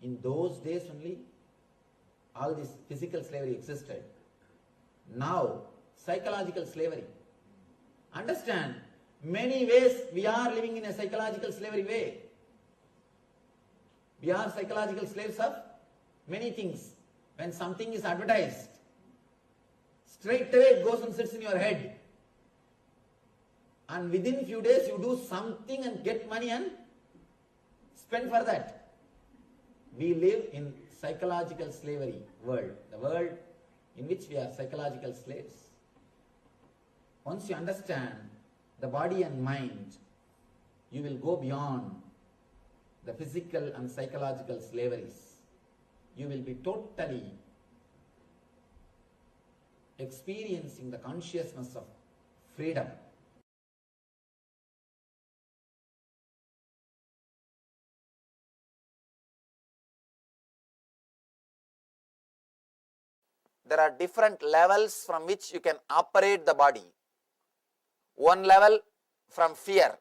In those days only all this physical slavery existed. Now psychological slavery. Understand, many ways we are living in a psychological slavery way. We are psychological slaves of many things. When something is advertised, straight away it goes and sits in your head. And within few days you do something and get money and spend for that. We live in psychological slavery world. The world in which we are psychological slaves. Once you understand the body and mind, you will go beyond the physical and psychological slaveries. You will be totally experiencing the consciousness of freedom. There are different levels from which you can operate the body. One level from fear,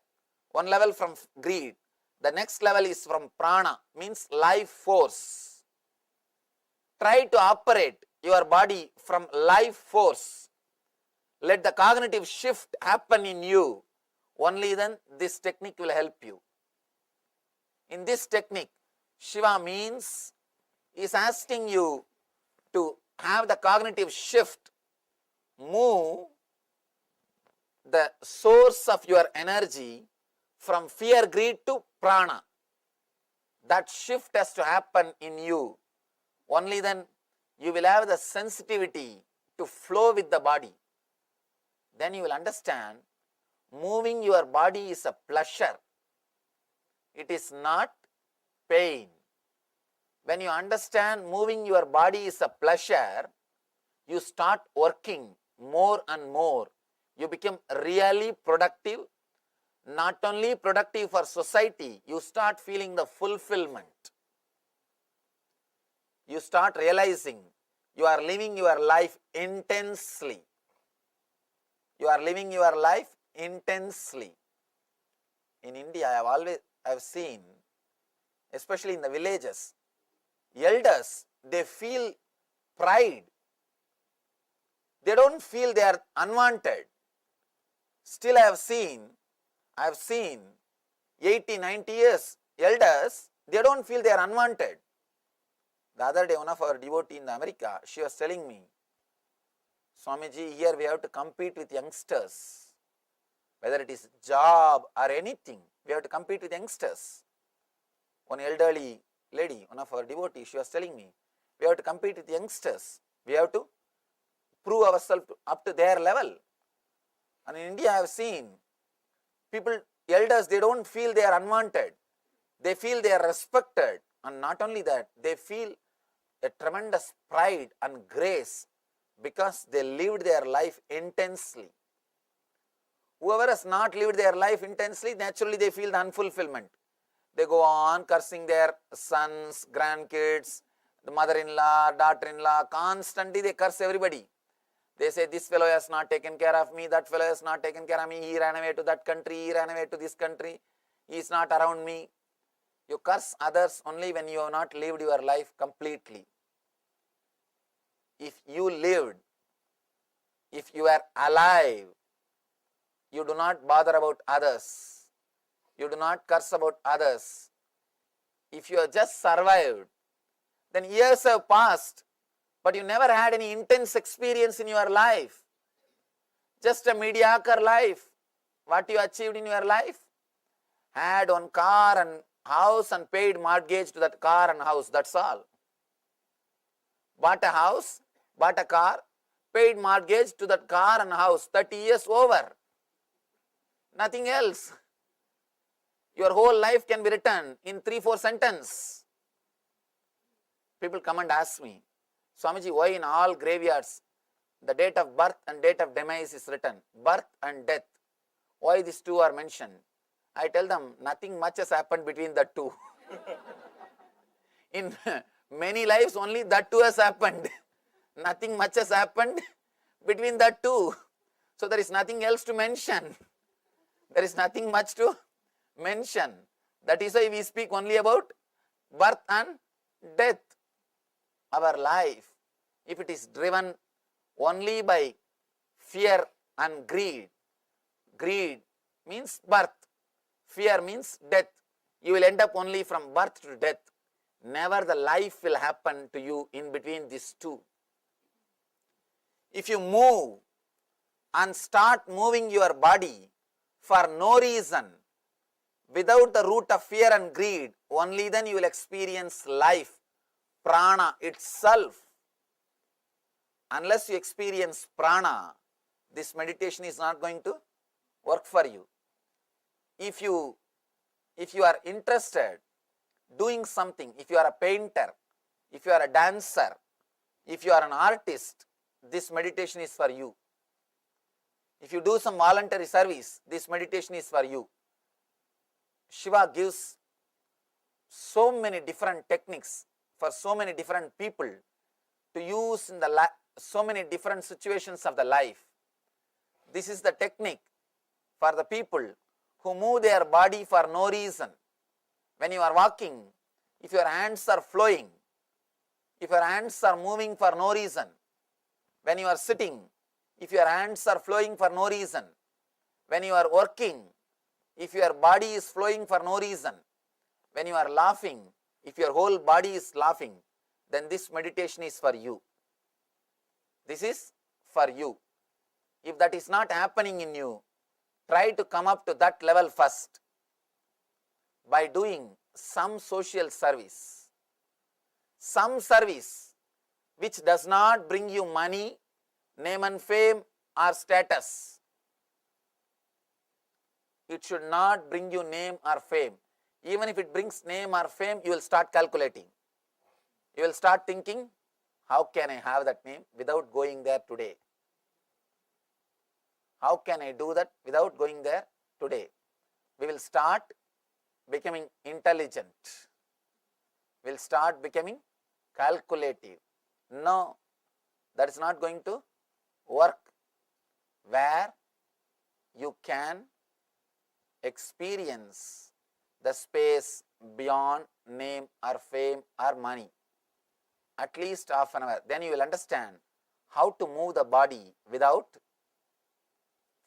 one level from greed. The next level is from prana, means life force. Try to operate your body from life force. Let the cognitive shift happen in you. Only then this technique will help you. In this technique, Shiva means is asking you to have the cognitive shift, move the source of your energy from fear, greed to prana. That shift has to happen in you. Only then you will have the sensitivity to flow with the body. Then you will understand moving your body is a pleasure. It is not pain. When you understand moving your body is a pleasure, you start working more and more. You become really productive. Not only productive for society, you start feeling the fulfillment. You start realizing you are living your life intensely. You are living your life intensely. In India, I have seen, especially in the villages, elders, they feel pride. They don't feel they are unwanted. Still I have seen 80, 90 years elders, they don't feel they are unwanted. The other day, one of our devotees in America, she was telling me, Swamiji, here we have to compete with youngsters. Whether it is job or anything, we have to compete with youngsters. One elderly lady, one of our devotees, she was telling me, we have to compete with youngsters. We have to prove ourselves up to their level. And in India, I have seen people, elders, they don't feel they are unwanted. They feel they are respected. And not only that, they feel a tremendous pride and grace because they lived their life intensely. Whoever has not lived their life intensely, naturally they feel the unfulfillment. They go on cursing their sons, grandkids, the mother-in-law, daughter-in-law, constantly they curse everybody. They say, this fellow has not taken care of me, that fellow has not taken care of me, he ran away to that country, he ran away to this country, he is not around me. You curse others only when you have not lived your life completely. If you lived, if you are alive, you do not bother about others, you do not curse about others. If you have just survived, then years have passed, but you never had any intense experience in your life. Just a mediocre life. What you achieved in your life? Had one car and house and paid mortgage to that car and house, that's all. Bought a house, bought a car, paid mortgage to that car and house, 30 years over. Nothing else. Your whole life can be written in 3-4 sentences. People come and ask me, Swamiji, why in all graveyards the date of birth and date of demise is written? Birth and death. Why these two are mentioned? I tell them, nothing much has happened between the two. In many lives, only that two has happened. Nothing much has happened between the two. So there is nothing else to mention. There is nothing much to mention. That is why we speak only about birth and death. Our life, if it is driven only by fear and greed, greed means birth, fear means death. You will end up only from birth to death. Never the life will happen to you in between these two. If you move and start moving your body for no reason, without the root of fear and greed, only then you will experience life, prana itself. Unless you experience prana, this meditation is not going to work for you. If you are interested doing something, if you are a painter, if you are a dancer, if you are an artist, this meditation is for you. If you do some voluntary service, this meditation is for you. Shiva gives so many different techniques for so many different people to use in the so many different situations of the life. This is the technique for the people who move their body for no reason. When you are walking, if your hands are flowing, if your hands are moving for no reason, when you are sitting, if your hands are flowing for no reason, when you are working, if your body is flowing for no reason, when you are laughing, if your whole body is laughing, then this meditation is for you. This is for you. If that is not happening in you, try to come up to that level first by doing some social service. Some service which does not bring you money, name and fame or status. It should not bring you name or fame. Even if it brings name or fame, you will start calculating. You will start thinking, how can I have that name without going there today? How can I do that without going there today? We will start becoming intelligent. We will start becoming calculative. No, that is not going to work. Where you can experience the space beyond name or fame or money. At least half an hour. Then you will understand how to move the body without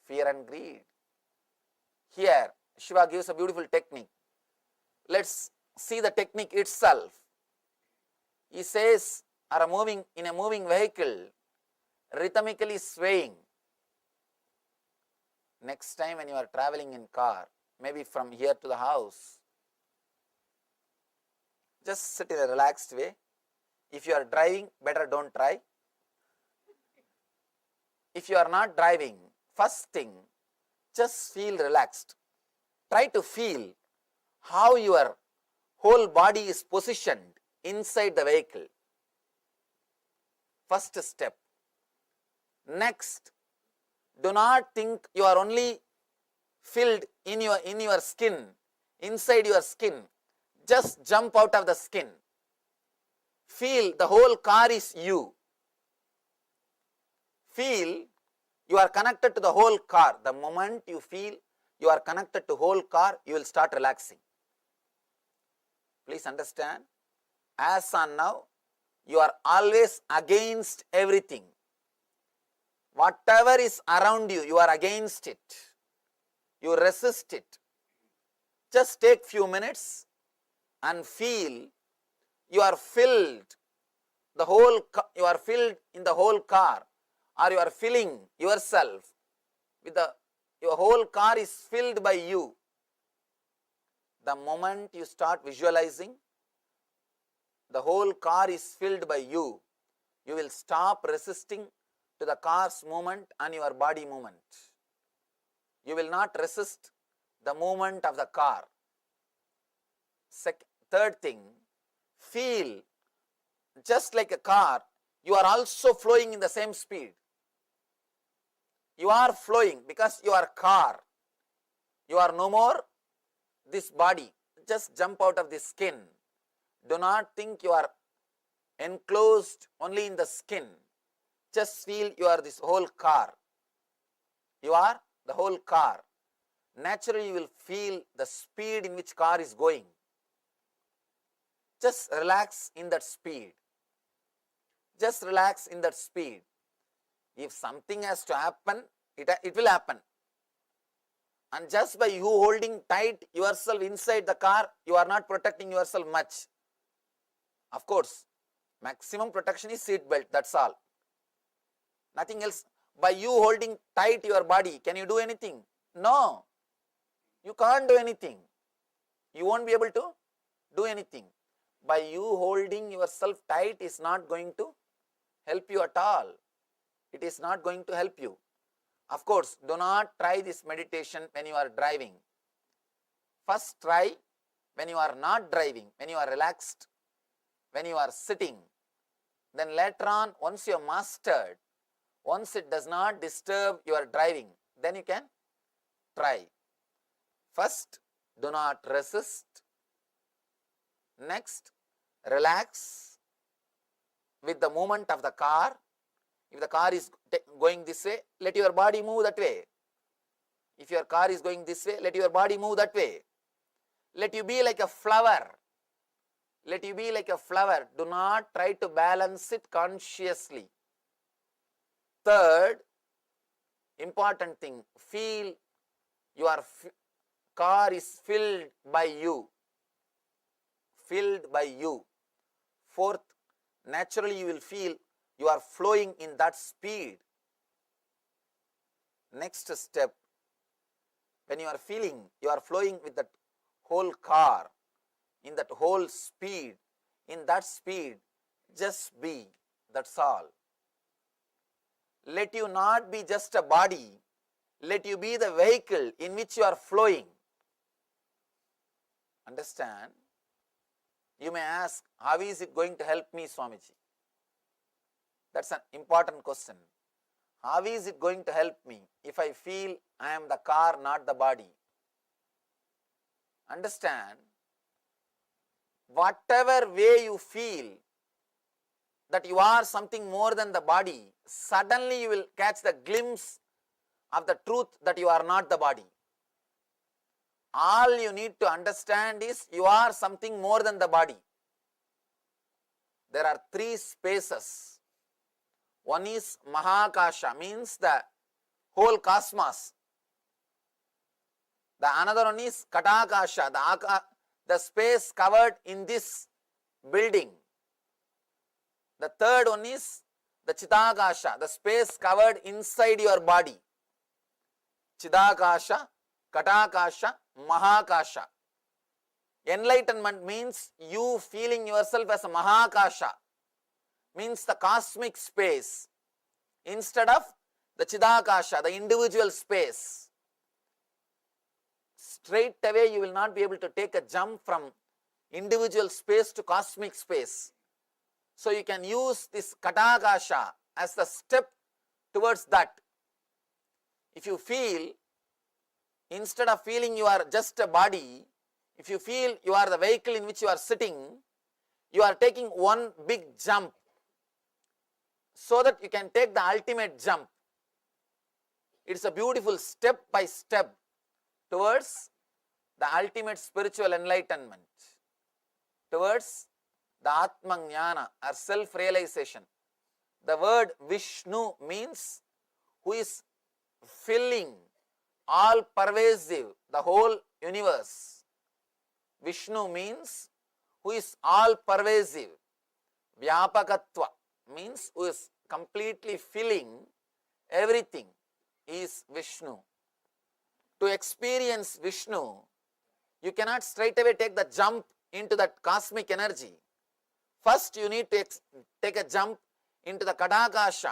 fear and greed. Here, Shiva gives a beautiful technique. Let's see the technique itself. He says, are moving in a moving vehicle, rhythmically swaying. Next time when you are traveling in car, maybe from here to the house, just sit in a relaxed way. If you are driving, better don't try. if you are not driving, first thing, just feel relaxed. Try to feel how your whole body is positioned inside the vehicle. First step. Next, do not think you are only filled in your skin, inside your skin. Just jump out of the skin. Feel the whole car is you. Feel you are connected to the whole car. The moment you feel you are connected to whole car, you will start relaxing. Please understand, as on now, you are always against everything. Whatever is around you, you are against it. You resist it. Just take few minutes and feel you are filled you are filled in the whole car, or you are filling yourself with your whole car is filled by you. The moment you start visualizing the whole car is filled by you, you will stop resisting to the car's movement and your body movement. You will not resist the movement of the car. Third thing, feel just like a car, you are also flowing in the same speed. You are flowing because you are car. You are no more this body. Just jump out of the skin. Do not think you are enclosed only in the skin. Just feel you are this whole car. You are the whole car. Naturally, you will feel the speed in which car is going. Just relax in that speed. Just relax in that speed. If something has to happen, it will happen. And just by you holding tight yourself inside the car, you are not protecting yourself much. Of course, maximum protection is seat belt, that's all. Nothing else. By you holding tight your body, can you do anything? No. You can't do anything. You won't be able to do anything. By you holding yourself tight is not going to help you at all. It is not going to help you. Of course, do not try this meditation when you are driving. First try when you are not driving, when you are relaxed, when you are sitting. Then later on, once you have mastered, once it does not disturb your driving, then you can try. First, do not resist. Next, relax with the movement of the car. If the car is going this way, let your body move that way. If your car is going this way, let your body move that way. Let you be like a flower. Let you be like a flower. Do not try to balance it consciously. Third, important thing, feel your car is filled by you. Filled by you. Fourth, naturally you will feel you are flowing in that speed. Next step, when you are feeling you are flowing with that whole car, in that whole speed, in that speed, just be, that's all. Let you not be just a body, let you be the vehicle in which you are flowing. Understand? You may ask, how is it going to help me, Swamiji? That's an important question. How is it going to help me if I feel I am the car, not the body? Understand, whatever way you feel that you are something more than the body, suddenly you will catch the glimpse of the truth that you are not the body. All you need to understand is you are something more than the body. There are three spaces. One is Mahakasha, means the whole cosmos. The another one is Katakasha, the space covered in this building. The third one is the Chitakasha, the space covered inside your body. Chidakasha, Katakasha, Mahakasha. Enlightenment means you feeling yourself as a Mahakasha, means the cosmic space, instead of the Chidakasha, the individual space, straight away you will not be able to take a jump from individual space to cosmic space. So you can use this Katakasha as the step towards that. If you feel, instead of feeling you are just a body, if you feel you are the vehicle in which you are sitting, you are taking one big jump so that you can take the ultimate jump. It's a beautiful step by step towards the ultimate spiritual enlightenment, towards the Atma Jnana or self-realization. The word Vishnu means who is filling, all pervasive, the whole universe. Vishnu means who is all pervasive. Vyapakatva means who is completely filling everything, is Vishnu. To experience Vishnu, you cannot straight away take the jump into that cosmic energy. First you need to take a jump into the Kadakasha.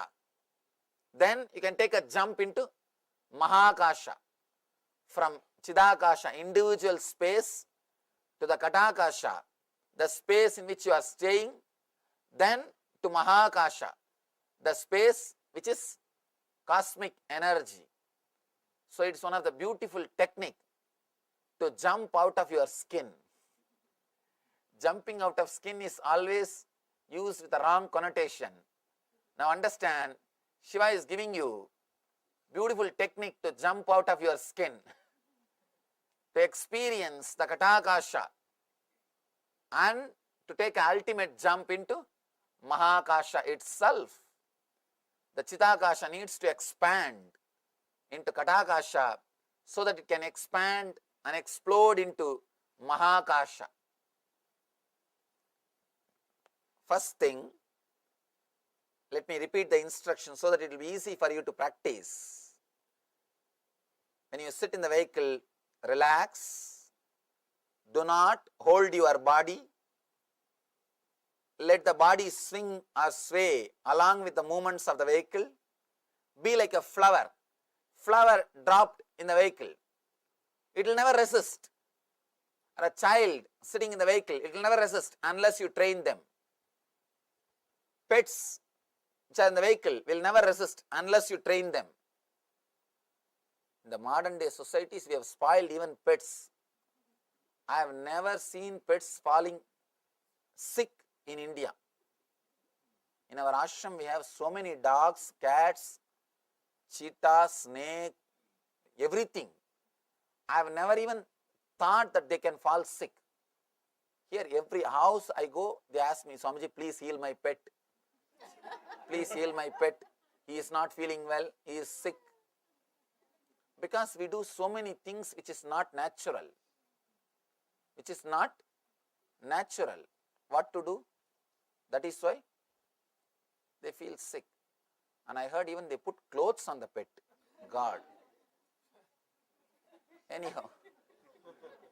Then you can take a jump into Mahakasha. From Chidakasha, individual space, to the Katakasha, the space in which you are staying, then to Mahakasha, the space which is cosmic energy. So it's one of the beautiful technique to jump out of your skin. Jumping out of skin is always used with the wrong connotation. Now understand, Shiva is giving you beautiful technique to jump out of your skin, to experience the Katakasha and to take an ultimate jump into Mahakasha itself. The Chitakasha needs to expand into Katakasha so that it can expand and explode into Mahakasha. First thing, let me repeat the instruction so that it will be easy for you to practice. When you sit in the vehicle, relax. Do not hold your body. Let the body swing or sway along with the movements of the vehicle. Be like a flower. Flower dropped in the vehicle. It will never resist. Or a child sitting in the vehicle, it will never resist unless you train them. Pets which are in the vehicle will never resist unless you train them. In the modern day societies, we have spoiled even pets. I have never seen pets falling sick in India. In our ashram, we have so many dogs, cats, cheetahs, snake, everything. I have never even thought that they can fall sick. Here, every house I go, they ask me, Swamiji, please heal my pet. Please heal my pet. He is not feeling well. He is sick. Because we do so many things which is not natural. Which is not natural. What to do? That is why they feel sick. And I heard even they put clothes on the pet. God. Anyhow,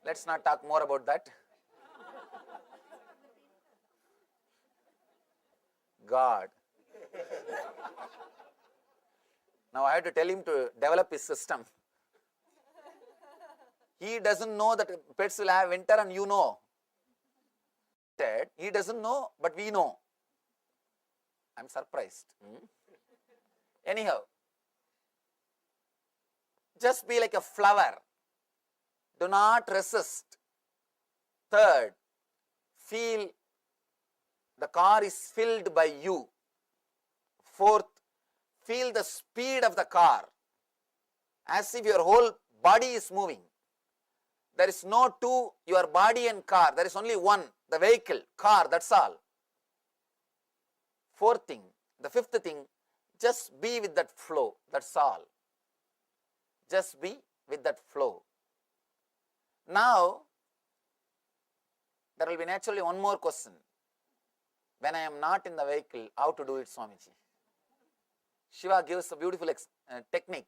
let's not talk more about that. God. Now I have to tell him to develop his system. He doesn't know that pets will have winter and you know. He doesn't know, but we know. I'm surprised. Anyhow, just be like a flower. Do not resist. Third, feel the car is filled by you. Fourth, feel the speed of the car as if your whole body is moving. There is no two, your body and car. There is only one, the vehicle, car, that's all. Fourth thing, the fifth thing, just be with that flow, that's all. Just be with that flow. Now, there will be naturally one more question. When I am not in the vehicle, how to do it, Swamiji? Shiva gives a beautiful technique,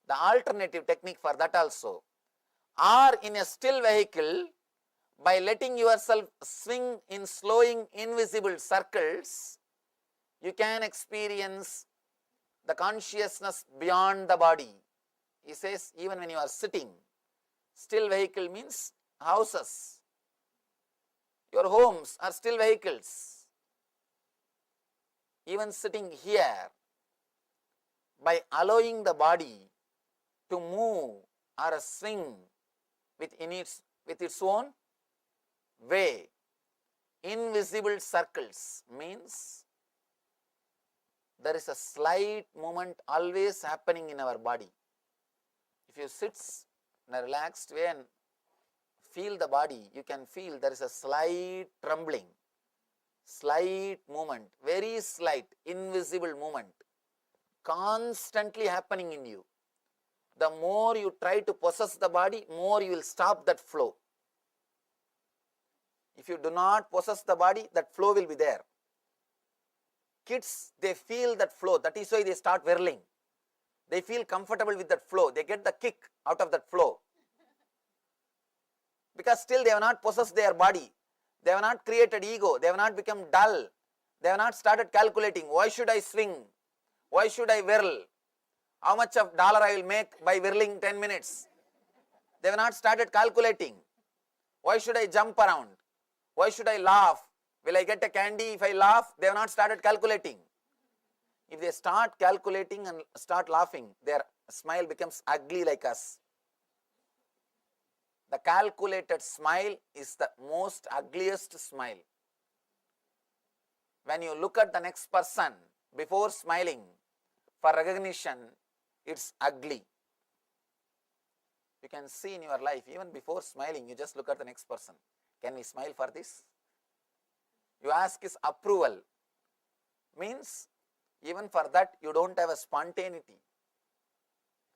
the alternative technique for that also. Or in a still vehicle, by letting yourself swing in slowing invisible circles, you can experience the consciousness beyond the body. He says even when you are sitting, still vehicle means houses. Your homes are still vehicles. Even sitting here, by allowing the body to move or swing with its own way, invisible circles means there is a slight movement always happening in our body. If you sit in a relaxed way and feel the body, you can feel there is a slight trembling, slight movement, very slight, invisible movement, constantly happening in you. The more you try to possess the body, more you will stop that flow. If you do not possess the body, that flow will be there. Kids, they feel that flow. That is why they start whirling. They feel comfortable with that flow. They get the kick out of that flow. Because still they have not possessed their body. They have not created ego. They have not become dull. They have not started calculating. Why should I swing? Why should I whirl? How much of dollar I will make by whirling 10 minutes? They have not started calculating. Why should I jump around? Why should I laugh? Will I get a candy if I laugh? They have not started calculating. If they start calculating and start laughing, their smile becomes ugly like us. The calculated smile is the most ugliest smile. When you look at the next person before smiling for recognition, it's ugly. You can see in your life, even before smiling, you just look at the next person. Can we smile for this? You ask his approval. Means even for that you don't have a spontaneity.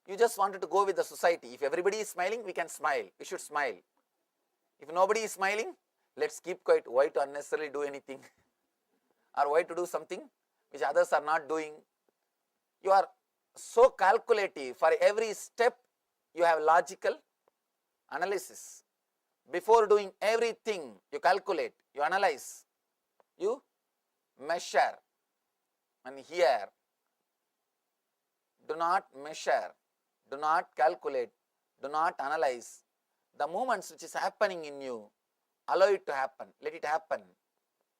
You just wanted to go with the society. If everybody is smiling, we can smile. We should smile. If nobody is smiling, let's keep quiet. Why to unnecessarily do anything? Or why to do something which others are not doing? You are so calculative. For every step, you have logical analysis. Before doing everything, you calculate, you analyze, you measure. And here, do not measure, do not calculate, do not analyze. The movements which is happening in you, allow it to happen, let it happen.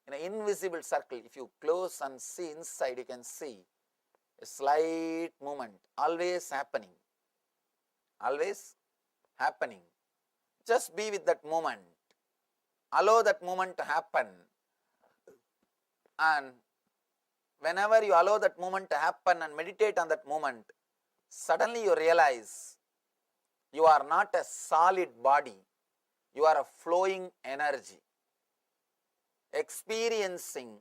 In an invisible circle, if you close and see inside, you can see a slight movement, always happening, always happening. Just be with that moment, allow that moment to happen, and whenever you allow that moment to happen and meditate on that moment, suddenly you realize you are not a solid body, you are a flowing energy. Experiencing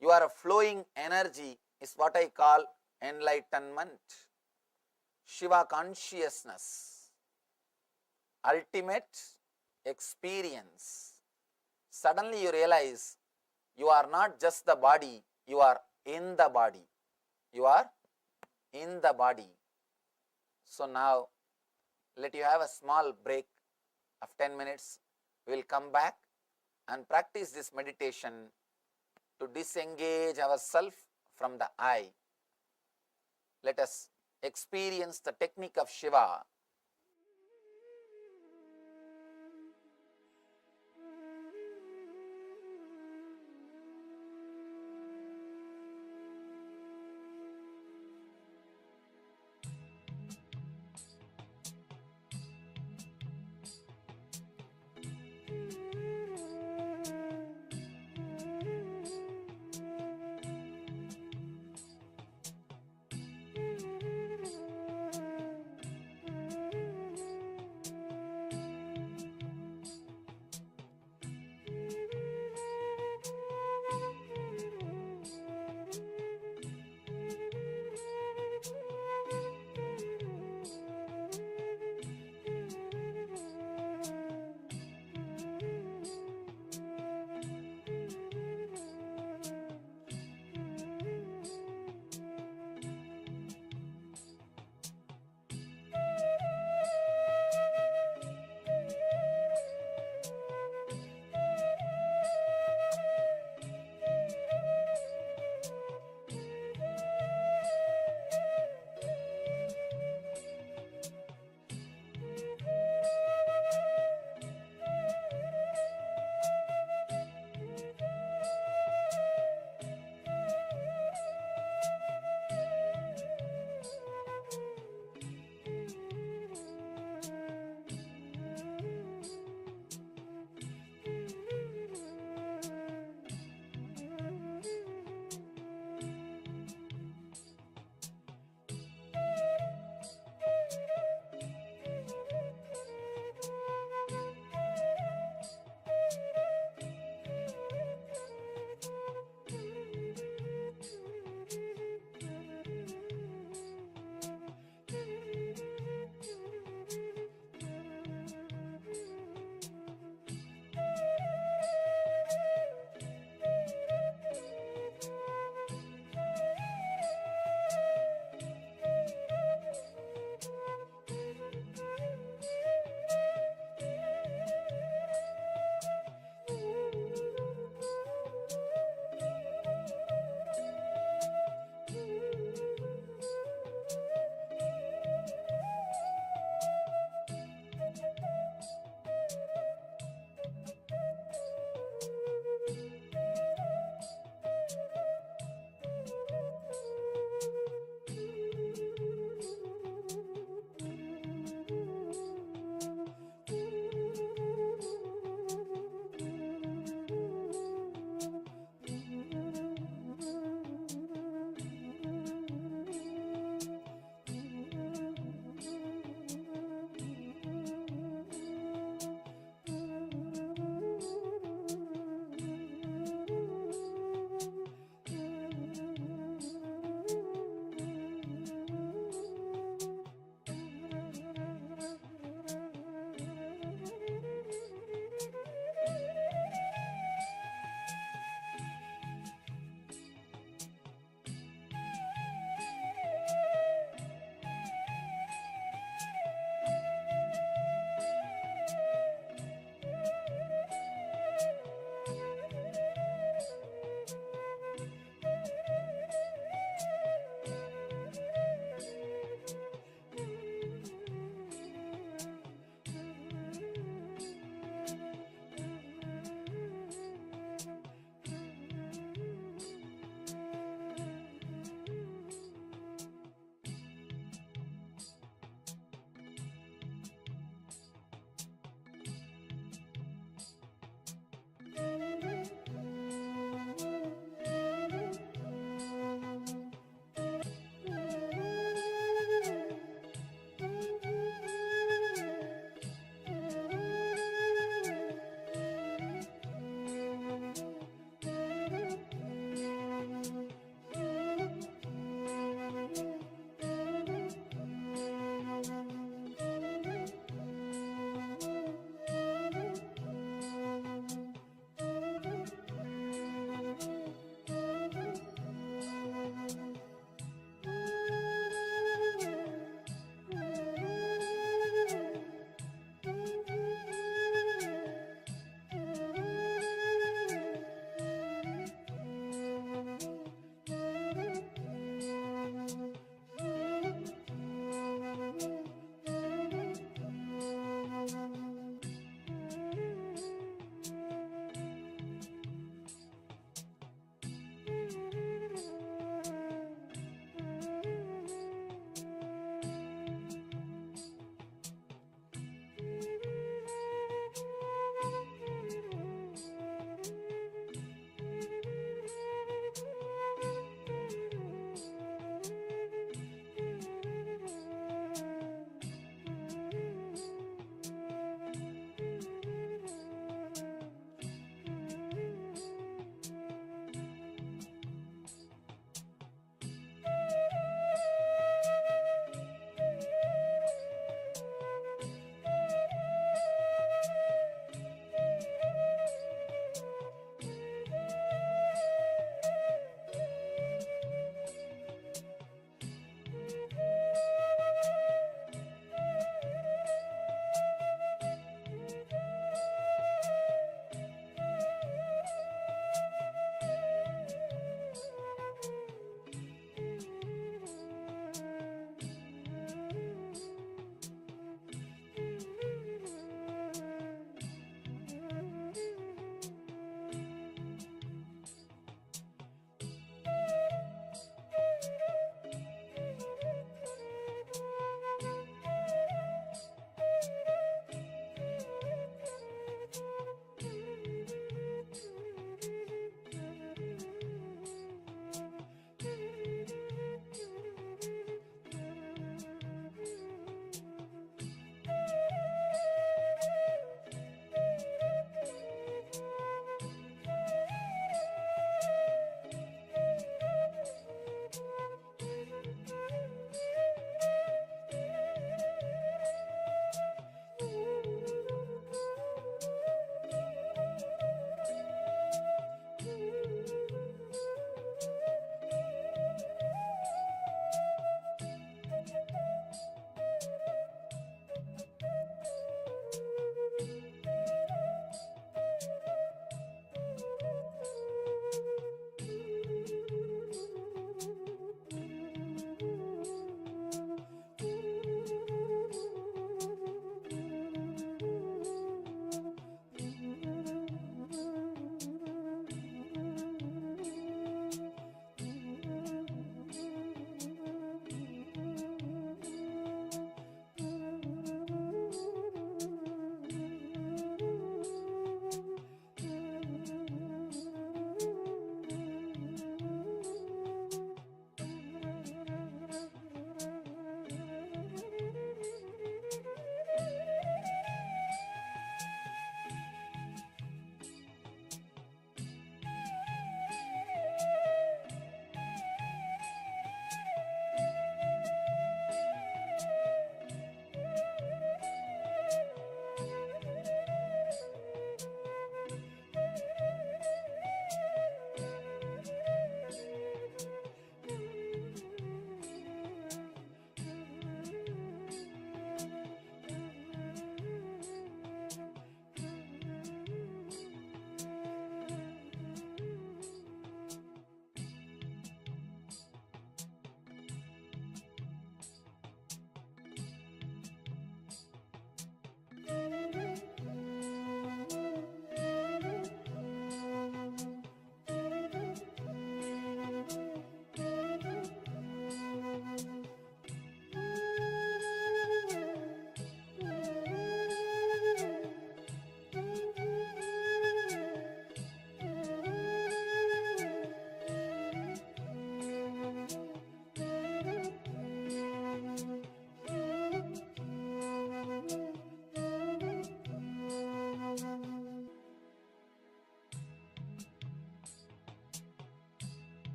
you are a flowing energy is what I call enlightenment, Shiva consciousness. Ultimate experience. Suddenly you realize you are not just the body, you are in the body. You are in the body. So now let you have a small break of 10 minutes. We will come back and practice this meditation to disengage ourselves from the I. Let us experience the technique of Shiva.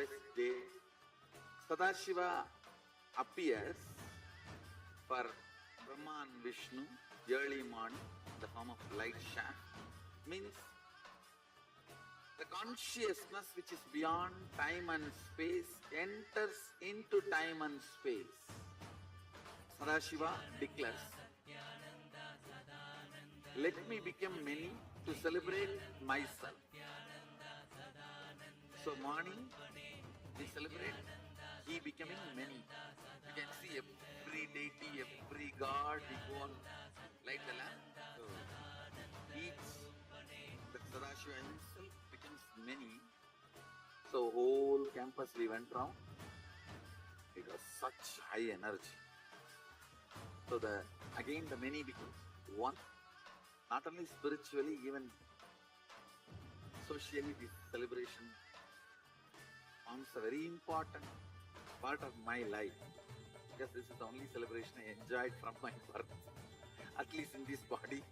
best day. Sadashiva appears for Brahma and Vishnu early morning in the form of light shaft. Means the consciousness which is beyond time and space enters into time and space. Sadashiva declares, let me become many to celebrate myself. So morning we celebrate he becoming many. You can see every deity, every god, we go on light the lamp. So each the Sadashiva himself becomes many. So whole campus we went round. It was such high energy. So again the many becomes one. Not only spiritually, even socially, this celebration forms a very important part of my life. Because this is the only celebration I enjoyed from my birth, at least in this body.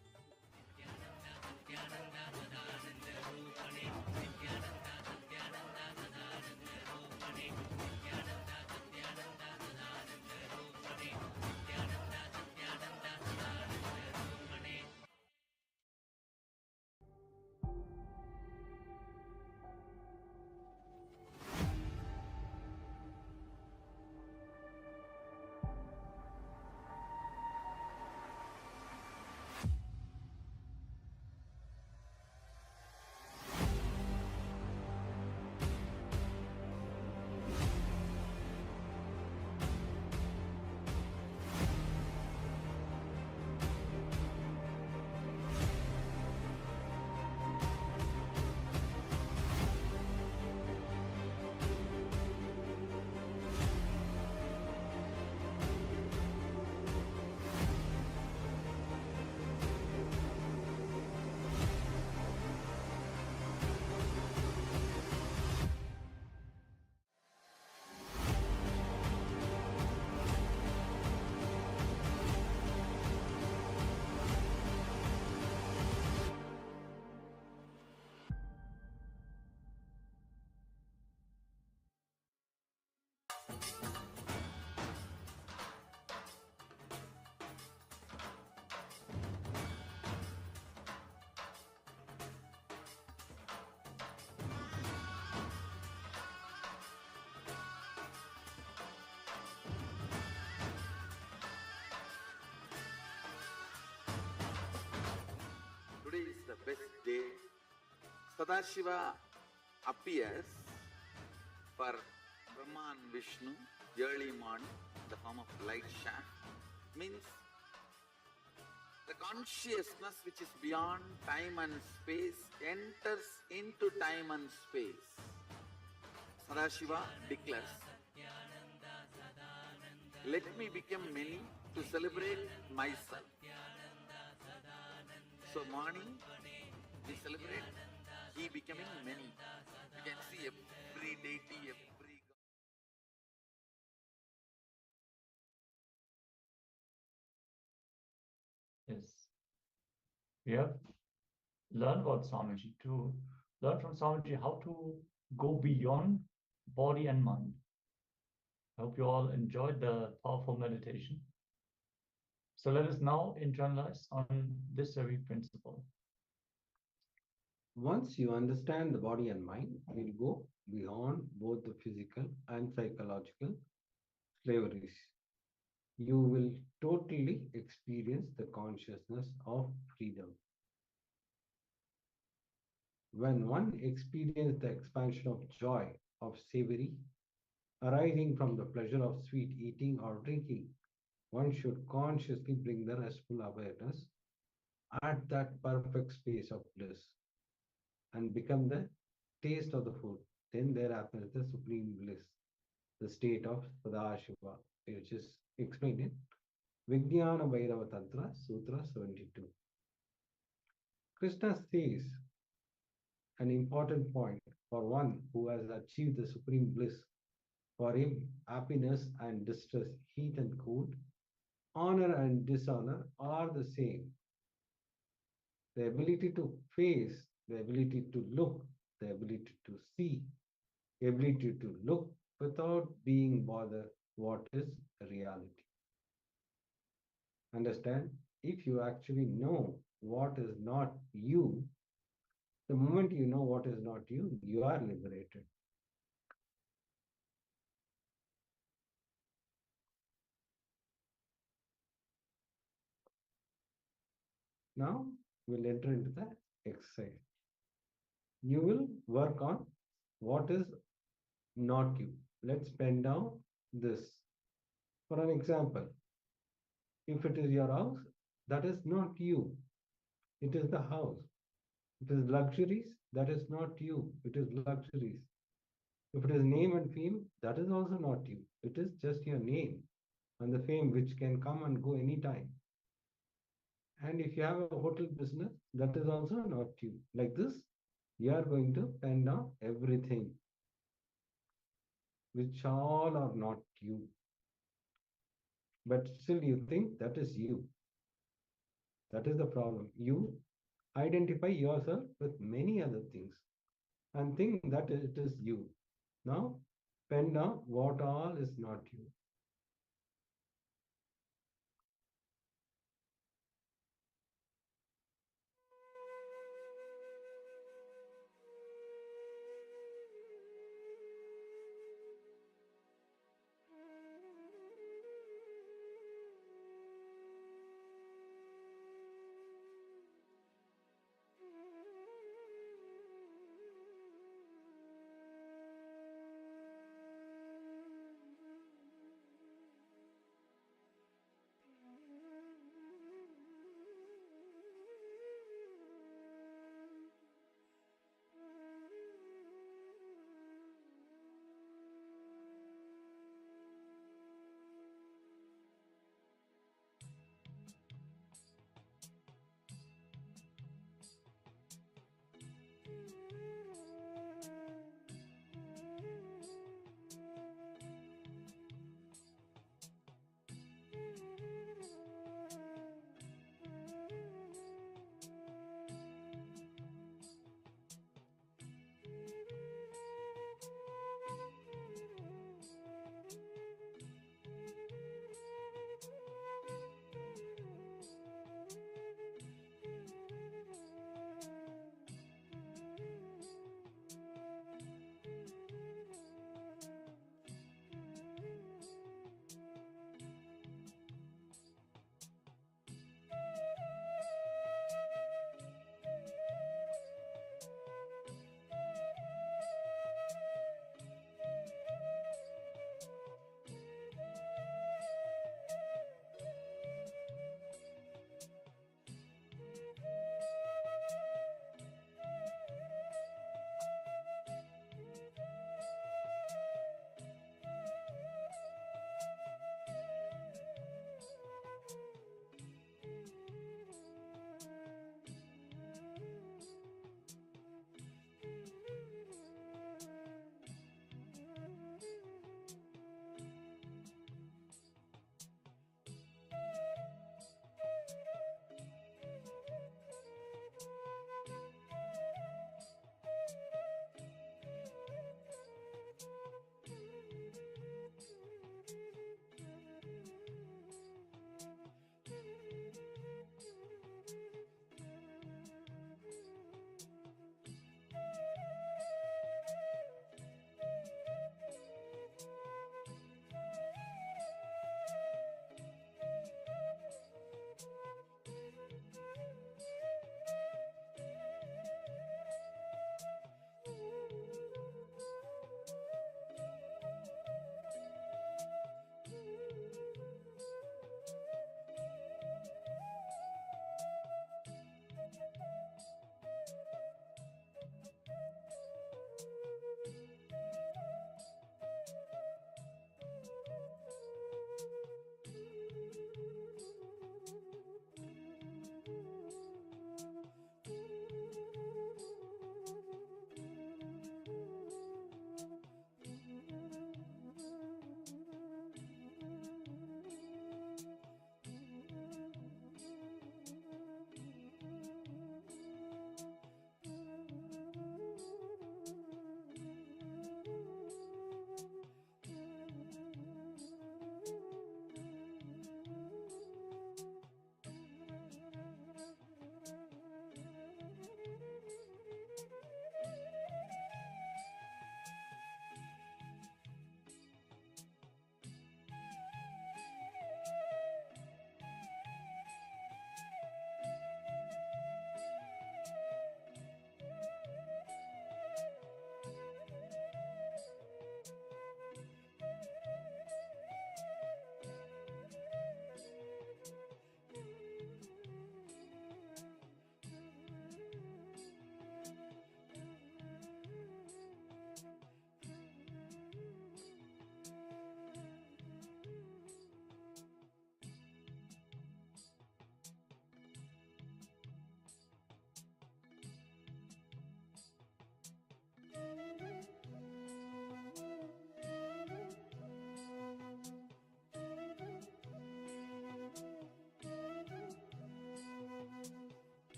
Today is the best day. Sadashiva appears for Brahma and Vishnu early morning in the form of light shaft. Means the consciousness which is beyond time and space enters into time and space. Sadashiva declares, let me become many to celebrate myself. So morning we celebrate he becoming many. You can see every deity, every god. Yes. We have learned about Swamiji, to learn from Swamiji how to go beyond body and mind. I hope you all enjoyed the powerful meditation. So let us now internalize on this very principle. Once you understand the body and mind, you'll go beyond both the physical and psychological slaveries. You will totally experience the consciousness of freedom. When one experiences the expansion of joy, of savory, arising from the pleasure of sweet eating or drinking, one should consciously bring the restful awareness at that perfect space of bliss and become the taste of the food. Then there happens the supreme bliss, the state of Sadashiva, which is explained in Vijnana Bhairava Tantra, Sutra 72. Krishna says an important point for one who has achieved the supreme bliss. For him, happiness and distress, heat and cold, honor and dishonor are the same. The ability to face, the ability to look, the ability to see ability to look without being bothered what is reality. Understand? If you actually know what is not you, the moment you know what is not you, you are liberated. Now we'll enter into the exercise. You will work on what is not you. Let's pen down this. For an example, if it is your house, that is not you. It is the house. If it is luxuries, that is not you. It is luxuries. If it is name and fame, that is also not you. It is just your name and the fame which can come and go anytime. And if you have a hotel business, that is also not you. Like this, you are going to pen down everything which all are not you. But still you think that is you. That is the problem. You identify yourself with many other things and think that it is you. Now, pen down what all is not you.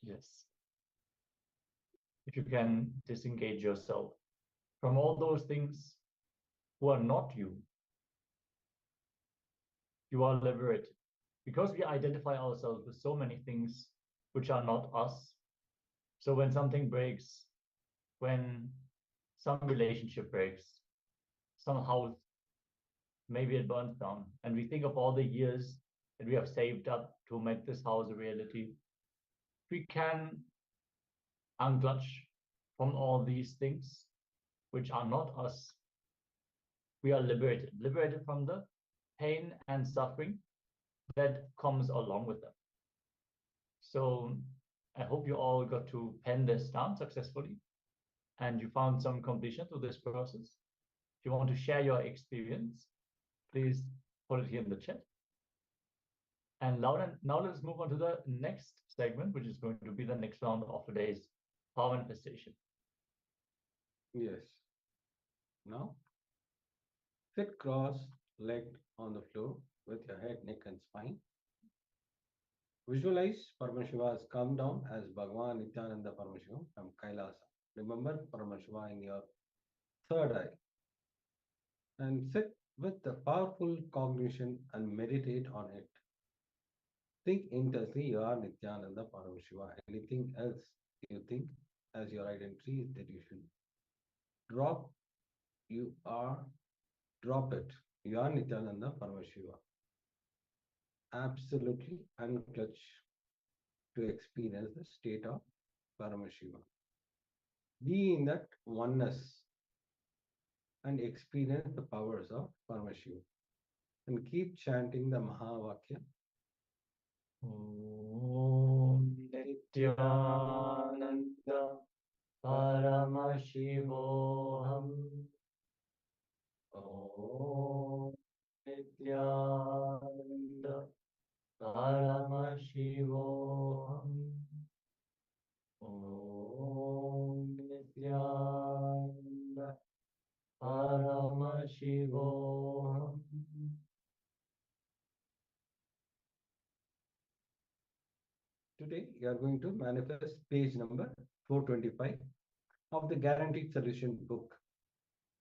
Yes. If you can disengage yourself from all those things who are not you, you are liberated. Because we identify ourselves with so many things which are not us. So when something breaks, when some relationship breaks, some house, maybe it burns down, and we think of all the years that we have saved up to make this house a reality, we can unclutch from all these things which are not us. We are liberated from the pain and suffering that comes along with them. So I hope you all got to pen this down successfully and you found some completion to this process. If you want to share your experience, please put it here in the chat. And now let's move on to the next segment, which is going to be the next round of today's power manifestation. Yes. Now, sit cross-legged on the floor with your head, neck, and spine. Visualize Paramashiva has come down as Bhagavan Nithyananda Paramashiva from Kailasa. Remember Paramashiva in your third eye. And sit with the powerful cognition and meditate on it. Think intensely, you are Nithyananda Paramashiva. Anything else you think as your identity is delusion. Drop it. You are Nithyananda Paramashiva. Absolutely unclutch to experience the state of Paramashiva. Be in that oneness and experience the powers of Paramashiva. And keep chanting the Mahavakya. Om Nithyananda Paramashivoham. Om Nithyananda Paramashivoham. Om Nithyananda Paramashivoham. Today, you are going to manifest page number 425 of the Guaranteed Solution book.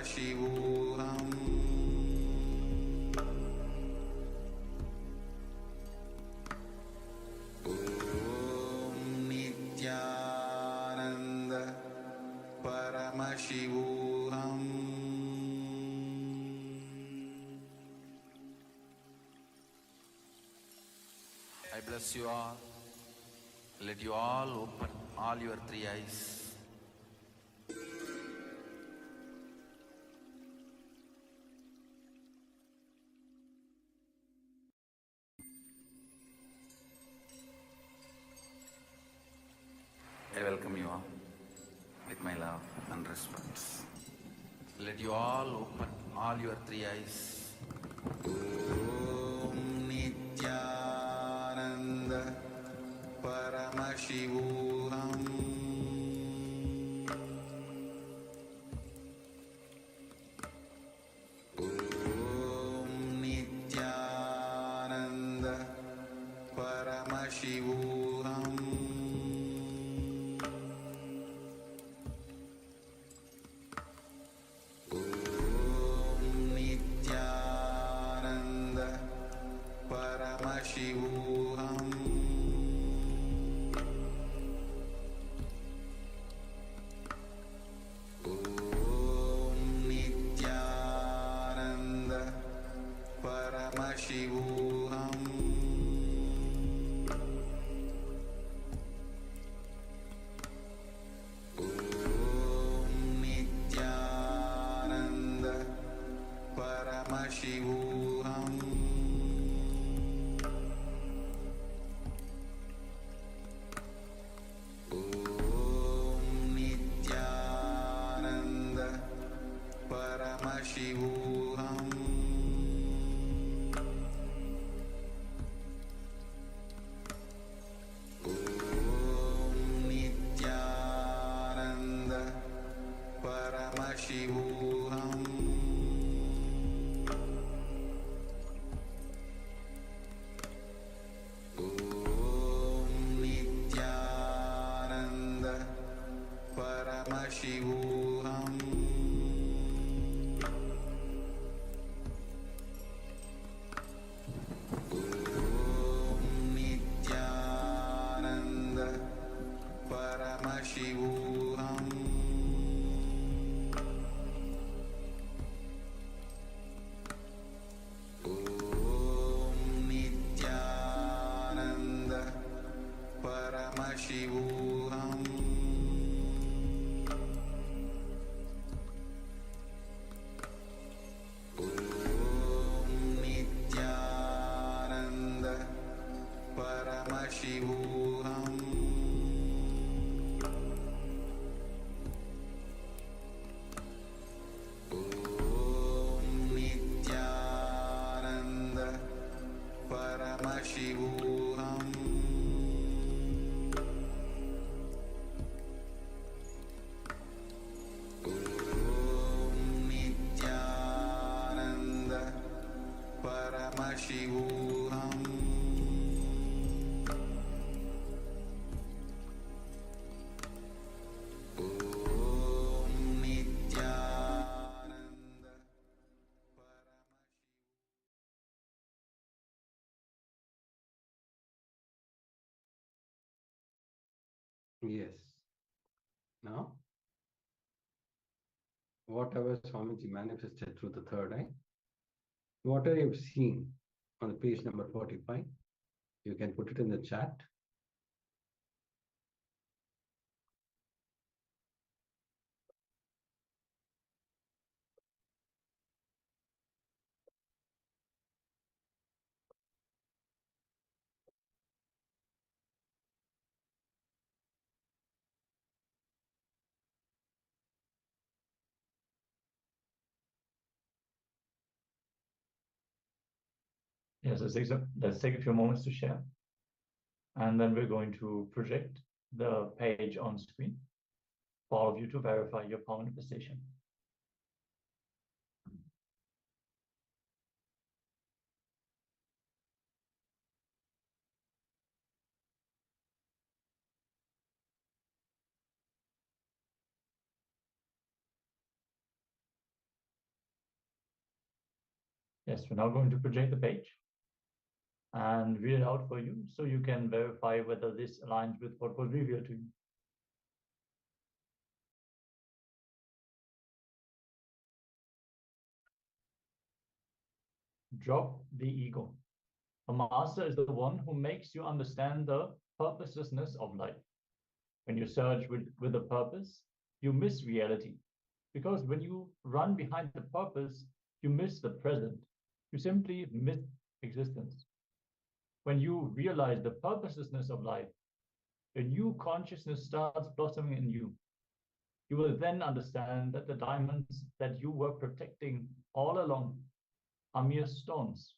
Paramashivoham Om Nithyananda Paramashivoham. I bless you all. Let you all open all your three eyes. I welcome you all with my love and respect. Let you all open all your three eyes. Om Nithyananda Paramashivoham Om Nithyananda Paramashivoham Om Nithyananda Paramashivoham Om Nithyananda Paramashivoham Om Nithyananda Paramashivoham Om Nithyananda Paramashivoham Om Nithyananda Paramashivoham Om Nithyananda Paramashivoham Om Nithyananda Paramashivoham Om Nithyananda Paramashivoham Om Nithyananda Paramashivoham Om Nithyananda Paramashivoham Om Nithyananda Paramashivoham Om Nithyananda Yes. Now, whatever Swamiji manifested through the third eye, whatever you've seen on the page number 45, you can put it in the chat. Yes, let's take a few moments to share. And then we're going to project the page on screen for all of you to verify your power manifestation. Yes, we're now going to project the page and read it out for you so you can verify whether this aligns with what was revealed to you. Drop the ego. A master is the one who makes you understand the purposelessness of life. When you search with a purpose, you miss reality. Because when you run behind the purpose, you miss the present. You simply miss existence. When you realize the purposelessness of life, a new consciousness starts blossoming in you. You will then understand that the diamonds that you were protecting all along are mere stones.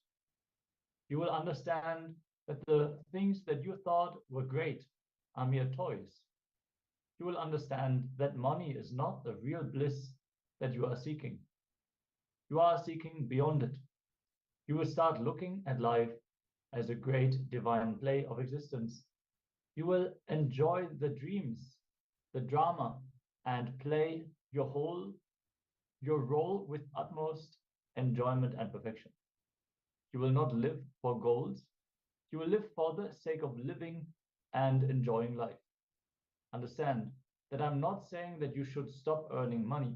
You will understand that the things that you thought were great are mere toys. You will understand that money is not the real bliss that you are seeking. You are seeking beyond it. You will start looking at life as a great divine play of existence. You will enjoy the dreams, the drama, and play your role with utmost enjoyment and perfection. You will not live for goals. You will live for the sake of living and enjoying life. Understand that I'm not saying that you should stop earning money.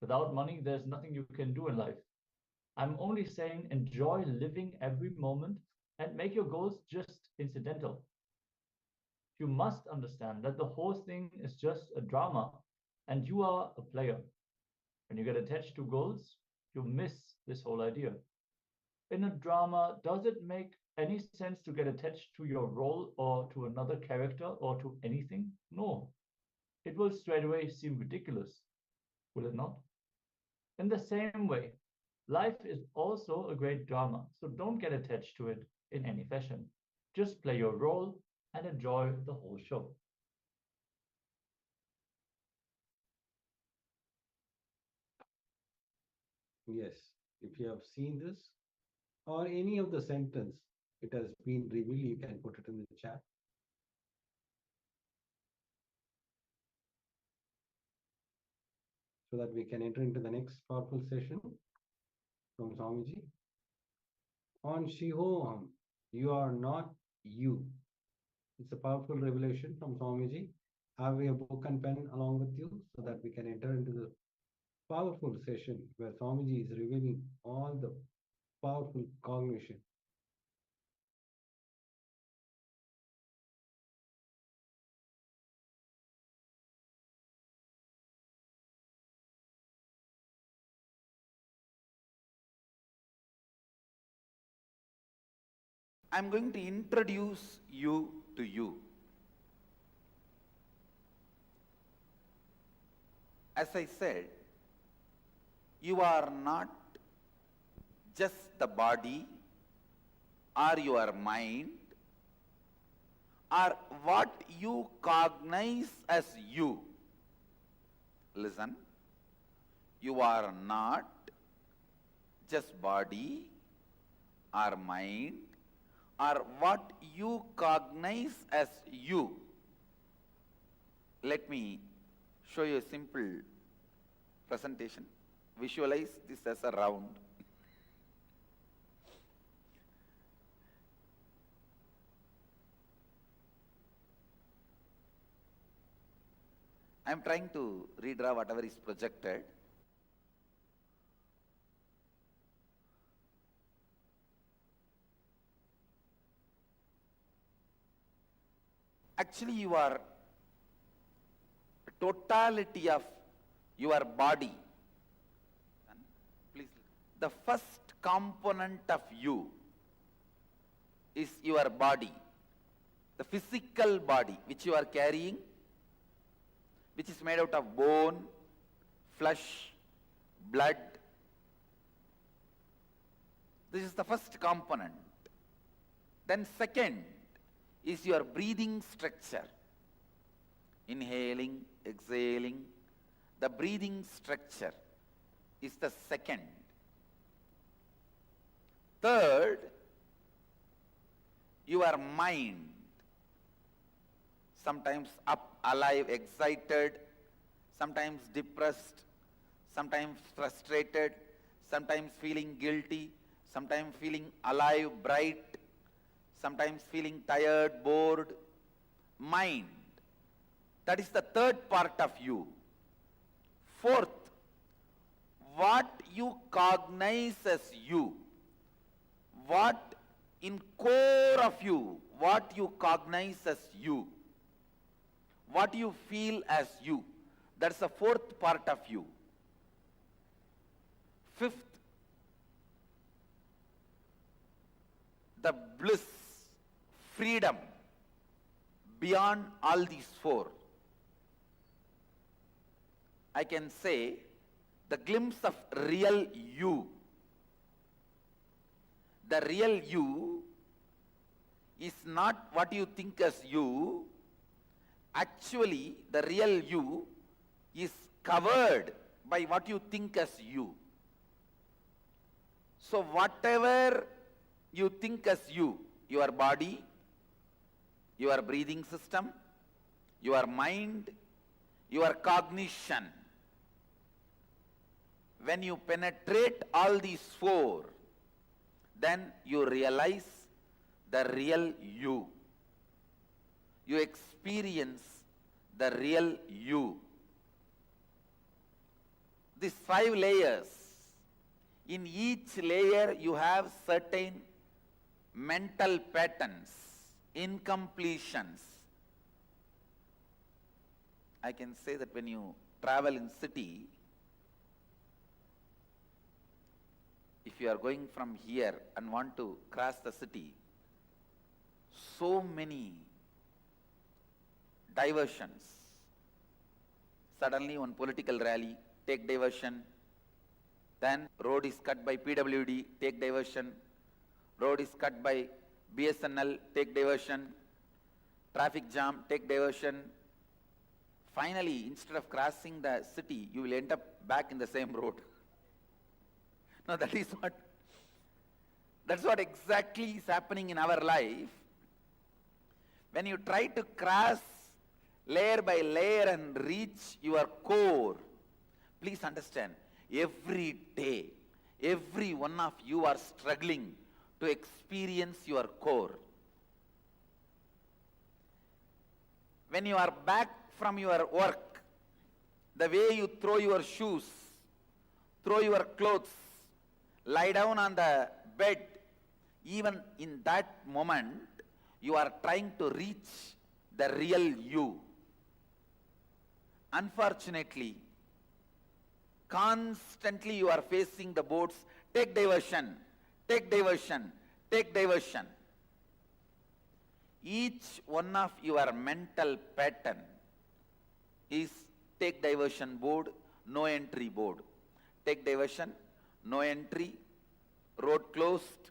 Without money, there's nothing you can do in life. I'm only saying enjoy living every moment and make your goals just incidental. You must understand that the whole thing is just a drama and you are a player. When you get attached to goals, you miss this whole idea. In a drama, does it make any sense to get attached to your role or to another character or to anything? No. It will straight away seem ridiculous, will it not? In the same way, life is also a great drama, so don't get attached to it in any fashion. Just play your role and enjoy the whole show. Yes, if you have seen this or any of the sentence it has been revealed, you can put it in the chat. So that we can enter into the next powerful session from Swamiji. On Shivoham, you are not you. It's a powerful revelation from Swamiji. Have a book and pen along with you so that we can enter into the powerful session where Swamiji is revealing all the powerful cognition. I'm going to introduce you to you. As I said, you are not just the body or your mind or what you cognize as you. Listen, you are not just body or mind or what you cognize as you. Let me show you a simple presentation. Visualize this as a round. I am trying to redraw whatever is projected. Actually, you are totality of your body. Please, the first component of you is your body, the physical body which you are carrying, which is made out of bone, flesh, blood. This is the first component. Then second is your breathing structure. Inhaling, exhaling, the breathing structure is the second. Third, your mind, sometimes up, alive, excited, sometimes depressed, sometimes frustrated, sometimes feeling guilty, sometimes feeling alive, bright, sometimes feeling tired, bored. Mind, that is the third part of you. Fourth, what you cognize as you, what in core of you, what you cognize as you, what you feel as you, that's the fourth part of you. Fifth, the bliss, freedom beyond all these four. I can say the glimpse of real you. The real you is not what you think as you. Actually, the real you is covered by what you think as you. So whatever you think as you, your body, your breathing system, your mind, your cognition, when you penetrate all these four, then you realize the real you. You experience the real you. These 5 layers, in each layer you have certain mental patterns, incompletions. I can say that when you travel in city, if you are going from here and want to cross the city, so many diversions. Suddenly one political rally, take diversion. Then road is cut by PWD, take diversion. Road is cut by BSNL, take diversion. Traffic jam, take diversion. Finally, instead of crossing the city, you will end up back in the same road. No, that's what exactly is happening in our life. When you try to cross layer by layer and reach your core, please understand, every day, every one of you are struggling to experience your core. When you are back from your work, the way you throw your shoes, throw your clothes, lie down on the bed, even in that moment, you are trying to reach the real you. Unfortunately, constantly you are facing the boards, take diversion, take diversion, take diversion. Each one of your mental pattern is take diversion board, no entry board. Take diversion, no entry, road closed,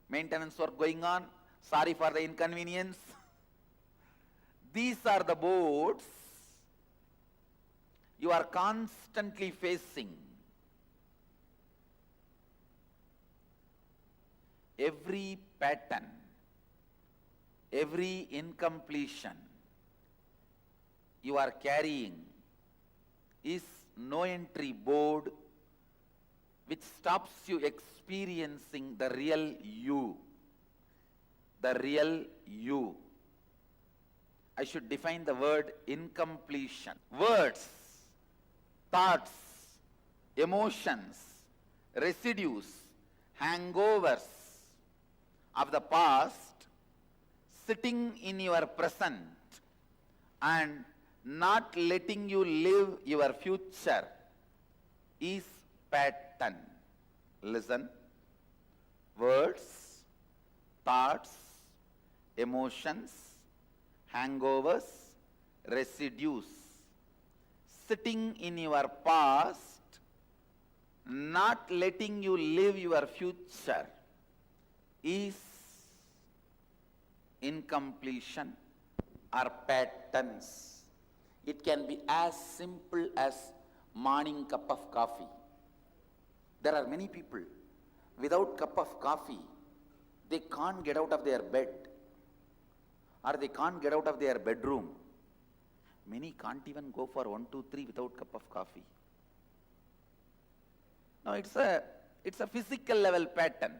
maintenance work going on, sorry for the inconvenience. These are the boards you are constantly facing. Every pattern, every incompletion you are carrying is no entry board which stops you experiencing the real you. The real you. I should define the word incompletion. Words, thoughts, emotions, residues, hangovers of the past sitting in your present and not letting you live your future is pattern. Listen. Words, thoughts, emotions, hangovers, residues sitting in your past, not letting you live your future is incompletion or patterns. It can be as simple as morning cup of coffee. There are many people, without cup of coffee, they can't get out of their bed or they can't get out of their bedroom. Many can't even go for 1, 2, 3 without cup of coffee. Now it's a It's a physical level pattern.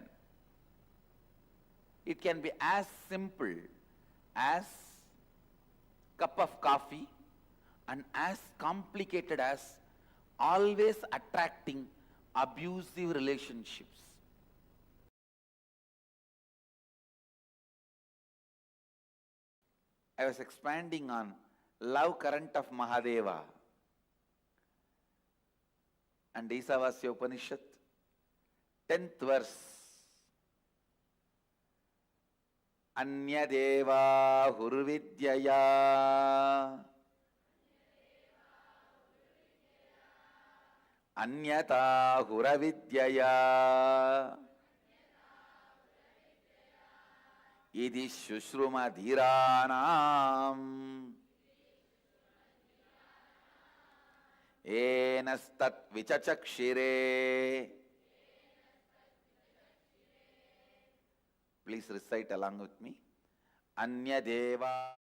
It can be as simple as cup of coffee and as complicated as always attracting abusive relationships. I was expanding on love current of Mahadeva and Isavasya Upanishad, 10th verse. Anyadeva hurvidyaya Anyata huravidyaya Idi shushruma dhiranam Enastat vichachakshire. Please recite along with me. Anyadeva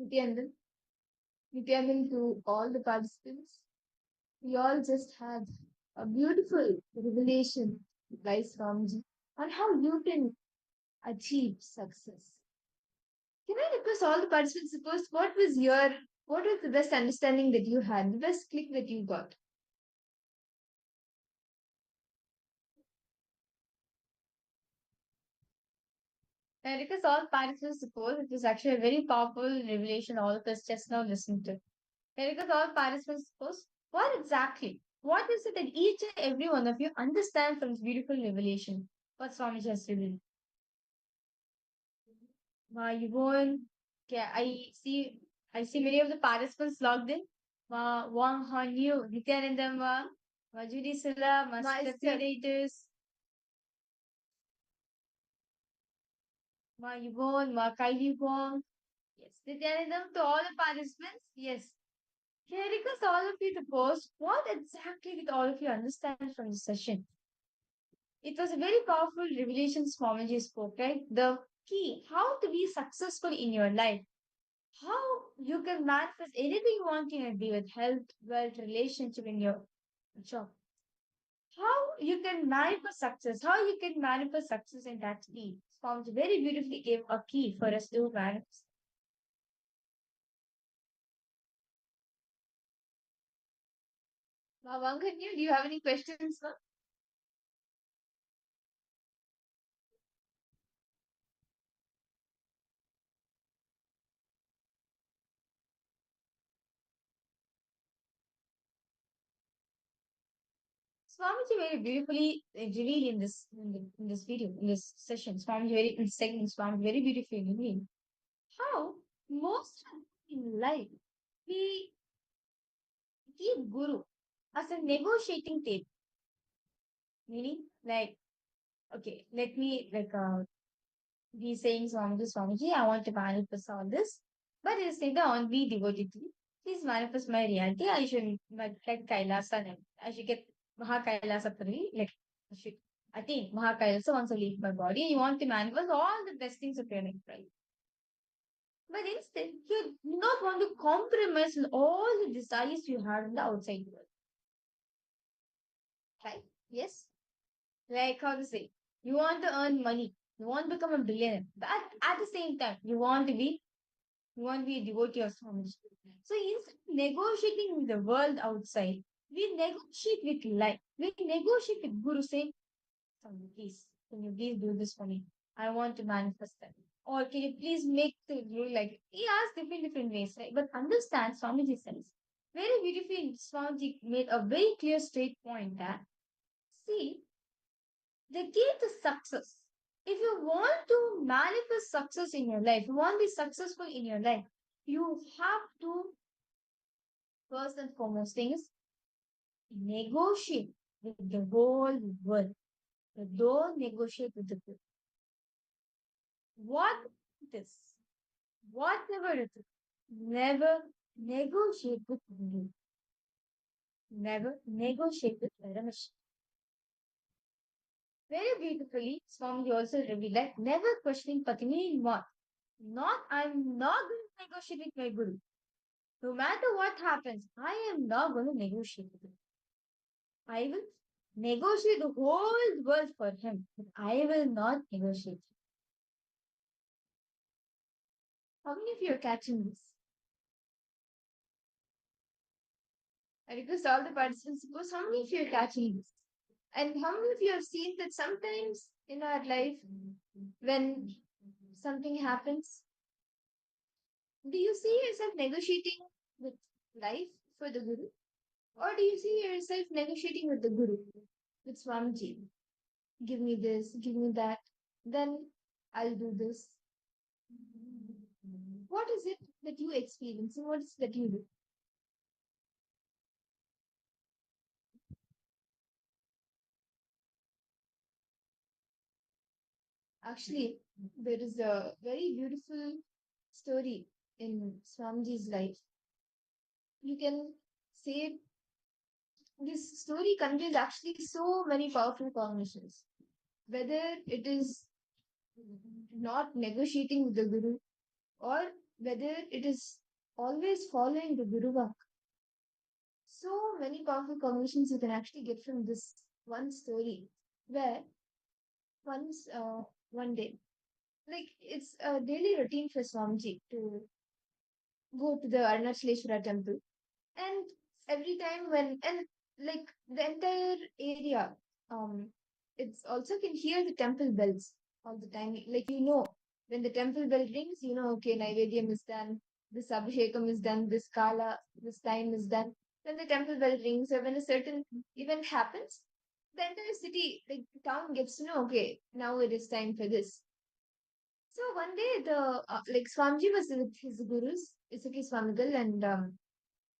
Nithyananda, Nithyananda to all the participants. We all just had a beautiful revelation, guys, Ramji, on how you can achieve success. Can I request all the participants suppose what was the best understanding that you had, the best click that you got? I request all participants suppose it was actually a very powerful revelation all of us just now listened to. I request all participants suppose what is it that each and every one of you understand from this beautiful revelation? What Swamiji has revealed? Yvonne, okay, I see many of the participants logged in. Wang Han Yu, Nithyananda, Judy Sula, Master Creators, Ma Yvonne, Ma Kailivong. Yes. Nithyananda to all the participants. Yes. Can I request all of you to post what exactly did all of you understand from the session? It was a very powerful revelation Swamiji spoke, right? The key, how to be successful in your life, how you can manifest anything you want in your day with health, wealth, relationship in your job. How you can manifest success, how you can manifest success in that key. Swamiji very beautifully gave a key for us to manifest. Vanganyu, do you have any questions, sir? Swamiji very beautifully revealed in this video, in this session. Swamiji very in segment, Swamiji very beautifully revealed how most in life we keep Guru as a negotiating table. Meaning, like, okay, let me be saying Swamiji, I want to manifest all this, but at the same time, I want to be devoted to you. Please manifest my reality. I should like Kailasa. I should get Mahakailasa for me. Like I should attain Mahakailasa once I leave my body. You want to manifest all the blessings of your life, right? But instead, you do not want to compromise with all the desires you have in the outside world. Right? Yes? Like how to say, you want to earn money, you want to become a billionaire, but at the same time, you want to be a devotee of Swamiji. So instead of negotiating with the world outside, we negotiate with life. We negotiate with Guru saying, Swami, please, can you please do this for me? I want to manifest that. Or can you please make the rule like he asks different ways, right? But understand Swamiji says. Very beautifully, Swamiji made a very clear straight point that see, the key to success. If you want to manifest success in your life, you want to be successful in your life, you have to, first and foremost thing is negotiate with the whole world. But don't negotiate with the people. What it is, whatever it is, never negotiate with me. Never negotiate with Paramashivoham. Very beautifully, Swami also revealed like never questioning Patini what. Not, I'm not going to negotiate with my Guru. No matter what happens, I am not going to negotiate with him. I will negotiate the whole world for him, but I will not negotiate. How many of you are catching this? I request all the participants to post how many of you are catching this? And how many of you have seen that sometimes in our life, when something happens, do you see yourself negotiating with life for the Guru? Or do you see yourself negotiating with the Guru, with Swamiji? Give me this, give me that, then I'll do this. What is it that you experience and what is it that you do? Actually, there is a very beautiful story in Swamiji's life. You can say this story contains actually so many powerful combinations. Whether it is not negotiating with the Guru or whether it is always following the Guru Vak. So many powerful combinations you can actually get from this one story where one day, like it's a daily routine for Swamiji to go to the Arunachaleshwara temple. And every time and like the entire area, it's also can hear the temple bells all the time. Like, when the temple bell rings, okay, Naivedyam is done, this Abhishekam is done, this Kala, this time is done. When the temple bell rings or when a certain event happens, the entire city, like the town gets to know, okay, now it is time for this. So one day, like Swamiji was with his gurus, Isaki Swamigal and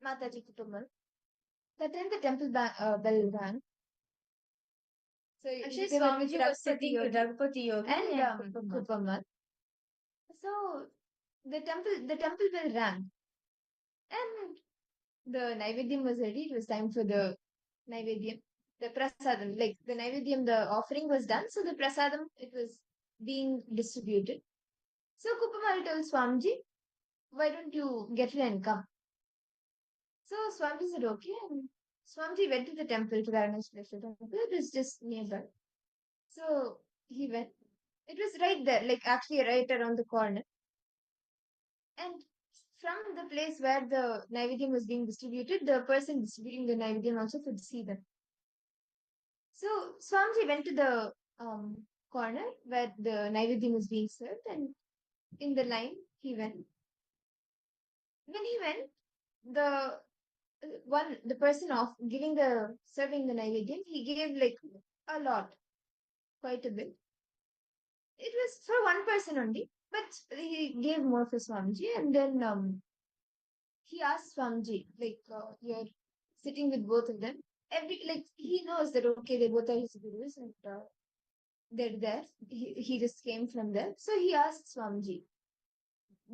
Mataji Kutumbal. That time the temple bell rang. So actually, Swamiji was sitting with Ragupati Yogi and Kutumbal. So the temple bell rang, and the Naivedyam was ready. It was time for the Naivedyam, the prasadam. Like the Naivedyam, the offering was done. So the prasadam, it was being distributed. So Kupamal told Swamiji, why don't you get it and come? So Swamiji said, okay. And Swamiji went to the temple, to the Araneshwar temple. It was just nearby. So he went. It was right there, like actually right around the corner. And from the place where the Naivedyam was being distributed, the person distributing the Naivedyam also could see them. So Swamiji went to the corner where the Naivedyam was being served, and in the line he went. When he went, the person of giving the serving the Naivedyam, he gave like a lot, quite a bit. It was for one person only, but he gave more for Swamiji, and then he asked Swamiji, like, you're sitting with both of them. Like he knows that okay, they both are his gurus, and they're there. He just came from there. So he asked Swamiji,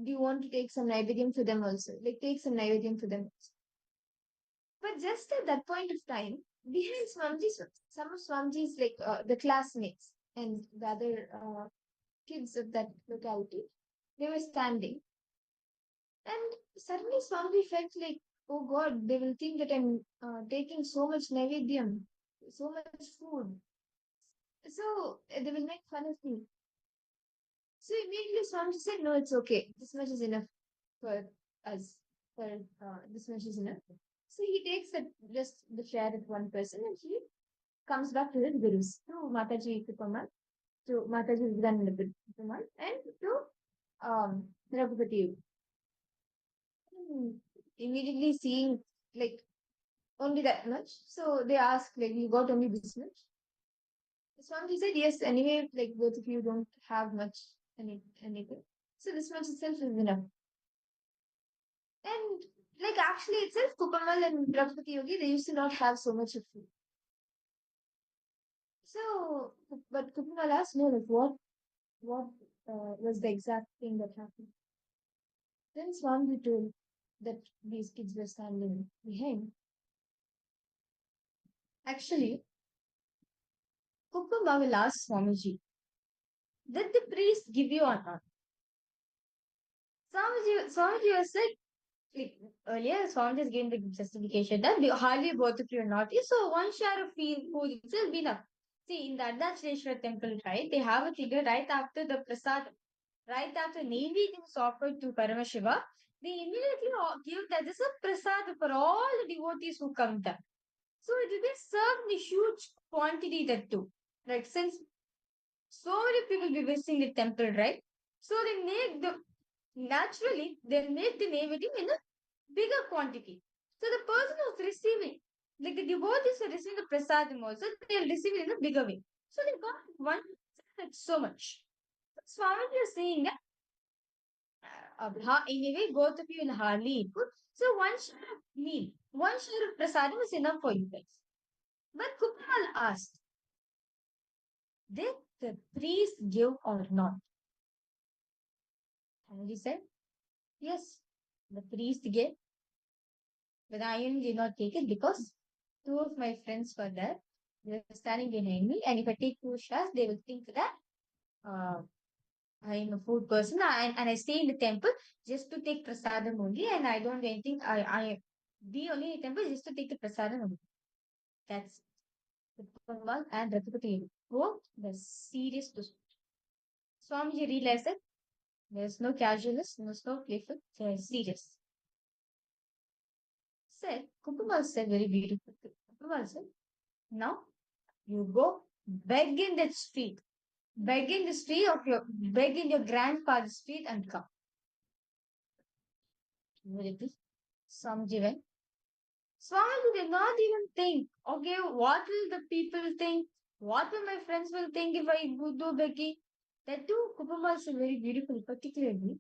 do you want to take some Naivedyam for them also? Like take some Naivedyam for them also. But just at that point of time, behind Swamiji, some of Swamiji's like the classmates and the other kids of that locality, they were standing. And suddenly Swamiji felt like, oh God, they will think that I'm taking so much Naivedyam, so much food. So they will make fun of me. So immediately Swamiji said, no, it's okay. This much is enough for us. For this much is enough. So he takes just the share of one person, and he comes back to his gurus, to Mataji Kupamal, to Mataji Vidananda Kupamal, and to Raghupati. Immediately seeing like only that much. So they asked, like, you got only this much? Swamiji said, yes, anyway, like both of you don't have much anything. So this much itself is enough. And like actually itself, Kupamal and Raghupati Yogi, they used to not have so much of food. So, but Kupamal asked, no, like what was the exact thing that happened? Then Swamiji told that these kids were standing behind. Actually, Kupamal will ask Swamiji, did the priest give you or not? Swamiji was like earlier, Swamiji is giving the justification that hardly both of you are naughty, so one share of food itself be enough. See, in the Ardhachaleshwar temple, right, they have a figure right after the prasad, right after Naivedya is offered to Paramashiva, they immediately give that this is a prasad for all the devotees who come there. So it will be served in a huge quantity that too. Like since so many people will be visiting the temple, right? So they make naturally they'll make the Naivedyam in a bigger quantity. So the person who's receiving, like the devotees who are receiving the prasadam also, they'll receive it in a bigger way. So they got one, it's so much. So Swamiji is saying that anyway, both of you will hardly eat food. So one share of meal, one share of prasadam is enough for you guys. But Kupamal asked, did the priest give or not? And he said, yes, the priest gave. But I did not take it because two of my friends were there. They were standing behind me. And if I take two shots, they will think that I am a food person and I stay in the temple just to take prasadam only. And I don't do anything. I be only in the temple just to take the prasadam only. That's the Kumbal and Raghupati. Both the serious to Swamiji realized that there's no casualness, there's no playful, they're serious. Said, Kupamal said very beautiful. Kupamal said, now you go beg in the street. Beg in the street beg in your grandfather's street and come. Swamiji went. Swamiji did not even think, okay, what will the people think? What will my friends will think if I do begging? That too, Kupamal is very beautiful, particularly.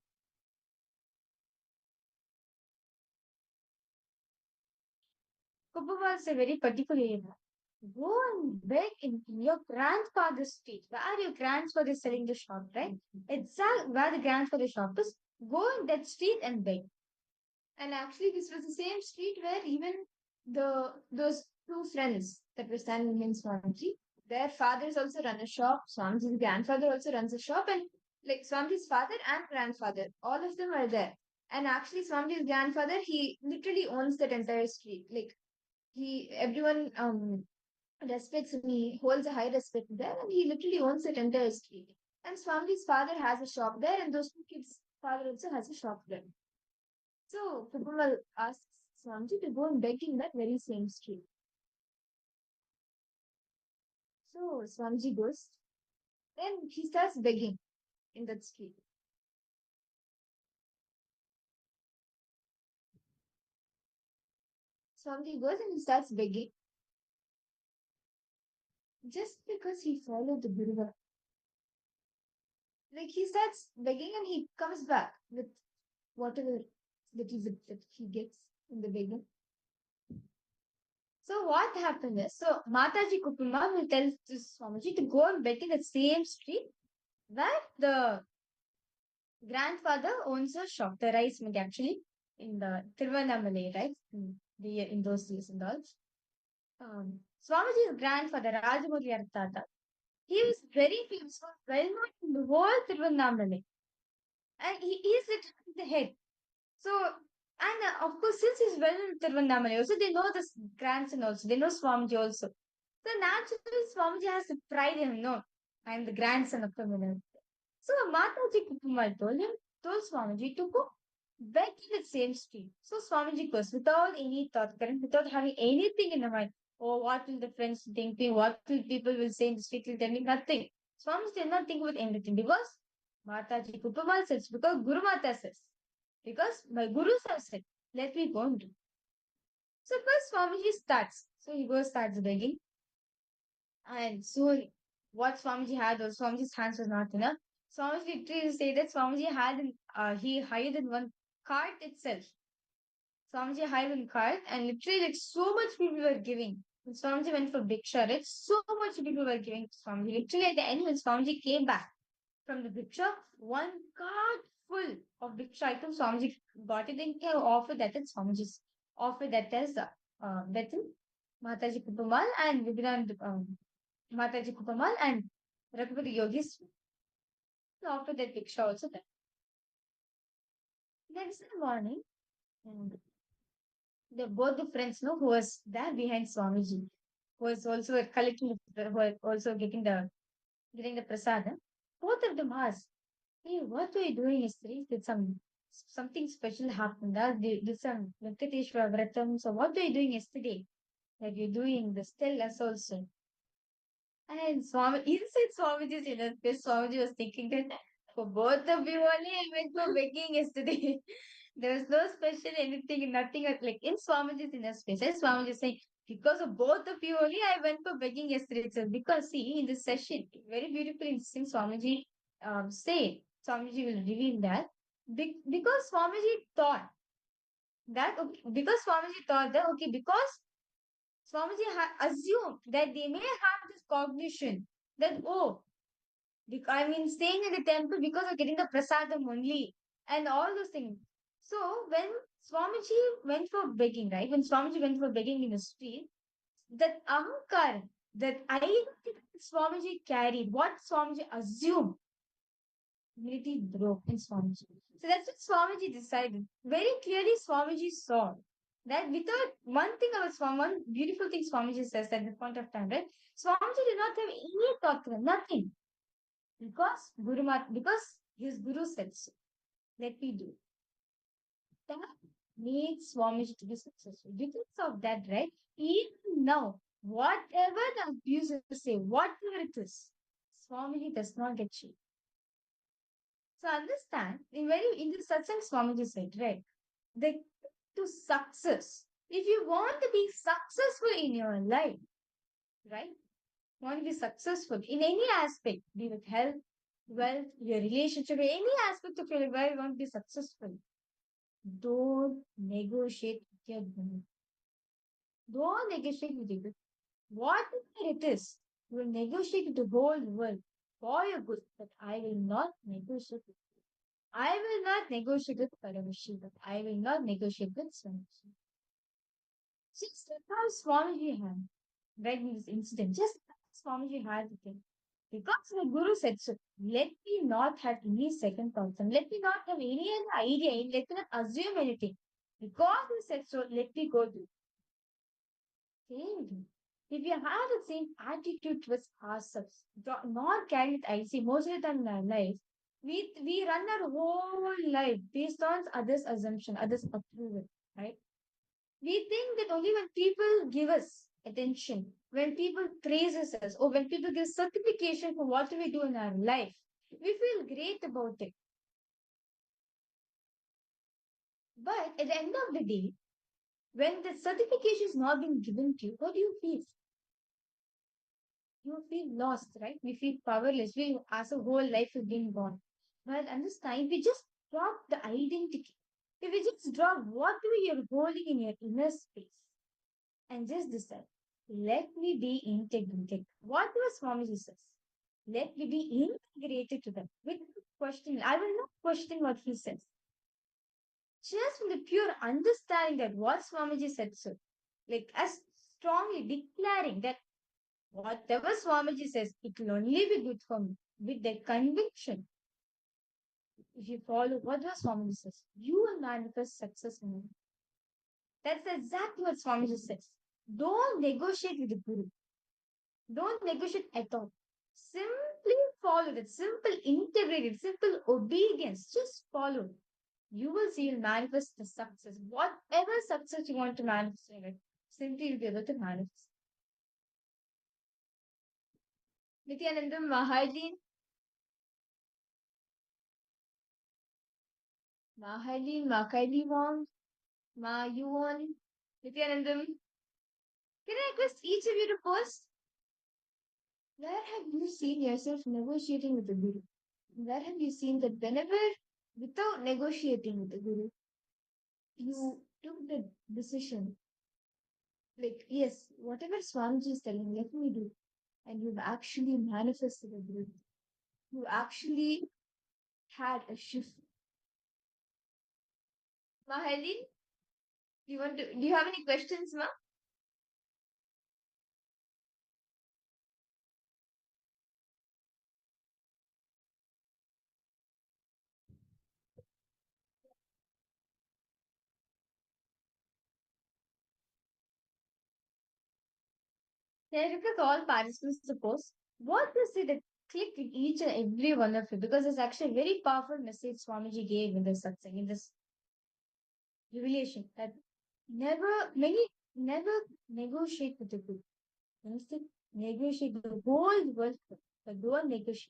Kupamal is very particular. Go and beg in your grandfather's street, where your grandfather is selling the shop, right? Exact where the grandfather's shop is. Go in that street and beg. And actually, this was the same street where even those two friends that were standing in Swamiji, their fathers also run a shop. Swamiji's grandfather also runs a shop, and like Swamiji's father and grandfather, all of them are there. And actually, Swamiji's grandfather, he literally owns that entire street. Like everyone respects him, he holds a high respect there, and he literally owns that entire street. And Swamiji's father has a shop there, and those two kids' father also has a shop there. So Perumal asks Swamiji to go and beg in that very same street. So Swamiji goes, then he starts begging in that street. Swamiji goes and he starts begging just because he followed the Guru. Like he starts begging and he comes back with whatever little bit that he gets in the begging. So what happened is, so Mataji Kupuma will tell to Swamiji to go and beg in the same street where the grandfather owns a shop, the rice mill actually, in the Tiruvannamalai, right? In those days and all. Swamiji's grandfather, Rajamurli Artata, he was very famous, well known in the whole Tiruvannamalai. And he is literally the head. So, and of course, since he's well known in Tiruvannamalai, also they know this grandson also, they know Swamiji also. So naturally, Swamiji has to pride in him, no, I am the grandson of the winner. So Mataji Kupumal told Swamiji to go back in the same street. So Swamiji goes without any thought current, without having anything in the mind. Oh, what will the friends think? What will people will say in the street? Will tell me nothing. Swamiji did not think about anything because Mataji Kupumal says, because Guru Mata says, because my Gurus have said, let me go and do. So first Swamiji starts. So he goes starts begging. And soon what Swamiji had was Swamiji's hands was not enough. Swamiji literally say that Swamiji had he hired in one cart itself. Swamiji hired in cart and literally like so much people were giving. When Swamiji went for Bhiksha, right? So much people were giving to Swamiji. Literally at the end when Swamiji came back from the Bhiksha, one cart full of Bhiksha items Swamiji got it and offered that at Swamiji's offered that as Mataji Kupamal and Vivekanand Mataji Kupamal and Raghupati Yogis offered that Bhiksha also there. Next morning, both the friends know who was there behind Swamiji, who was also collecting, who were also getting the prasadam. Both of them asked, "Hey, what were you doing yesterday? Did something special happen? Did some Venkateshwara Vratam? So what were you doing yesterday? That you're doing the still as also." And inside Swamiji's inner space, Swamiji was thinking that for both of you only, I went for begging yesterday. There was no special anything, nothing like in Swamiji's inner space. And Swamiji is saying, because of both of you only, I went for begging yesterday itself. Because see, in this session, very beautifully interesting, Swamiji say, Swamiji will reveal that because Swamiji thought that, okay, because Swamiji thought that, okay, because Swamiji assumed that they may have this cognition that, oh, I mean, staying in the temple because of getting the prasadam only and all those things. So, when Swamiji went for begging, right? When Swamiji went for begging in the street, that ahankar, that identity Swamiji carried, what Swamiji assumed, humility broke in Swamiji. So, that's what Swamiji decided. Very clearly, Swamiji saw that without one thing about Swami, one beautiful thing Swamiji says at the point of time, right? Swamiji did not have any thought, nothing. Because his Guru said so. Let me do. That makes Swamiji to be successful. Because of that, right? Even now, whatever the abusers say, whatever it is, Swamiji does not get cheated. So understand, in the satsang Swamiji said, right? To success. If you want to be successful in your life, right? Want to be successful in any aspect, be it health, wealth, your relationship, any aspect of your life where you want to be successful, don't negotiate with your guru. Don't negotiate with your guru. Whatever it is, you will negotiate with the whole world for your good, but I will not negotiate with you. I will not negotiate with Paramashivoham. I will not negotiate with Swamiji. Just how Swamiji had read this incident, just as Swamiji had the thing. Because the Guru said so, let me not have any second thoughts and let me not have any other idea, let me not assume anything. Because he said so, let me go do. Same. If you have the same attitude towards ourselves, not carrying it, I see most of the time in our life, we run our whole life based on others' assumption, others' approval, right? We think that only when people give us attention, when people praises us, or when people give certification for what we do in our life, we feel great about it. But at the end of the day, when the certification is not being given to you, what do you feel? You feel lost, right? We feel powerless. We, as a whole life, has been gone. But at this time, we just drop the identity. If we just drop what you're holding in your inner space and just decide, let me be integrated. What was Swamiji says? Let me be integrated to them. With question, I will not question what he says. Just from the pure understanding that what Swamiji said so, like as strongly declaring that whatever Swamiji says, it will only be good for me. With that conviction, if you follow what the Swamiji says, you will manifest success in life. That's exactly what Swamiji says. Don't negotiate with the Guru. Don't negotiate at all. Simply follow that simple integrated, simple obedience. Just follow. You will see you'll manifest the success. Whatever success you want to manifest in it, simply you'll be able to manifest. Nithyananda, Mahalin, Makaili Wong, Ma Yuan, Nithyanandam. Can I request each of you to post? Where have you seen yourself negotiating with the Guru? Where have you seen that whenever, without negotiating with the Guru, you took the decision, like, yes, whatever Swamiji is telling, let me do. And you've actually manifested a Guru. You actually had a shift. Mahalin, do you have any questions, Ma? Can I request all participants to post? What is it that clicked with each and every one of you? Because it's actually a very powerful message Swamiji gave in this satsang, in this revelation, that never negotiate with the Guru. Instead, negotiate the whole world, but don't negotiate.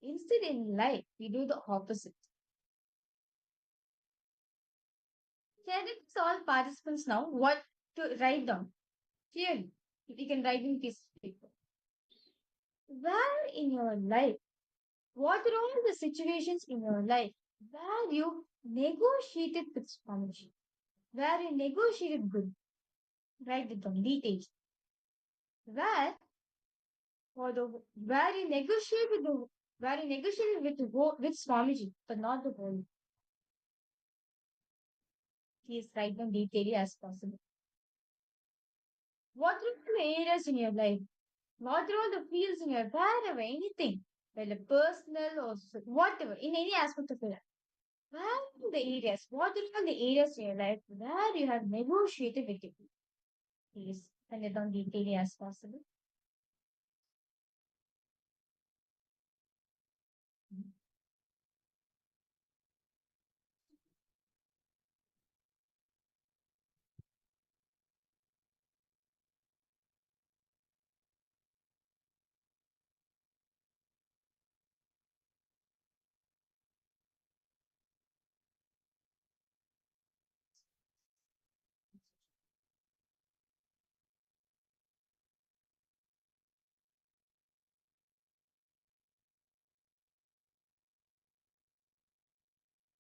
Instead, in life, we do the opposite. Can I request all participants now what to write down? Clearly, if you can write in piece of paper. Where in your life, what are all the situations in your life where you negotiated with Swamiji, where you negotiated good, write it down, details. Where you negotiate with with Swamiji, but not the whole. Please write them detailedly as possible. What are the areas in your life? What are all the fields in your wherever, anything, whether personal or whatever, in any aspect of your life. Where are the areas? What are the areas in your life where you have negotiated with people? Please send it down detailedly as possible.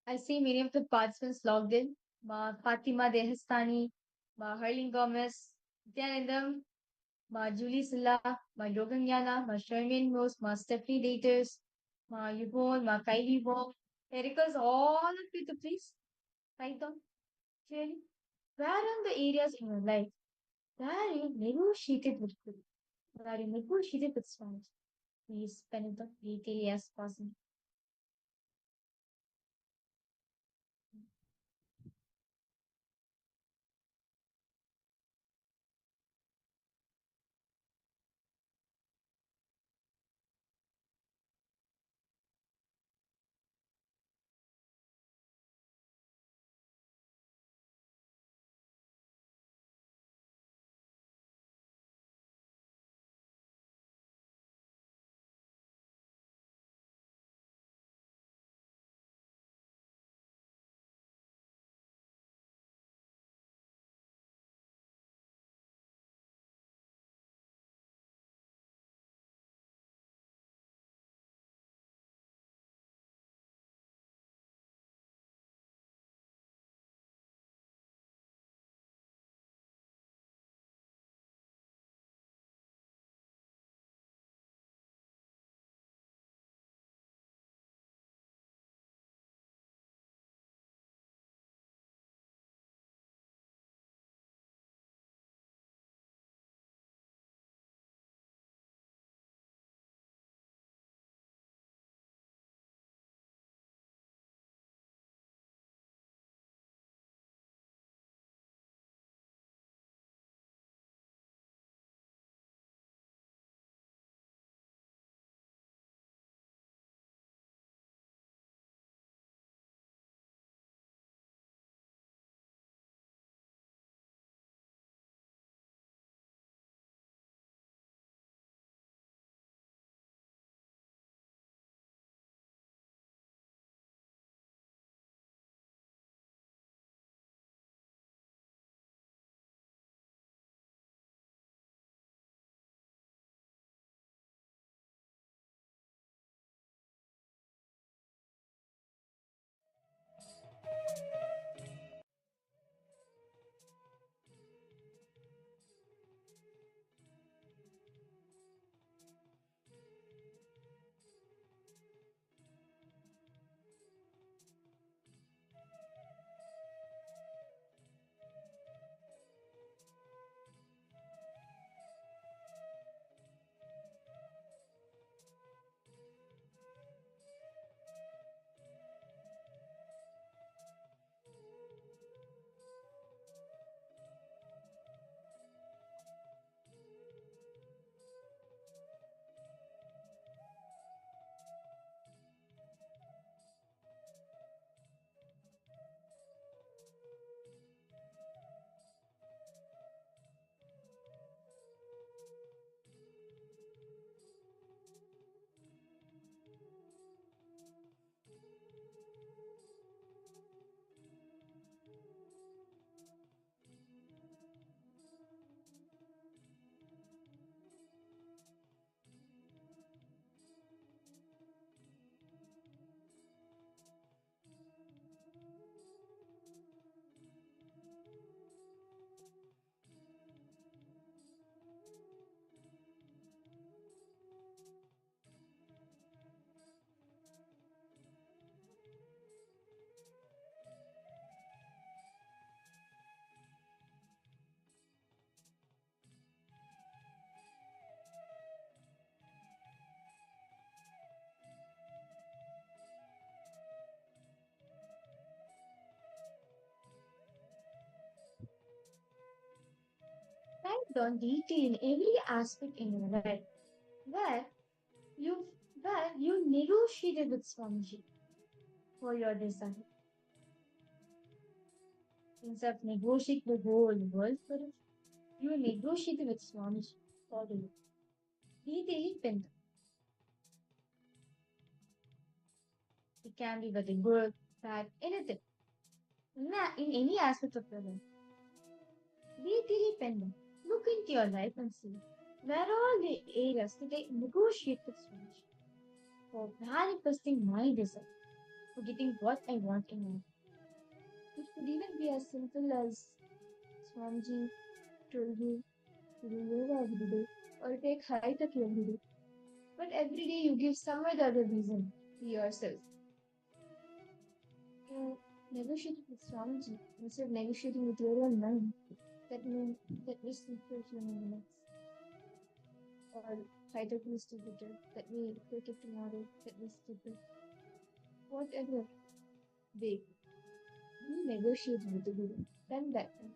I see many of the participants logged in. Ma Fatima Dehastani, Ma Harleen Gomez, Nithyanandam, Ma Julie Silla, Ma Yoganyana, Ma Sherman Rose, Ma Stephanie Daters, Ma Yvonne, Ma Kylie Wong, Ericas, all of you to please write down clearly. Where are the areas in your life where you negotiated with people, where you negotiated with friends? Please spend it up detail as possible. Write down detail in every aspect in your life where you where you negotiated with Swamiji for your desire. Instead of negotiate the whole world for it, you negotiate with Swamiji for you. Detail pen. It can be whether good, bad, anything. In any aspect of your life. Detail pen. Look into your life and see where are the areas that I negotiate with Swamiji for manifesting my desire, for getting what I want in life. It could even be as simple as Swamiji told you to do yoga every day or take high tech every day. But every day you give some other reason to yourself. You negotiate with Swamiji instead of negotiating with your own mind. That means that we sleep for minutes. Or high tech is too bitter. Let me take it tomorrow. Let me skip it. Whatever. They we negotiate with the Guru. Then that time.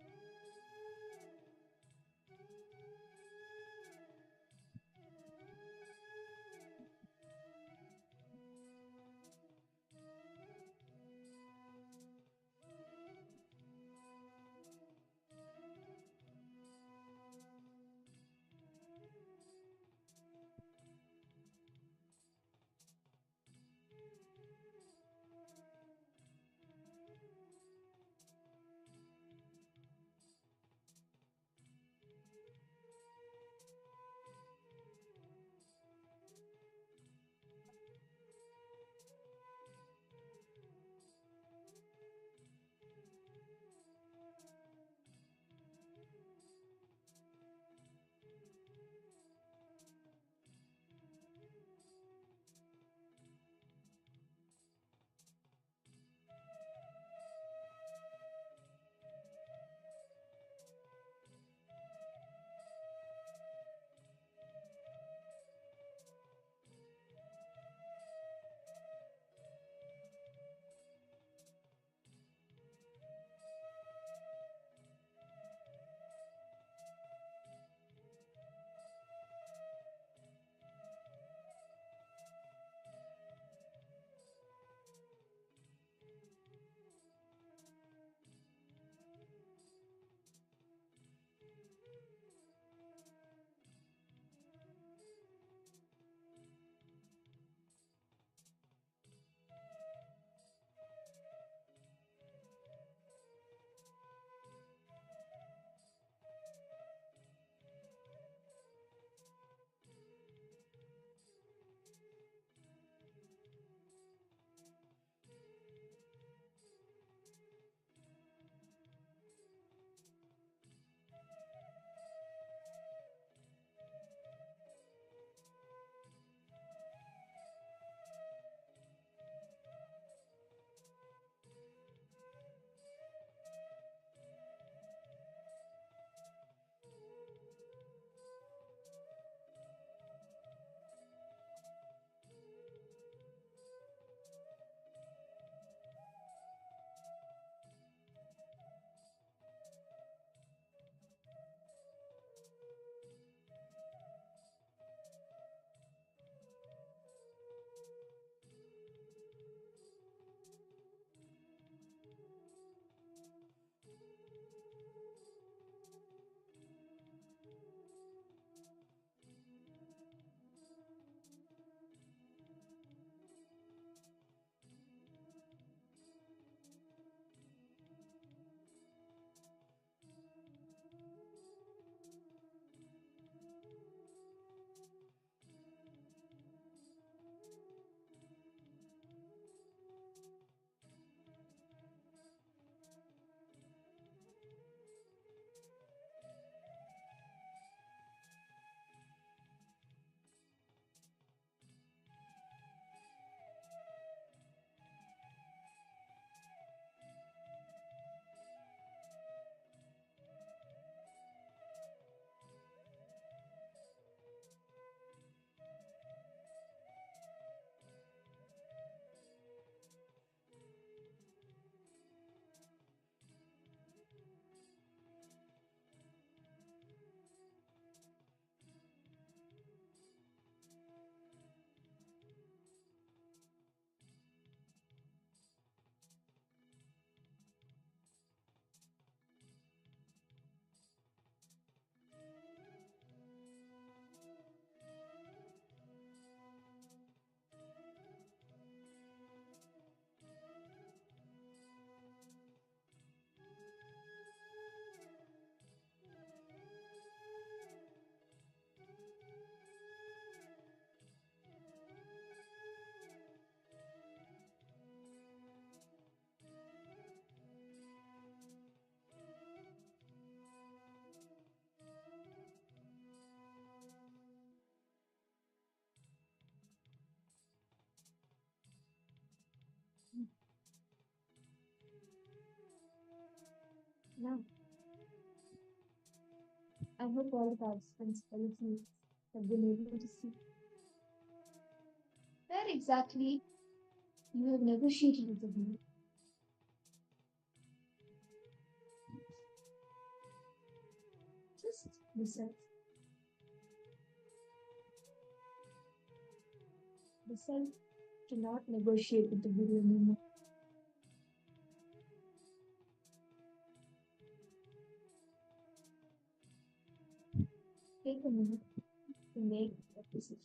now. I hope all the participants, all of you, have been able to see where exactly you have negotiated with the guru. Just the self. The self cannot negotiate with the guru anymore. Take a minute to make that decision.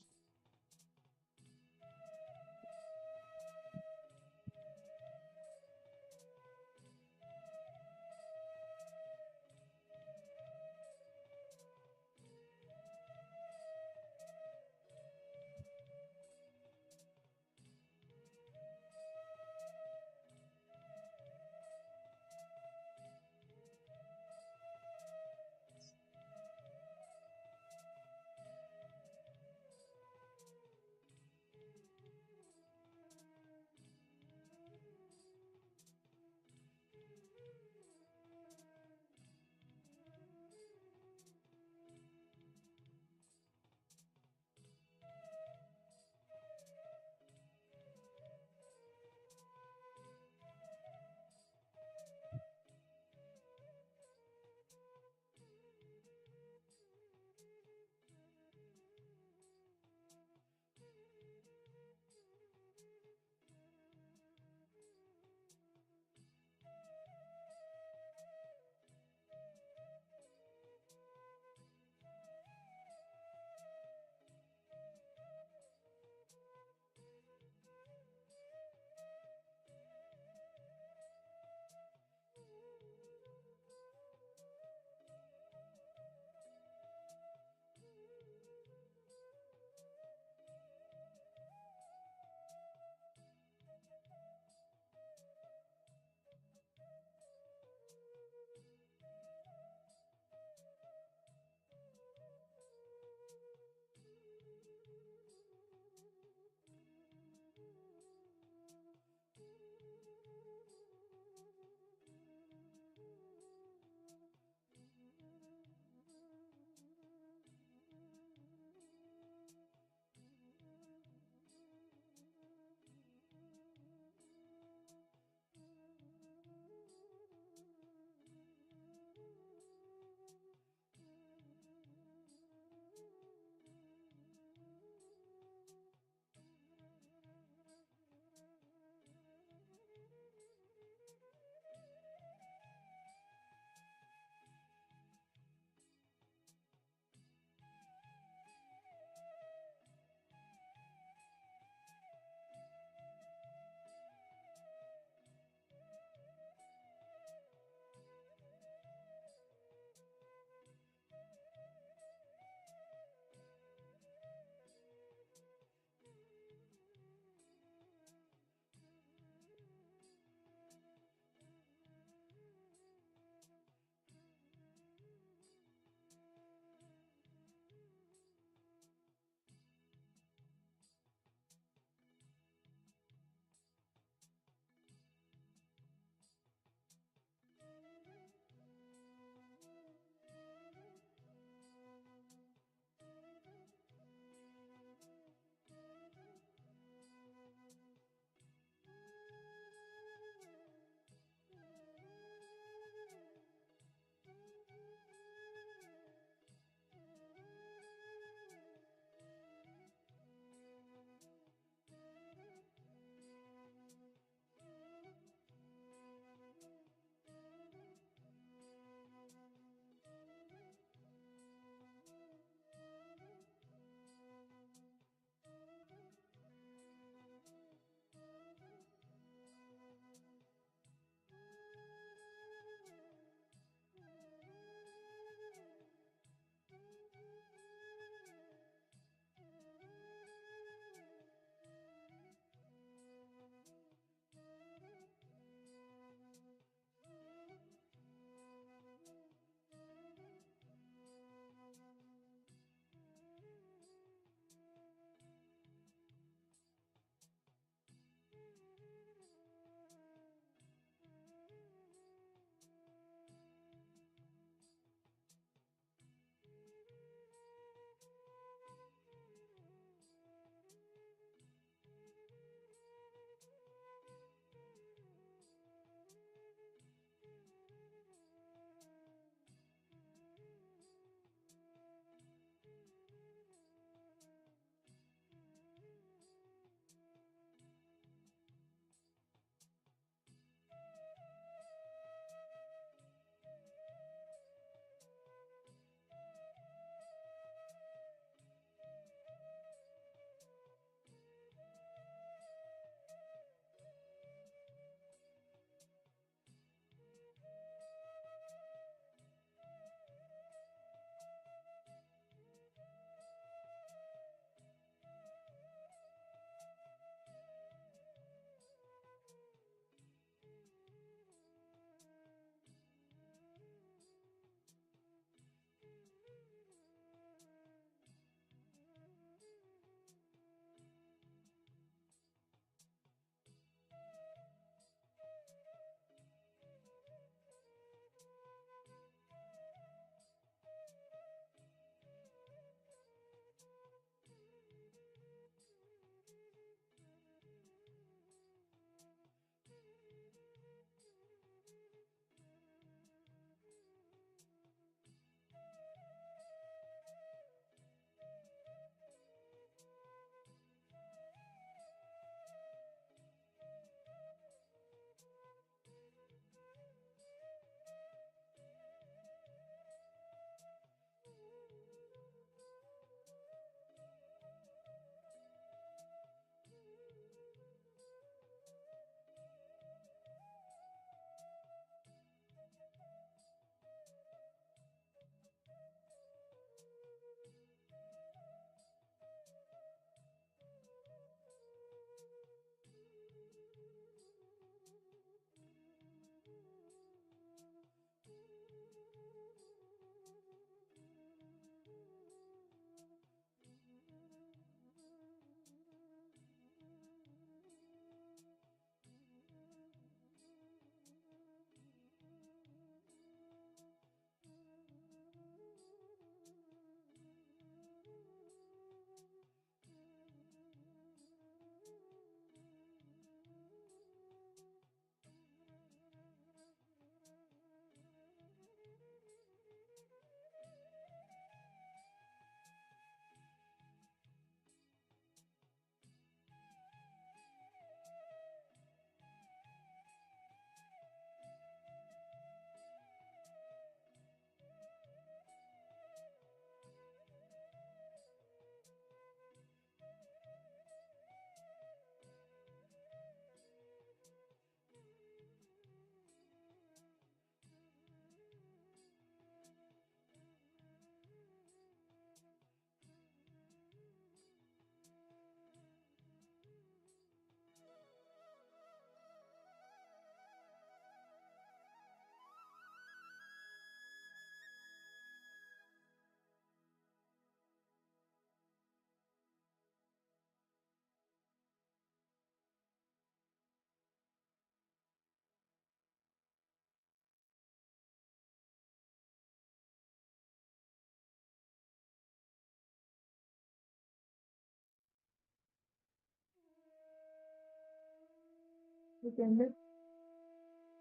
Nithyananda.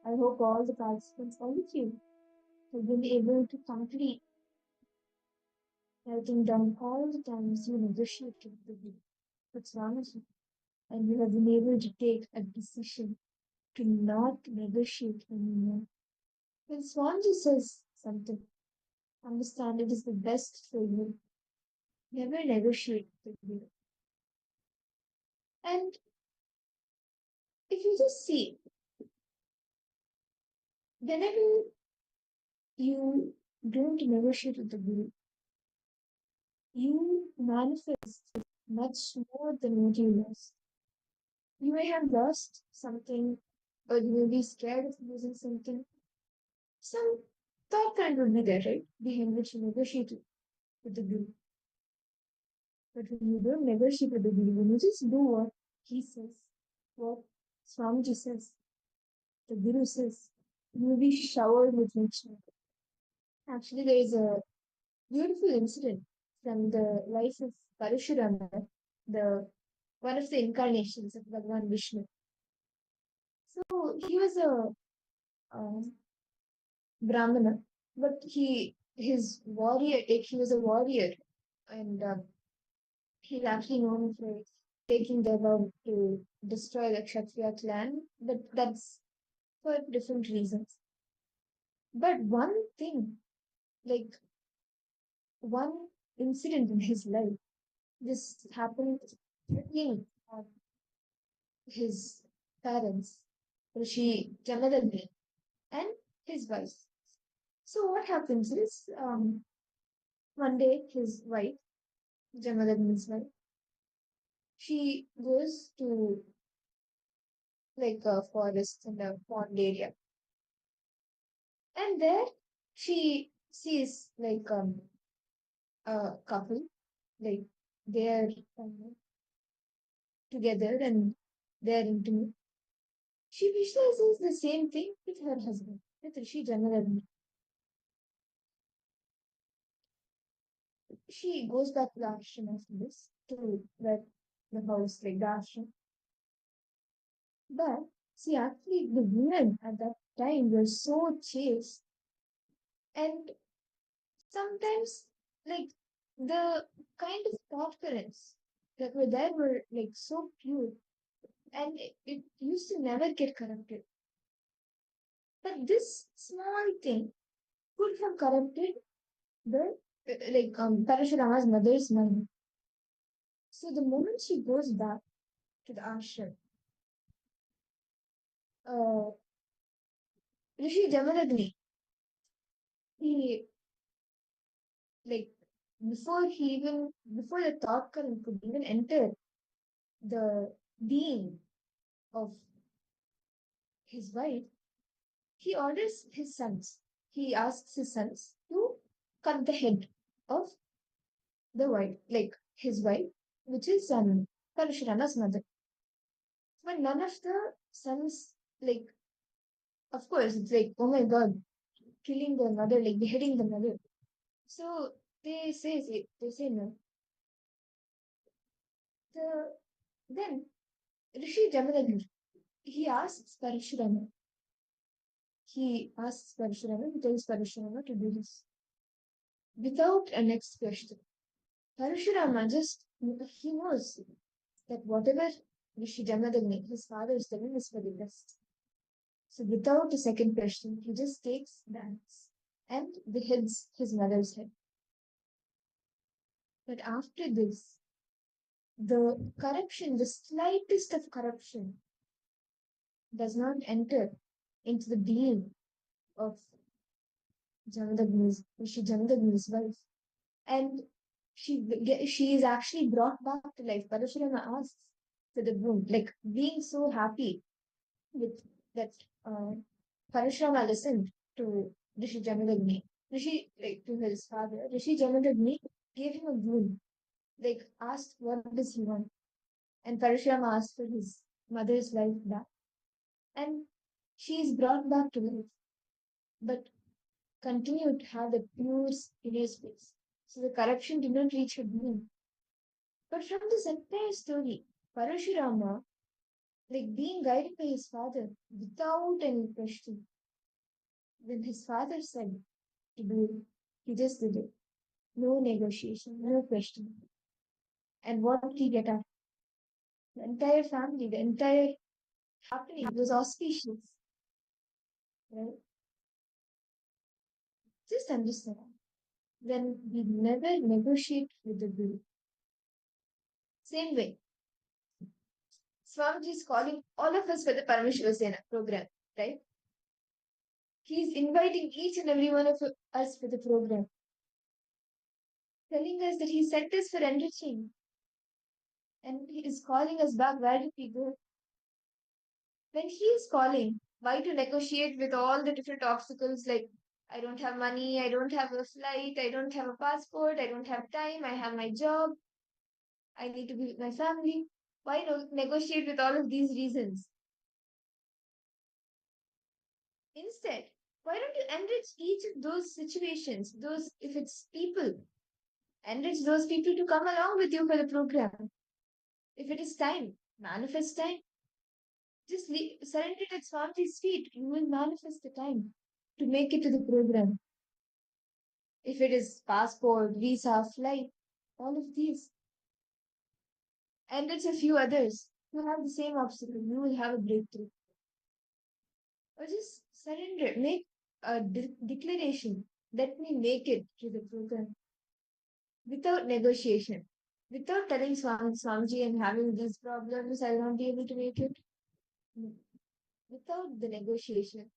I hope all the participants, all of you, have been able to complete writing down all the times you negotiated with Swamiji, and you have been able to take a decision to not negotiate anymore. When Swamiji says something, understand it is the best for you. Never negotiate with you. And if you just see, whenever you don't negotiate with the Guru, you manifest much more than what you lost. You may have lost something, or you may be scared of losing something. Some thought kind would be there, right? Behind which you negotiated with the Guru. But when you don't negotiate with the Guru, when you just do what he says, what Swamiji says, the Guru says, you will be showered with nature. Actually, there is a beautiful incident from the life of Parashurama, the one of the incarnations of Bhagavan Vishnu. So he was a Brahmana, but he was a warrior, and he's actually known for taking the vow to destroy the Kshatriya clan, but that's for different reasons. But one thing, like one incident in his life, this happened between his parents, Rishi Jamadagni, and his wife. So what happens is, one day his wife, Jamadagni's wife, she goes to like a forest and a pond area, and there she sees like a couple, like they're together and they're intimate. She visualizes the same thing with her husband, with Rishi Jamadagni. She goes back to the ashram after this, to the house, like the ashram. But see, actually, the women at that time were so chaste, and sometimes, like, the kind of thought currents that were there were like so pure, and it used to never get corrupted. But this small thing could have corrupted the Parashurama's mother's mind. So the moment she goes back to the ashram, Rishi Jamadagni, he like before the thought current could even enter the being of his wife, he orders his sons. He asks his sons to cut the head of the wife, like his wife, which is Parashurama's mother. But none of the sons, like, of course, it's like, oh my god, killing the mother, like beheading the mother. So they say no. Then Rishi Jamadagni, he asks Parashurama. He tells Parashurama to do this without a next question. Parashurama he knows that whatever Rishi Jamadagni, his father, is telling is for the best. So without a second question, he just takes the axe and beheads his mother's head. But after this, the slightest of corruption does not enter into the being of Rishi Jamadagni's wife. And she is actually brought back to life. Parashurama asks to the groom, like being so happy with that Parashurama listened to Rishi Jamadagni. To his father, Rishi Jamadagni gave him a groom, like asked what does he want. And Parashurama asked for his mother's life back. And she is brought back to life, but continued to have the pure inner space. So the corruption did not reach her being. But from this entire story, Parashurama like being guided by his father without any question. When his father said to do it, he just did it. No negotiation, no question. And what did he get out? The entire family, the entire happening was auspicious. Right? Just understand. When we never negotiate with the guru. Same way, Swamiji is calling all of us for the Paramashivoham program, right? He is inviting each and every one of us for the program, telling us that he sent us for enriching, and he is calling us back. Where did we go? When he is calling, why to negotiate with all the different obstacles like I don't have money, I don't have a flight, I don't have a passport, I don't have time, I have my job, I need to be with my family. Why negotiate with all of these reasons? Instead, why don't you enrich each of those situations? Those, if it's people, enrich those people to come along with you for the program. If it is time, manifest time. Just surrender it at Swamiji's feet. You will manifest the time to make it to the program. If it is passport, visa, flight, all of these. And it's a few others who have the same obstacle. You will have a breakthrough. Or just surrender. Make a declaration. Let me make it to the program. Without negotiation. Without telling Swamiji I'm having these problems, I will not be able to make it. No. Without the negotiation.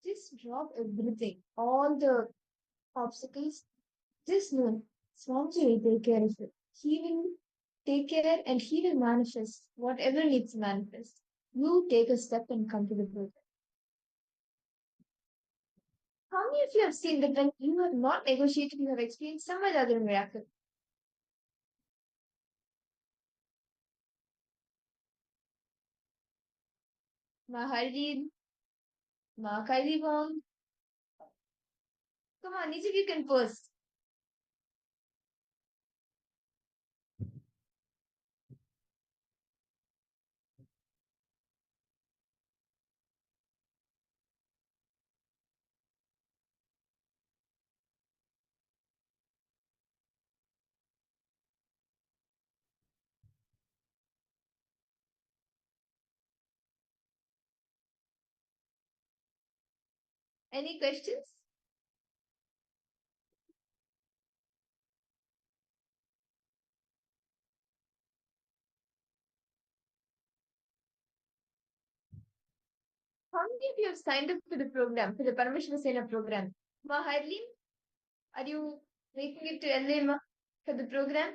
Just drop everything. All the obstacles. Just know Swamiji will take care of it. He will take care and he will manifest whatever needs to manifest. You take a step and come to the program. How many of you have seen that when you have not negotiated, you have experienced some other miracle? Maharid, Mahakailibong. Come on, each of you can post. Any questions? How many of you have signed up for the program, for the Paramashivoham program? Ma Harleen, are you making it to LA for the program?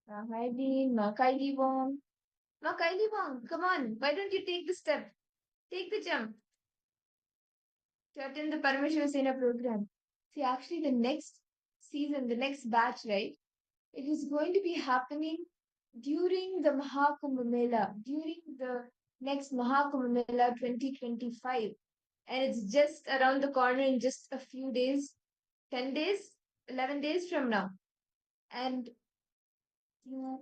Ma Harleen, Ma Kylie Wong. Ma Kylie Wong, come on, why don't you take the step? Take the jump to attend the Paramashivoham program. See, actually, the next season, the next batch, right? It is going to be happening during the Mahakumbh Mela, during the next Mahakumbh Mela 2025. And it's just around the corner in just a few days, 10 days, 11 days from now. And you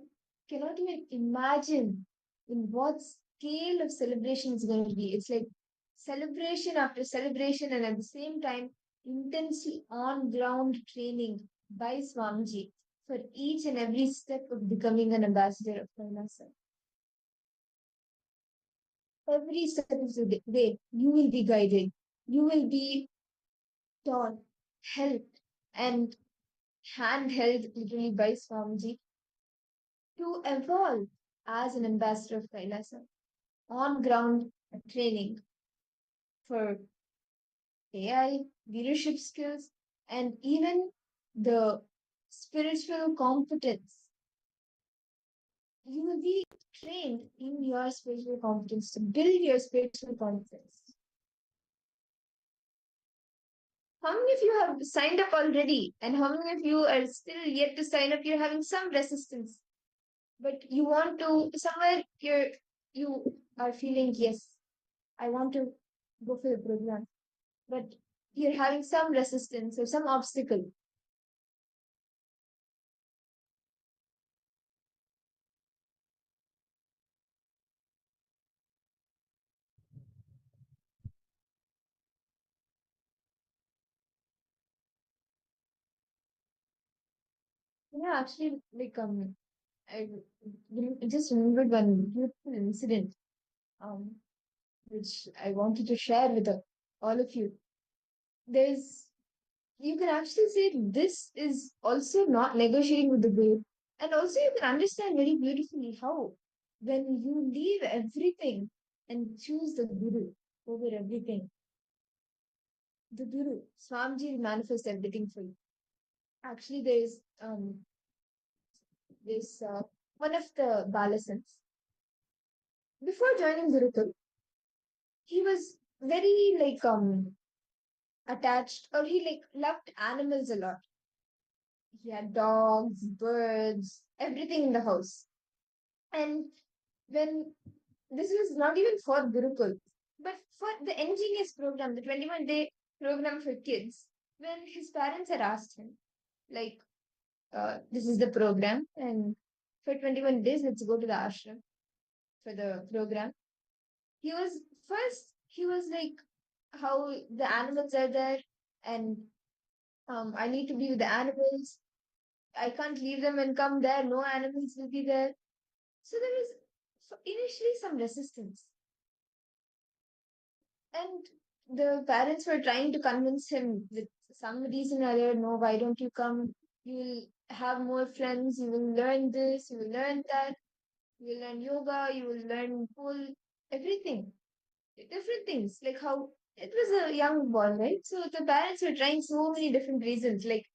cannot even imagine in what scale of celebration it's going to be. It's like celebration after celebration, and at the same time, intensely on ground training by Swamiji for each and every step of becoming an ambassador of KAILASA. Every step of the way, you will be guided, you will be taught, helped, and handheld literally by Swamiji to evolve as an ambassador of KAILASA. On ground training for AI, leadership skills, and even the spiritual competence. You will be trained in your spiritual competence to build your spiritual competence. How many of you have signed up already? And how many of you are still yet to sign up? You're having some resistance. But you want to, somewhere you are feeling, yes, I want to go for the program. But you're having some resistance or some obstacle. Yeah, actually, like I just remembered one beautiful incident, um, which I wanted to share with all of you. There's, you can actually say this is also not negotiating with the brain, and also you can understand very beautifully how when you leave everything and choose the Guru over everything, the Guru, Swamiji will manifest everything for you. Actually, there's this one of the Balasans. Before joining Gurukul, he was very like attached, or he like loved animals a lot. He had dogs, birds, everything in the house. And when this was not even for Gurukul, but for the NGS program, the 21-day program for kids, when his parents had asked him, like, this is the program, and for 21 days, let's go to the ashram for the program. He was first, he was like, how the animals are there, and I need to be with the animals. I can't leave them and come there. No animals will be there. So there was initially some resistance. And the parents were trying to convince him with some reason or other, no, why don't you come? You will have more friends. You will learn this. You will learn that. You will learn yoga. You will learn pool, everything. Different things. Like how it was a young boy, right? So the parents were trying so many different reasons. Like,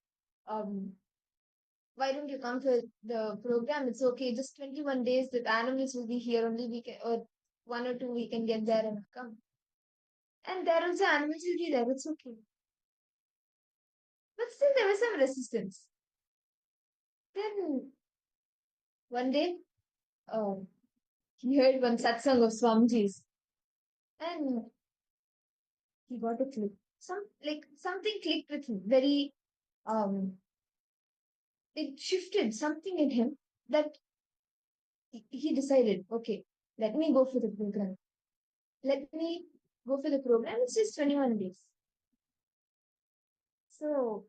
why don't you come to the program? It's okay. Just 21 days. The animals will be here. Only we can, or 1 or 2 we can get there and come. And there also animals will be there. It's okay. But still, there was some resistance. Then one day, he heard one satsang of Swamiji's, and he got a click. Something clicked with him. Very it shifted something in him that he decided, okay, let me go for the program. Let me go for the program. It's just 21 days. So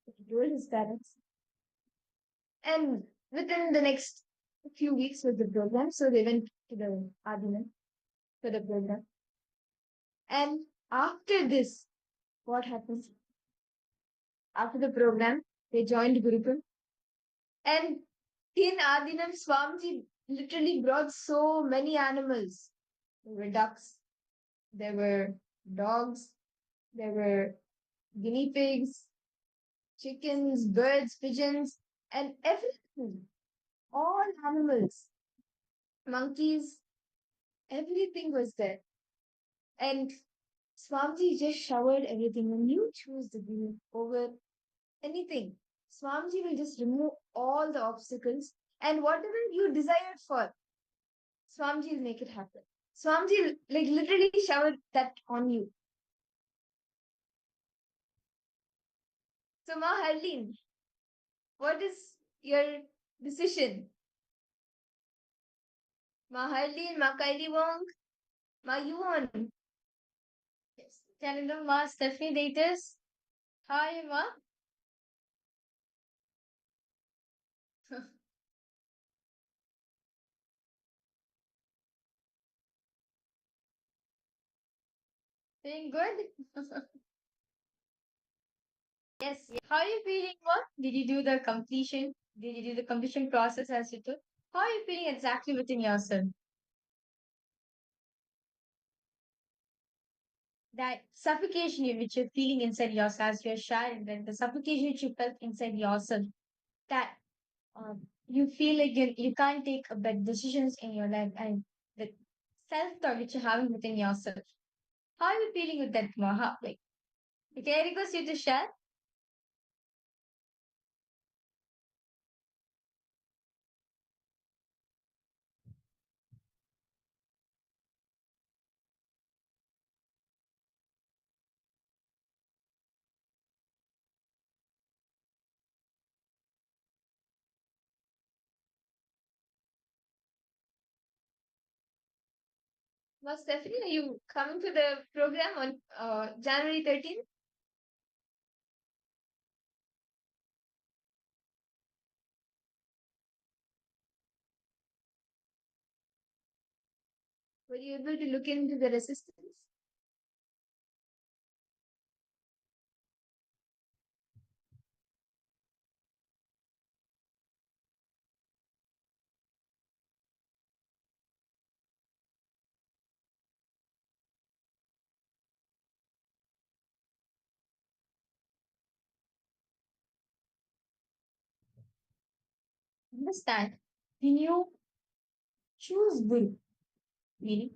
he told his parents. And within the next few weeks was the program. So they went to the Adiman for the program. And after this, what happens? After the program, they joined Gurukul. And in Adinam, Swamiji literally brought so many animals. There were ducks, there were dogs, there were guinea pigs, chickens, birds, pigeons, and everything. All animals, monkeys, everything was there. And Swamiji just showered everything. When you choose the Guru over anything, Swamiji will just remove all the obstacles, and whatever you desired for, Swamiji will make it happen. Swamiji like literally showered that on you. So Ma Harleen, what is your decision? Ma Harleen, Ma Kylie Wong, Ma Yuan. Yes. Canada Ma Stephanie Datus. Hi Ma. Doing good? Yes. How are you feeling, Ma? Did you do the completion? Did you do the completion process as you took? How are you feeling exactly within yourself? That suffocation which you're feeling inside yourself as you're sharing, then the suffocation which you felt inside yourself, that you feel like you can't take better decisions in your life, and the self-thought which you're having within yourself. How are you feeling with that, Maha? Like, can I request you to share? Well, Stephanie, are you coming to the program on January 13th? Were you able to look into the resistance? Understand? When you choose Guru, meaning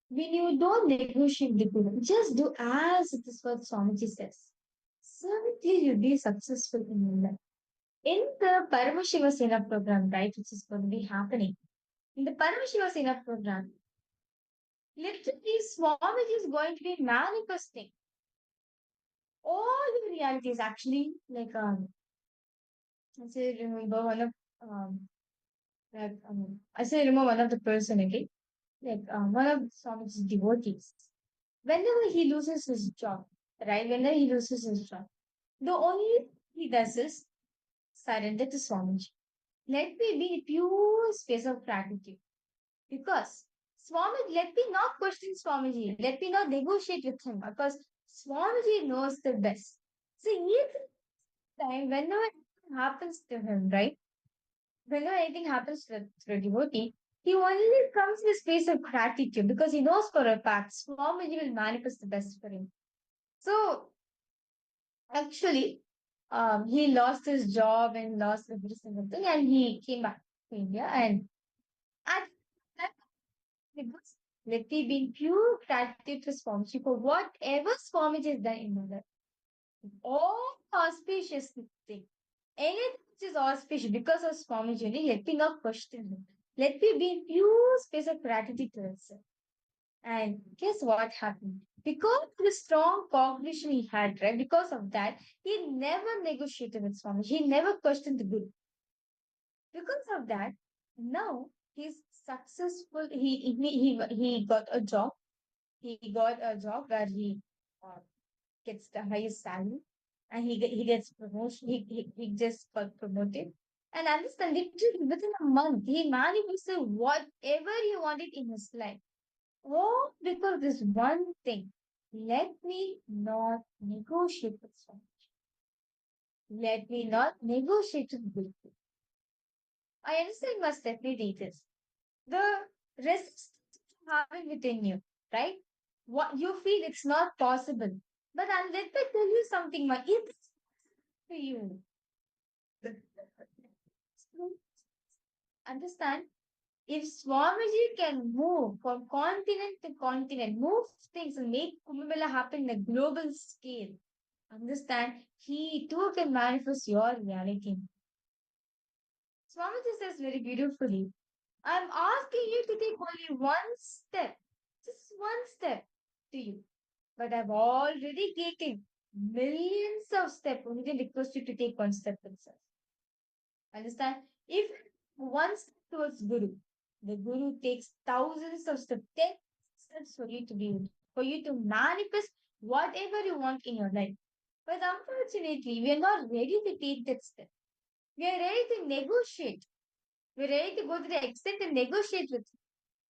when you don't negotiate the Guru, just do as it is what Swamiji says. Certainly you'll be successful in your life. In the Paramashivoham program, right, which is going to be happening, in the Paramashivoham program, literally Swamiji is going to be manifesting all the realities actually like I say remember one of I say remember one of the person again like one of Swamiji's devotees. Whenever he loses his job, right? Whenever he loses his job, the only thing he does is surrender to Swamiji. Let me be pure space of gratitude. Because Swamiji, let me not question Swamiji. Let me not negotiate with him because Swamiji knows the best. So each time, whenever anything happens to him, right? Whenever anything happens to a devotee, he only comes in a space of gratitude because he knows for a fact Swamiji will manifest the best for him. So actually, he lost his job and lost every single thing, and he came back to India. And at that because let me be in pure gratitude to Swamiji for whatever Swamiji has done in my life. All auspicious thing. Anything which is auspicious because of Swamiji, only let me not question him. Let me be in pure space of gratitude to himself. And guess what happened? Because of the strong cognition he had, right? Because of that, he never negotiated with Swamiji. He never questioned the Guru. Because of that, now he's successful. He got a job. He got a job where he uh, gets the highest salary, and he gets promotion. He just got promoted. And understand, literally within a month, he manifested whatever he wanted in his life. Oh, because this one thing. Let me not negotiate with someone. Let me not negotiate with people. I understand must definitely this. The resistance you have it within you, right? What you feel it's not possible. But let me tell you something, it is for you. Understand? If Swamiji can move from continent to continent, move things and make Kumbh Mela happen in a global scale, understand, he too can manifest your reality. Swamiji says very beautifully, I'm asking you to take only one step, just one step to you. But I've already taken millions of steps, only to request you to take one step itself. Understand? If one step towards Guru, the Guru takes thousands of steps, 10 steps for you to manifest whatever you want in your life. But unfortunately, we are not ready to take that step. We are ready to negotiate. We're ready to go to the extent and negotiate with him.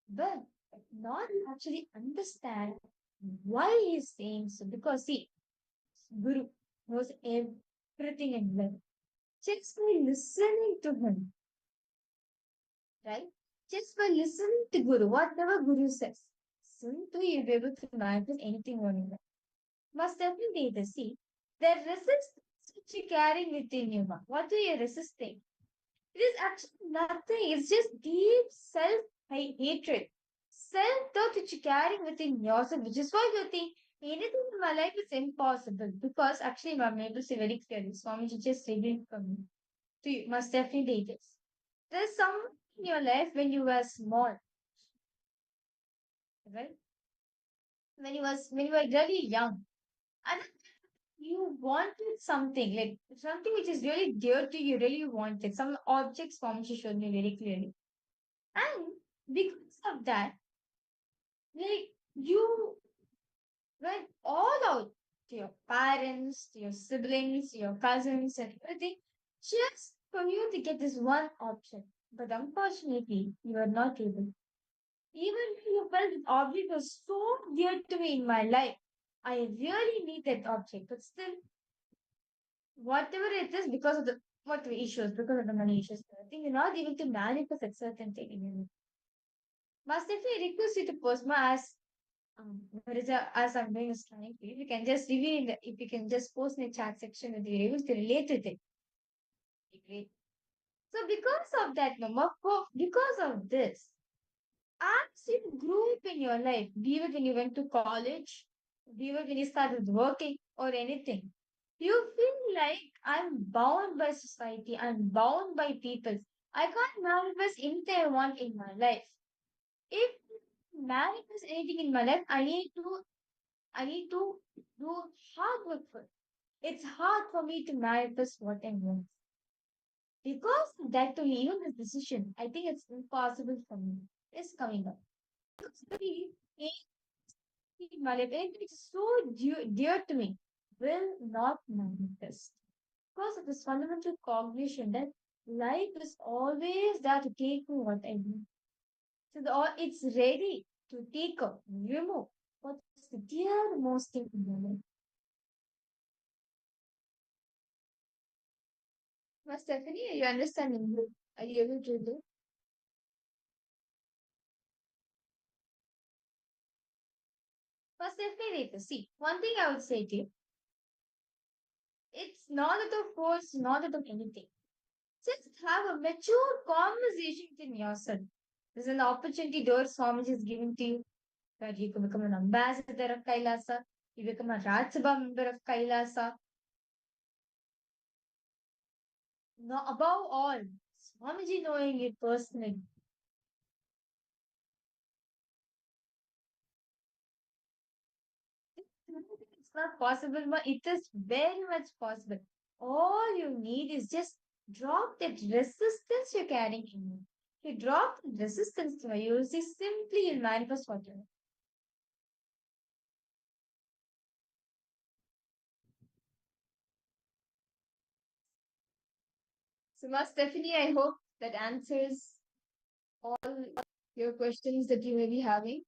But not actually understand why he's saying so. Because see, Guru knows everything in life. Just by listening to him, right? Just by listening to Guru, whatever Guru says, soon too you'll be able to manifest anything on your life. Must definitely either see the resistance which you're carrying within you. What are you resisting? It is actually nothing. It's just deep self-hatred, self-doubt which you're carrying within yourself, which is why you think anything in my life is impossible. Because actually, I'm able to say very clearly, Swamiji just revealed from me. So you must definitely this. There's someone in your life when you were small, right? When you were really young, and you wanted something like something which is really dear to you, really wanted some objects. Swamiji showed me very clearly, and because of that, like you went all out to your parents, to your siblings, to your cousins, and everything, just for you to get this one object. But unfortunately, you are not able. Even if you felt the object was so dear to me in my life, I really need that object. But still, whatever it is, because of the what the issues, because of the money issues, I think you're not able to manifest a certain thing in your life. Must definitely request you to post my as I'm doing a scanning page, you can just review in the if you can just post in the chat section that you're able to relate with it. Great. So because of that, because of this, as you grew up in your life, be it when you went to college, be it when you started working or anything, you feel like I'm bound by society, I'm bound by people. I can't manifest anything I want in my life. If manifest anything in my life, I need to do hard work for it. It's hard for me to manifest what I want. Because of that only, even this decision, I think it's impossible for me. It's coming up. See, in my life, anything which is so dear to me will not manifest. Because of this fundamental cognition that life is always there to take me what I need. So it's ready to take up, remove what's the dearmost thing in your life. Mas Stephanie, are you understanding? Are you able to do? Mas Stephanie, see, one thing I would say to you, it's not out of force, not out of anything. Just have a mature conversation within yourself. There's an opportunity door Swamiji is giving to you that you can become an ambassador of Kailasa, you become a Rajya Sabha member of Kailasa. No, above all, Swamiji knowing it personally. It's not possible, but it is very much possible. All you need is just drop that resistance you're carrying in you. You drop the resistance to you, see simply you'll manifest what you want. So, Ma Stephanie, I hope that answers all your questions that you may be having.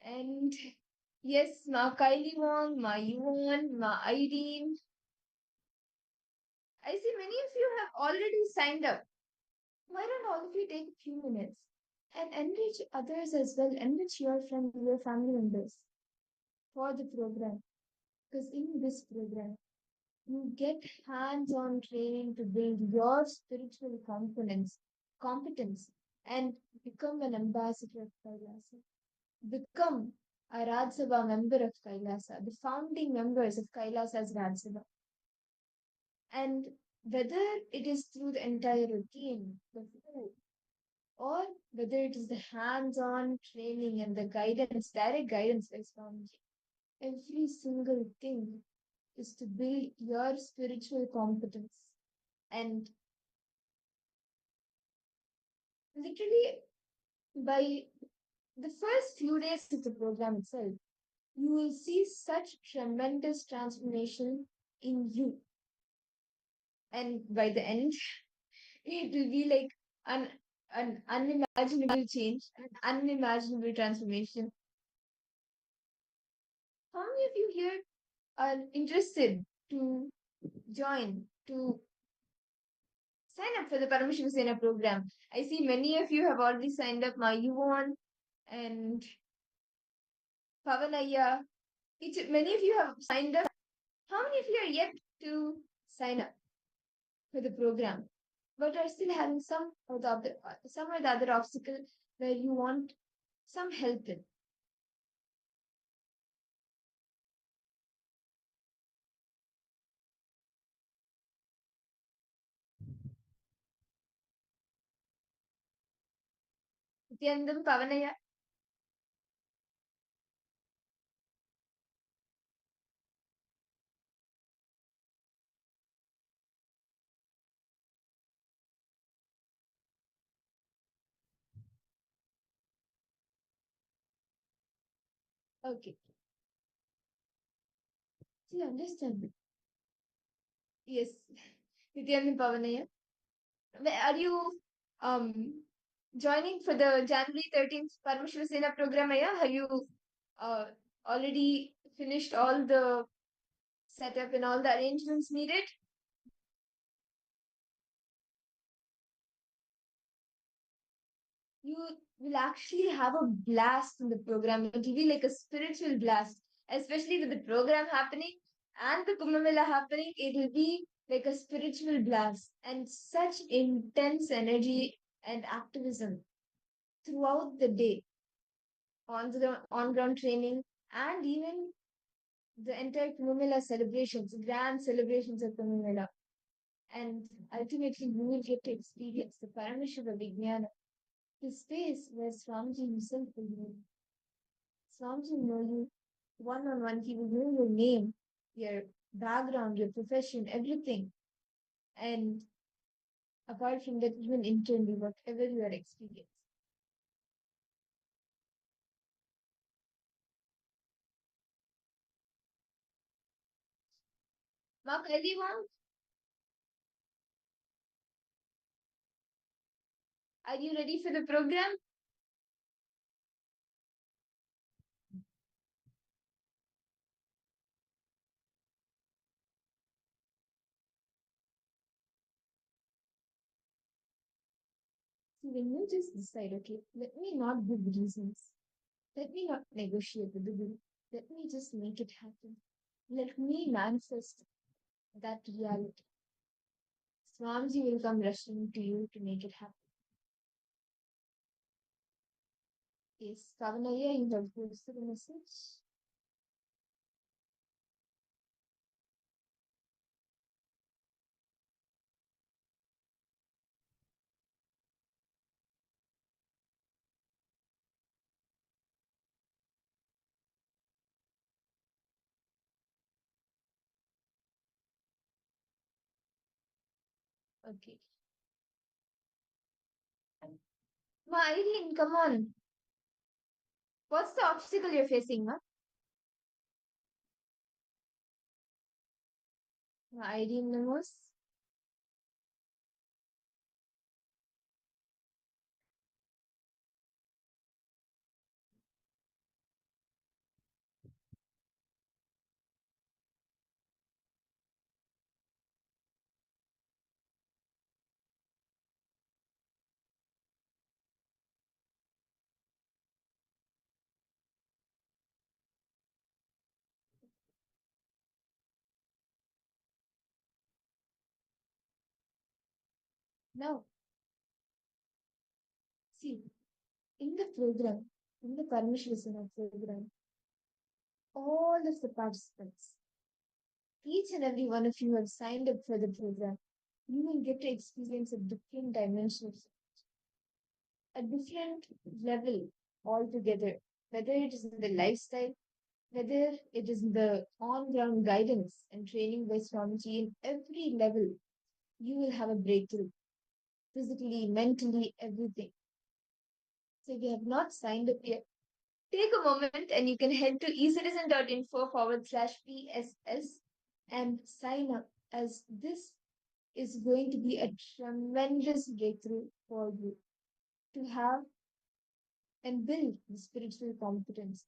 And yes, Ma Kylie Wong, Ma Yuan, Ma Irene. I see many of you have already signed up. Why don't all of you take a few minutes and enrich others as well, enrich your friends, your family members for the program? Because in this program, you get hands-on training to build your spiritual competence, and become an ambassador of Kailasa. Become a Rajya Sabha member of Kailasa, the founding members of Kailasa's Rajya Sabha. And whether it is through the entire routine, the food, or whether it is the hands-on training and the guidance, direct guidance by Swamiji, every single thing is to build your spiritual competence. And literally, by the first few days of the program itself, you will see such tremendous transformation in you. And by the end, it will be like an unimaginable change, an unimaginable transformation. How many of you here are interested to join, to sign up for the Paramashivoham program? I see many of you have already signed up, Mayuvan and Pavanaya. Many of you have signed up. How many of you are yet to sign up for the program, but are still having some or the other obstacle where you want some help in? Nithyanandam, Pavanaya. Okay. See, understand. Yes. Nithyananda Pavanaya. Are you joining for the January 13th Paramashivoham program, Aya? Have you uh, already finished all the setup and all the arrangements needed? You will actually have a blast in the program. It will be like a spiritual blast, especially with the program happening and the Kumbh Mela happening. It will be like a spiritual blast and such intense energy and activism throughout the day, on the on-ground training, and even the entire Kumbh Mela celebrations, grand celebrations of Kumbh Mela. And ultimately, you will get to experience the Paramashiva Vijnana, the space where Swamiji himself will know. Swamiji will know you one on one. He will know your name, your background, your profession, everything. And apart from that, even internally, whatever you are experiencing. Mark, everyone, are you ready for the program? See, when you just decide, okay, let me not give reasons. Let me not negotiate with the guru. Let me just make it happen. Let me manifest that reality. Swamiji will come rushing to you to make it happen. Yes, Kavanaya, you have posted a message. Okay. Ma, Irene, come on. What's the obstacle you're facing, ma? Ma, Irene Namos. Now, see, in the program, in the Paramashivoham program, all of the participants, each and every one of you have signed up for the program. You will get to experience a different dimension, a different level altogether, whether it is in the lifestyle, whether it is in the on-ground guidance and training by Swamiji, in every level, you will have a breakthrough, physically, mentally, everything. So if you have not signed up yet, take a moment and you can head to ecitizen.info/PSS and sign up, as this is going to be a tremendous breakthrough for you to have and build the spiritual competence.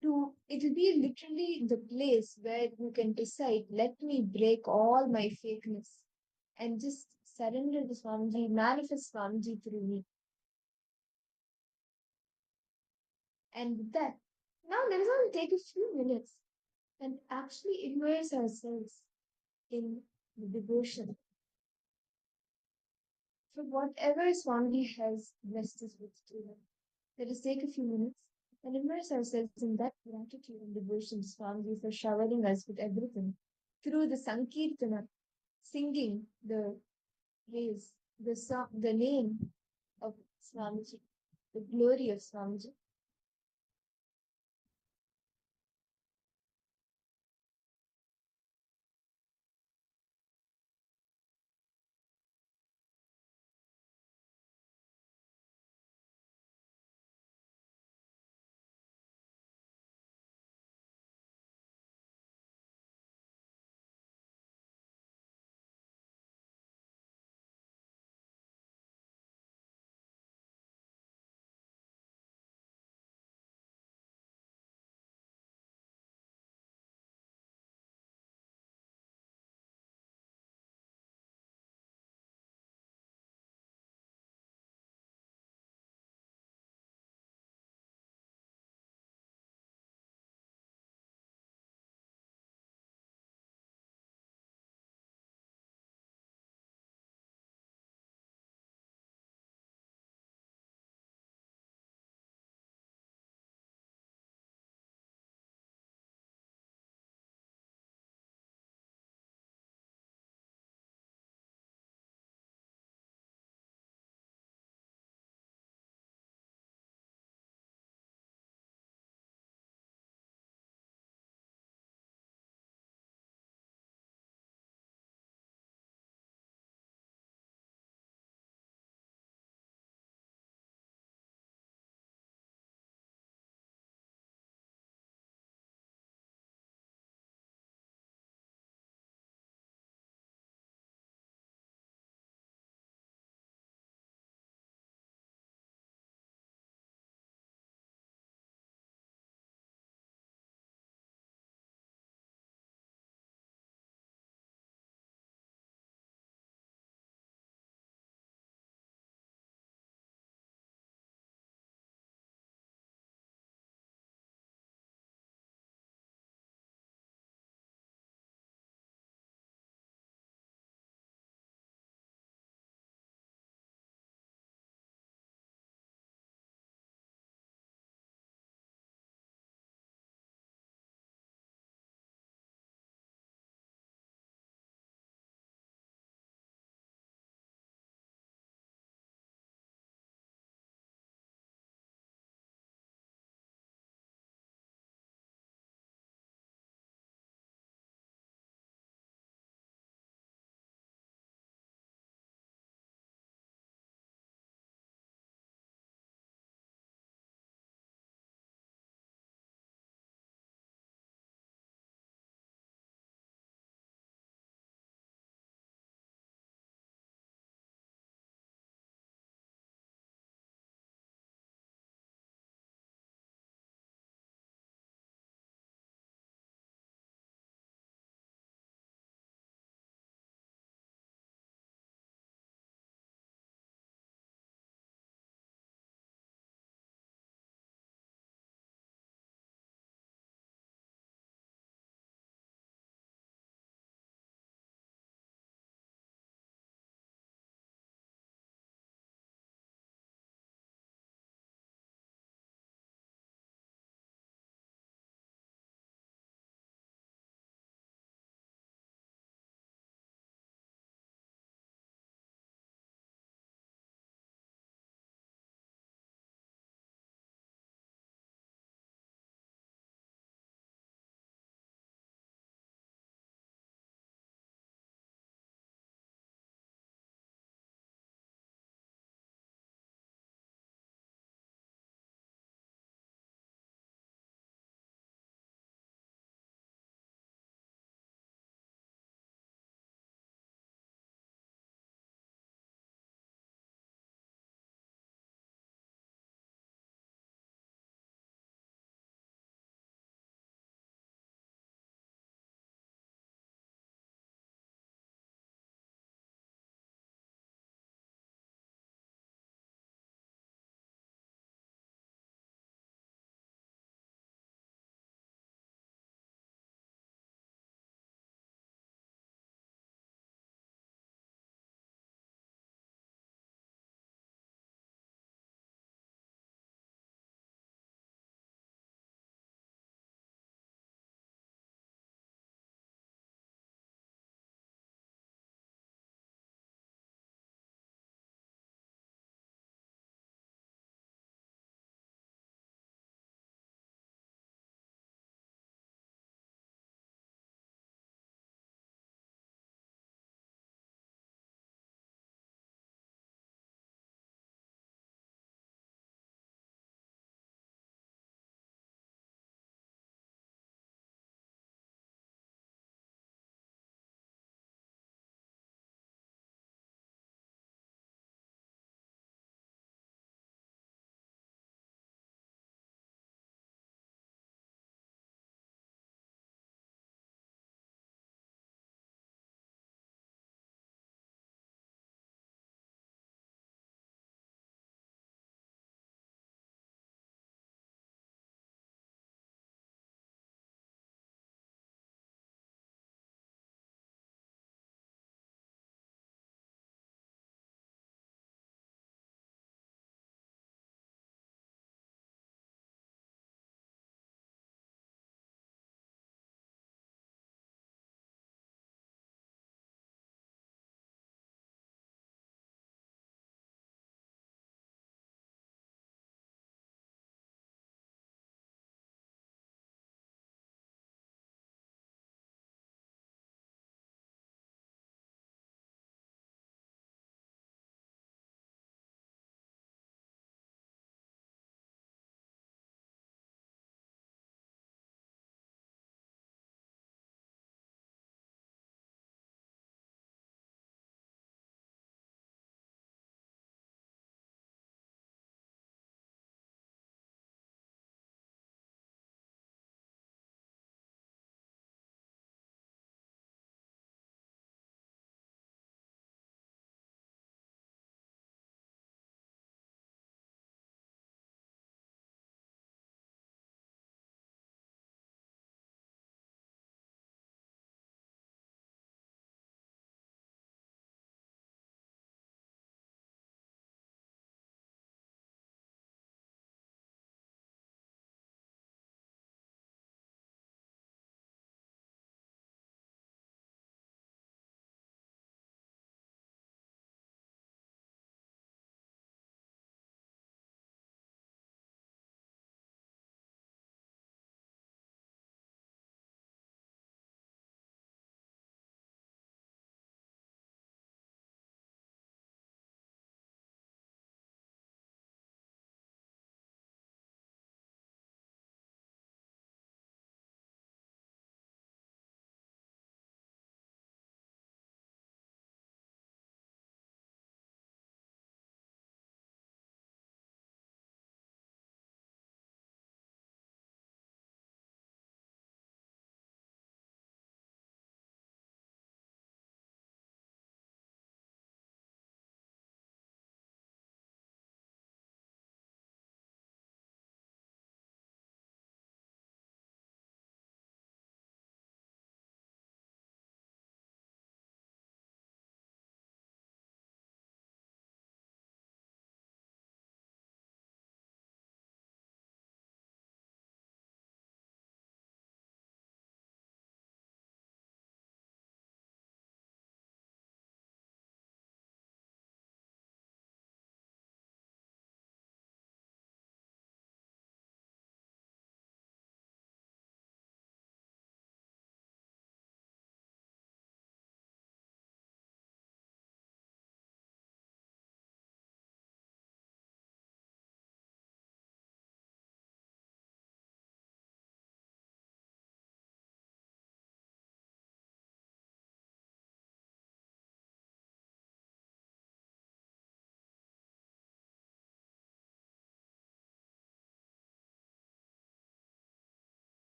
It will be literally the place where you can decide, let me break all my fakeness and just surrender to Swamiji, manifest Swamiji through me. And with that, now let us all take a few minutes and actually immerse ourselves in the devotion for whatever Swamiji has blessed us with today. Let us take a few minutes and immerse ourselves in that gratitude and devotion to Swamiji for showering us with everything through the Sankirtana, singing the praise, the name of Swamiji, the glory of Swamiji.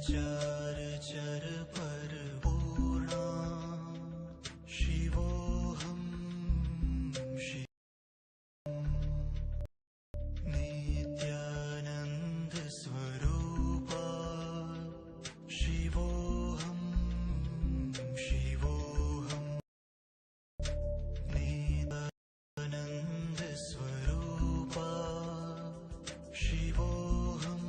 चर पर पूर्णा शिवोऽहं नित्यानन्द स्वरूपा शिवोऽहं नित्यानन्द स्वरूपा शिवोऽहं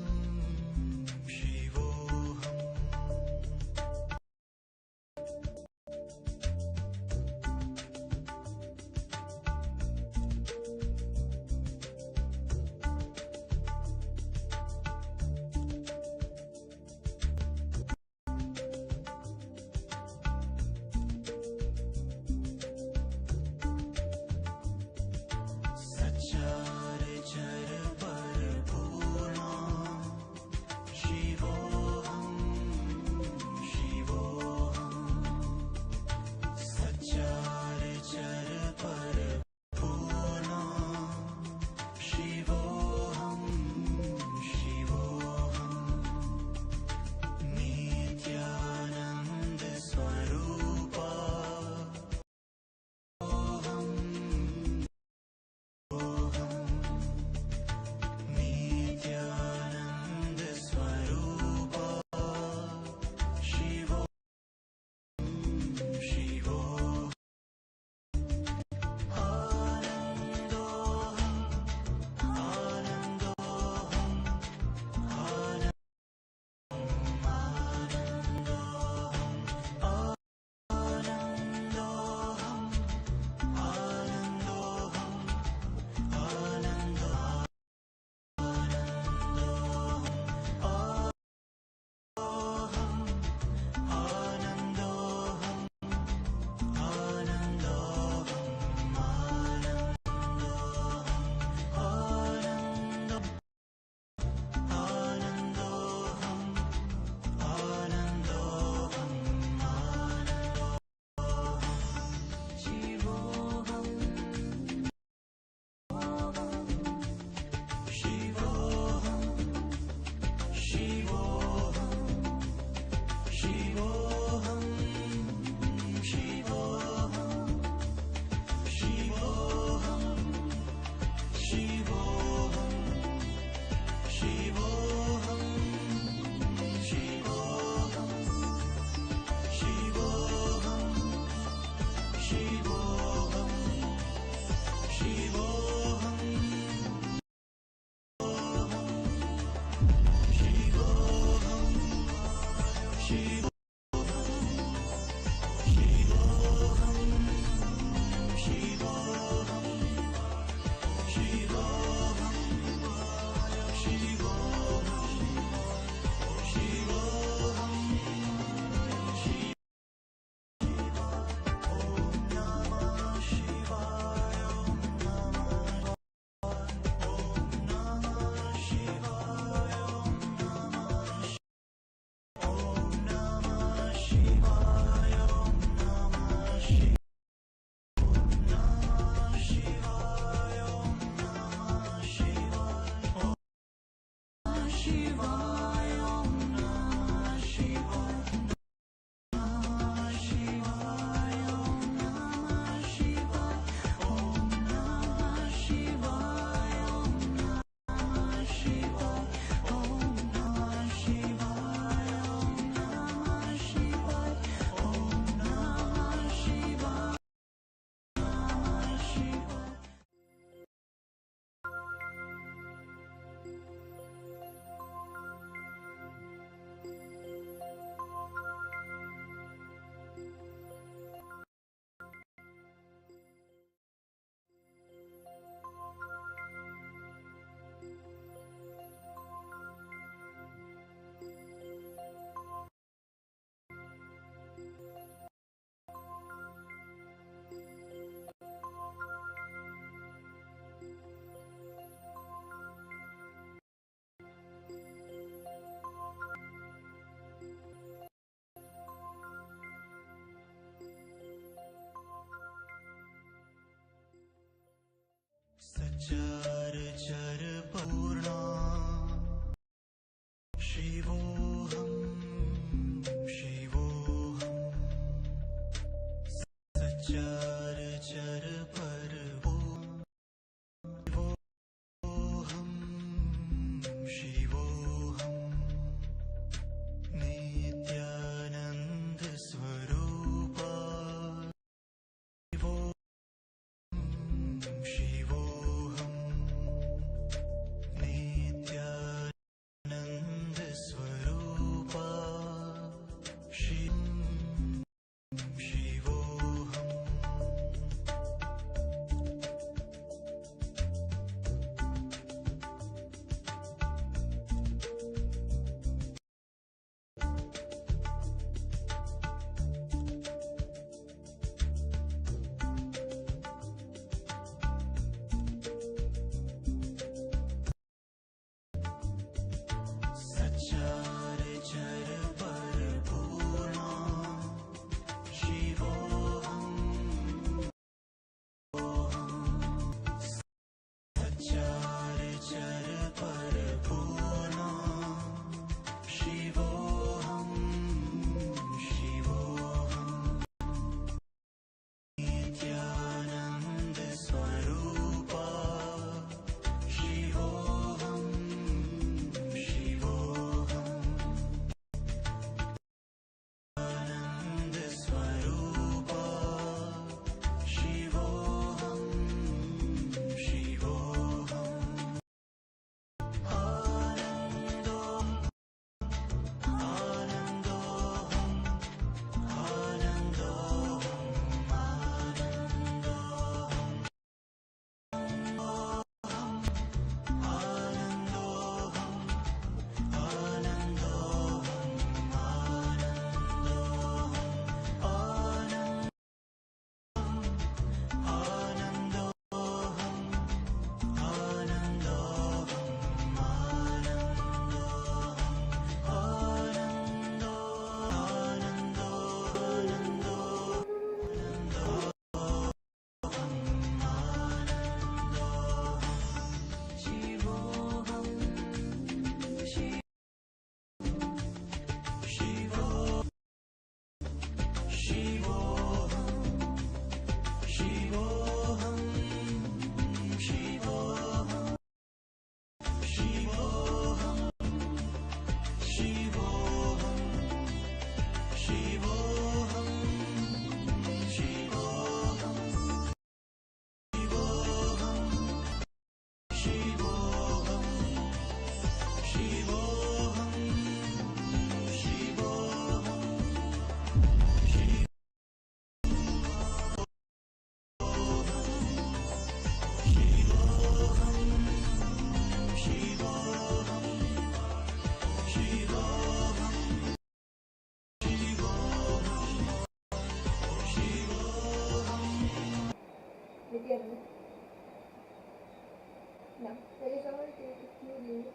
Now, let us all take a few minutes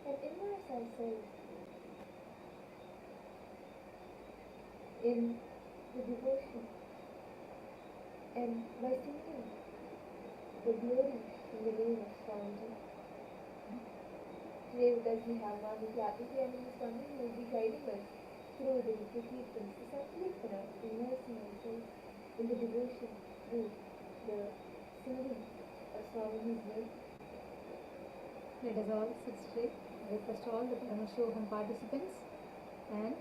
and immerse ourselves in the devotion and by singing the glory in the name of Swamiji. Today with us we have Nithyananda Swami who will be guiding us through the Kirtans, essentially for us immersing ourselves in the devotion through the singing of Swamiji's name. Let us all sit straight. I request all the Paramashivoham participants and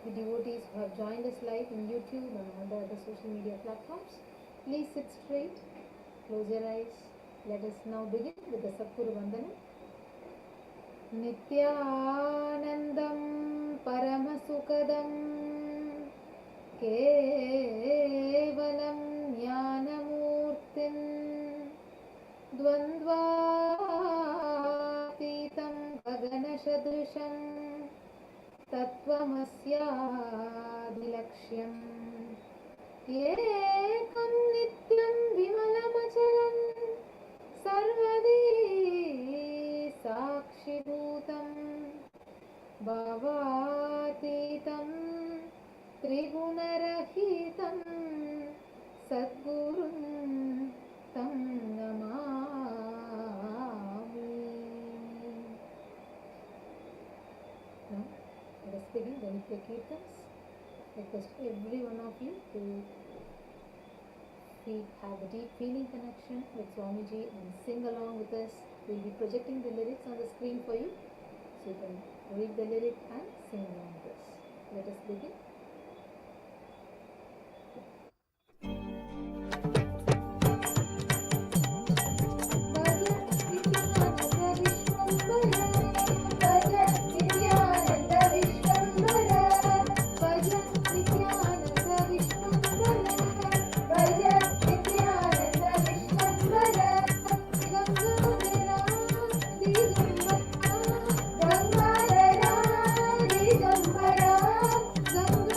the devotees who have joined us live in YouTube and all the other social media platforms. Please sit straight, close your eyes. Let us now begin with the Satguru Vandanam. Nithyanandam Paramasukadam Kevalam Jnanamurtim Dvandvatitam Gaganashadrisham Tattvamasyadilaksham Ekam Nityam Vimalamachalam Sarvadi Sakshibhutam Bhavatitam Trigunarahitam Sadgurun Tam Namami. Now, let us begin the Nitya Kirtans. Request every one of you to have a deep feeling connection with Swamiji and sing along with us. We will be projecting the lyrics on the screen for you, so you can read the lyric and sing along with us. Let us begin. Ganga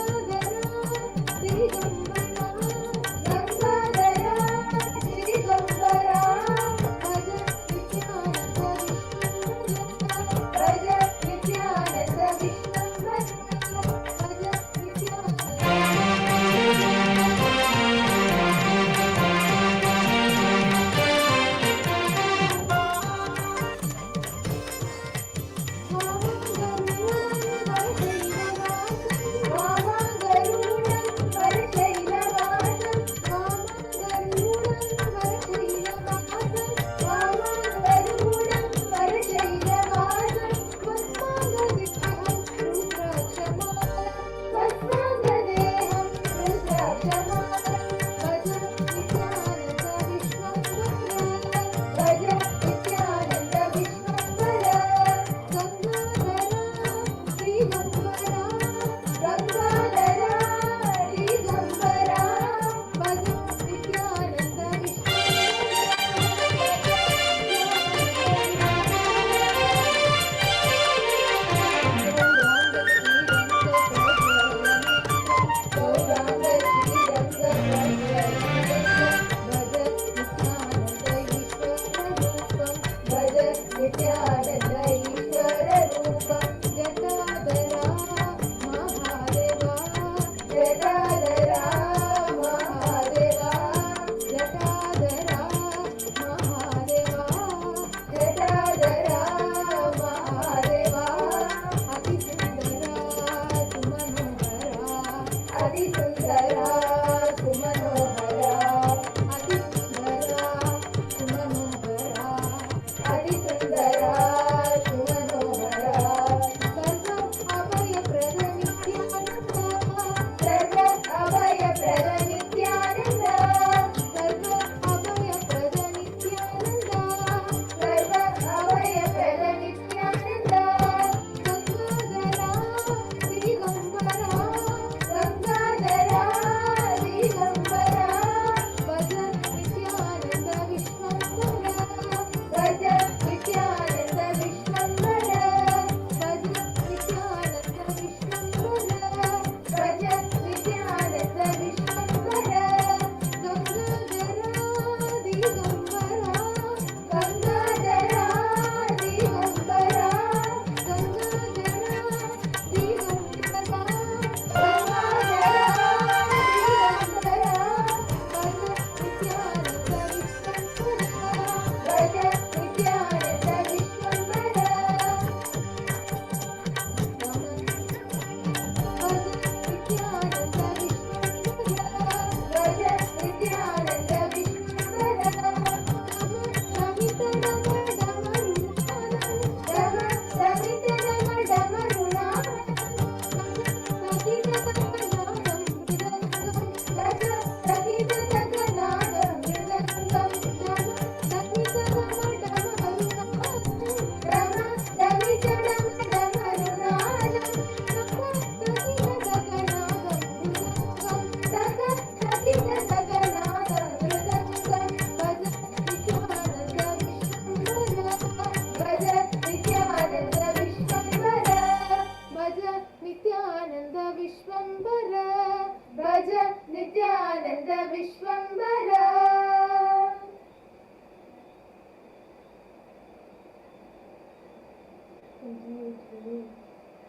continue to remain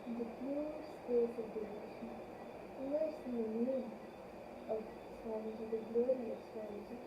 in the pure space of devotion, immersed in the meaning of Swamiji, the glory of Swamiji.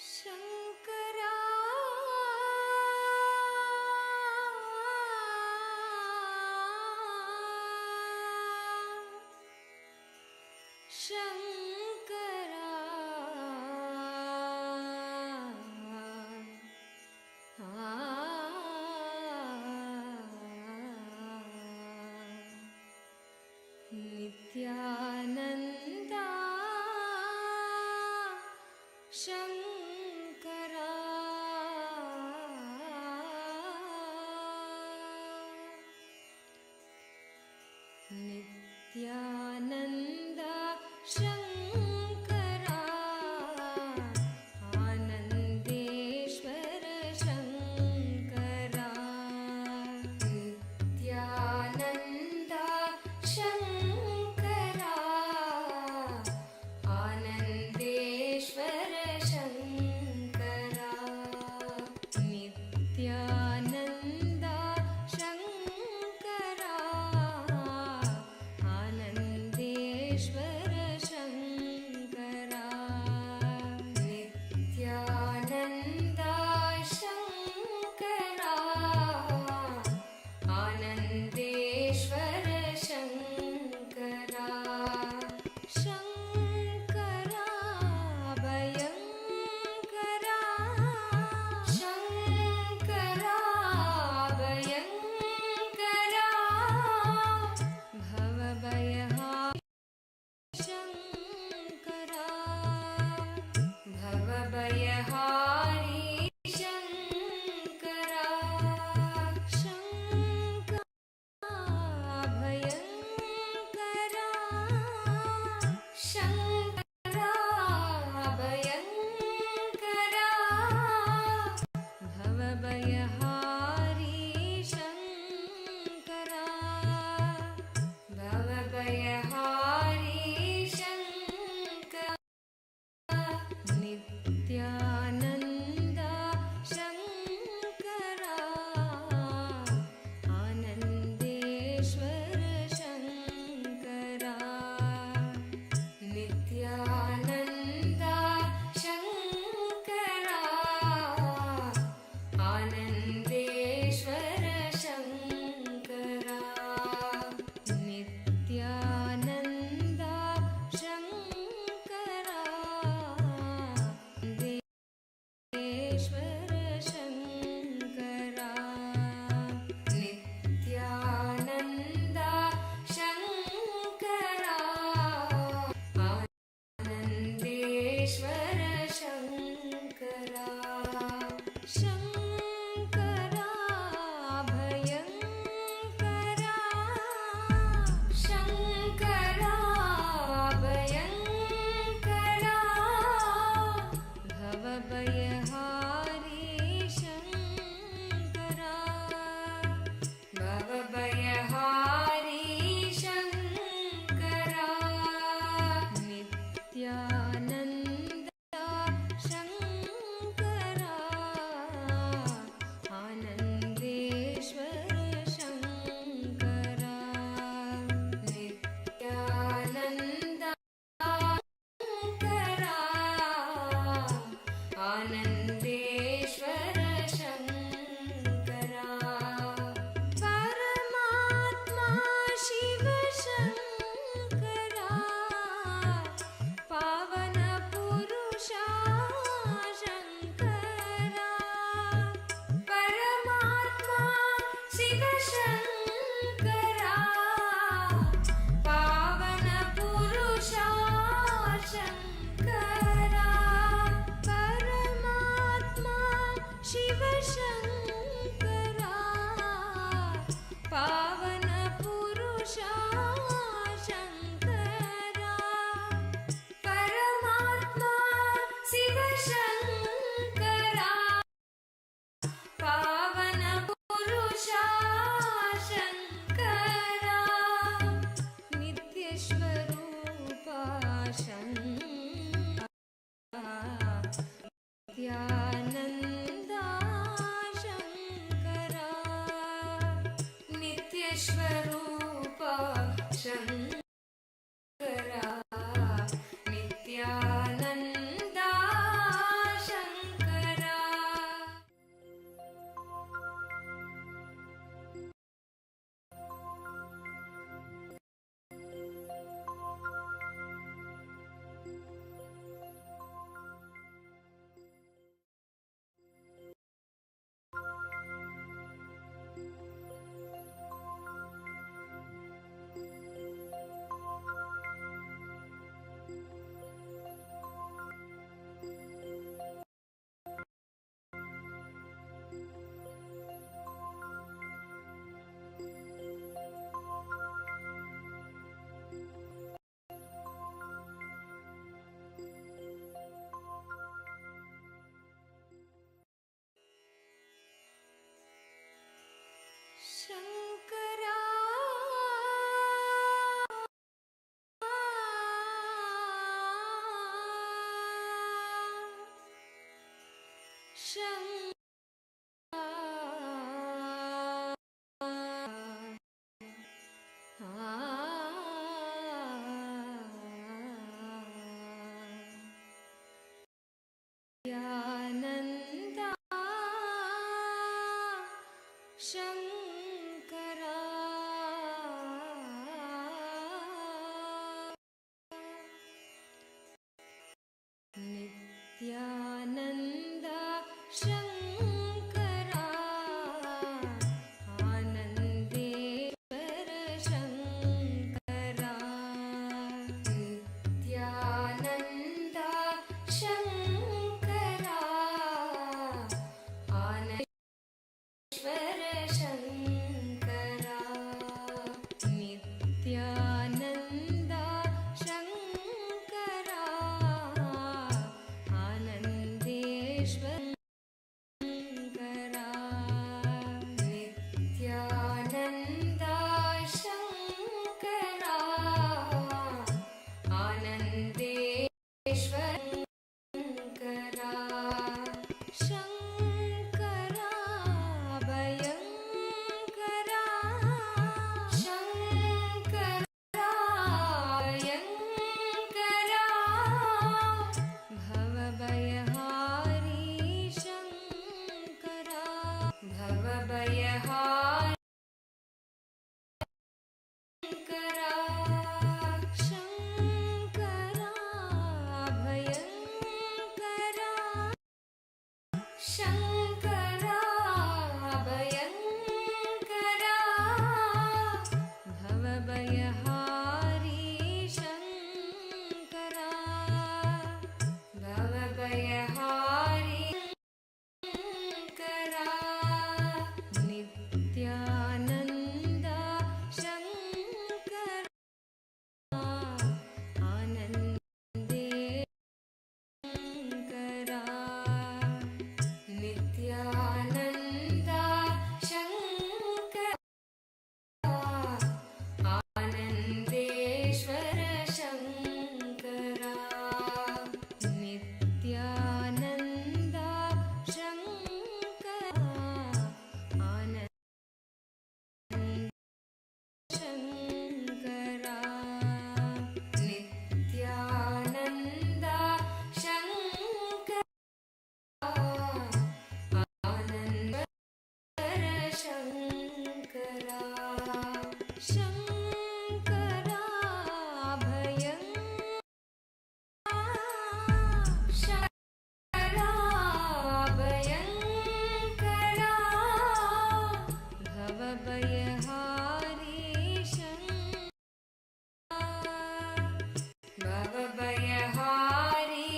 Shankara Nithyananda Shankara Nithyananda Shankara Anandeshwara Shankara Nithyananda Shankara Shankara Nityananda Shankara Anandeshwar Shankara Shankara भयङ्करा Shankara भयङ्करा भवभयहारी Shankara भवभयहारी Shankara Shankara भयङ्करा Shankara भयङ्करा भवभयहारी Shankara भवभयहारी Shankara Nityananda Shankara Anandeshwar Shankara Nityananda Shankara Anandeshwar Shankara Nityananda Shankara देश्वर Shankara Nityananda Shankara Anandeshwar Shankara Shankara भयङ्करा Shankara भयङ्करा भवभयहारी Shankara भवभयहारी Shankara Nityananda Shankara Anandeshwar Shankara Nityananda Shankara Anandeshwar Shankara परमात्मा शिव शङ्करा पावन पुरुषा शङ्करा परमात्मा शिव शङ्करा पावन पुरुषा शङ्करा परमात्मा शिव शङ्करा पावन पुरुषा शङ्करा परमात्मा शिव शङ्करा पावन पुरुषा शङ्करा नित्यस्वरूपा शङ्करा नित्यानन्दा शङ्करा नित्यस्वरूपा शङ्करा नित्यानन्दा शङ्करा शङ्करा नित्यानन्दा शङ्करा आनन्देश्वर शङ्करा नित्यानन्दा शङ्करा आनन्देश्वर शङ्करा नित्यानन्दा शङ्करा आनन्देश्वर शङ्करा नित्यानन्दा शङ्करा आनन्देश्वर शङ्करा शङ्करा भयङ्करा शङ्करा भयङ्करा भवभयहारी शङ्करा भवभयहारी शङ्करा शङ्करा भयङ्करा शङ्करा भयङ्करा भवभयहारी शङ्करा भवभयहारी शङ्करा नित्यानन्दा शङ्करा आनन्दे शङ्करा नित्यानन्दा शङ्करा आनन्देश्वर शङ्करा नित्यानन्दा शङ्करा आनन्द शङ्करा नित्यानन्दा शङ्करा आनन्देश्वर शङ्करा शङ्करा शङ्करा भयङ्करा भवभयहारी शङ्करा भवभयहारी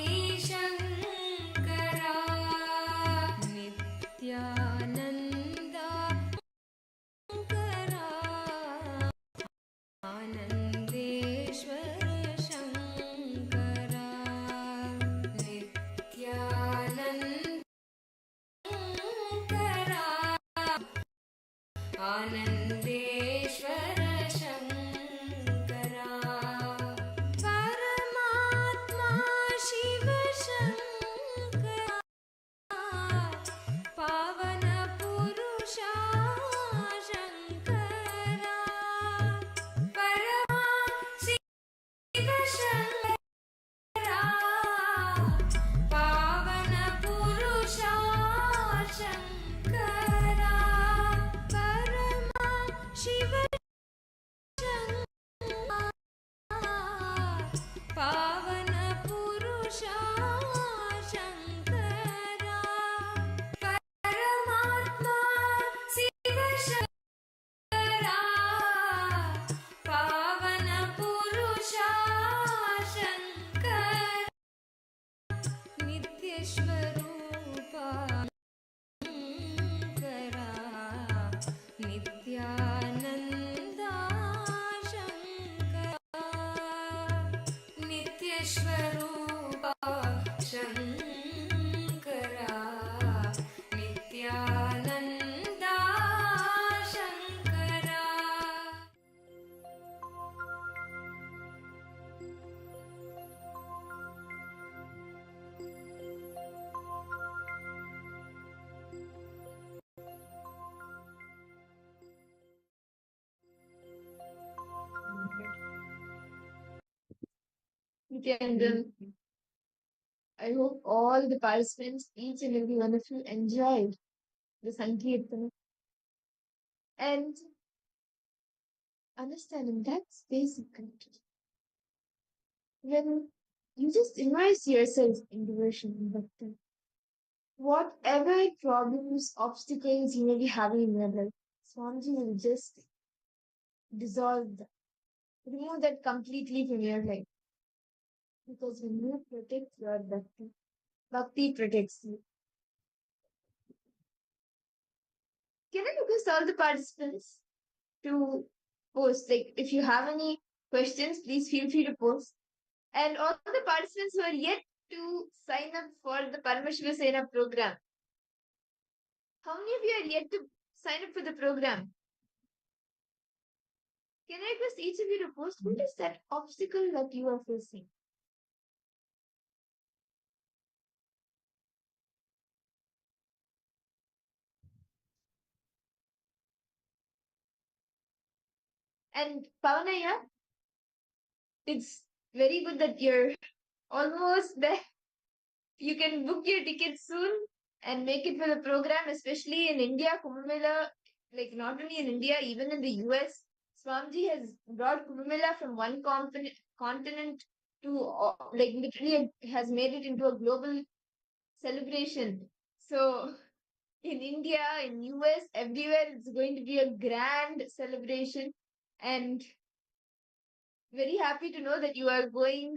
शङ्करा नित्यानन्दा शङ्करा आनन्देश्वर शङ्करा नित्यानन्दा शङ्करा आनन्देश्वर शङ्करा परमात्मा शिव शङ्करा पावन पुरुषा शङ्करा परमा शिव शङ्करा पावन पुरुषा शङ्करा परमा शिव शङ्करा पावन पुरुषा शङ्करा परमात्मा शिव शङ्करा पावन पुरुषा Shankara नित्यस्वरूपा Shankara Nityananda Shankara नित्यस्वरूपा Shankara Nityananda Shankara Nithyananda, I hope all the participants, each and every one of you, enjoyed the Sankirtana and understanding that's basic connection. When You just immerse yourself in devotion and bhakti. Whatever problems, obstacles you may be having in your life, Swamiji will just dissolve them, remove that completely from your life. Because when you protect your bhakti, bhakti protects you. Can I request all the participants to post? Like, if you have any questions, please feel free to post. And all the participants who are yet to sign up for the Paramashivoham program, how many of you are yet to sign up for the program? Can I request each of you to post what is that obstacle that you are facing? And Pavanaya, it's very good that you're almost there. You can book your tickets soon and make it for the program, especially in India, Kumbh Mela, like not only in India, even in the US. Swamiji has brought Kumbh Mela from one continent to, like literally has made it into a global celebration. So in India, in US, everywhere it's going to be a grand celebration. And very happy to know that you are going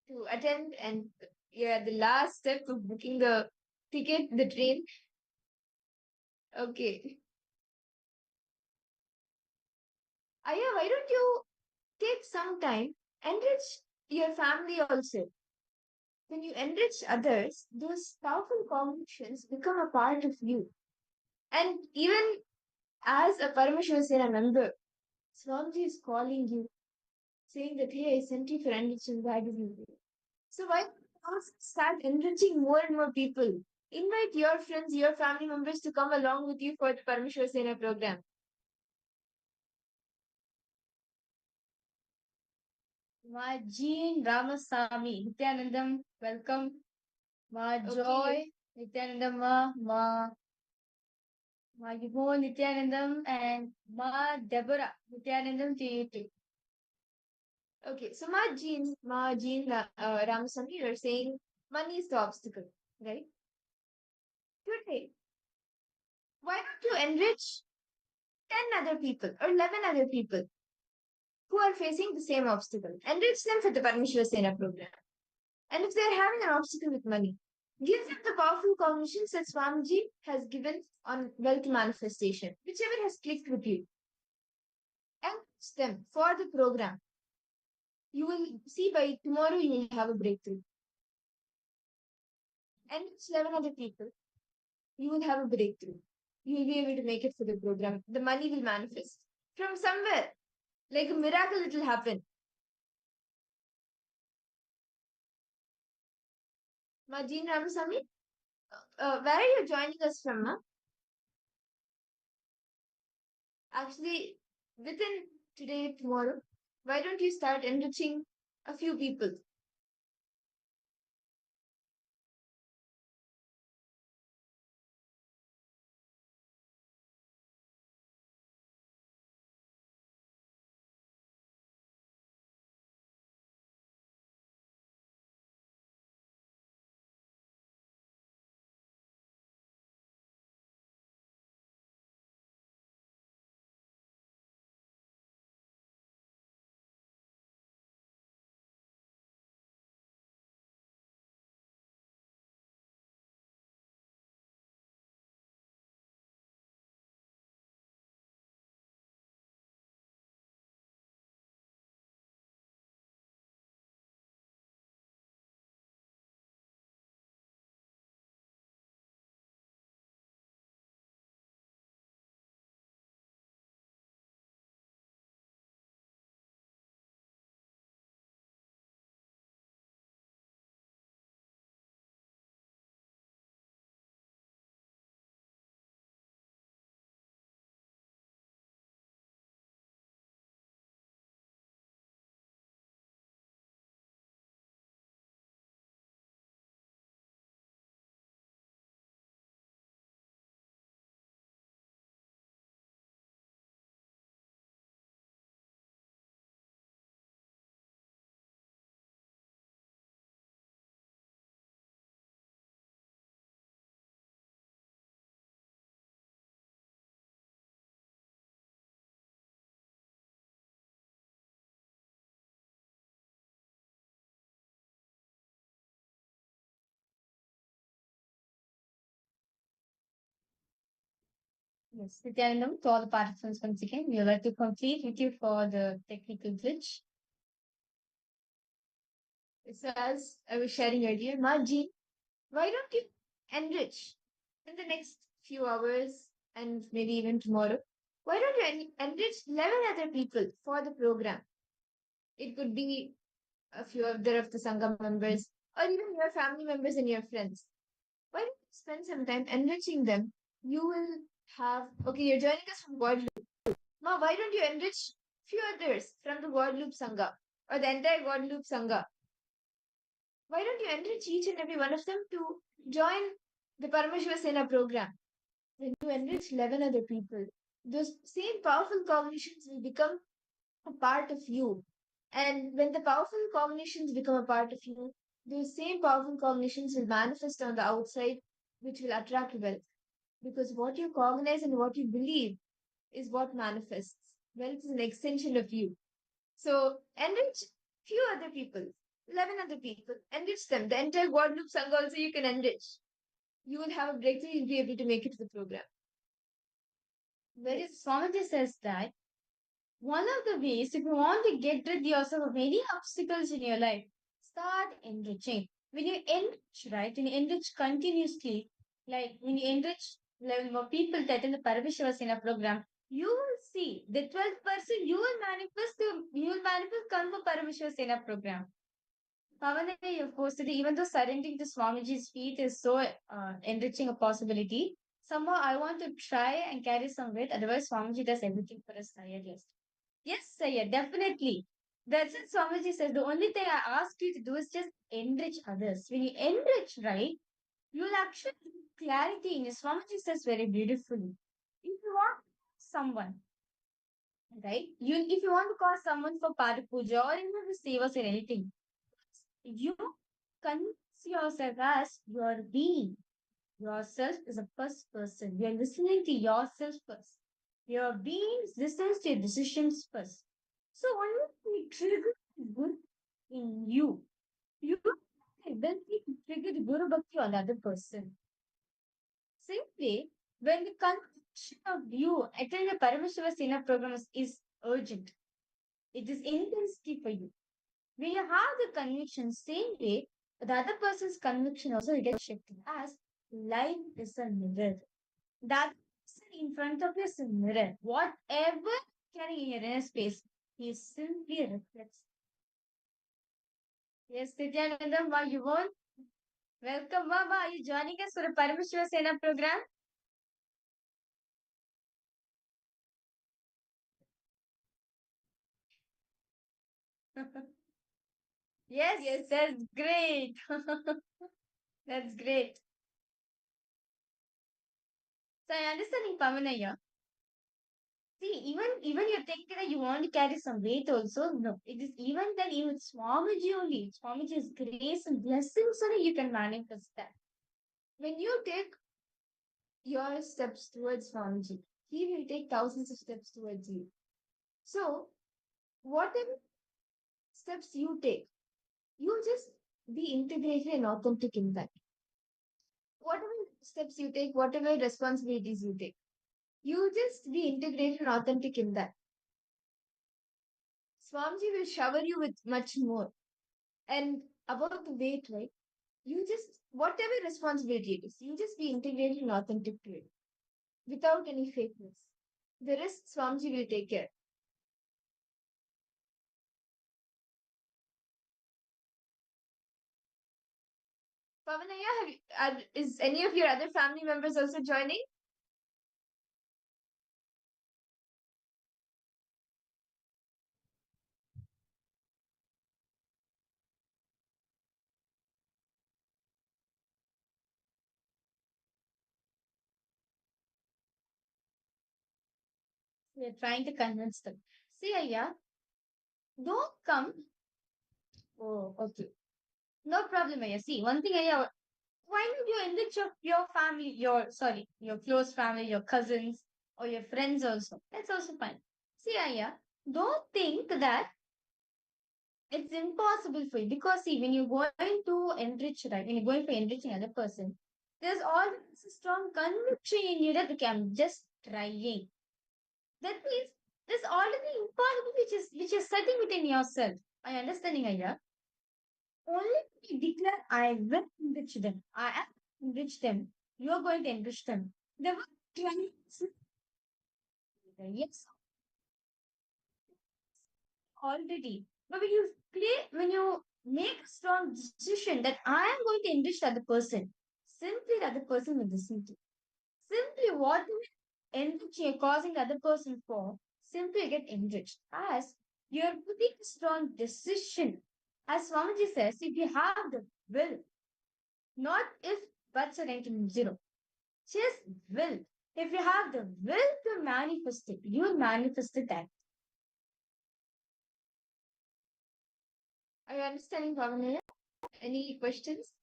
to attend and you're at the last step of booking the ticket, the train. Okay. Aya, why don't you take some time, enrich your family also. When you enrich others, those powerful cognitions become a part of you. And even as a Paramashivoham member, Swamiji is calling you, saying that, hey, I sent you for enriching, why did you do it? So why not start enriching more and more people? Invite your friends, your family members to come along with you for the Paramashivoham program. Ma Jean Ramasamy, Nithyanandam, welcome. Ma Joy, Nithyanandam, Ma Yumo, Nithyanandam, and Ma Deborah, Nithyanandam to you too. Okay, so Ma Jean Ramasamy, you're saying money is the obstacle, right? Today, why don't you enrich 10 other people or 11 other people who are facing the same obstacle? Enrich them for the Paramashivoham program. And if they're having an obstacle with money, give them the powerful cognitions that Swamiji has given on wealth manifestation, whichever has clicked with you. Enrich them for the program. You will see by tomorrow you will have a breakthrough. Enrich 11 other people. You will have a breakthrough. You will be able to make it for the program. The money will manifest from somewhere. Like a miracle, it will happen. Majin Ramasamy, where are you joining us from? Huh? Actually, within today, tomorrow, why don't you start enriching a few people? Yes, Nithyanandam, to all the participants once again, we would like to complete with you for the technical glitch. So as I was sharing earlier, Marji, why don't you enrich in the next few hours and maybe even tomorrow? Why don't you enrich 11 other people for the program? It could be a few other of the Sangha members or even your family members and your friends. Why don't you spend some time enriching them? You will have, okay, you're joining us from Guadeloupe. Ma, why don't you enrich few others from the Guadeloupe Sangha or the entire Guadeloupe Sangha? Why don't you enrich each and every one of them to join the Paramashivoham program? When you enrich 11 other people, those same powerful cognitions will become a part of you. And when the powerful cognitions become a part of you, those same powerful cognitions will manifest on the outside, which will attract wealth. Because what you cognize and what you believe is what manifests. Wealth is an extension of you. So enrich few other people, 11 other people, enrich them. The entire Guadeloupe Sangha also you can enrich. You will have a breakthrough, you'll be able to make it to the program. Whereas Swamiji says that one of the ways, if you want to get rid yourself of any obstacles in your life, start enriching. When you enrich, right? When you enrich continuously, like when you enrich 11 more people that in the Paramashivoham program, you will see the 12th person you will manifest come for Paramashivoham program. Pavana, you've posted, even though surrendering to Swamiji's feet is so enriching a possibility, somehow I want to try and carry some weight. Otherwise, Swamiji does everything for us tirelessly. Yes, Sayya, definitely. That's what Swamiji says. The only thing I ask you to do is just enrich others. When you enrich, right, you'll actually get clarity in it. Swamiji says very beautifully. If you want someone, right, if you want to call someone for Pada Puja or even for Sevas or anything, you convince yourself as your being. Yourself is a first person. You're listening to yourself first. Your being listens to your decisions first. So only we trigger good in you. You don't have the ability to trigger the Guru Bhakti on the other person. Simply, when the conviction of you attending the Paramashivoham program is urgent, it is intensity for you. When you have the conviction, same way, the other person's conviction also gets shifted as life is a mirror. That person in front of you is a mirror. Whatever carrying in your inner space, he simply reflects. Yes, Nithyananda, Ma, you won't? Welcome, Mama. Are you joining us for a Paramashivoham program? Yes, that's great. That's great. So I understand Pavanaya. See, even you're thinking that you want to carry some weight also. No, it is even then even Swamiji only. Swamiji's grace and blessings only you can manifest that. When you take your steps towards Swamiji, he will take thousands of steps towards you. So, whatever steps you take, you just be integrated and authentic in that. Whatever steps you take, whatever responsibilities you take, you just be integrated and authentic in that. Swamiji will shower you with much more. And about the weight, right? You just, whatever responsibility it is, you just be integrated and authentic to it without any fakeness. The rest, Swamiji will take care. Pavanaya, is any of your other family members also joining? We are trying to convince them. See, Aya, don't come. Oh, okay. No problem, Aya. See, one thing, Aya, why don't you enrich your family, your close family, your cousins, or your friends also? That's also fine. See, Aya, don't think that it's impossible for you because see, when you're going to enrich, right, when you're going for enriching another person, there's always a strong conviction in you that okay, I'm just trying. That means there's already impossibility which is setting within yourself. Are you understanding, Aya? Only when you declare, I will enrich them. I am enrich them. You are going to enrich them. The word trying is yes, already. But when you make a strong decision that I am going to enrich the other person, simply the other person will listen to. Simply what enrich you're causing the other person for, simply get enriched. As you're putting a strong decision. As Swamiji says, if you have the will, not if buts are ranking zero, just will. If you have the will to manifest it, you manifest it that. Are you understanding, Bhavana? Any questions?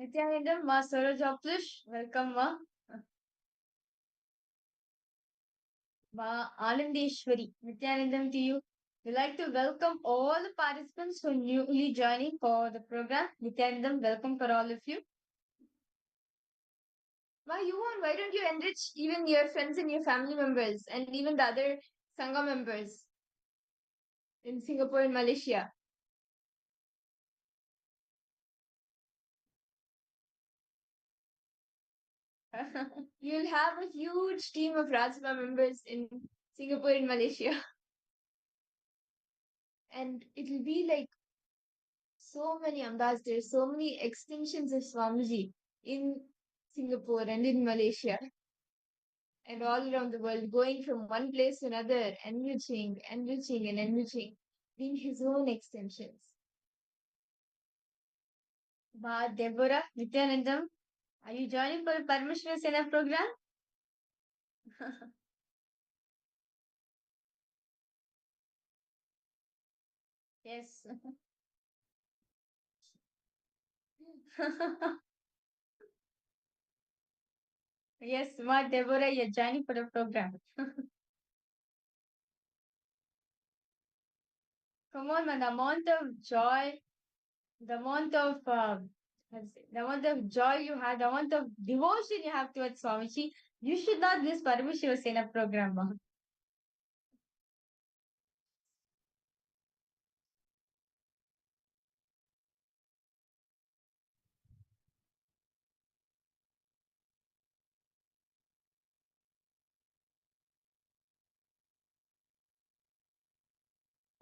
Nithyananda, Ma Sorojoplish, welcome, Ma. Ma Anandeshwari, Nithyanandam to you. We'd like to welcome all the participants who are newly joining for the program. Nithyanandam, welcome for all of you. Ma, why don't you enrich even your friends and your family members and even the other Sangha members in Singapore and Malaysia? You'll have a huge team of Rajma members in Singapore and Malaysia. And it'll be like so many ambassadors, so many extensions of Swamiji in Singapore and in Malaysia and all around the world, going from one place to another, enriching, enriching, and enriching, being his own extensions. Ma Deborah, Nithyanandam, are you joining for the Paramashivoham Sena program? Yes. Yes, Ma Deborah, you're joining for the program. Come on, man, the amount of joy, the amount of the amount of joy you have, the amount of devotion you have towards Swamiji, you should not miss Paramashivoham Sena program, Ma.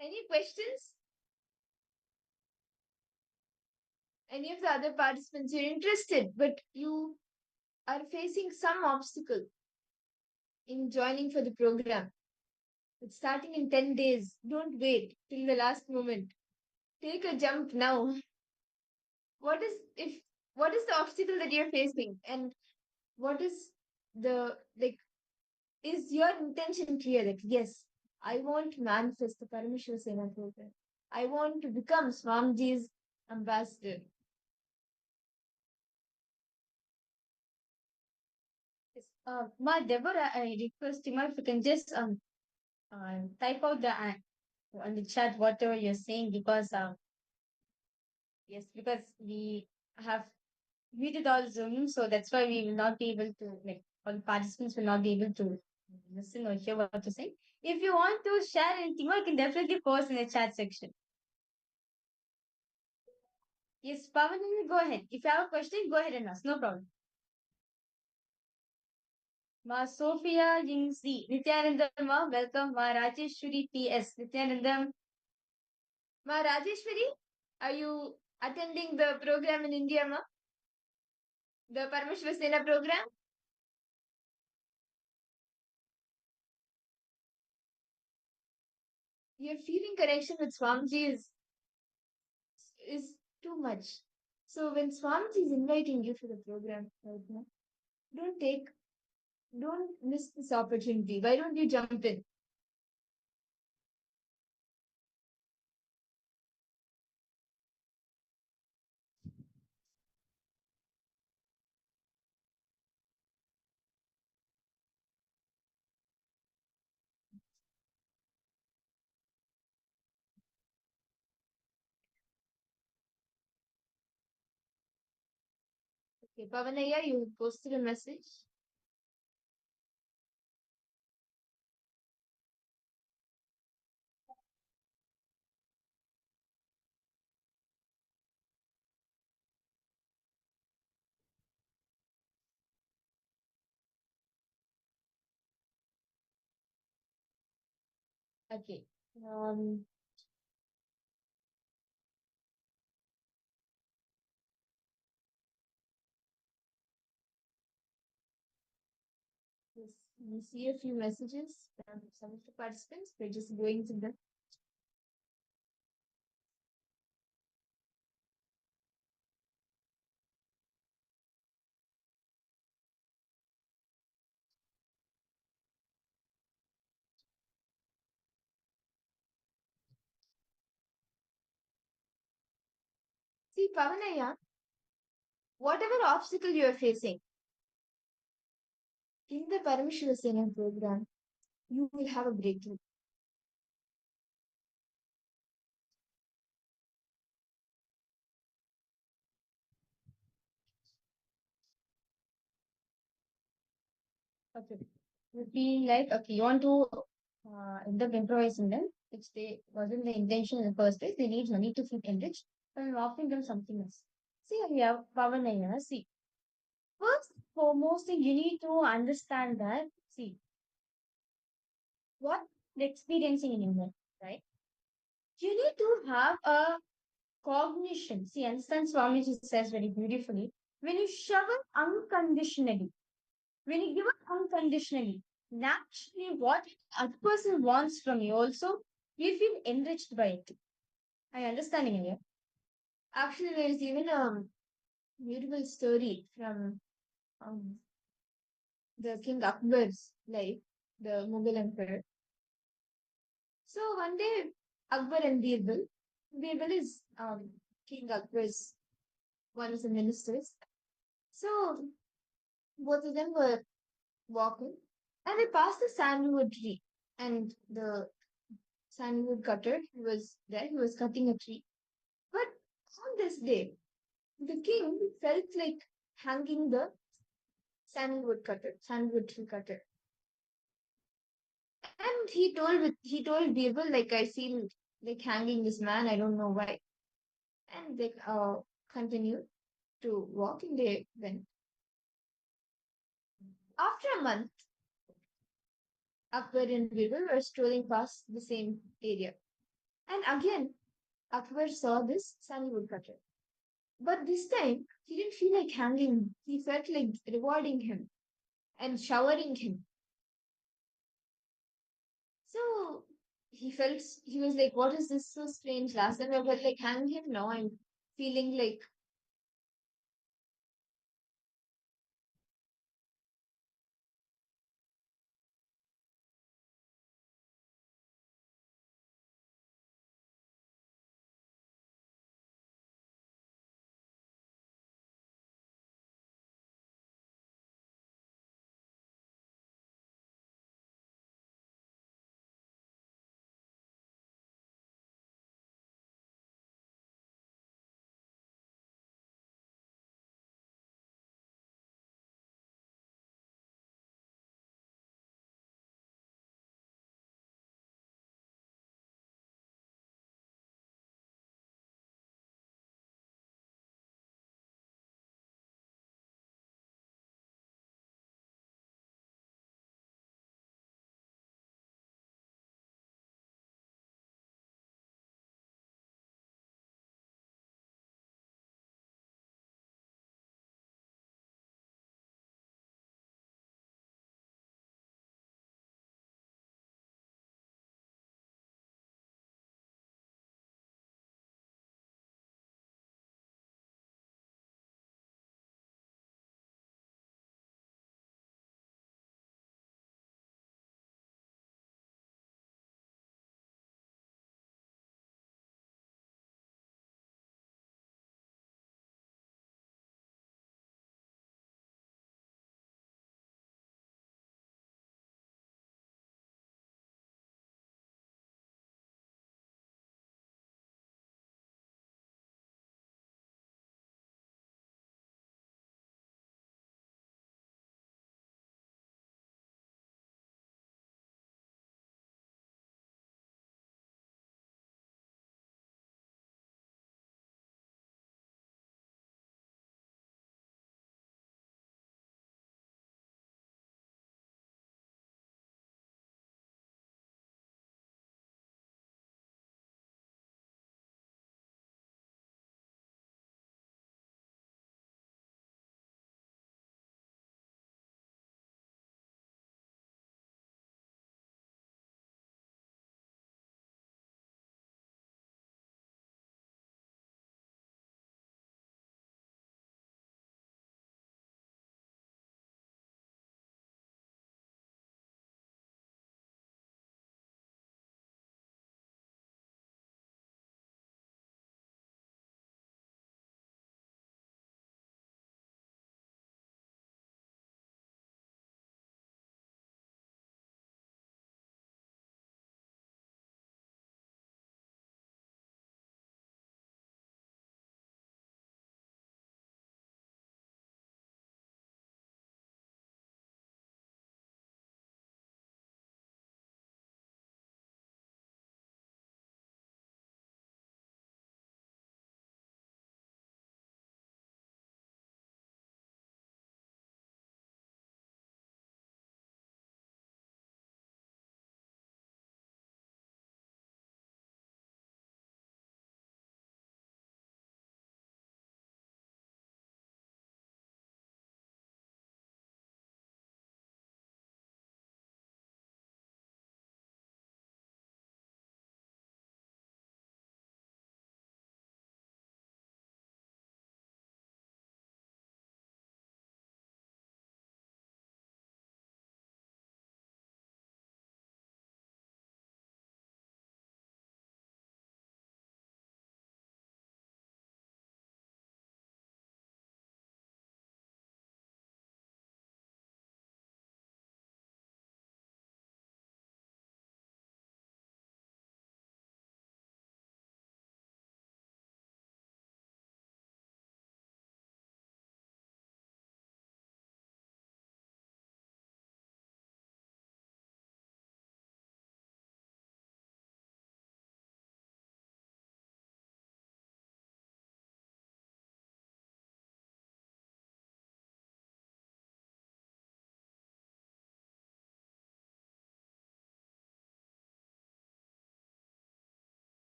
Any questions? Any of the other participants, you're interested, but you are facing some obstacle in joining for the program. It's starting in 10 days. Don't wait till the last moment. Take a jump now. What is the obstacle that you're facing? And what is the is your intention clear that yes, I want to manifest the Paramashiva Sena program. I want to become Swamiji's ambassador. Yes. Ma Deborah, I request you if you can just type out on the chat whatever you're saying because yes, because we have muted all Zoom, so that's why we will not be able to all participants will not be able to listen or hear what you're saying. If you want to share anything, you can definitely post in the chat section. Yes, Pavan, go ahead. If you have a question, go ahead and ask. No problem. Ma Sophia Yingzi, Nithyanandam, Ma, welcome. Ma Rajeshwari PS, Nithyanandam. Ma Rajeshwari, are you attending the program in India, Ma? The Paramashiva Sena program? Your feeling connection with Swamiji is too much. So when Swamiji is inviting you for the program right now, don't miss this opportunity. Why don't you jump in? Okay, Pavanaya, you posted a message. Okay. Yes, we see a few messages from some of the participants. We're just going through them. See, Pavanaya, whatever obstacle you are facing in the Paramashivoham program, you will have a breakthrough. Okay. You feel like, okay, you want to end up improvising them, which they wasn't the intention in the first place. They need money to feel enriched, and I'm offering them something else. See, yeah, Pavanaya, see. First, foremost thing you need to understand that, see, what they're experiencing in England, right? You need to have a cognition. See, understand Swamiji says very beautifully. When you shower unconditionally, when you give it unconditionally, naturally what other person wants from you also, you feel enriched by it. Are you understanding here? Actually, there is even a beautiful story from um, the King Akbar's life, the Mughal emperor. So one day, Akbar and Birbal is King Akbar's one of the ministers. So both of them were walking, and they passed the sandalwood tree, and the sandalwood cutter was there. He was cutting a tree, but on this day, the king felt like hanging the sandalwood tree cutter, and he told Birbal, like, I feel like hanging this man. I don't know why. And they continued to walk, and they went. After a month, Akbar and Birbal were strolling past the same area. And again, Akbar saw this sandalwood cutter. But this time, he didn't feel like hanging him. He felt like rewarding him and showering him. So he was like, what is this so strange? Last time I felt like hanging him. Now I'm feeling like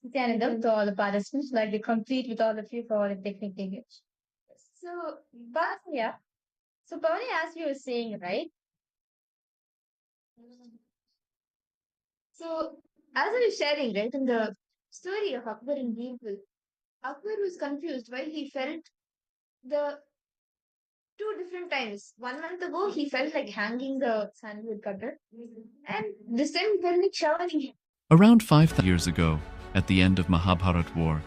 Nithyananda to all the participants, like to complete with all of you for all the technical English. So, Bhavya, so Pavani, as you were saying, right? So, as I was sharing, right, in the story of Akbar and Birbal, Akbar was confused why he felt the two different times. 1 month ago, he felt like hanging the sandalwood cutter, and this time he felt like showering him. Around 5,000 years ago, at the end of Mahabharat War,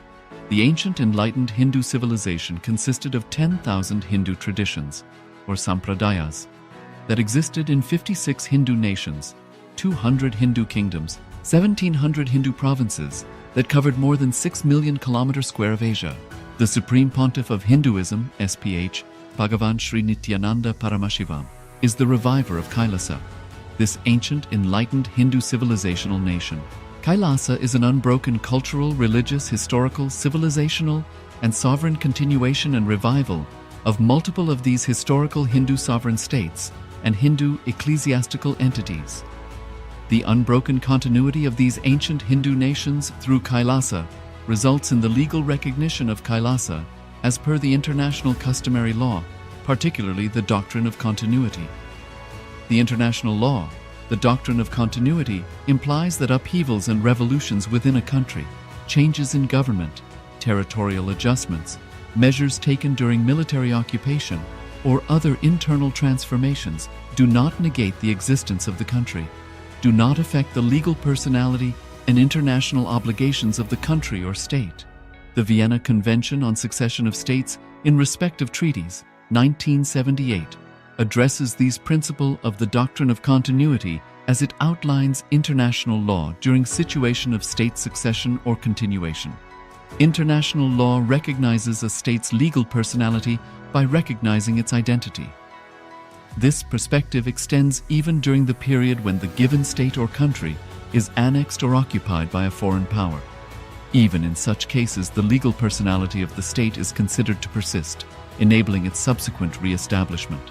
the ancient enlightened Hindu civilization consisted of 10,000 Hindu traditions, or sampradayas, that existed in 56 Hindu nations, 200 Hindu kingdoms, 1,700 Hindu provinces that covered more than 6 million kilometers square of Asia. The Supreme Pontiff of Hinduism, SPH, Bhagavan Sri Nithyananda Paramashivoham, is the reviver of KAILASA, this ancient enlightened Hindu civilizational nation. KAILASA is an unbroken cultural, religious, historical, civilizational, and sovereign continuation and revival of multiple of these historical Hindu sovereign states and Hindu ecclesiastical entities. The unbroken continuity of these ancient Hindu nations through KAILASA results in the legal recognition of KAILASA as per the international customary law, particularly the doctrine of continuity. The international law, the doctrine of continuity, implies that upheavals and revolutions within a country, changes in government, territorial adjustments, measures taken during military occupation, or other internal transformations do not negate the existence of the country, do not affect the legal personality and international obligations of the country or state. The Vienna Convention on Succession of States in respect of treaties, 1978, addresses these principles of the doctrine of continuity as it outlines international law during situation of state succession or continuation. International law recognizes a state's legal personality by recognizing its identity. This perspective extends even during the period when the given state or country is annexed or occupied by a foreign power. Even in such cases, the legal personality of the state is considered to persist, enabling its subsequent re-establishment.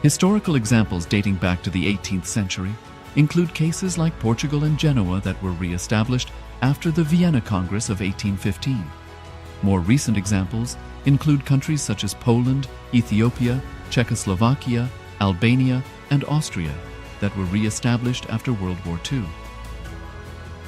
Historical examples dating back to the 18th century include cases like Portugal and Genoa that were re-established after the Vienna Congress of 1815. More recent examples include countries such as Poland, Ethiopia, Czechoslovakia, Albania, and Austria that were re-established after World War II.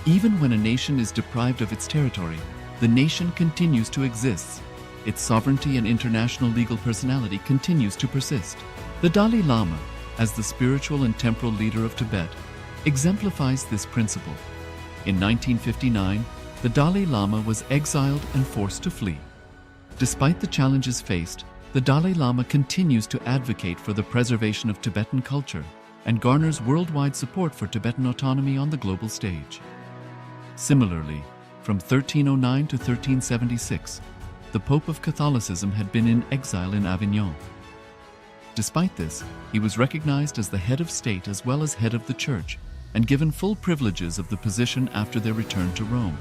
Even when a nation is deprived of its territory, the nation continues to exist. Its sovereignty and international legal personality continues to persist. The Dalai Lama, as the spiritual and temporal leader of Tibet, exemplifies this principle. In 1959, the Dalai Lama was exiled and forced to flee. Despite the challenges faced, the Dalai Lama continues to advocate for the preservation of Tibetan culture and garners worldwide support for Tibetan autonomy on the global stage. Similarly, from 1309 to 1376, the Pope of Catholicism had been in exile in Avignon. Despite this, he was recognized as the head of state as well as head of the church and given full privileges of the position after their return to Rome.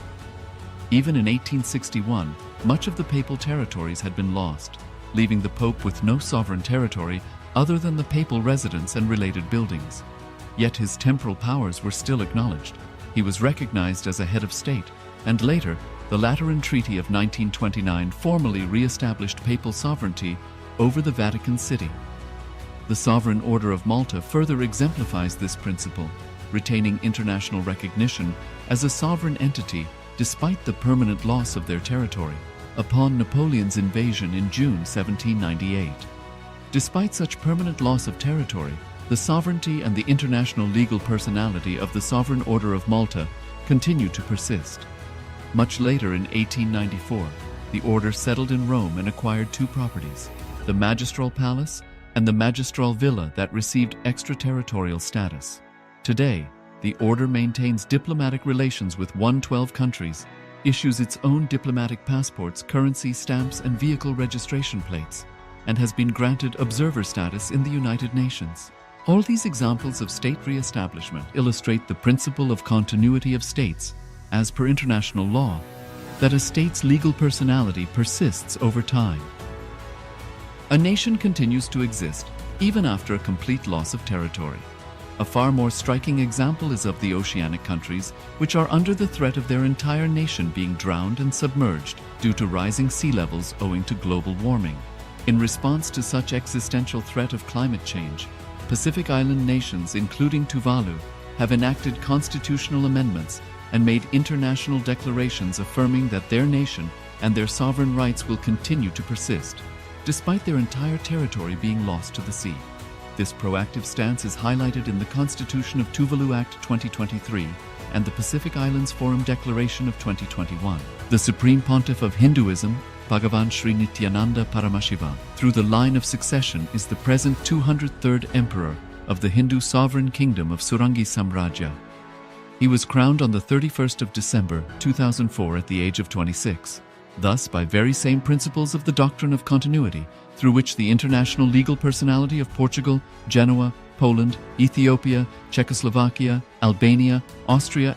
Even in 1861, much of the papal territories had been lost, leaving the Pope with no sovereign territory other than the papal residence and related buildings. Yet his temporal powers were still acknowledged. He was recognized as a head of state, and later, the Lateran Treaty of 1929 formally re-established papal sovereignty over the Vatican City. The Sovereign Order of Malta further exemplifies this principle, retaining international recognition as a sovereign entity despite the permanent loss of their territory upon Napoleon's invasion in June 1798. Despite such permanent loss of territory, the sovereignty and the international legal personality of the Sovereign Order of Malta continue to persist. Much later in 1894, the order settled in Rome and acquired two properties, the Magistral Palace and the Magistral Villa that received extraterritorial status. Today, the order maintains diplomatic relations with 112 countries, issues its own diplomatic passports, currency, stamps, and vehicle registration plates, and has been granted observer status in the United Nations. All these examples of state re-establishment illustrate the principle of continuity of states, as per international law, that a state's legal personality persists over time. A nation continues to exist even after a complete loss of territory. A far more striking example is of the oceanic countries, which are under the threat of their entire nation being drowned and submerged due to rising sea levels owing to global warming. In response to such existential threat of climate change, Pacific Island nations, including Tuvalu, have enacted constitutional amendments and made international declarations affirming that their nation and their sovereign rights will continue to persist, despite their entire territory being lost to the sea. This proactive stance is highlighted in the Constitution of Tuvalu Act 2023 and the Pacific Islands Forum Declaration of 2021. The Supreme Pontiff of Hinduism, Bhagavan Sri Nithyananda Paramashivoham, through the line of succession is the present 203rd Emperor of the Hindu Sovereign Kingdom of Surangi Samrajya. He was crowned on the 31st of December 2004 at the age of 26. Thus, by very same principles of the doctrine of continuity, through which the international legal personality of Portugal, Genoa, Poland, Ethiopia, Czechoslovakia, Albania, Austria,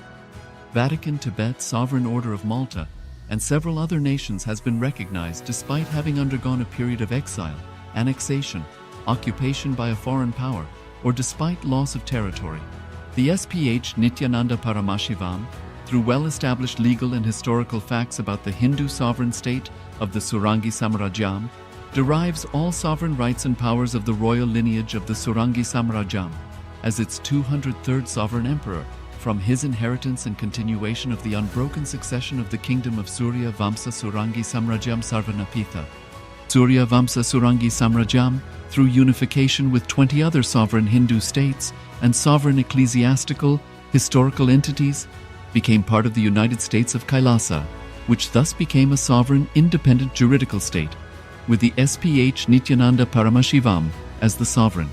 Vatican, Tibet, Sovereign Order of Malta, and several other nations has been recognized despite having undergone a period of exile, annexation, occupation by a foreign power, or despite loss of territory. The SPH Nithyananda Paramashivoham, through well-established legal and historical facts about the Hindu sovereign state of the Surangi Samrajyam, derives all sovereign rights and powers of the royal lineage of the Surangi Samrajyam as its 203rd sovereign emperor from his inheritance and continuation of the unbroken succession of the kingdom of Surya Vamsa Surangi Samrajyam Sarvanapitha. Surya Vamsa Surangi Samrajyam, through unification with 20 other sovereign Hindu states and sovereign ecclesiastical, historical entities, became part of the United States of KAILASA, which thus became a sovereign, independent juridical state, with the SPH Nithyananda Paramashivoham as the sovereign.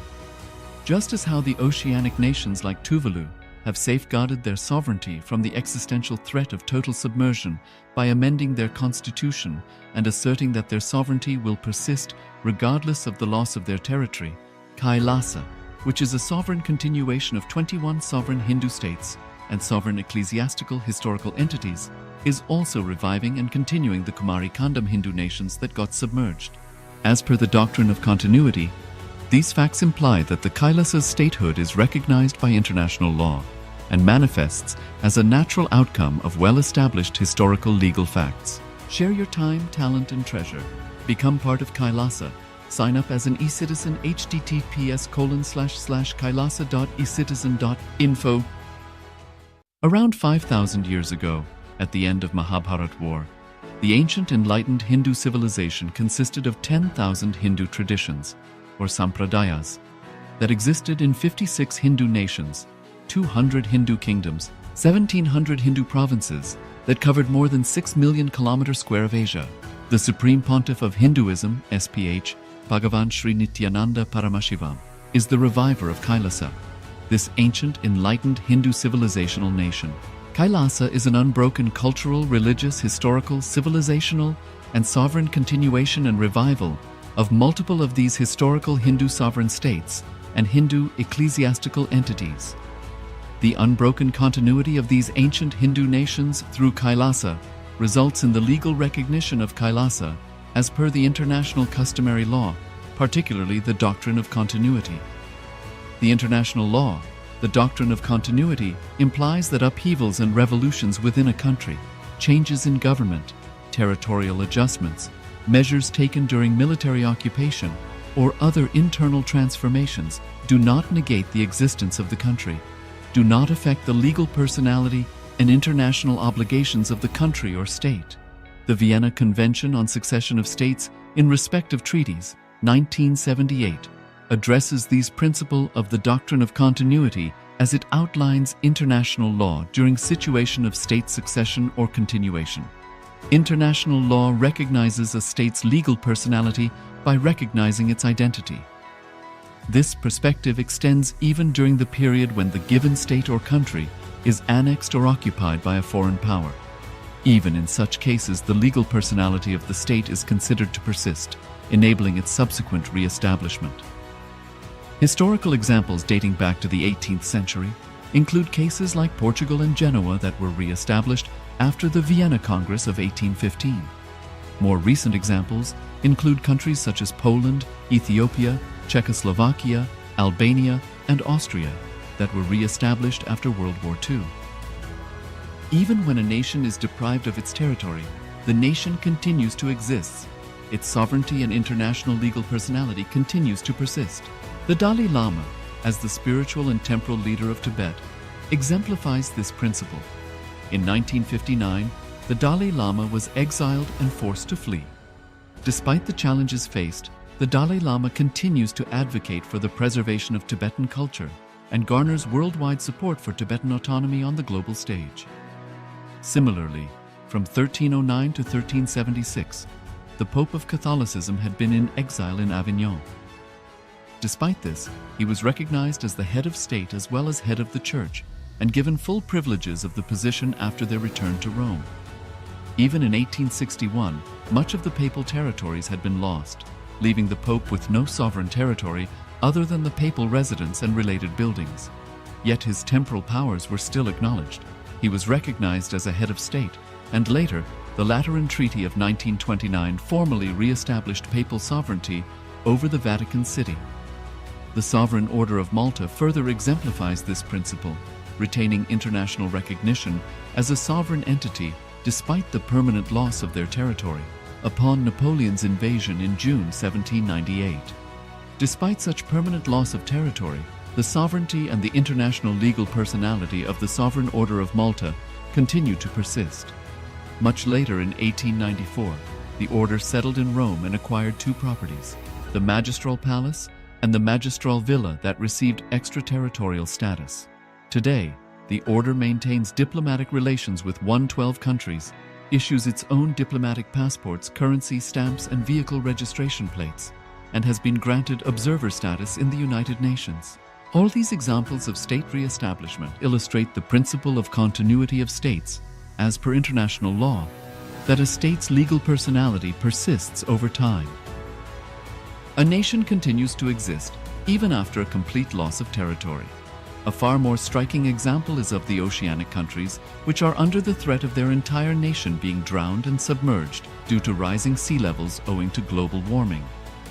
Just as how the oceanic nations like Tuvalu have safeguarded their sovereignty from the existential threat of total submersion by amending their constitution and asserting that their sovereignty will persist regardless of the loss of their territory, KAILASA, which is a sovereign continuation of 21 sovereign Hindu states and sovereign ecclesiastical historical entities, is also reviving and continuing the Kumari Kandam Hindu nations that got submerged. As per the doctrine of continuity, these facts imply that the Kailasa's statehood is recognized by international law and manifests as a natural outcome of well-established historical legal facts. Share your time, talent, and treasure. Become part of Kailasa. Sign up as an eCitizen https://kailasa.ecitizen.info. Around 5,000 years ago, at the end of Mahabharat War, the ancient enlightened Hindu civilization consisted of 10,000 Hindu traditions, or sampradayas, that existed in 56 Hindu nations, 200 Hindu kingdoms, 1,700 Hindu provinces that covered more than 6 million kilometers square of Asia. The Supreme Pontiff of Hinduism, SPH, Bhagavan Sri Nithyananda Paramashivoham, is the reviver of Kailasa, this ancient, enlightened Hindu civilizational nation. Kailasa is an unbroken cultural, religious, historical, civilizational, and sovereign continuation and revival of multiple of these historical Hindu sovereign states and Hindu ecclesiastical entities. The unbroken continuity of these ancient Hindu nations through Kailasa results in the legal recognition of Kailasa as per the international customary law, particularly the doctrine of continuity. The international law, the doctrine of continuity, implies that upheavals and revolutions within a country, changes in government, territorial adjustments, measures taken during military occupation, or other internal transformations do not negate the existence of the country, do not affect the legal personality and international obligations of the country or state. The Vienna Convention on Succession of States in respect of treaties, 1978, addresses these principles of the doctrine of continuity as it outlines international law during situation of state succession or continuation. International law recognizes a state's legal personality by recognizing its identity. This perspective extends even during the period when the given state or country is annexed or occupied by a foreign power. Even in such cases, the legal personality of the state is considered to persist, enabling its subsequent re-establishment. Historical examples dating back to the 18th century include cases like Portugal and Genoa that were re-established after the Vienna Congress of 1815. More recent examples include countries such as Poland, Ethiopia, Czechoslovakia, Albania, and Austria. that were re-established after World War II. Even when a nation is deprived of its territory, the nation continues to exist. Its sovereignty and international legal personality continues to persist. The Dalai Lama, as the spiritual and temporal leader of Tibet, exemplifies this principle. In 1959, the Dalai Lama was exiled and forced to flee. Despite the challenges faced, the Dalai Lama continues to advocate for the preservation of Tibetan culture and garners worldwide support for Tibetan autonomy on the global stage. Similarly, from 1309 to 1376, the Pope of Catholicism had been in exile in Avignon. Despite this, he was recognized as the head of state as well as head of the Church and given full privileges of the position after their return to Rome. Even in 1861, much of the papal territories had been lost, leaving the Pope with no sovereign territory other than the papal residence and related buildings. Yet his temporal powers were still acknowledged. He was recognized as a head of state, and later, the Lateran Treaty of 1929 formally re-established papal sovereignty over the Vatican City. The Sovereign Order of Malta further exemplifies this principle, retaining international recognition as a sovereign entity despite the permanent loss of their territory upon Napoleon's invasion in June 1798. Despite such permanent loss of territory, the sovereignty and the international legal personality of the Sovereign Order of Malta continued to persist. Much later in 1894, the order settled in Rome and acquired two properties, the Magistral Palace and the Magistral Villa that received extraterritorial status. Today, the order maintains diplomatic relations with 112 countries, issues its own diplomatic passports, currency, stamps, and vehicle registration plates, and has been granted observer status in the United Nations. All these examples of state re-establishment illustrate the principle of continuity of states, as per international law, that a state's legal personality persists over time. A nation continues to exist even after a complete loss of territory. A far more striking example is of the oceanic countries, which are under the threat of their entire nation being drowned and submerged due to rising sea levels owing to global warming.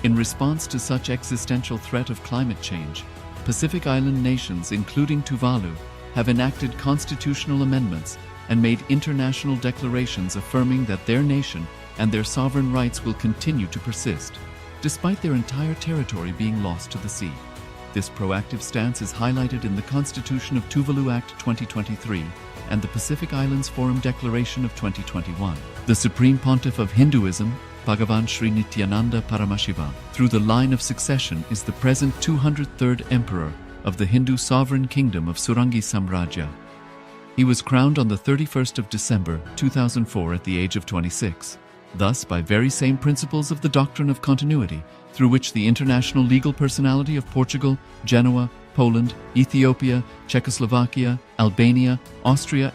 In response to such existential threat of climate change, Pacific Island nations, including Tuvalu, have enacted constitutional amendments and made international declarations affirming that their nation and their sovereign rights will continue to persist, despite their entire territory being lost to the sea. This proactive stance is highlighted in the Constitution of Tuvalu Act 2023 and the Pacific Islands Forum Declaration of 2021. The Supreme Pontiff of Hinduism, Bhagavan Sri Nithyananda Paramashivoham, through the line of succession is the present 203rd Emperor of the Hindu Sovereign Kingdom of Surangi Samrajya. He was crowned on the 31st of December 2004 at the age of 26. Thus, by very same principles of the doctrine of continuity, through which the international legal personality of Portugal, Genoa, Poland, Ethiopia, Czechoslovakia, Albania, Austria,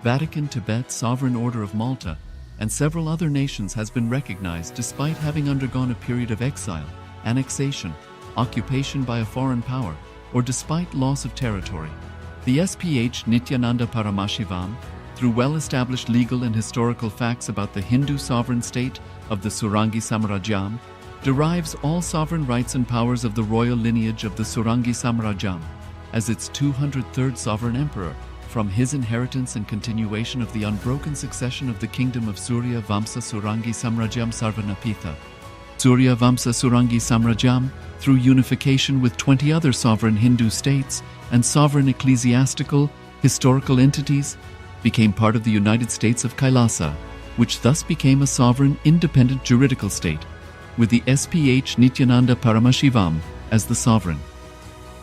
Vatican, Tibet, Sovereign Order of Malta, and several other nations has been recognized despite having undergone a period of exile, annexation, occupation by a foreign power, or despite loss of territory. The SPH Nithyananda Paramashivoham, through well-established legal and historical facts about the Hindu sovereign state of the Surangi Samrajyam, derives all sovereign rights and powers of the royal lineage of the Surangi Samrajyam as its 203rd sovereign emperor, from his inheritance and continuation of the unbroken succession of the kingdom of Surya Vamsa Surangi Samrajyam Sarvanapitha. Surya Vamsa Surangi Samrajyam, through unification with 20 other sovereign Hindu states and sovereign ecclesiastical, historical entities, became part of the United States of KAILASA, which thus became a sovereign, independent juridical state, with the SPH Nithyananda Paramashivoham as the sovereign.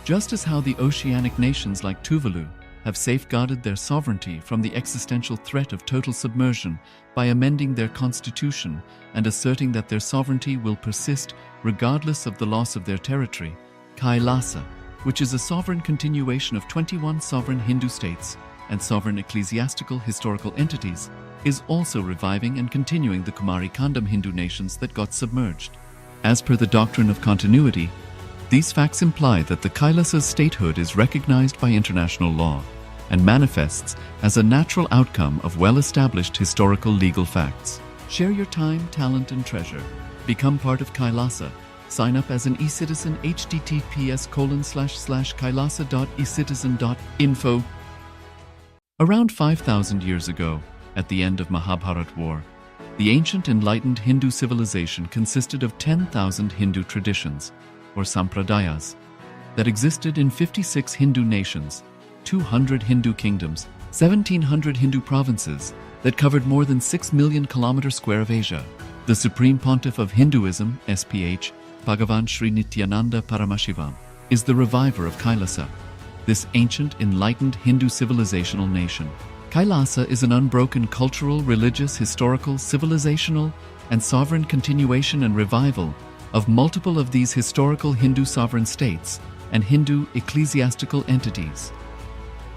Just as how the oceanic nations like Tuvalu have safeguarded their sovereignty from the existential threat of total submersion by amending their constitution and asserting that their sovereignty will persist regardless of the loss of their territory, KAILASA, which is a sovereign continuation of 21 sovereign Hindu states and sovereign ecclesiastical historical entities, is also reviving and continuing the Kumari Kandam Hindu nations that got submerged. As per the doctrine of continuity, these facts imply that the Kailasa's statehood is recognized by international law and manifests as a natural outcome of well-established historical legal facts. Share your time, talent, and treasure. Become part of Kailasa Sign up as an eCitizen https://kailasa.ecitizen.info. Around 5,000 years ago, at the end of Mahabharat War, the ancient enlightened Hindu civilization consisted of 10,000 Hindu traditions, or sampradayas, that existed in 56 Hindu nations, 200 Hindu kingdoms, 1,700 Hindu provinces that covered more than 6 million kilometers square of Asia. The Supreme Pontiff of Hinduism, SPH, Bhagavan Sri Nithyananda Paramashivoham, is the reviver of KAILASA, this ancient enlightened Hindu civilizational nation. KAILASA is an unbroken cultural, religious, historical, civilizational, and sovereign continuation and revival of multiple of these historical Hindu sovereign states and Hindu ecclesiastical entities.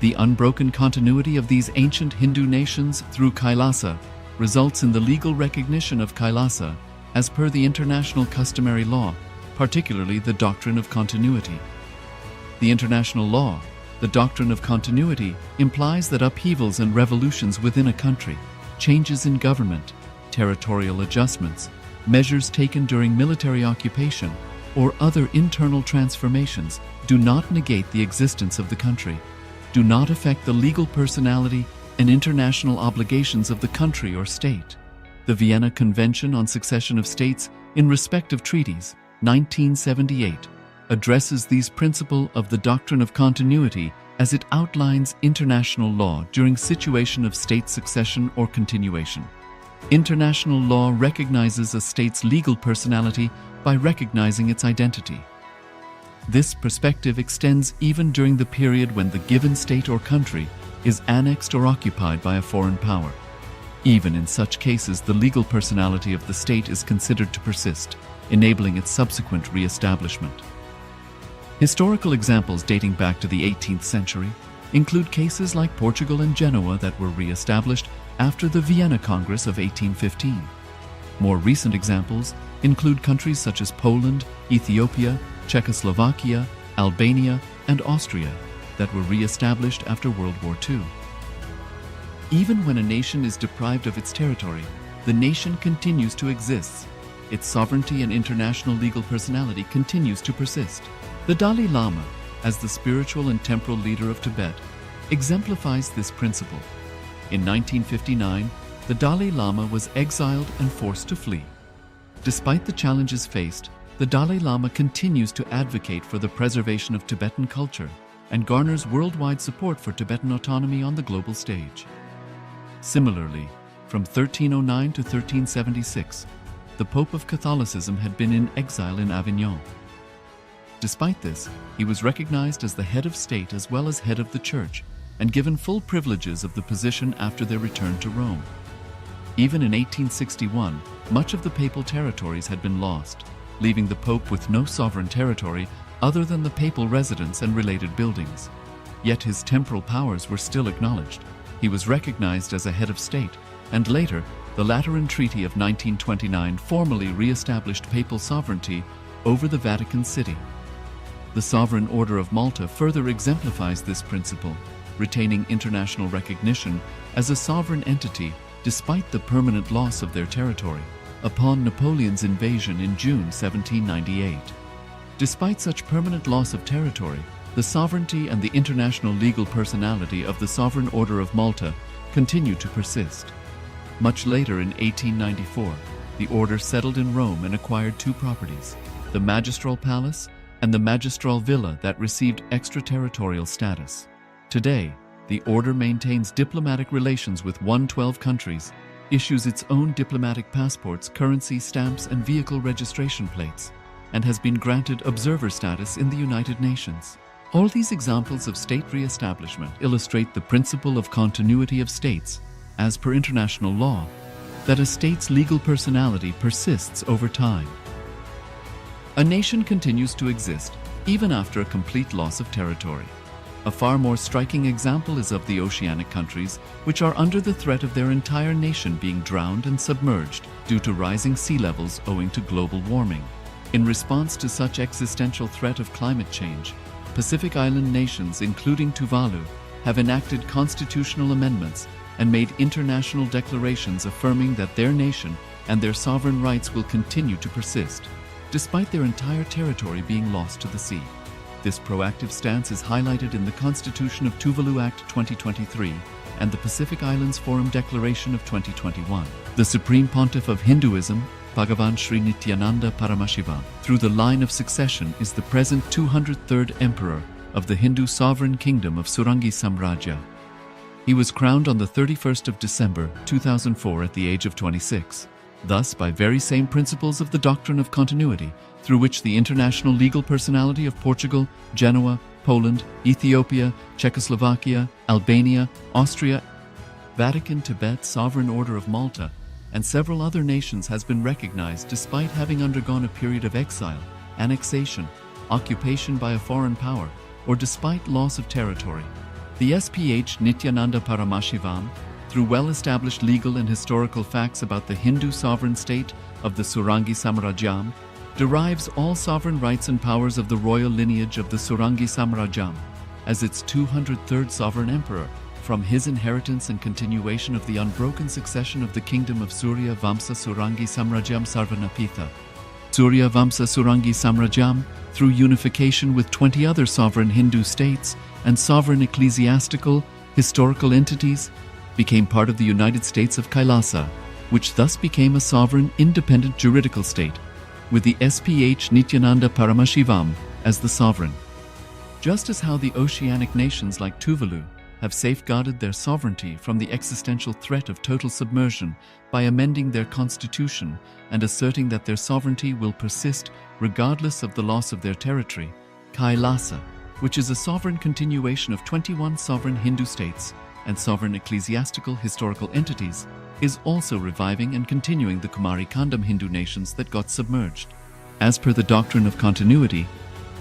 The unbroken continuity of these ancient Hindu nations through KAILASA results in the legal recognition of KAILASA as per the international customary law, particularly the doctrine of continuity. The international law, the doctrine of continuity, implies that upheavals and revolutions within a country, changes in government, territorial adjustments, measures taken during military occupation, or other internal transformations do not negate the existence of the country, do not affect the legal personality and international obligations of the country or state. The Vienna Convention on Succession of States in respect of treaties, 1978, addresses these principles of the doctrine of continuity as it outlines international law during situation of state succession or continuation. International law recognizes a state's legal personality by recognizing its identity. This perspective extends even during the period when the given state or country is annexed or occupied by a foreign power. Even in such cases, the legal personality of the state is considered to persist, enabling its subsequent re-establishment. Historical examples dating back to the 18th century include cases like Portugal and Genoa that were re-established after the Vienna Congress of 1815. More recent examples include countries such as Poland, Ethiopia, Czechoslovakia, Albania, and Austria that were re-established after World War II. Even when a nation is deprived of its territory, the nation continues to exist. Its sovereignty and international legal personality continues to persist. The Dalai Lama, as the spiritual and temporal leader of Tibet, exemplifies this principle. In 1959, the Dalai Lama was exiled and forced to flee. Despite the challenges faced, the Dalai Lama continues to advocate for the preservation of Tibetan culture and garners worldwide support for Tibetan autonomy on the global stage. Similarly, from 1309 to 1376, the Pope of Catholicism had been in exile in Avignon. Despite this, he was recognized as the head of state as well as head of the church and given full privileges of the position after their return to Rome. Even in 1861, much of the papal territories had been lost, leaving the Pope with no sovereign territory other than the papal residence and related buildings. Yet his temporal powers were still acknowledged. He was recognized as a head of state, and later, the Lateran Treaty of 1929 formally re-established papal sovereignty over the Vatican City. The Sovereign Order of Malta further exemplifies this principle, retaining international recognition as a sovereign entity despite the permanent loss of their territory upon Napoleon's invasion in June 1798. Despite such permanent loss of territory, the sovereignty and the international legal personality of the Sovereign Order of Malta continue to persist. Much later in 1894, the order settled in Rome and acquired two properties, the Magistral Palace and the Magistral Villa that received extraterritorial status. Today, the order maintains diplomatic relations with 112 countries, issues its own diplomatic passports, currency, stamps, and vehicle registration plates, and has been granted observer status in the United Nations. All these examples of state re-establishment illustrate the principle of continuity of states, as per international law, that a state's legal personality persists over time. A nation continues to exist even after a complete loss of territory. A far more striking example is of the oceanic countries, which are under the threat of their entire nation being drowned and submerged due to rising sea levels owing to global warming. In response to such existential threat of climate change, Pacific Island nations, including Tuvalu, have enacted constitutional amendments and made international declarations affirming that their nation and their sovereign rights will continue to persist. despite their entire territory being lost to the sea. This proactive stance is highlighted in the Constitution of Tuvalu Act 2023 and the Pacific Islands Forum Declaration of 2021. The Supreme Pontiff of Hinduism, Bhagavan Sri Nithyananda Paramashivoham, through the line of succession is the present 203rd Emperor of the Hindu Sovereign Kingdom of Surangi Samrajya. He was crowned on the 31st of December 2004 at the age of 26. Thus, by very same principles of the doctrine of continuity, through which the international legal personality of Portugal, Genoa, Poland, Ethiopia, Czechoslovakia, Albania, Austria, Vatican, Tibet, Sovereign Order of Malta, and several other nations has been recognized despite having undergone a period of exile, annexation, occupation by a foreign power, or despite loss of territory. The SPH Nithyananda Paramashivoham, through well-established legal and historical facts about the Hindu sovereign state of the Surangi Samrajyam, derives all sovereign rights and powers of the royal lineage of the Surangi Samrajyam as its 203rd sovereign emperor, from his inheritance and continuation of the unbroken succession of the kingdom of Surya Vamsa Surangi Samrajyam Sarvanapitha. Surya Vamsa Surangi Samrajyam, through unification with 20 other sovereign Hindu states and sovereign ecclesiastical, historical entities, became part of the United States of KAILASA, which thus became a sovereign, independent juridical state, with the SPH Nithyananda Paramashivoham as the sovereign. Just as how the oceanic nations like Tuvalu have safeguarded their sovereignty from the existential threat of total submersion by amending their constitution and asserting that their sovereignty will persist regardless of the loss of their territory, KAILASA, which is a sovereign continuation of 21 sovereign Hindu states and sovereign ecclesiastical historical entities, is also reviving and continuing the Kumari Kandam Hindu nations that got submerged. As per the doctrine of continuity,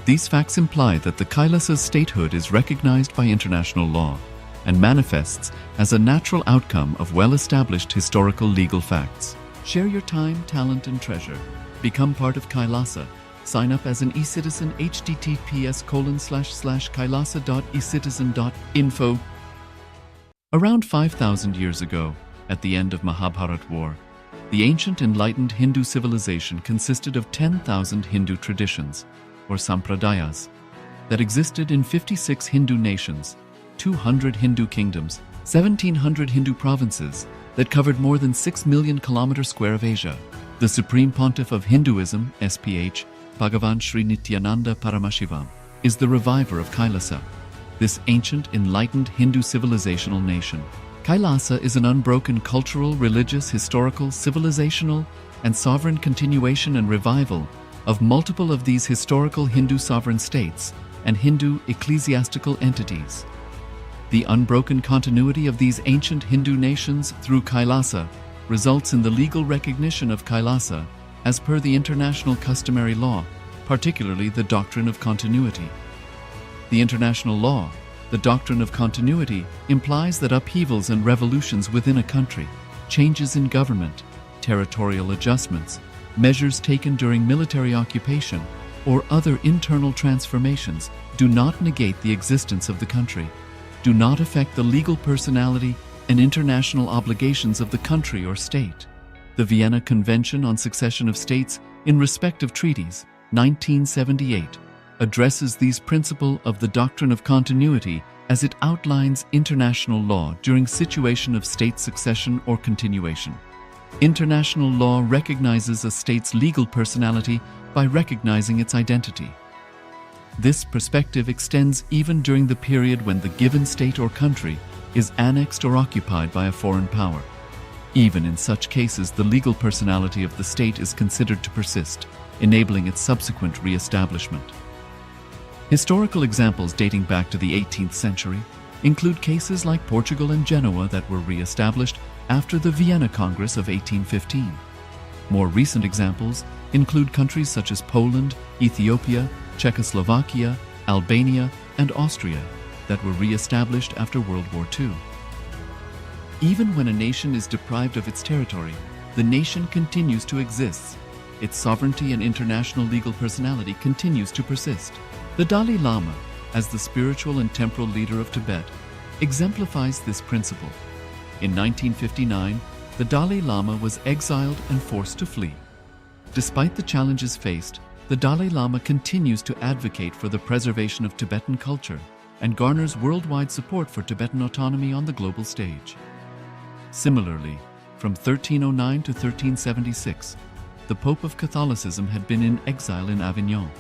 these facts imply that the Kailasa's statehood is recognized by international law and manifests as a natural outcome of well-established historical legal facts. Share your time, talent, and treasure. Become part of Kailasa. Sign up as an eCitizen https://kailasa.ecitizen.info. Around 5,000 years ago, at the end of Mahabharat War, the ancient enlightened Hindu civilization consisted of 10,000 Hindu traditions, or sampradayas, that existed in 56 Hindu nations, 200 Hindu kingdoms, 1,700 Hindu provinces that covered more than 6 million kilometers square of Asia. The Supreme Pontiff of Hinduism, SPH, Bhagavan Sri Nithyananda Paramashivoham, is the reviver of Kailasa, this ancient, enlightened Hindu civilizational nation. Kailasa is an unbroken cultural, religious, historical, civilizational, and sovereign continuation and revival of multiple of these historical Hindu sovereign states and Hindu ecclesiastical entities. The unbroken continuity of these ancient Hindu nations through Kailasa results in the legal recognition of Kailasa as per the international customary law, particularly the doctrine of continuity. The international law, the doctrine of continuity, implies that upheavals and revolutions within a country, changes in government, territorial adjustments, measures taken during military occupation, or other internal transformations do not negate the existence of the country, do not affect the legal personality and international obligations of the country or state. The Vienna Convention on Succession of States in respect of treaties, 1978, addresses these principles of the doctrine of continuity as it outlines international law during situation of state succession or continuation. International law recognizes a state's legal personality by recognizing its identity. This perspective extends even during the period when the given state or country is annexed or occupied by a foreign power. Even in such cases, the legal personality of the state is considered to persist, enabling its subsequent re-establishment. Historical examples dating back to the 18th century include cases like Portugal and Genoa that were re-established after the Vienna Congress of 1815. More recent examples include countries such as Poland, Ethiopia, Czechoslovakia, Albania, and Austria that were re-established after World War II. Even when a nation is deprived of its territory, the nation continues to exist. Its sovereignty and international legal personality continues to persist. The Dalai Lama, as the spiritual and temporal leader of Tibet, exemplifies this principle. In 1959, the Dalai Lama was exiled and forced to flee. Despite the challenges faced, the Dalai Lama continues to advocate for the preservation of Tibetan culture and garners worldwide support for Tibetan autonomy on the global stage. Similarly, from 1309 to 1376, the Pope of Catholicism had been in exile in Avignon.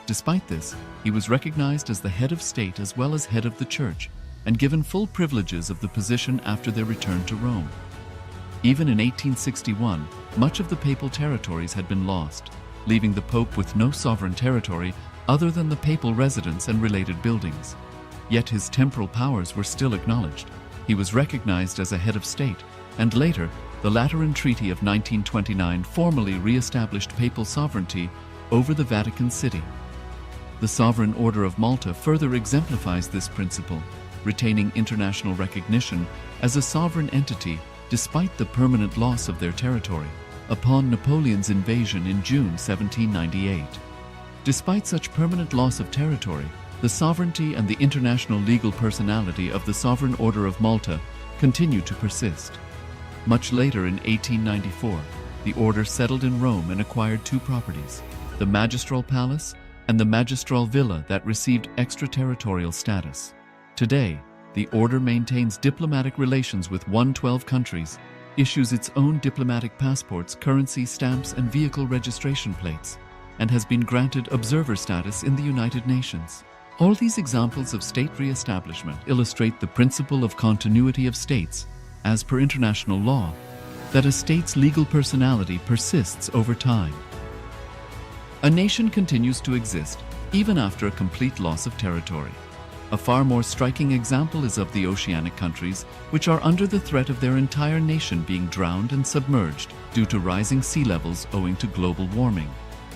Despite this, he was recognized as the head of state as well as head of the church and given full privileges of the position after their return to Rome. Even in 1861, much of the papal territories had been lost, leaving the Pope with no sovereign territory other than the papal residence and related buildings. Yet his temporal powers were still acknowledged. He was recognized as a head of state, and later, the Lateran Treaty of 1929 formally re-established papal sovereignty over the Vatican City. The Sovereign Order of Malta further exemplifies this principle, retaining international recognition as a sovereign entity despite the permanent loss of their territory upon Napoleon's invasion in June 1798. Despite such permanent loss of territory, the sovereignty and the international legal personality of the Sovereign Order of Malta continue to persist. Much later in 1894, the order settled in Rome and acquired two properties, the Magistral Palace and the Magistral Villa that received extraterritorial status. Today, the order maintains diplomatic relations with 112 countries, issues its own diplomatic passports, currency, stamps, and vehicle registration plates, and has been granted observer status in the United Nations. All these examples of state re-establishment illustrate the principle of continuity of states, as per international law, that a state's legal personality persists over time. A nation continues to exist even after a complete loss of territory. A far more striking example is of the oceanic countries, which are under the threat of their entire nation being drowned and submerged due to rising sea levels owing to global warming.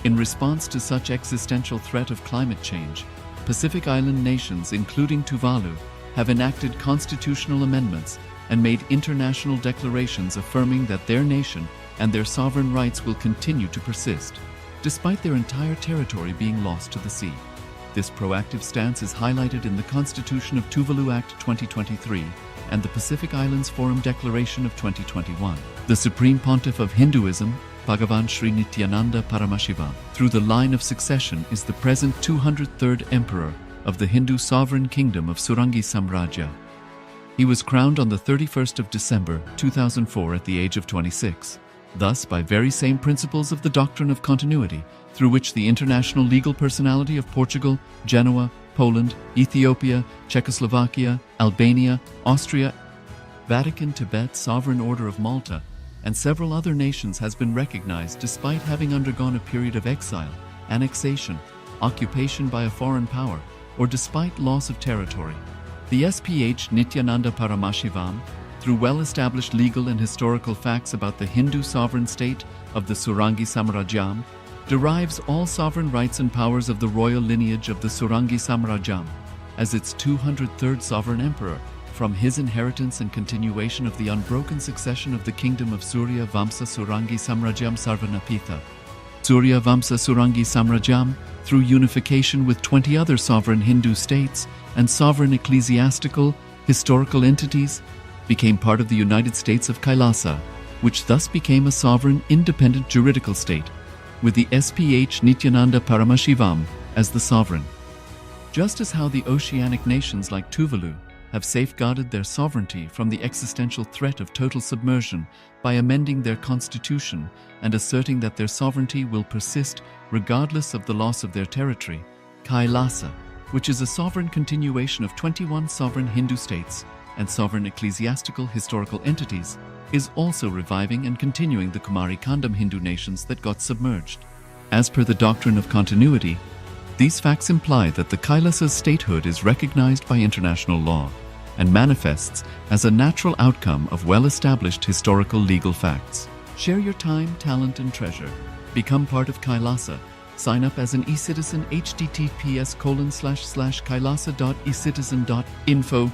In response to such existential threat of climate change, Pacific Island nations, including Tuvalu, have enacted constitutional amendments and made international declarations affirming that their nation and their sovereign rights will continue to persist, despite their entire territory being lost to the sea. This proactive stance is highlighted in the Constitution of Tuvalu Act 2023 and the Pacific Islands Forum Declaration of 2021. The Supreme Pontiff of Hinduism, Bhagavan Sri Nithyananda Paramashivoham, through the line of succession is the present 203rd Emperor of the Hindu Sovereign Kingdom of Surangi Samrajya. He was crowned on the 31st of December 2004 at the age of 26. Thus, by very same principles of the doctrine of continuity, through which the international legal personality of Portugal, Genoa, Poland, Ethiopia, Czechoslovakia, Albania, Austria, Vatican, Tibet, Sovereign Order of Malta, and several other nations has been recognized despite having undergone a period of exile, annexation, occupation by a foreign power, or despite loss of territory. The SPH Nithyananda Paramashivoham, through well-established legal and historical facts about the Hindu sovereign state of the Surangi Samrajyam, derives all sovereign rights and powers of the royal lineage of the Surangi Samrajyam as its 203rd sovereign emperor from his inheritance and continuation of the unbroken succession of the kingdom of Surya Vamsa Surangi Samrajyam Sarvanapitha. Surya Vamsa Surangi Samrajyam, through unification with 20 other sovereign Hindu states and sovereign ecclesiastical, historical entities, became part of the United States of KAILASA, which thus became a sovereign, independent juridical state, with the SPH Nithyananda Paramashivoham as the sovereign. Just as how the oceanic nations like Tuvalu have safeguarded their sovereignty from the existential threat of total submersion by amending their constitution and asserting that their sovereignty will persist regardless of the loss of their territory, KAILASA, which is a sovereign continuation of 21 sovereign Hindu states and sovereign ecclesiastical historical entities, is also reviving and continuing the Kumari Kandam Hindu nations that got submerged. As per the doctrine of continuity, these facts imply that the Kailasa's statehood is recognized by international law and manifests as a natural outcome of well-established historical legal facts. Share your time, talent, and treasure. Become part of Kailasa. Sign up as an eCitizen https://kailasa.ecitizen.info